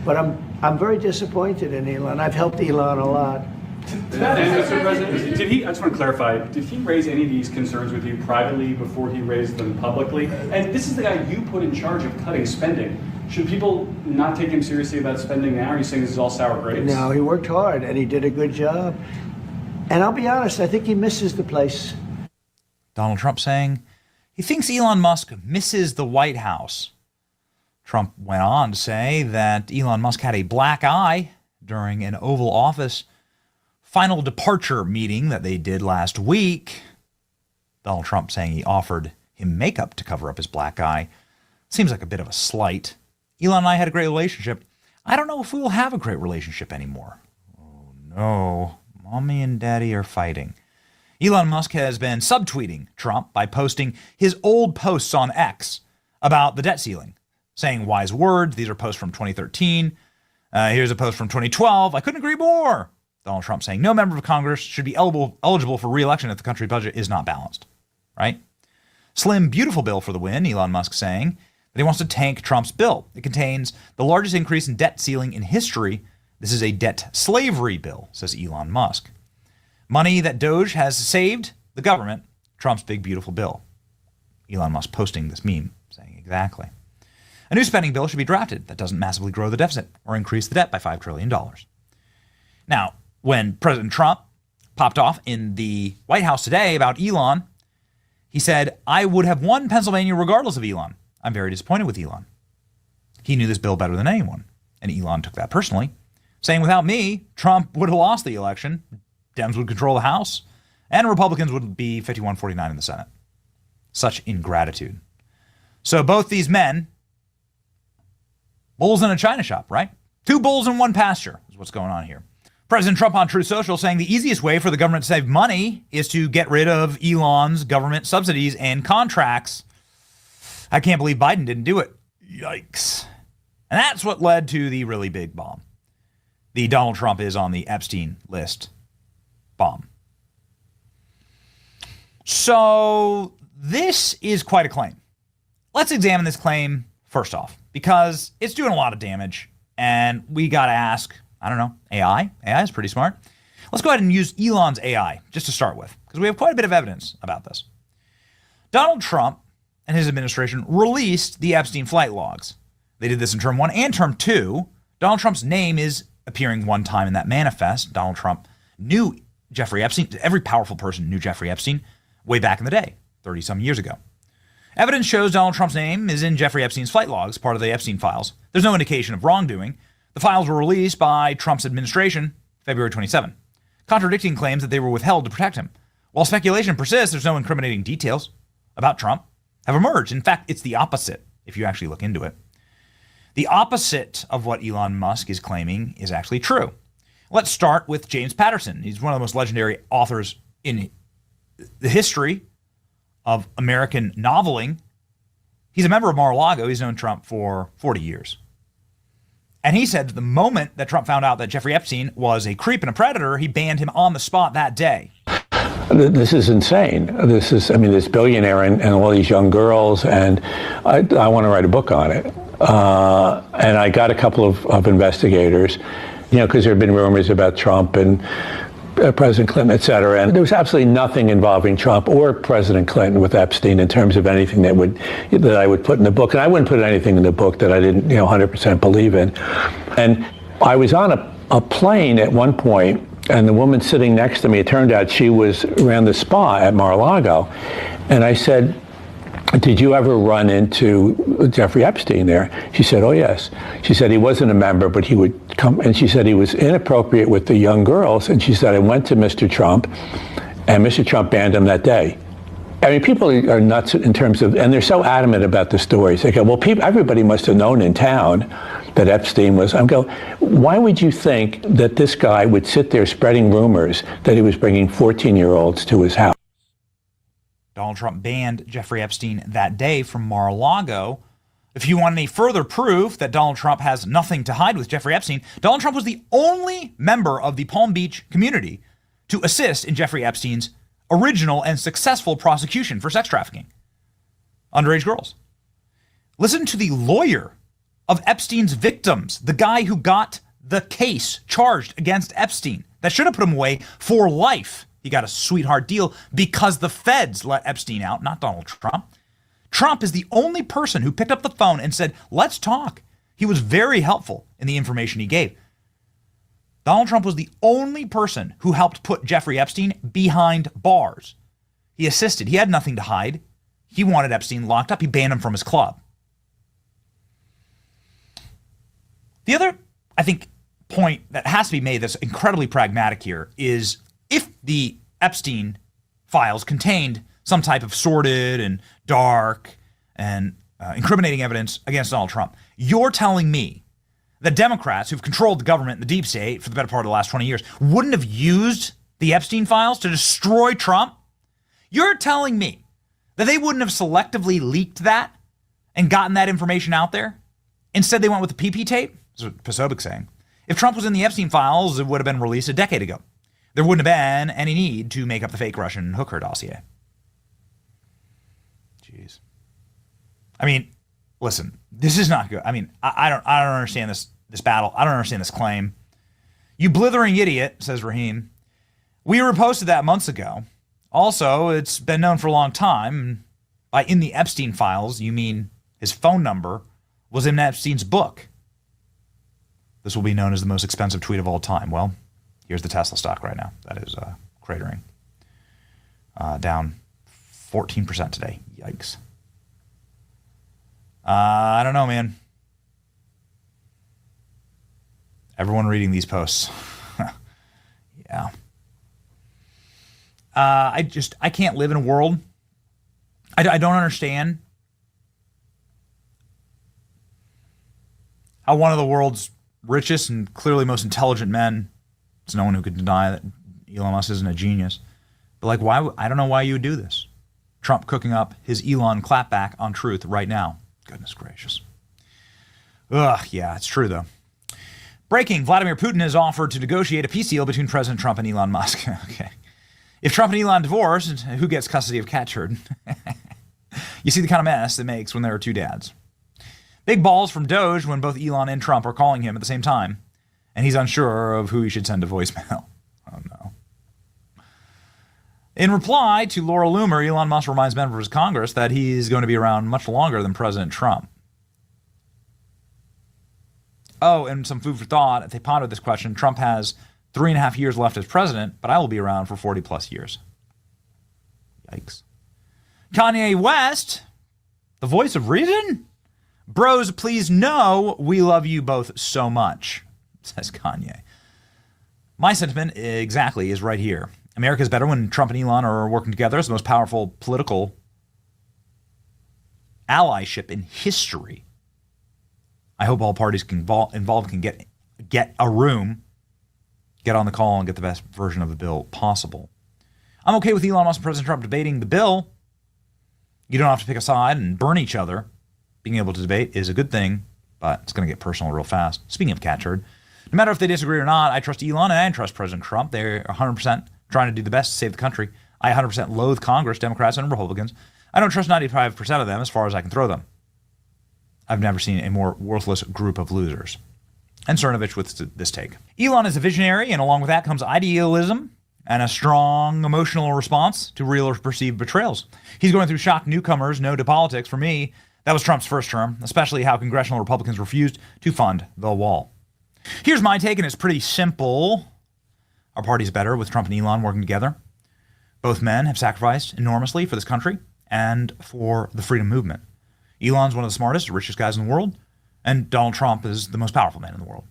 But I'm very disappointed in Elon. I've helped Elon a lot. Mr. President, did he, I just want to clarify, did he raise any of these concerns with you privately before he raised them publicly? And this is the guy you put in charge of cutting spending. Should people not take him seriously about spending now? Are you saying this is all sour grapes? No, he worked hard and he did a good job. And I'll be honest, I think he misses the place. Donald Trump saying he thinks Elon Musk misses the White House. Trump went on to say that Elon Musk had a black eye during an Oval Office final departure meeting that they did last week. Donald Trump saying he offered him makeup to cover up his black eye. Seems like a bit of a slight. Elon and I had a great relationship. I don't know if we will have a great relationship anymore. Oh, no. Mommy and Daddy are fighting. Elon Musk has been subtweeting Trump by posting his old posts on X about the debt ceiling, saying wise words. These are posts from 2013. Here's a post from 2012. I couldn't agree more. Donald Trump saying no member of Congress should be eligible for re-election if the country budget is not balanced. Right? Slim, beautiful bill for the win, Elon Musk saying that he wants to tank Trump's bill. It contains the largest increase in debt ceiling in history. This is a debt slavery bill, says Elon Musk. Money that Doge has saved the government, Trump's big, beautiful bill. Elon Musk posting this meme saying exactly. A new spending bill should be drafted that doesn't massively grow the deficit or increase the debt by $5 trillion. Now, when President Trump popped off in the White House today about Elon, he said, I would have won Pennsylvania regardless of Elon. I'm very disappointed with Elon. He knew this bill better than anyone. And Elon took that personally, saying without me, Trump would have lost the election, Dems would control the House, and Republicans would be 51-49 in the Senate. Such ingratitude. So both these men, bulls in a china shop, right? Two bulls in one pasture is what's going on here. President Trump on Truth Social saying the easiest way for the government to save money is to get rid of Elon's government subsidies and contracts. I can't believe Biden didn't do it. Yikes. And that's what led to the really big bomb. The Donald Trump is on the Epstein list bomb. So this is quite a claim. Let's examine this claim first off, because it's doing a lot of damage, and we got to ask, I don't know, AI? AI is pretty smart. Let's go ahead and use Elon's AI just to start with, because we have quite a bit of evidence about this. Donald Trump and his administration released the Epstein flight logs. They did this in term 1 and term 2. Donald Trump's name is appearing one time in that manifest. Donald Trump knew Jeffrey Epstein. Every powerful person knew Jeffrey Epstein way back in the day, 30-some years ago. Evidence shows Donald Trump's name is in Jeffrey Epstein's flight logs, part of the Epstein files. There's no indication of wrongdoing. The files were released by Trump's administration February 27, contradicting claims that they were withheld to protect him. While speculation persists, there's no incriminating details about Trump have emerged. In fact, it's the opposite if you actually look into it. The opposite of what Elon Musk is claiming is actually true. Let's start with James Patterson. He's one of the most legendary authors in the history of American noveling. He's a member of Mar-a-Lago. He's known Trump for 40 years. And he said the moment that Trump found out that Jeffrey Epstein was a creep and a predator, he banned him on the spot that day. This is insane. This billionaire and all these young girls, and I want to write a book on it. And I got a couple of investigators, because there have been rumors about Trump and President Clinton, et cetera. And there was absolutely nothing involving Trump or President Clinton with Epstein in terms of anything that I would put in the book. And I wouldn't put anything in the book that I didn't, 100% believe in. And I was on a plane at one point, and the woman sitting next to me, it turned out she was around the spa at Mar-a-Lago. And I said, did you ever run into Jeffrey Epstein there? She said, oh, yes. She said he wasn't a member, but he would come. And she said he was inappropriate with the young girls. And she said, I went to Mr. Trump, and Mr. Trump banned him that day. I mean, people are nuts in terms of, and they're so adamant about the stories. They go, well, everybody must have known in town that Epstein was. I'm going, why would you think that this guy would sit there spreading rumors that he was bringing 14-year-olds to his house? Donald Trump banned Jeffrey Epstein that day from Mar-a-Lago. If you want any further proof that Donald Trump has nothing to hide with Jeffrey Epstein, Donald Trump was the only member of the Palm Beach community to assist in Jeffrey Epstein's original and successful prosecution for sex trafficking. Underage girls. Listen to the lawyer of Epstein's victims, the guy who got the case charged against Epstein that should have put him away for life. He got a sweetheart deal because the feds let Epstein out, not Donald Trump. Trump is the only person who picked up the phone and said, let's talk. He was very helpful in the information he gave. Donald Trump was the only person who helped put Jeffrey Epstein behind bars. He assisted. He had nothing to hide. He wanted Epstein locked up. He banned him from his club. The other, I think, point that has to be made that's incredibly pragmatic here is if the Epstein files contained some type of sordid and dark and incriminating evidence against Donald Trump, you're telling me that Democrats who've controlled the government and the deep state for the better part of the last 20 years wouldn't have used the Epstein files to destroy Trump? You're telling me that they wouldn't have selectively leaked that and gotten that information out there? Instead, they went with the PP tape? That's what Posobiec's saying. If Trump was in the Epstein files, it would have been released a decade ago. There wouldn't have been any need to make up the fake Russian hooker dossier. Jeez. I mean, listen, this is not good. I mean, I don't understand this battle. I don't understand this claim. You blithering idiot, says Raheem. We reposted that months ago. Also, it's been known for a long time. By in the Epstein files, you mean his phone number was in Epstein's book. This will be known as the most expensive tweet of all time. Well, here's the Tesla stock right now. That is cratering. Down 14% today. Yikes. I don't know, man. Everyone reading these posts. Yeah. I can't live in a world. I don't understand how one of the world's richest and clearly most intelligent men, there's no one who could deny that Elon Musk isn't a genius, but like, why? I don't know why you would do this. Trump cooking up his Elon clapback on Truth right now. Goodness gracious. Ugh, yeah, it's true though. Breaking, Vladimir Putin has offered to negotiate a peace deal between President Trump and Elon Musk. Okay. If Trump and Elon divorce, who gets custody of Catturd? You see the kind of mess it makes when there are two dads. Big balls from Doge when both Elon and Trump are calling him at the same time, and he's unsure of who he should send a voicemail. Oh no. In reply to Laura Loomer, Elon Musk reminds members of Congress that he's going to be around much longer than President Trump. Oh, and some food for thought. If they ponder this question, Trump has 3.5 years left as president, but I will be around for 40 plus years. Yikes. Kanye West, the voice of reason? Bros, please know we love you both so much, says Kanye. My sentiment exactly is right here. America's better when Trump and Elon are working together. It's the most powerful political allyship in history. I hope all parties involved can get a room, get on the call, and get the best version of the bill possible. I'm okay with Elon Musk and President Trump debating the bill. You don't have to pick a side and burn each other. Being able to debate is a good thing, but it's going to get personal real fast. Speaking of Catturd, no matter if they disagree or not, I trust Elon and I trust President Trump. They're 100% trying to do the best to save the country. I 100% loathe Congress, Democrats, and Republicans. I don't trust 95% of them as far as I can throw them. I've never seen a more worthless group of losers. And Cernovich with this take. Elon is a visionary, and along with that comes idealism and a strong emotional response to real or perceived betrayals. He's going through shock newcomers, no to politics. For me, that was Trump's first term, especially how congressional Republicans refused to fund the wall. Here's my take, and it's pretty simple. Our party's better with Trump and Elon working together. Both men have sacrificed enormously for this country and for the freedom movement. Elon's one of the smartest, richest guys in the world, and Donald Trump is the most powerful man in the world.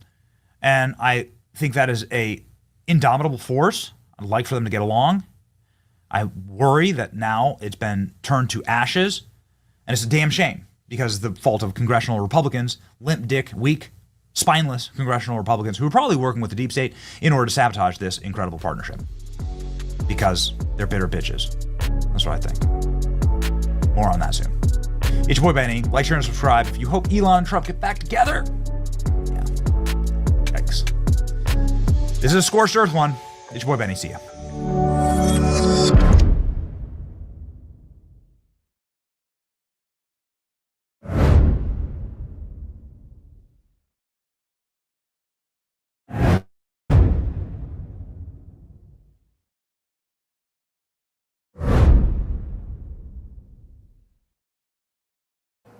And I think that is a indomitable force. I'd like for them to get along. I worry that now it's been turned to ashes, and it's a damn shame because it's the fault of congressional Republicans, limp dick, weak, spineless congressional Republicans who are probably working with the deep state in order to sabotage this incredible partnership because they're bitter bitches. That's what I think. More on that soon. It's your boy Benny. Like, share, and subscribe if you hope Elon and Trump get back together. Yeah. Yikes. This is a scorched earth one. It's your boy Benny. See ya.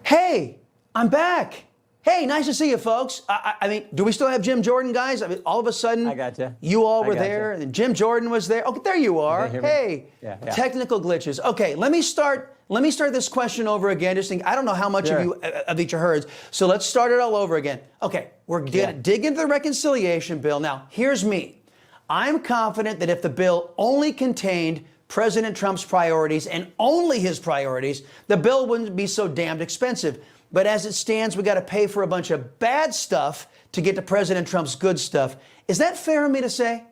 Hey, I'm back. Hey, nice to see you, folks. I mean, do we still have Jim Jordan, guys? I mean, all of a sudden, I got you all were there, and Jim Jordan was there. Oh, there you are. Hey, technical glitches. Okay, let me start this question over again. Just think, I don't know how much of each you heard, so let's start it all over again. Okay, we're gonna dig into the reconciliation bill. Now, here's me. I'm confident that if the bill only contained President Trump's priorities and only his priorities, the bill wouldn't be so damned expensive. But as it stands, we got to pay for a bunch of bad stuff to get to President Trump's good stuff. Is that fair of me to say?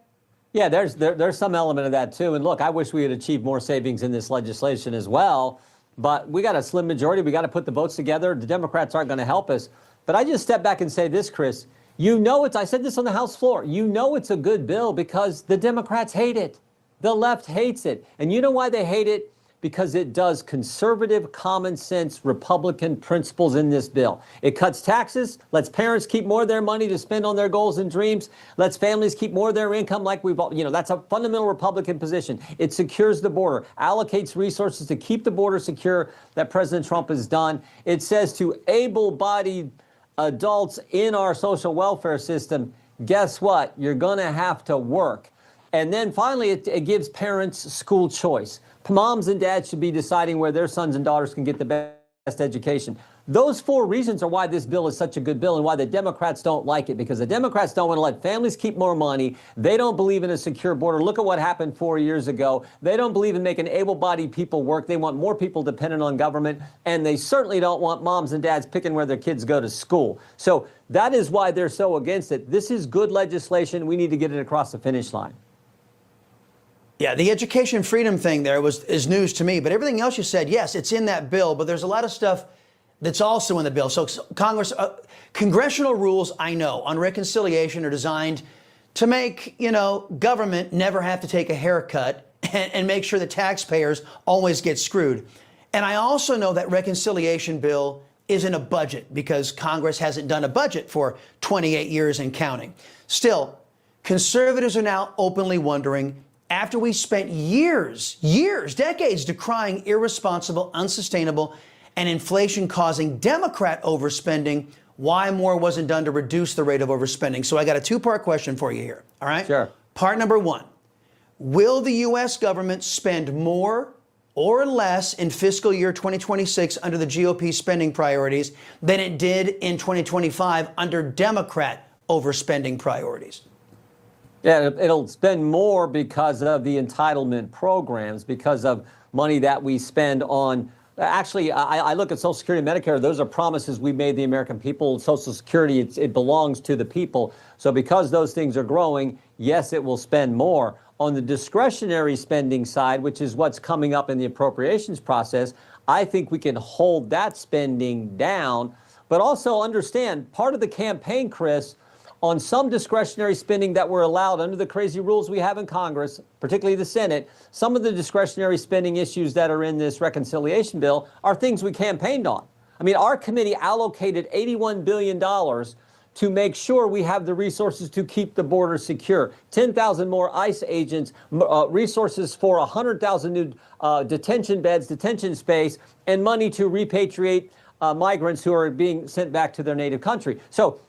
Yeah, there's some element of that too. And look, I wish we had achieved more savings in this legislation as well. But we got a slim majority. We got to put the votes together. The Democrats aren't going to help us. But I just step back and say this, Chris. You know I said this on the House floor. You know it's a good bill because the Democrats hate it. The left hates it. And you know why they hate it? Because it does conservative, common sense, Republican principles in this bill. It cuts taxes, lets parents keep more of their money to spend on their goals and dreams, lets families keep more of their income like we've all, that's a fundamental Republican position. It secures the border, allocates resources to keep the border secure that President Trump has done. It says to able-bodied adults in our social welfare system, guess what? You're going to have to work. And then finally, it gives parents school choice. Moms and dads should be deciding where their sons and daughters can get the best education. Those 4 reasons are why this bill is such a good bill and why the Democrats don't like it, because the Democrats don't want to let families keep more money. They don't believe in a secure border. Look at what happened 4 years ago. They don't believe in making able-bodied people work. They want more people dependent on government, and they certainly don't want moms and dads picking where their kids go to school. So that is why they're so against it. This is good legislation. We need to get it across the finish line. Yeah, the education freedom thing there is news to me, but everything else you said, yes, it's in that bill, but there's a lot of stuff that's also in the bill. So congressional rules, I know, on reconciliation are designed to make, government never have to take a haircut and make sure the taxpayers always get screwed. And I also know that reconciliation bill isn't a budget because Congress hasn't done a budget for 28 years and counting. Still, conservatives are now openly wondering, after we spent years, decades decrying irresponsible, unsustainable, and inflation-causing Democrat overspending, why more wasn't done to reduce the rate of overspending. So I got a 2-part question for you here, all right? Sure. Part number 1, will the U.S. government spend more or less in fiscal year 2026 under the GOP spending priorities than it did in 2025 under Democrat overspending priorities? Yeah, it'll spend more because of the entitlement programs, because of money that we spend on. Actually, I look at Social Security and Medicare. Those are promises we made the American people. Social Security, it belongs to the people. So because those things are growing, yes, it will spend more. On the discretionary spending side, which is what's coming up in the appropriations process, I think we can hold that spending down. But also understand, part of the campaign, Chris, on some discretionary spending that were allowed under the crazy rules we have in Congress, particularly the Senate, some of the discretionary spending issues that are in this reconciliation bill are things we campaigned on. I mean, our committee allocated $81 billion to make sure we have the resources to keep the border secure. 10,000 more ICE agents, resources for 100,000 new detention beds, detention space, and money to repatriate migrants who are being sent back to their native country. So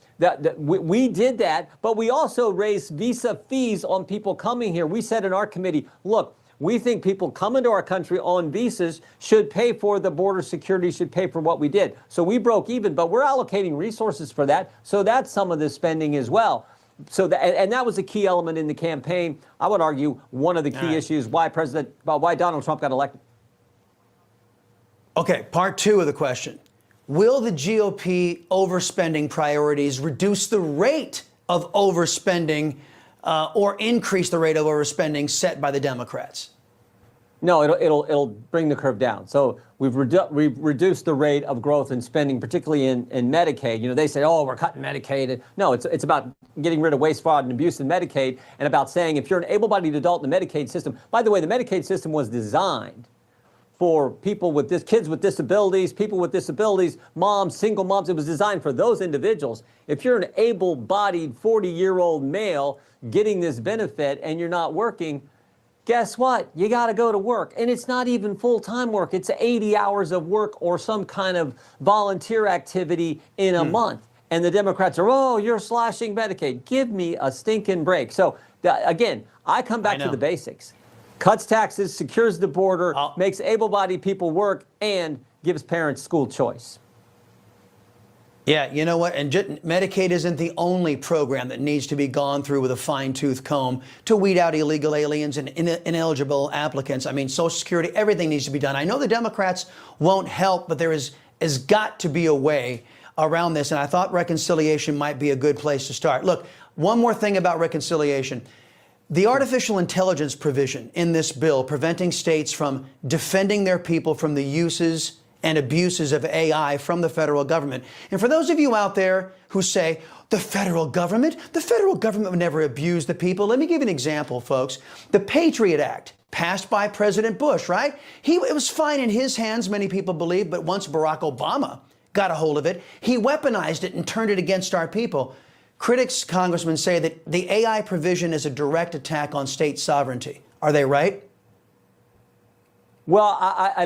we did that, but we also raised visa fees on people coming here. We said in our committee, look, we think people coming to our country on visas should pay for the border security, should pay for what we did. So we broke even, but we're allocating resources for that. So that's some of the spending as well. So and that was a key element in the campaign. I would argue one of the key issues why Donald Trump got elected. Okay, part 2 of the question. Will the GOP overspending priorities reduce the rate of overspending or increase the rate of overspending set by the Democrats? No, it'll bring the curve down. So we've reduced the rate of growth in spending, particularly in Medicaid. They say, oh, we're cutting Medicaid. No, it's about getting rid of waste, fraud, and abuse in Medicaid, and about saying if you're an able-bodied adult in the Medicaid system. By the way, the Medicaid system was designed for people with kids with disabilities, people with disabilities, moms, single moms. It was designed for those individuals. If you're an able-bodied 40-year-old male getting this benefit and you're not working, guess what? You got to go to work. And it's not even full-time work. It's 80 hours of work or some kind of volunteer activity in a month. And the Democrats are, oh, you're slashing Medicaid. Give me a stinking break. So, again, I come back to the basics. Cuts taxes, secures the border, makes able-bodied people work, and gives parents school choice. Yeah, you know what? And Medicaid isn't the only program that needs to be gone through with a fine-tooth comb to weed out illegal aliens and ineligible applicants. I mean, Social Security, everything needs to be done. I know the Democrats won't help, but there has got to be a way around this, and I thought reconciliation might be a good place to start. Look, one more thing about reconciliation. The artificial intelligence provision in this bill preventing states from defending their people from the uses and abuses of AI from the federal government. And for those of you out there who say, the federal government would never abuse the people. Let me give you an example, folks. The Patriot Act, passed by President Bush, right? It was fine in his hands, many people believe, but once Barack Obama got a hold of it, he weaponized it and turned it against our people. Critics, Congressman, say that the AI provision is a direct attack on state sovereignty. Are they right? Well, I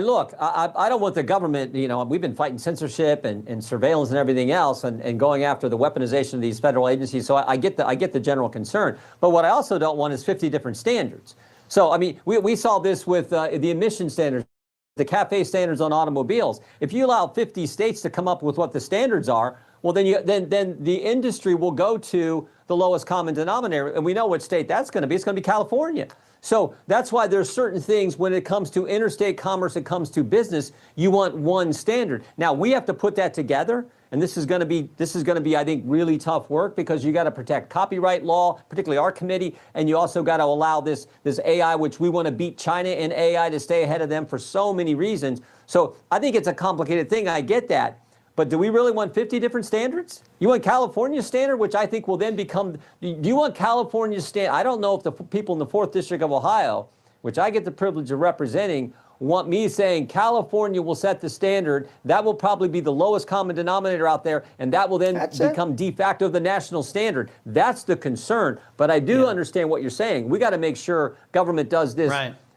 don't want the government, we've been fighting censorship and surveillance and everything else and going after the weaponization of these federal agencies. So I get the general concern. But what I also don't want is 50 different standards. So, I mean, we saw this with the emission standards, the CAFE standards on automobiles. If you allow 50 states to come up with what the standards are, well, then the industry will go to the lowest common denominator. And we know what state that's going to be. It's going to be California. So that's why there's certain things when it comes to interstate commerce, it comes to business, you want one standard. Now we have to put that together, and this is going to be, I think, really tough work because you got to protect copyright law, particularly our committee, and you also got to allow this AI, which we want to beat China in AI to stay ahead of them for so many reasons. So I think it's a complicated thing. I get that. But do we really want 50 different standards? You want California's standard, which I think will then become, do you want California's standard? I don't know if the people in the 4th District of Ohio, which I get the privilege of representing, want me saying California will set the standard. That will probably be the lowest common denominator out there, and that will then become de facto the national standard. That's the concern. But I do understand what you're saying. We got to make sure government does this,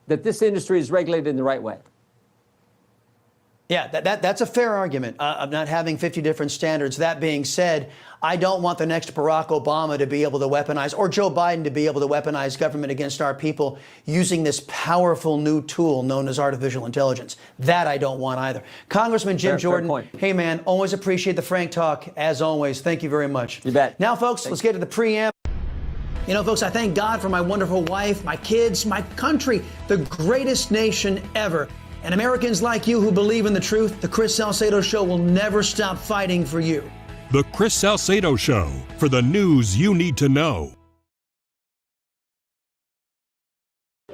that this industry is regulated in the right way. Yeah, that's a fair argument of not having 50 different standards. That being said, I don't want the next Barack Obama to be able to weaponize, or Joe Biden to be able to weaponize government against our people using this powerful new tool known as artificial intelligence. That I don't want either. Congressman Jim Jordan, hey man, always appreciate the frank talk, as always. Thank you very much. You bet. Now, folks, let's get to the preamble. You know, folks, I thank God for my wonderful wife, my kids, my country, the greatest nation ever. And Americans like you who believe in the truth, the Chris Salcedo Show will never stop fighting for you. The Chris Salcedo Show, for the news you need to know.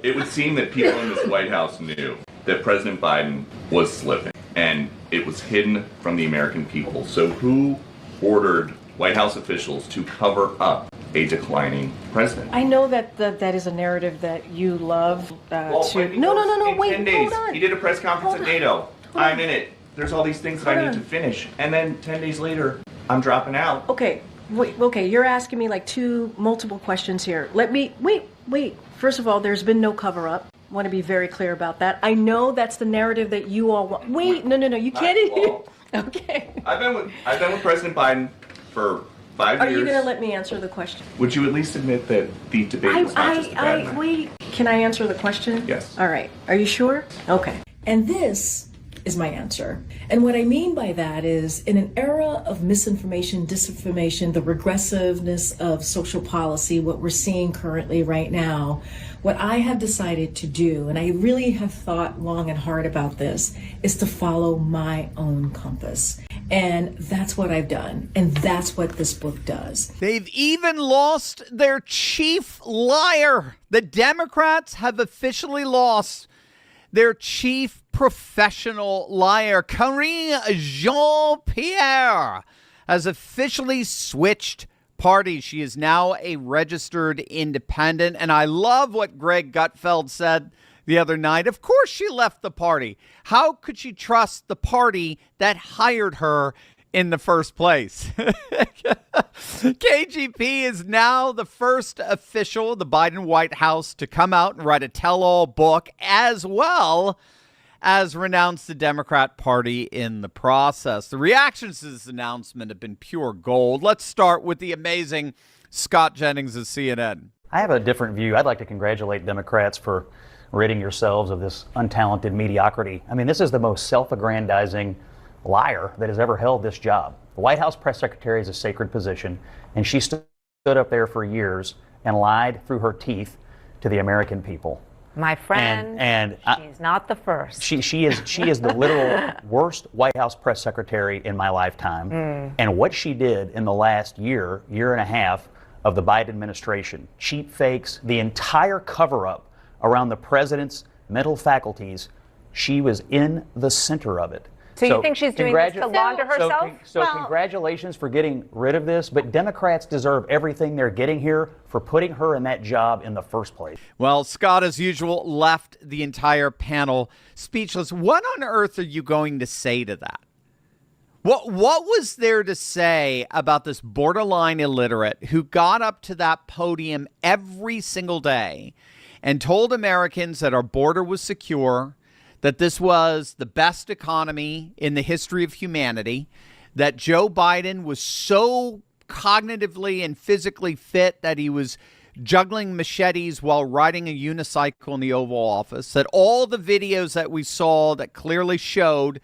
It would seem that people in this White House knew that President Biden was slipping, and it was hidden from the American people. So who ordered White House officials to cover up a declining president? I know that that is a narrative that you love No, wait, 10 days. hold on. He did a press conference at NATO. I'm in it. There's all these things that I need to finish. And then 10 days later, I'm dropping out. Okay, wait, you're asking me like multiple questions here. Let me, wait. First of all, there's been no cover up. I want to be very clear about that. I know that's the narrative that you all want. Wait, no, you can't. Okay. I've been with President Biden for 5 years. Are you going to let me answer the question? Would you at least admit that the debate was not just a bad night? Wait, can I answer the question? Yes. All right. Are you sure? Okay. And this is my answer. And what I mean by that is, in an era of misinformation, disinformation, the regressiveness of social policy, what we're seeing currently right now, what I have decided to do, and I really have thought long and hard about this, is to follow my own compass. And that's what I've done. And that's what this book does. They've even lost their chief liar. The Democrats have officially lost their chief professional liar. Karine Jean-Pierre has officially switched parties. She is now a registered independent. And I love what Greg Gutfeld said the other night. Of course she left the party. How could she trust the party that hired her in the first place? KGP is now the first official of the Biden White House to come out and write a tell-all book, as well as renounce the Democrat Party in the process. The reactions to this announcement have been pure gold. Let's start with the amazing Scott Jennings of CNN. I have a different view. I'd like to congratulate Democrats for ridding yourselves of this untalented mediocrity. I mean, this is the most self-aggrandizing liar that has ever held this job. The White House press secretary is a sacred position, and she stood up there for years and lied through her teeth to the American people. My friend, and she's not the first. She is the literal worst White House press secretary in my lifetime. And what she did in the last year and a half of the Biden administration. Cheap fakes, the entire cover-up around the president's mental faculties. She was in the center of it. So you think she's doing this to launder herself? So congratulations for getting rid of this, but Democrats deserve everything they're getting here for putting her in that job in the first place. Well, Scott, as usual, left the entire panel speechless. What on earth are you going to say to that? What was there to say about this borderline illiterate who got up to that podium every single day and told Americans that our border was secure, that this was the best economy in the history of humanity, that Joe Biden was so cognitively and physically fit that he was juggling machetes while riding a unicycle in the Oval Office, that all the videos that we saw that clearly showed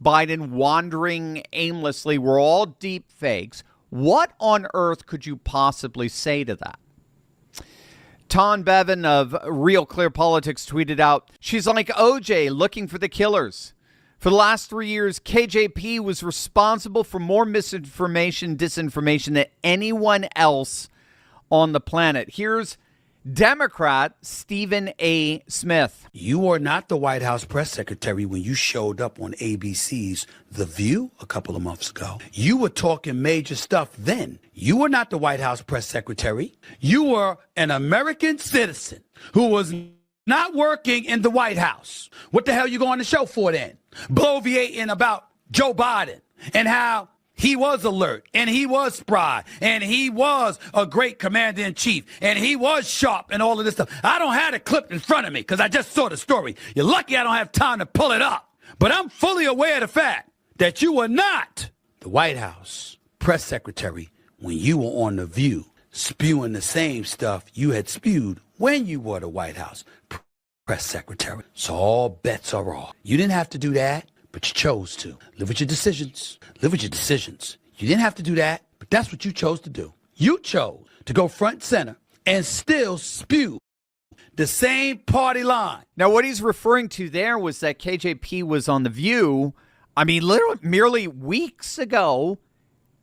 Biden wandering aimlessly were all deep fakes. What on earth could you possibly say to that? Ton Bevan of Real Clear Politics tweeted out, she's like OJ looking for the killers. For the last 3 years, KJP was responsible for more misinformation, disinformation than anyone else on the planet. Here's Democrat Stephen A. Smith. You were not the White House press secretary when you showed up on ABC's The View a couple of months ago. You were talking major stuff then. You were not the White House press secretary. You were an American citizen who was not working in the White House. What the hell you going to show for then? Bloviating about Joe Biden and how he was alert, and he was spry, and he was a great commander-in-chief, and he was sharp, and all of this stuff. I don't have it clipped in front of me because I just saw the story. You're lucky I don't have time to pull it up. But I'm fully aware of the fact that you were not the White House press secretary when you were on The View spewing the same stuff you had spewed when you were the White House press secretary. So all bets are off. You didn't have to do that, but you chose to. Live with your decisions. Live with your decisions. You didn't have to do that, but that's what you chose to do. You chose to go front and center and still spew the same party line. Now, what he's referring to there was that KJP was on The View, I mean, literally merely weeks ago,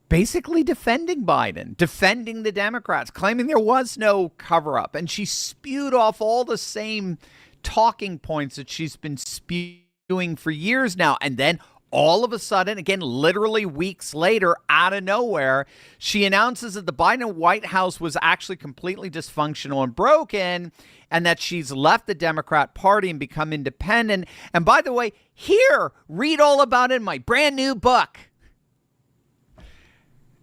basically defending Biden, defending the Democrats, claiming there was no cover-up. And she spewed off all the same talking points that she's been spewing for years now. And then all of a sudden, again, literally weeks later, out of nowhere, she announces that the Biden White House was actually completely dysfunctional and broken, and that she's left the Democrat Party and become independent. And by the way, here, read all about it in my brand new book.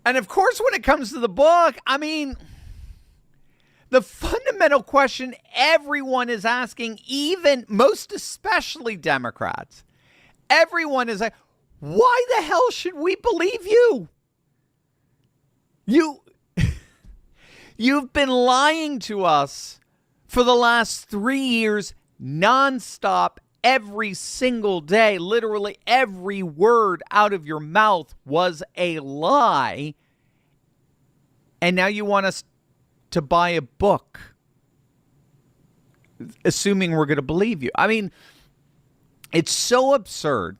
And of course, when it comes to the book, I mean, the fundamental question everyone is asking, even most especially Democrats, everyone is like, why the hell should we believe you? You've been lying to us for the last 3 years nonstop, every single day. Literally every word out of your mouth was a lie. And now you want us to buy a book, assuming we're going to believe you. I mean, it's so absurd.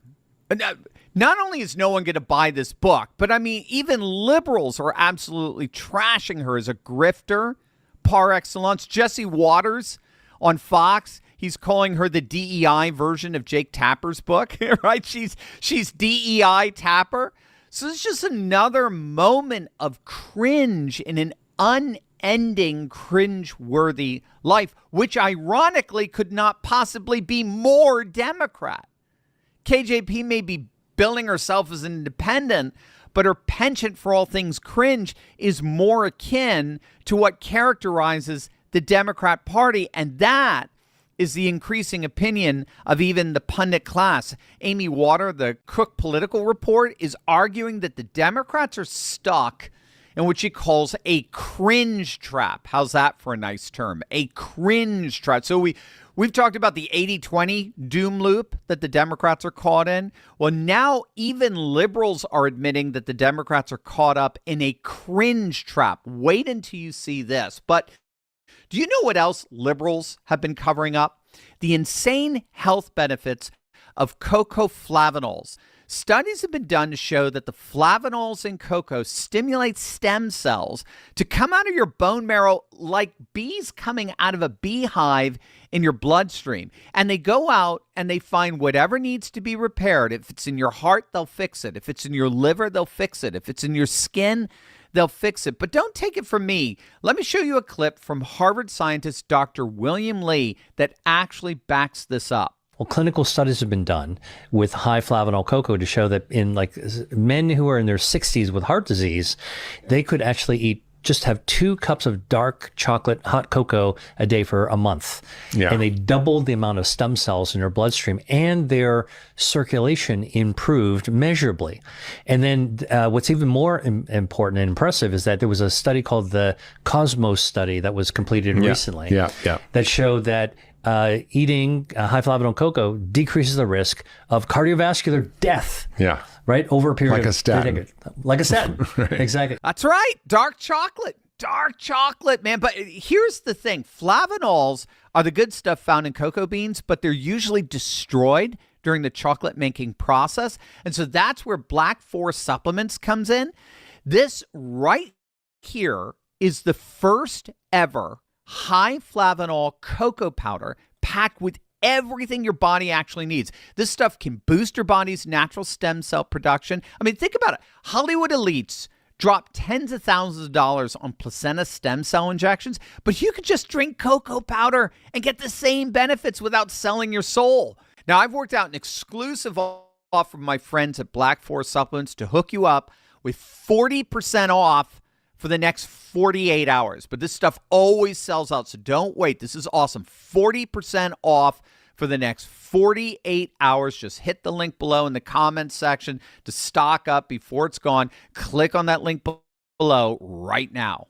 Not only is no one going to buy this book, but I mean, even liberals are absolutely trashing her as a grifter par excellence. Jesse Waters on Fox, he's calling her the DEI version of Jake Tapper's book, right? She's DEI Tapper. So it's just another moment of cringe in an unending cringe-worthy life, which ironically could not possibly be more Democrat. KJP may be billing herself as an independent, but her penchant for all things cringe is more akin to what characterizes the Democrat Party, and that is the increasing opinion of even the pundit class. Amy Water, the Cook Political Report, is arguing that the Democrats are stuck in what she calls a cringe trap. How's that for a nice term? A cringe trap. So we've talked about the 80-20 doom loop that the Democrats are caught in. Well, now even liberals are admitting that the Democrats are caught up in a cringe trap. Wait until you see this. But do you know what else liberals have been covering up? The insane health benefits of cocoa flavanols. Studies have been done to show that the flavonols in cocoa stimulate stem cells to come out of your bone marrow like bees coming out of a beehive in your bloodstream. And they go out and they find whatever needs to be repaired. If it's in your heart, they'll fix it. If it's in your liver, they'll fix it. If it's in your skin, they'll fix it. But don't take it from me. Let me show you a clip from Harvard scientist Dr. William Li that actually backs this up. Well, clinical studies have been done with high flavanol cocoa to show that in like men who are in their 60s with heart disease, they could actually just have 2 cups of dark chocolate hot cocoa a day for a month. Yeah. And they doubled the amount of stem cells in their bloodstream, and their circulation improved measurably. And then what's even more important and impressive is that there was a study called the Cosmos study that was completed recently that showed that eating high flavanol cocoa decreases the risk of cardiovascular death. Yeah. Right? Over a period Like of a statin. Like a statin. Right. Exactly. That's right. Dark chocolate, man. But here's the thing. Flavanols are the good stuff found in cocoa beans, but they're usually destroyed during the chocolate making process. And so that's where Black Forest Supplements comes in. This right here is the first ever high flavanol cocoa powder packed with everything your body actually needs. This stuff can boost your body's natural stem cell production. I mean, think about it. Hollywood elites drop tens of thousands of dollars on placenta stem cell injections, but you could just drink cocoa powder and get the same benefits without selling your soul. Now, I've worked out an exclusive offer from my friends at Black Forest Supplements to hook you up with 40% off for the next 48 hours. But this stuff always sells out, so don't wait. This is awesome. 40% off for the next 48 hours. Just hit the link below in the comments section to stock up before it's gone. Click on that link below right now.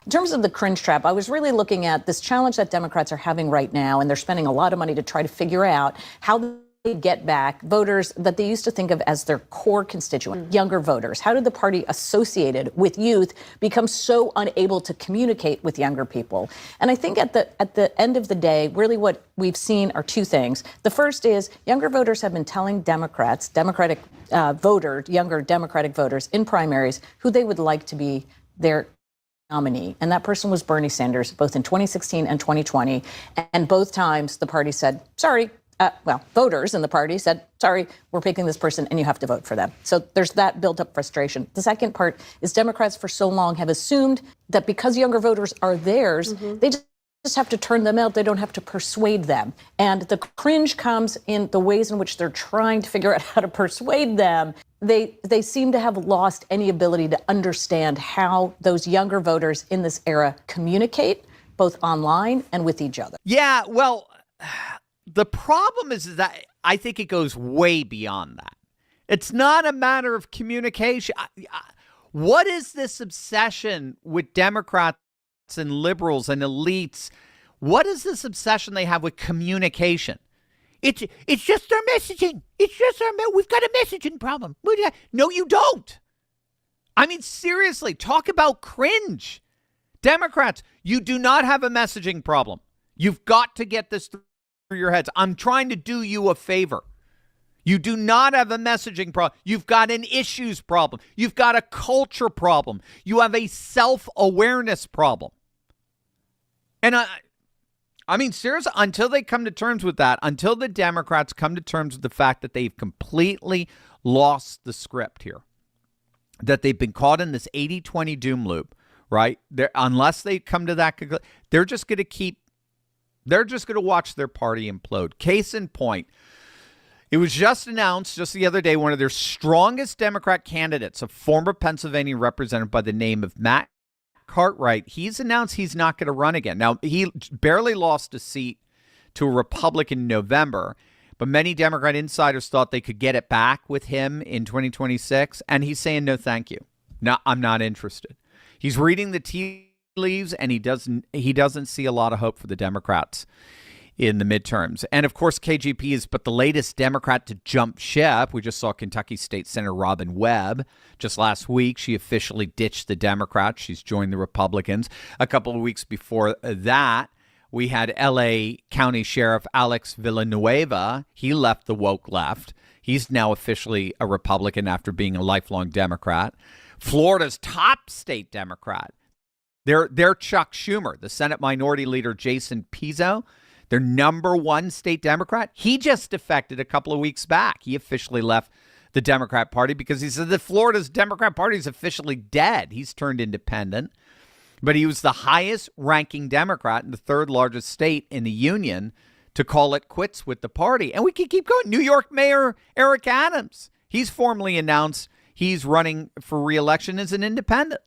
In terms of the cringe trap, I was really looking at this challenge that Democrats are having right now, and they're spending a lot of money to try to figure out how they get back voters that they used to think of as their core constituent, younger voters. How did the party associated with youth become so unable to communicate with younger people? And I think at the end of the day, really what we've seen are 2 things. The first is younger voters have been telling Democrats, younger Democratic voters in primaries who they would like to be their nominee. And that person was Bernie Sanders, both in 2016 and 2020. And both times the party said, sorry. Voters in the party said, sorry, we're picking this person and you have to vote for them. So there's that built up frustration. The second part is Democrats for so long have assumed that because younger voters are theirs, they just have to turn them out. They don't have to persuade them. And the cringe comes in the ways in which they're trying to figure out how to persuade them. They seem to have lost any ability to understand how those younger voters in this era communicate, both online and with each other. Yeah, well, the problem is that I think it goes way beyond that. It's not a matter of communication. What is this obsession with Democrats and liberals and elites? What is this obsession they have with communication? It's just our messaging. We've got a messaging problem. No, you don't. I mean, seriously, talk about cringe. Democrats, you do not have a messaging problem. You've got to get this through your heads. I'm trying to do you a favor. You do not have a messaging problem. You've got an issues problem. You've got a culture problem. You have a self-awareness problem. And I mean, seriously, until they come to terms with that, until the Democrats come to terms with the fact that they've completely lost the script here, that they've been caught in this 80-20 doom loop, right? Unless they come to that conclusion, they're just going to watch their party implode. Case in point, it was just announced just the other day, one of their strongest Democrat candidates, a former Pennsylvania representative by the name of Matt Cartwright, he's announced he's not going to run again. Now, he barely lost a seat to a Republican in November, but many Democrat insiders thought they could get it back with him in 2026, and he's saying, no, thank you. No, I'm not interested. He's reading the tea leaves, and he doesn't see a lot of hope for the Democrats in the midterms. And of course, KJP is but the latest Democrat to jump ship. We just saw Kentucky State Senator Robin Webb just last week. She officially ditched the Democrats. She's joined the Republicans. A couple of weeks before that, We had L.A. County Sheriff Alex Villanueva. He left the woke left. He's now officially a Republican after being a lifelong Democrat. Florida's top state Democrat, they're Chuck Schumer, the Senate Minority Leader Jason Pizzo, their number one state Democrat. He just defected a couple of weeks back. He officially left the Democrat Party because he said that Florida's Democrat Party is officially dead. He's turned independent. But he was the highest ranking Democrat in the third largest state in the union to call it quits with the party. And we can keep going. New York Mayor Eric Adams, he's formally announced he's running for re-election as an independent.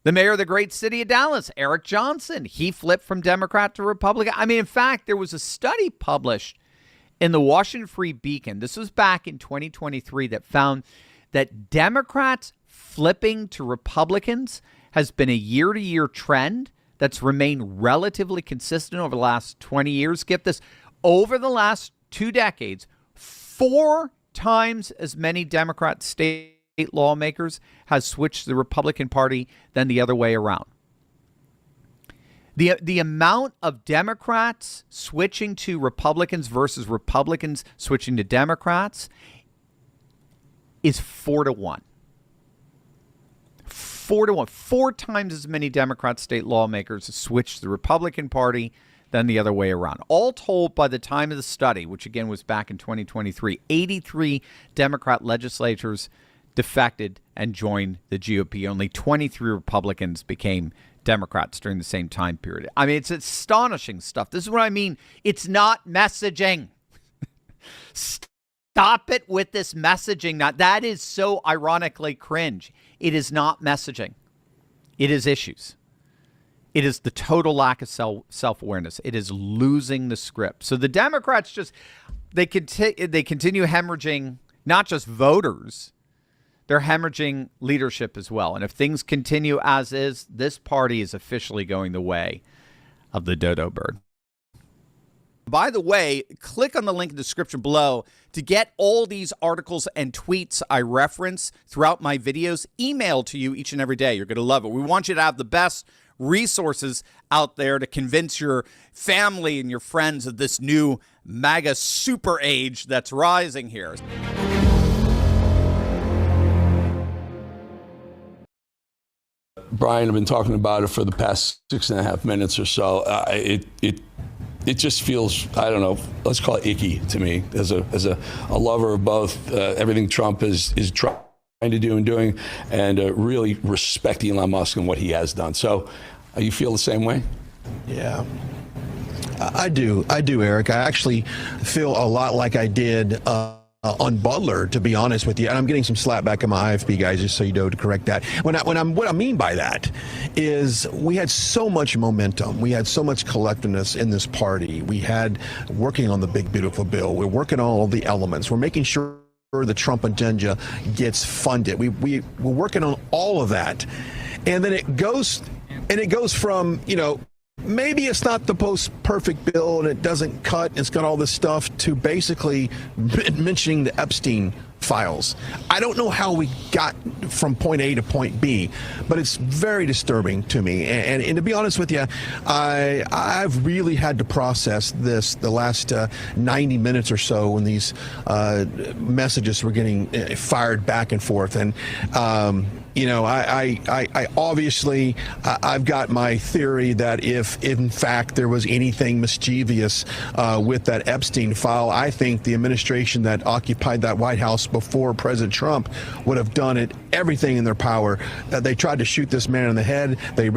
The mayor of the great city of Dallas, Eric Johnson, he flipped from Democrat to Republican. I mean, in fact, there was a study published in the Washington Free Beacon. This was back in 2023 that found that Democrats flipping to Republicans has been a year-to-year trend that's remained relatively consistent over the last 20 years. Get this, over the last 2 decades, 4 times as many Democrat state lawmakers has switched to the Republican Party than the other way around. The amount of Democrats switching to Republicans versus Republicans switching to Democrats is 4-1. 4-1. 4 times as many Democrat state lawmakers switched to the Republican Party than the other way around. All told, by the time of the study, which again was back in 2023, 83 Democrat legislators defected and joined the GOP. Only 23 Republicans became Democrats during the same time period. I mean, it's astonishing stuff. This is what I mean. It's not messaging. Stop it with this messaging. Now, that is so ironically cringe. It is not messaging. It is issues. It is the total lack of self-awareness. It is losing the script. So the Democrats just, they continue hemorrhaging not just voters, they're hemorrhaging leadership as well. And if things continue as is, this party is officially going the way of the dodo bird. By the way, click on the link in the description below to get all these articles and tweets I reference throughout my videos emailed to you each and every day. You're going to love it. We want you to have the best resources out there to convince your family and your friends of this new MAGA super age that's rising here. Brian, I've been talking about it for the past 6.5 minutes or so. It just feels, I don't know, let's call it icky to me as a lover of both everything Trump is trying to do and doing, and really respect Elon Musk and what he has done. So you feel the same way? Yeah. I do, Eric. I actually feel a lot like I did on Butler, to be honest with you, and I'm getting some slap back in my IFB guys, just so you know, to correct that. What I mean by that is we had so much momentum, we had so much collectiveness in this party. We had working on the big beautiful bill. We're working on all the elements. We're making sure the Trump agenda gets funded. We're working on all of that, and then it goes from, you know, maybe it's not the most perfect bill and it doesn't cut, it's got all this stuff, to basically mentioning the Epstein files. I don't know how we got from point A to point B, but it's very disturbing to me. And to be honest with you, I've really had to process this the last 90 minutes or so when these messages were getting fired back and forth. And you know, I obviously, I've got my theory that if in fact there was anything mischievous with that Epstein file, I think the administration that occupied that White House before President Trump would have done everything in their power. They tried to shoot this man in the head. They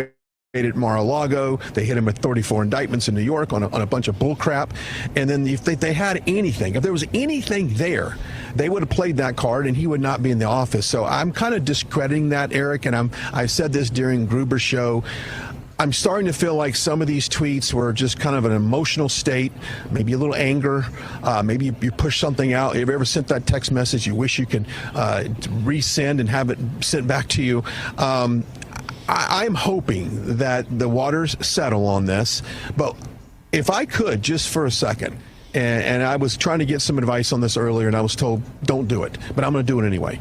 raided Mar-a-Lago. They hit him with 34 indictments in New York on a bunch of bullcrap. And then if they had anything, if there was anything there, they would have played that card and he would not be in the office. So I'm kind of discrediting that, Eric, and I said this during Gruber's show. I'm starting to feel like some of these tweets were just kind of an emotional state, maybe a little anger, maybe you push something out. Have you ever sent that text message you wish you could resend and have it sent back to you? I'm hoping that the waters settle on this, but if I could, just for a second, and I was trying to get some advice on this earlier, and I was told, don't do it, but I'm going to do it anyway.